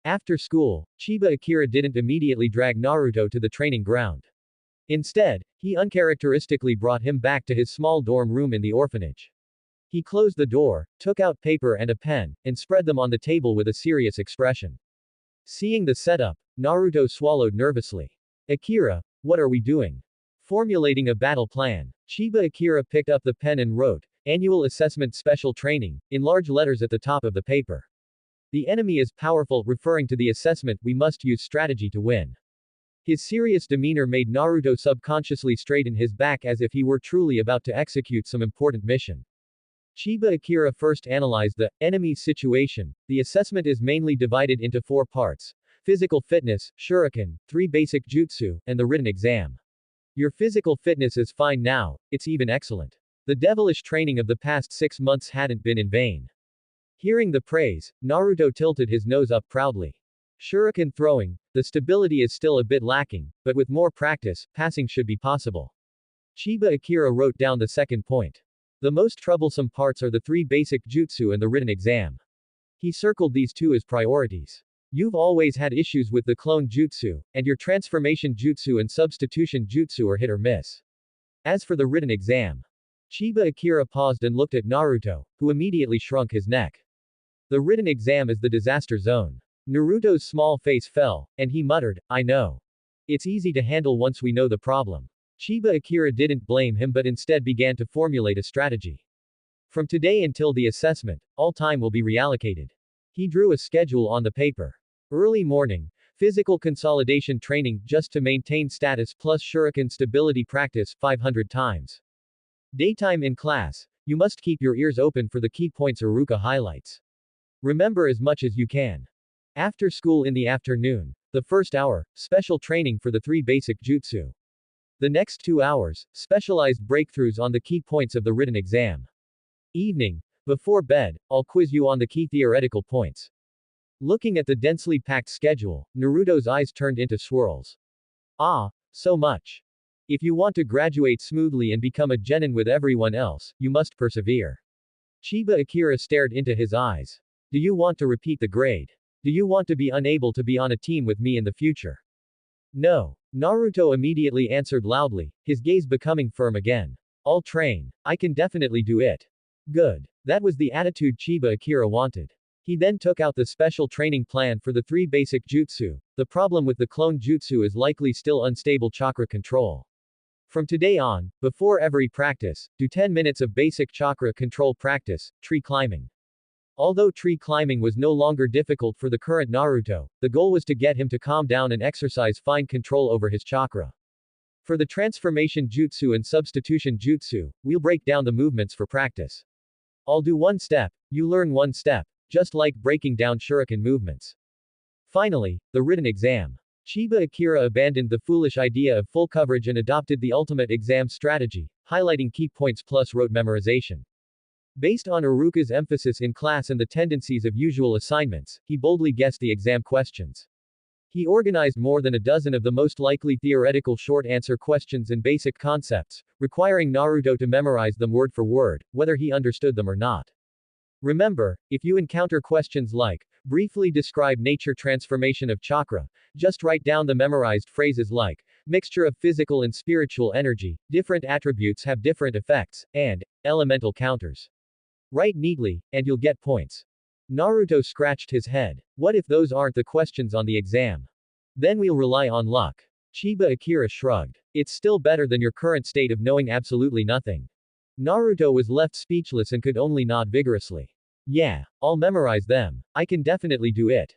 After school, Chiba Akira didn't immediately drag Naruto to the training ground. Instead, he uncharacteristically brought him back to his small dorm room in the orphanage. He closed the door, took out paper and a pen, and spread them on the table with a serious expression. Seeing the setup, Naruto swallowed nervously. Akira, what are we doing? Formulating a battle plan. Chiba Akira picked up the pen and wrote, Annual Assessment Special Training, in large letters at the top of the paper. The enemy is powerful, referring to the assessment, we must use strategy to win. His serious demeanor made Naruto subconsciously straighten his back as if he were truly about to execute some important mission. Chiba Akira first analyzed the enemy's situation. The assessment is mainly divided into 4 parts: physical fitness, shuriken, 3 basic jutsu, and the written exam. Your physical fitness is fine now, it's even excellent. The devilish training of the past 6 months hadn't been in vain. Hearing the praise, Naruto tilted his nose up proudly. Shuriken throwing, the stability is still a bit lacking, but with more practice, passing should be possible. Chiba Akira wrote down the second point. The most troublesome parts are the 3 basic jutsu and the written exam. He circled these 2 as priorities. You've always had issues with the clone jutsu, and your transformation jutsu and substitution jutsu are hit or miss. As for the written exam, Chiba Akira paused and looked at Naruto, who immediately shrunk his neck. The written exam is the disaster zone. Naruto's small face fell, and he muttered, I know. It's easy to handle once we know the problem. Chiba Akira didn't blame him but instead began to formulate a strategy. From today until the assessment, all time will be reallocated. He drew a schedule on the paper. Early morning, physical consolidation training just to maintain status plus shuriken stability practice 500 times. Daytime in class, you must keep your ears open for the key points Iruka highlights. Remember as much as you can. After school in the afternoon, the first hour, special training for the 3 basic jutsu. The next 2 hours, specialized breakthroughs on the key points of the written exam. Evening, before bed, I'll quiz you on the key theoretical points. Looking at the densely packed schedule, Naruto's eyes turned into swirls. Ah, so much. If you want to graduate smoothly and become a genin with everyone else, you must persevere. Chiba Akira stared into his eyes. Do you want to repeat the grade? Do you want to be unable to be on a team with me in the future? No. Naruto immediately answered loudly, his gaze becoming firm again. I'll train. I can definitely do it. Good. That was the attitude Chiba Akira wanted. He then took out the special training plan for the 3 basic jutsu. The problem with the clone jutsu is likely still unstable chakra control. From today on, before every practice, do 10 minutes of basic chakra control practice, tree climbing. Although tree climbing was no longer difficult for the current Naruto, the goal was to get him to calm down and exercise fine control over his chakra. For the transformation jutsu and substitution jutsu, we'll break down the movements for practice. I'll do 1 step, you learn 1 step, just like breaking down shuriken movements. Finally, the written exam. Chiba Akira abandoned the foolish idea of full coverage and adopted the ultimate exam strategy, highlighting key points plus rote memorization. Based on Iruka's emphasis in class and the tendencies of usual assignments, he boldly guessed the exam questions. He organized more than a dozen of the most likely theoretical short-answer questions and basic concepts, requiring Naruto to memorize them word for word, whether he understood them or not. Remember, if you encounter questions like, briefly describe nature transformation of chakra, just write down the memorized phrases like, mixture of physical and spiritual energy, different attributes have different effects, and, elemental counters. Write neatly, and you'll get points. Naruto scratched his head. What if those aren't the questions on the exam? Then we'll rely on luck. Chiba Akira shrugged. It's still better than your current state of knowing absolutely nothing. Naruto was left speechless and could only nod vigorously. Yeah, I'll memorize them. I can definitely do it.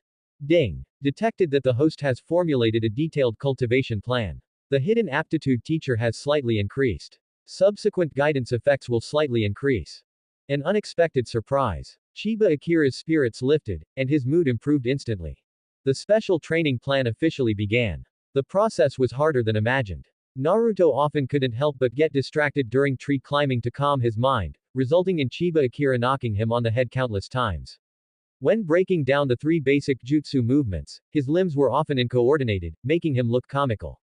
Ding. Detected that the host has formulated a detailed cultivation plan. The hidden aptitude teacher has slightly increased. Subsequent guidance effects will slightly increase. An unexpected surprise. Chiba Akira's spirits lifted, and his mood improved instantly. The special training plan officially began. The process was harder than imagined. Naruto often couldn't help but get distracted during tree climbing to calm his mind, resulting in Chiba Akira knocking him on the head countless times. When breaking down the 3 basic jutsu movements, his limbs were often uncoordinated, making him look comical.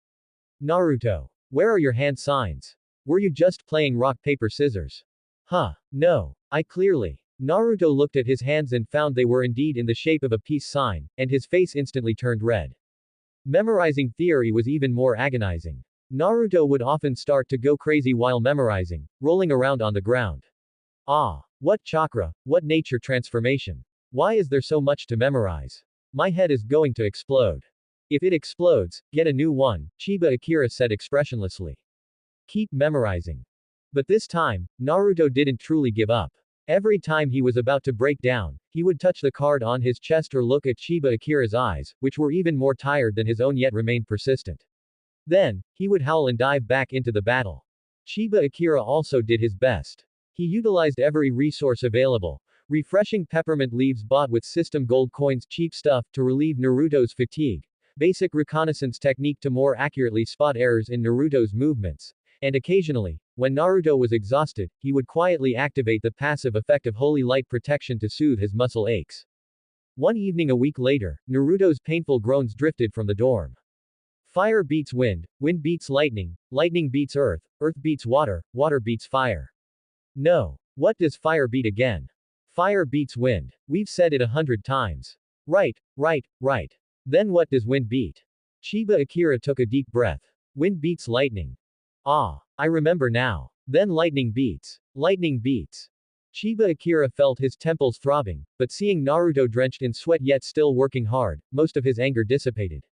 Naruto. Where are your hand signs? Were you just playing rock paper scissors? Huh. No. I clearly. Naruto looked at his hands and found they were indeed in the shape of a peace sign, and his face instantly turned red. Memorizing theory was even more agonizing. Naruto would often start to go crazy while memorizing, rolling around on the ground. Ah, what chakra, what nature transformation. Why is there so much to memorize? My head is going to explode. If it explodes, get a new one, Chiba Akira said expressionlessly. Keep memorizing. But this time, Naruto didn't truly give up. Every time he was about to break down, he would touch the card on his chest or look at Chiba Akira's eyes, which were even more tired than his own yet remained persistent. Then, he would howl and dive back into the battle. Chiba Akira also did his best. He utilized every resource available, refreshing peppermint leaves bought with system gold coins, cheap stuff to relieve Naruto's fatigue, basic reconnaissance technique to more accurately spot errors in Naruto's movements, and occasionally, when Naruto was exhausted, he would quietly activate the passive effect of holy light protection to soothe his muscle aches. One evening a week later, Naruto's painful groans drifted from the dorm. Fire beats wind, wind beats lightning, lightning beats earth, earth beats water, water beats fire. No. What does fire beat again? Fire beats wind. We've said it 100 times. Right, right, right. Then what does wind beat? Chiba Akira took a deep breath. Wind beats lightning. Ah, I remember now. Then lightning beats. Lightning beats. Chiba Akira felt his temples throbbing, but seeing Naruto drenched in sweat yet still working hard, most of his anger dissipated.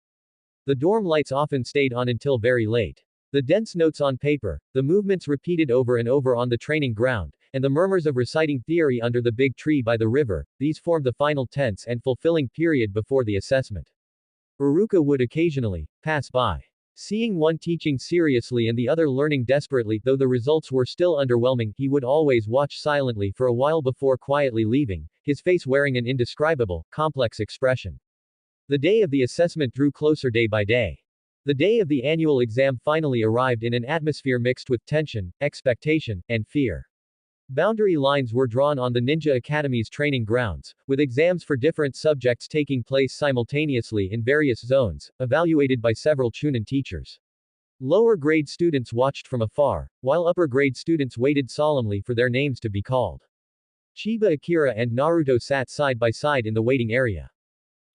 The dorm lights often stayed on until very late. The dense notes on paper, the movements repeated over and over on the training ground, and the murmurs of reciting theory under the big tree by the river, these formed the final tense and fulfilling period before the assessment. Uruka would occasionally pass by. Seeing one teaching seriously and the other learning desperately, though the results were still underwhelming, he would always watch silently for a while before quietly leaving, his face wearing an indescribable, complex expression. The day of the assessment drew closer day by day. The day of the annual exam finally arrived in an atmosphere mixed with tension, expectation, and fear. Boundary lines were drawn on the Ninja Academy's training grounds, with exams for different subjects taking place simultaneously in various zones, evaluated by several Chunin teachers. Lower grade students watched from afar, while upper grade students waited solemnly for their names to be called. Chiba Akira and Naruto sat side by side in the waiting area.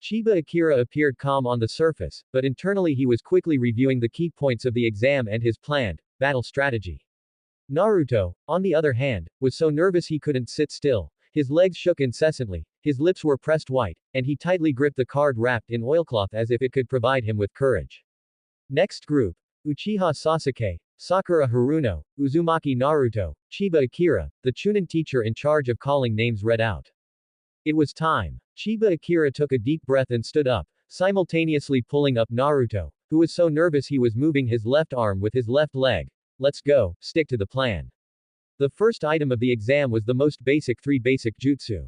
Chiba Akira appeared calm on the surface, but internally he was quickly reviewing the key points of the exam and his planned battle strategy. Naruto, on the other hand, was so nervous he couldn't sit still. His legs shook incessantly, his lips were pressed white, and he tightly gripped the card wrapped in oilcloth as if it could provide him with courage. Next group: Uchiha Sasuke, Sakura Haruno, Uzumaki Naruto, Chiba Akira, the Chunin teacher in charge of calling names read out. It was time. Chiba Akira took a deep breath and stood up, simultaneously pulling up Naruto, who was so nervous he was moving his left arm with his left leg. Let's go, stick to the plan. The first item of the exam was the most basic 3 basic jutsu.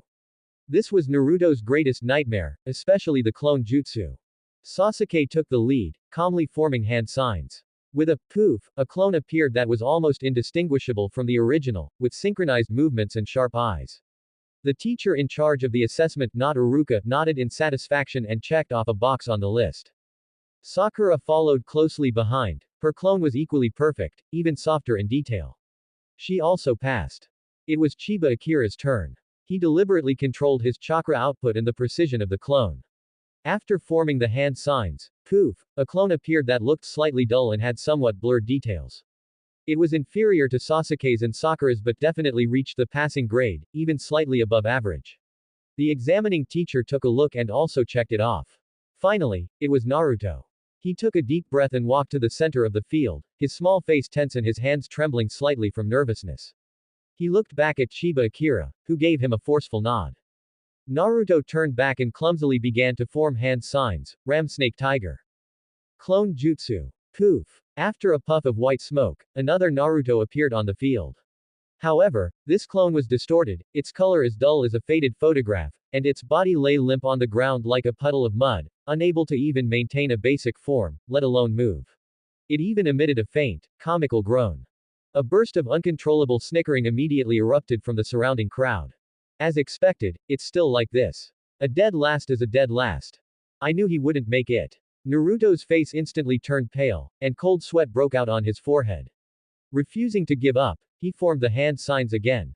This was Naruto's greatest nightmare, especially the clone jutsu. Sasuke took the lead, calmly forming hand signs. With a poof, a clone appeared that was almost indistinguishable from the original, with synchronized movements and sharp eyes. The teacher in charge of the assessment, not Uruka, nodded in satisfaction and checked off a box on the list. Sakura followed closely behind. Her clone was equally perfect, even softer in detail. She also passed. It was Chiba Akira's turn. He deliberately controlled his chakra output and the precision of the clone. After forming the hand signs, poof, a clone appeared that looked slightly dull and had somewhat blurred details. It was inferior to Sasuke's and Sakura's but definitely reached the passing grade, even slightly above average. The examining teacher took a look and also checked it off. Finally, it was Naruto. He took a deep breath and walked to the center of the field, his small face tense and his hands trembling slightly from nervousness. He looked back at Chiba Akira, who gave him a forceful nod. Naruto turned back and clumsily began to form hand signs, ram snake tiger. Clone jutsu. Poof. After a puff of white smoke, another Naruto appeared on the field. However, this clone was distorted, its color as dull as a faded photograph, and its body lay limp on the ground like a puddle of mud, unable to even maintain a basic form, let alone move. It even emitted a faint, comical groan. A burst of uncontrollable snickering immediately erupted from the surrounding crowd. As expected, it's still like this. A dead last is a dead last. I knew he wouldn't make it. Naruto's face instantly turned pale, and cold sweat broke out on his forehead. Refusing to give up, he formed the hand signs again.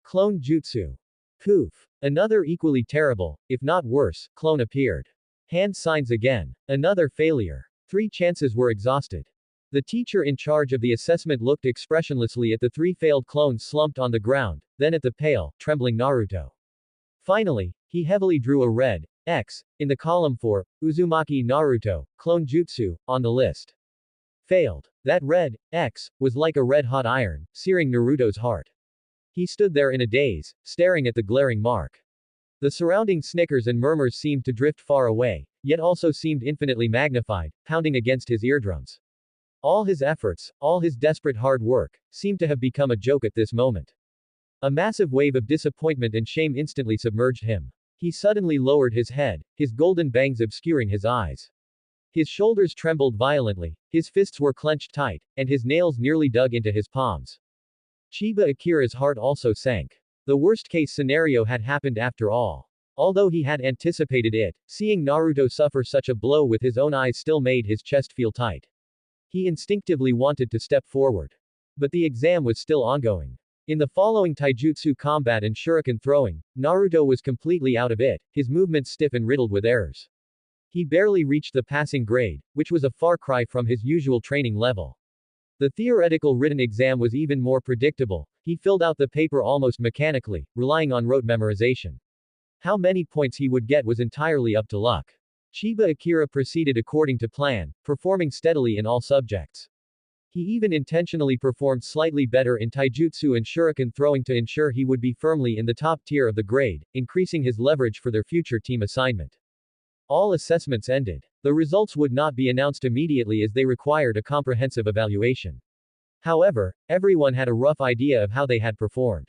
Clone jutsu. Poof. Another equally terrible, if not worse, clone appeared. Hand signs again. Another failure. 3 chances were exhausted. The teacher in charge of the assessment looked expressionlessly at the 3 failed clones slumped on the ground, then at the pale, trembling Naruto. Finally, he heavily drew a red X in the column for Uzumaki Naruto, clone jutsu, on the list. Failed. That red X was like a red-hot iron, searing Naruto's heart. He stood there in a daze, staring at the glaring mark. The surrounding snickers and murmurs seemed to drift far away, yet also seemed infinitely magnified, pounding against his eardrums. All his efforts, all his desperate hard work, seemed to have become a joke at this moment. A massive wave of disappointment and shame instantly submerged him. He suddenly lowered his head, his golden bangs obscuring his eyes. His shoulders trembled violently, his fists were clenched tight, and his nails nearly dug into his palms. Chiba Akira's heart also sank. The worst-case scenario had happened after all. Although he had anticipated it, seeing Naruto suffer such a blow with his own eyes still made his chest feel tight. He instinctively wanted to step forward. But the exam was still ongoing. In the following taijutsu combat and shuriken throwing, Naruto was completely out of it, his movements stiff and riddled with errors. He barely reached the passing grade, which was a far cry from his usual training level. The theoretical written exam was even more predictable. He filled out the paper almost mechanically, relying on rote memorization. How many points he would get was entirely up to luck. Chiba Akira proceeded according to plan, performing steadily in all subjects. He even intentionally performed slightly better in taijutsu and shuriken throwing to ensure he would be firmly in the top tier of the grade, increasing his leverage for their future team assignment. All assessments ended. The results would not be announced immediately as they required a comprehensive evaluation. However, everyone had a rough idea of how they had performed.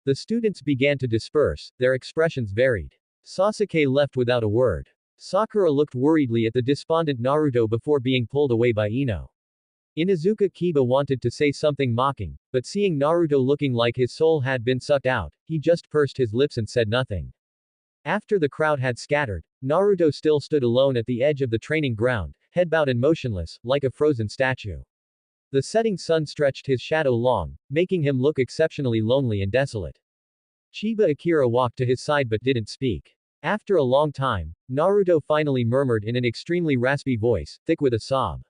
The students began to disperse, their expressions varied. Sasuke left without a word. Sakura looked worriedly at the despondent Naruto before being pulled away by Ino. Inuzuka Kiba wanted to say something mocking, but seeing Naruto looking like his soul had been sucked out, he just pursed his lips and said nothing. After the crowd had scattered, Naruto still stood alone at the edge of the training ground, head bowed and motionless, like a frozen statue. The setting sun stretched his shadow long, making him look exceptionally lonely and desolate. Chiba Akira walked to his side but didn't speak. After a long time, Naruto finally murmured in an extremely raspy voice, thick with a sob.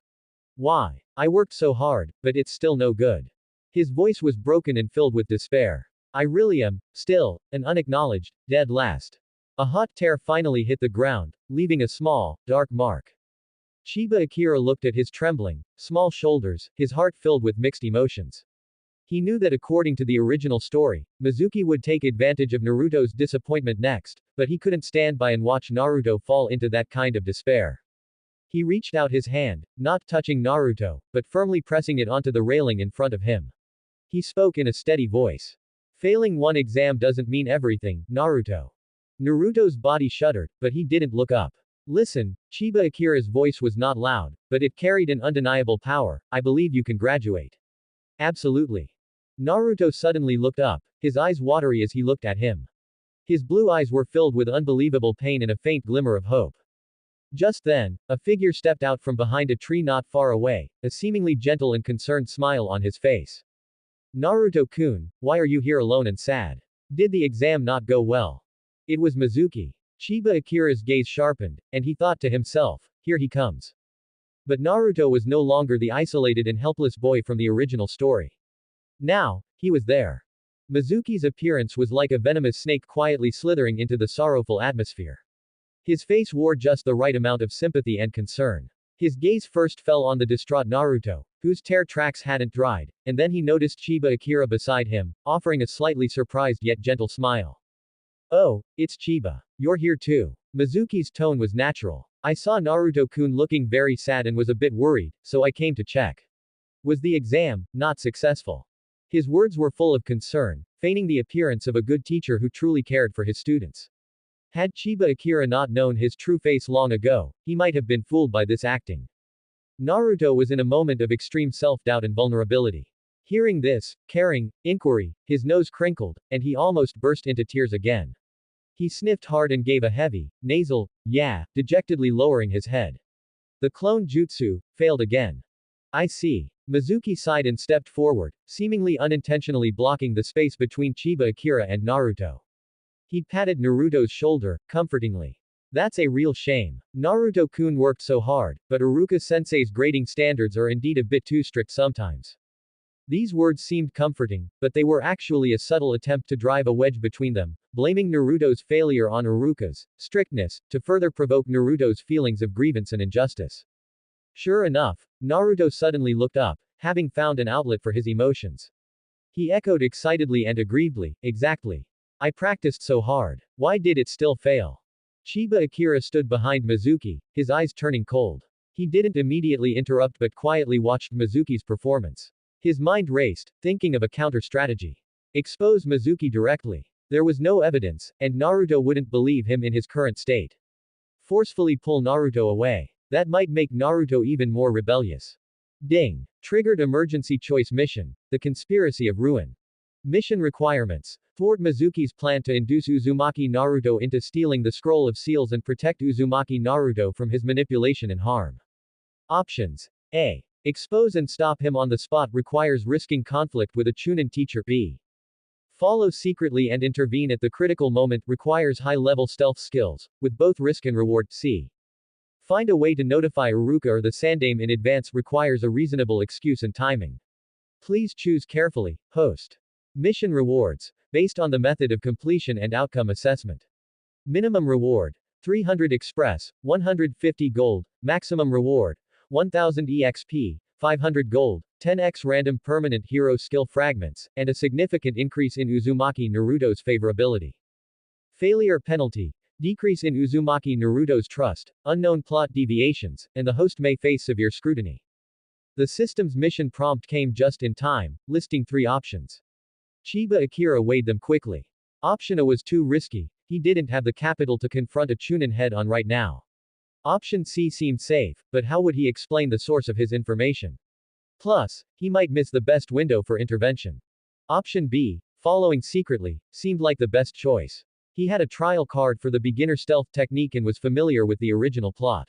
Why? I worked so hard, but it's still no good. His voice was broken and filled with despair. I really am, still, an unacknowledged, dead last. A hot tear finally hit the ground, leaving a small, dark mark. Chiba Akira looked at his trembling, small shoulders, his heart filled with mixed emotions. He knew that according to the original story, Mizuki would take advantage of Naruto's disappointment next, but he couldn't stand by and watch Naruto fall into that kind of despair. He reached out his hand, not touching Naruto, but firmly pressing it onto the railing in front of him. He spoke in a steady voice. Failing one exam doesn't mean everything, Naruto. Naruto's body shuddered, but he didn't look up. Listen, Chiba Akira's voice was not loud, but it carried an undeniable power. I believe you can graduate. Absolutely. Naruto suddenly looked up, his eyes watery as he looked at him. His blue eyes were filled with unbelievable pain and a faint glimmer of hope. Just then, a figure stepped out from behind a tree not far away, a seemingly gentle and concerned smile on his face. Naruto-kun, why are you here alone and sad? Did the exam not go well? It was Mizuki. Chiba Akira's gaze sharpened, and he thought to himself, here he comes. But Naruto was no longer the isolated and helpless boy from the original story. Now, he was there. Mizuki's appearance was like a venomous snake quietly slithering into the sorrowful atmosphere. His face wore just the right amount of sympathy and concern. His gaze first fell on the distraught Naruto, whose tear tracks hadn't dried, and then he noticed Chiba Akira beside him, offering a slightly surprised yet gentle smile. Oh, it's Chiba. You're here too. Mizuki's tone was natural. I saw Naruto-kun looking very sad and was a bit worried, so I came to check. Was the exam not successful? His words were full of concern, feigning the appearance of a good teacher who truly cared for his students. Had Chiba Akira not known his true face long ago, he might have been fooled by this acting. Naruto was in a moment of extreme self-doubt and vulnerability. Hearing this, caring, inquiry, his nose crinkled, and he almost burst into tears again. He sniffed hard and gave a heavy, nasal, yeah, dejectedly lowering his head. The clone jutsu failed again. I see. Mizuki sighed and stepped forward, seemingly unintentionally blocking the space between Chiba Akira and Naruto. He patted Naruto's shoulder, comfortingly. That's a real shame. Naruto-kun worked so hard, but Iruka-sensei's grading standards are indeed a bit too strict sometimes. These words seemed comforting, but they were actually a subtle attempt to drive a wedge between them, blaming Naruto's failure on Iruka's strictness, to further provoke Naruto's feelings of grievance and injustice. Sure enough, Naruto suddenly looked up, having found an outlet for his emotions. He echoed excitedly and aggrievedly, exactly. I practiced so hard. Why did it still fail? Chiba Akira stood behind Mizuki, his eyes turning cold. He didn't immediately interrupt but quietly watched Mizuki's performance. His mind raced, thinking of a counter-strategy. Expose Mizuki directly. There was no evidence, and Naruto wouldn't believe him in his current state. Forcefully pull Naruto away. That might make Naruto even more rebellious. Ding. Triggered emergency choice mission. The Conspiracy of Ruin. Mission requirements. Thwart Mizuki's plan to induce Uzumaki Naruto into stealing the Scroll of Seals and protect Uzumaki Naruto from his manipulation and harm. Options. A. Expose and stop him on the spot requires risking conflict with a Chunin teacher. B. Follow secretly and intervene at the critical moment requires high-level stealth skills, with both risk and reward. C. Find a way to notify Iruka or the Sandaime in advance requires a reasonable excuse and timing. Please choose carefully. Host. Mission rewards. Based on the method of completion and outcome assessment. Minimum reward. 300 express, 150 gold, maximum reward. 1000 EXP, 500 gold, 10x random permanent hero skill fragments, and a significant increase in Uzumaki Naruto's favorability. Failure penalty. Decrease in Uzumaki Naruto's trust, unknown plot deviations, and the host may face severe scrutiny. The system's mission prompt came just in time, listing 3 options. Chiba Akira weighed them quickly. Option A was too risky, he didn't have the capital to confront a Chunin head-on right now. Option C seemed safe, but how would he explain the source of his information? Plus, he might miss the best window for intervention. Option B, following secretly, seemed like the best choice. He had a trial card for the beginner stealth technique and was familiar with the original plot.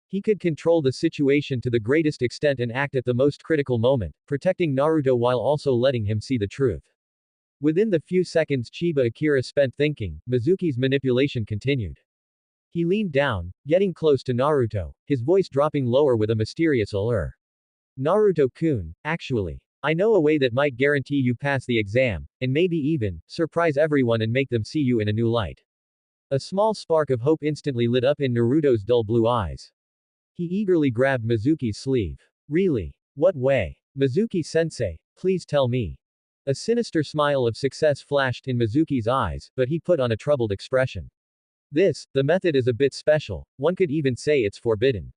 He could control the situation to the greatest extent and act at the most critical moment, protecting Naruto while also letting him see the truth. Within the few seconds Chiba Akira spent thinking, Mizuki's manipulation continued. He leaned down, getting close to Naruto, his voice dropping lower with a mysterious allure. Naruto-kun, actually. I know a way that might guarantee you pass the exam, and maybe even, surprise everyone and make them see you in a new light. A small spark of hope instantly lit up in Naruto's dull blue eyes. He eagerly grabbed Mizuki's sleeve. Really? What way? Mizuki-sensei, please tell me. A sinister smile of success flashed in Mizuki's eyes, but he put on a troubled expression. The method is a bit special, one could even say it's forbidden.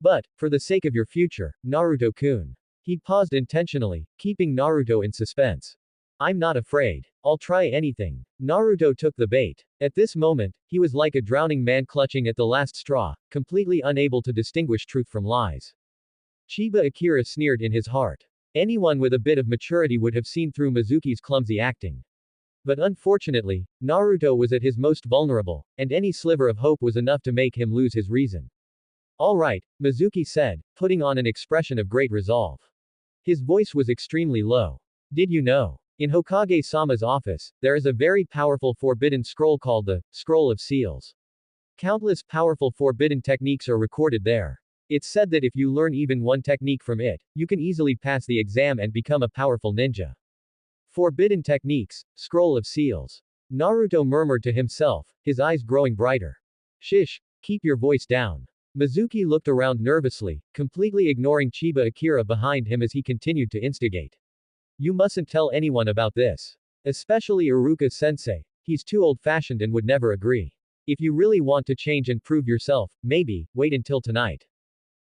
But, for the sake of your future, Naruto-kun. He paused intentionally, keeping Naruto in suspense. I'm not afraid. I'll try anything. Naruto took the bait. At this moment, he was like a drowning man clutching at the last straw, completely unable to distinguish truth from lies. Chiba Akira sneered in his heart. Anyone with a bit of maturity would have seen through Mizuki's clumsy acting. But unfortunately, Naruto was at his most vulnerable, and any sliver of hope was enough to make him lose his reason. All right, Mizuki said, putting on an expression of great resolve. His voice was extremely low. Did you know? In Hokage-sama's office, there is a very powerful forbidden scroll called the Scroll of Seals. Countless powerful forbidden techniques are recorded there. It's said that if you learn even one technique from it, you can easily pass the exam and become a powerful ninja. Forbidden techniques, Scroll of Seals. Naruto murmured to himself, his eyes growing brighter. Shish, keep your voice down. Mizuki looked around nervously, completely ignoring Chiba Akira behind him as he continued to instigate. You mustn't tell anyone about this. Especially Iruka-sensei, he's too old-fashioned and would never agree. If you really want to change and prove yourself, maybe, wait until tonight.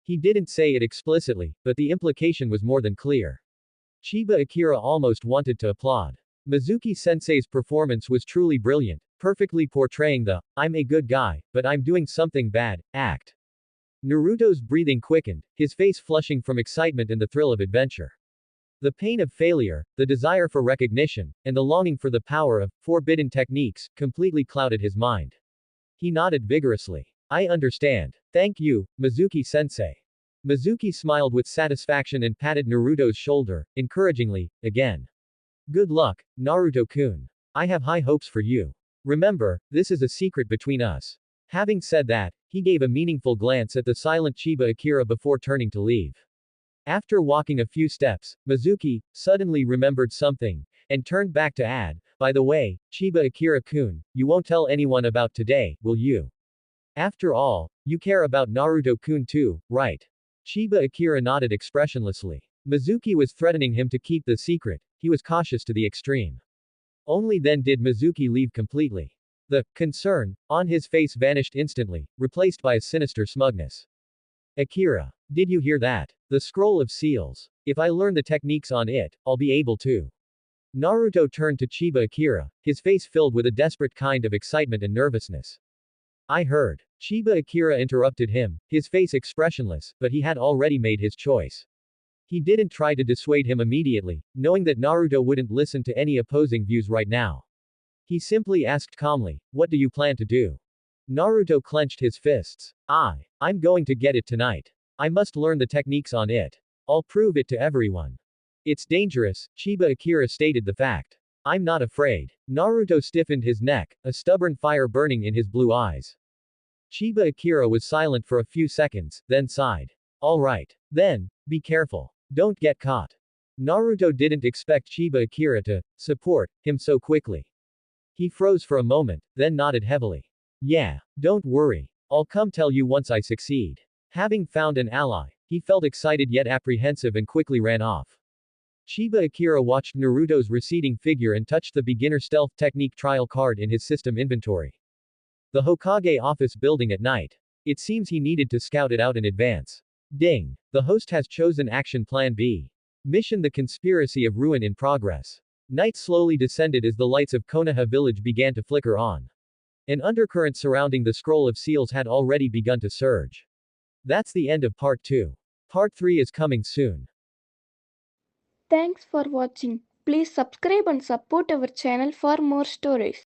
He didn't say it explicitly, but the implication was more than clear. Chiba Akira almost wanted to applaud. Mizuki-sensei's performance was truly brilliant, perfectly portraying the, I'm a good guy, but I'm doing something bad, act. Naruto's breathing quickened, his face flushing from excitement and the thrill of adventure. The pain of failure, the desire for recognition, and the longing for the power of forbidden techniques completely clouded his mind. He nodded vigorously. I understand. Thank you, Mizuki-sensei. Mizuki smiled with satisfaction and patted Naruto's shoulder, encouragingly, again. Good luck, Naruto-kun. I have high hopes for you. Remember, this is a secret between us. Having said that, he gave a meaningful glance at the silent Chiba Akira before turning to leave. After walking a few steps, Mizuki suddenly remembered something and turned back to add, by the way, Chiba Akira-kun, you won't tell anyone about today, will you? After all, you care about Naruto-kun too, right? Chiba Akira nodded expressionlessly. Mizuki was threatening him to keep the secret, he was cautious to the extreme. Only then did Mizuki leave completely. The concern on his face vanished instantly, replaced by a sinister smugness. Akira. Did you hear that? The scroll of seals. If I learn the techniques on it, I'll be able to. Naruto turned to Chiba Akira, his face filled with a desperate kind of excitement and nervousness. I heard. Chiba Akira interrupted him, his face expressionless, but he had already made his choice. He didn't try to dissuade him immediately, knowing that Naruto wouldn't listen to any opposing views right now. He simply asked calmly, what do you plan to do? Naruto clenched his fists. I'm going to get it tonight. I must learn the techniques on it. I'll prove it to everyone. It's dangerous, Chiba Akira stated the fact. I'm not afraid. Naruto stiffened his neck, a stubborn fire burning in his blue eyes. Chiba Akira was silent for a few seconds, then sighed. Alright. Then, be careful. Don't get caught. Naruto didn't expect Chiba Akira to support him so quickly. He froze for a moment, then nodded heavily. Yeah, don't worry. I'll come tell you once I succeed. Having found an ally, he felt excited yet apprehensive and quickly ran off. Chiba Akira watched Naruto's receding figure and touched the beginner stealth technique trial card in his system inventory. The Hokage office building at night. It seems he needed to scout it out in advance. Ding. The host has chosen Action Plan B. Mission: The Conspiracy of Ruin in progress. Night slowly descended as the lights of Konoha village began to flicker on. An undercurrent surrounding the scroll of seals had already begun to surge. That's the end of part 2. Part 3 is coming soon.
Thanks for watching. Please subscribe and support our channel for more stories.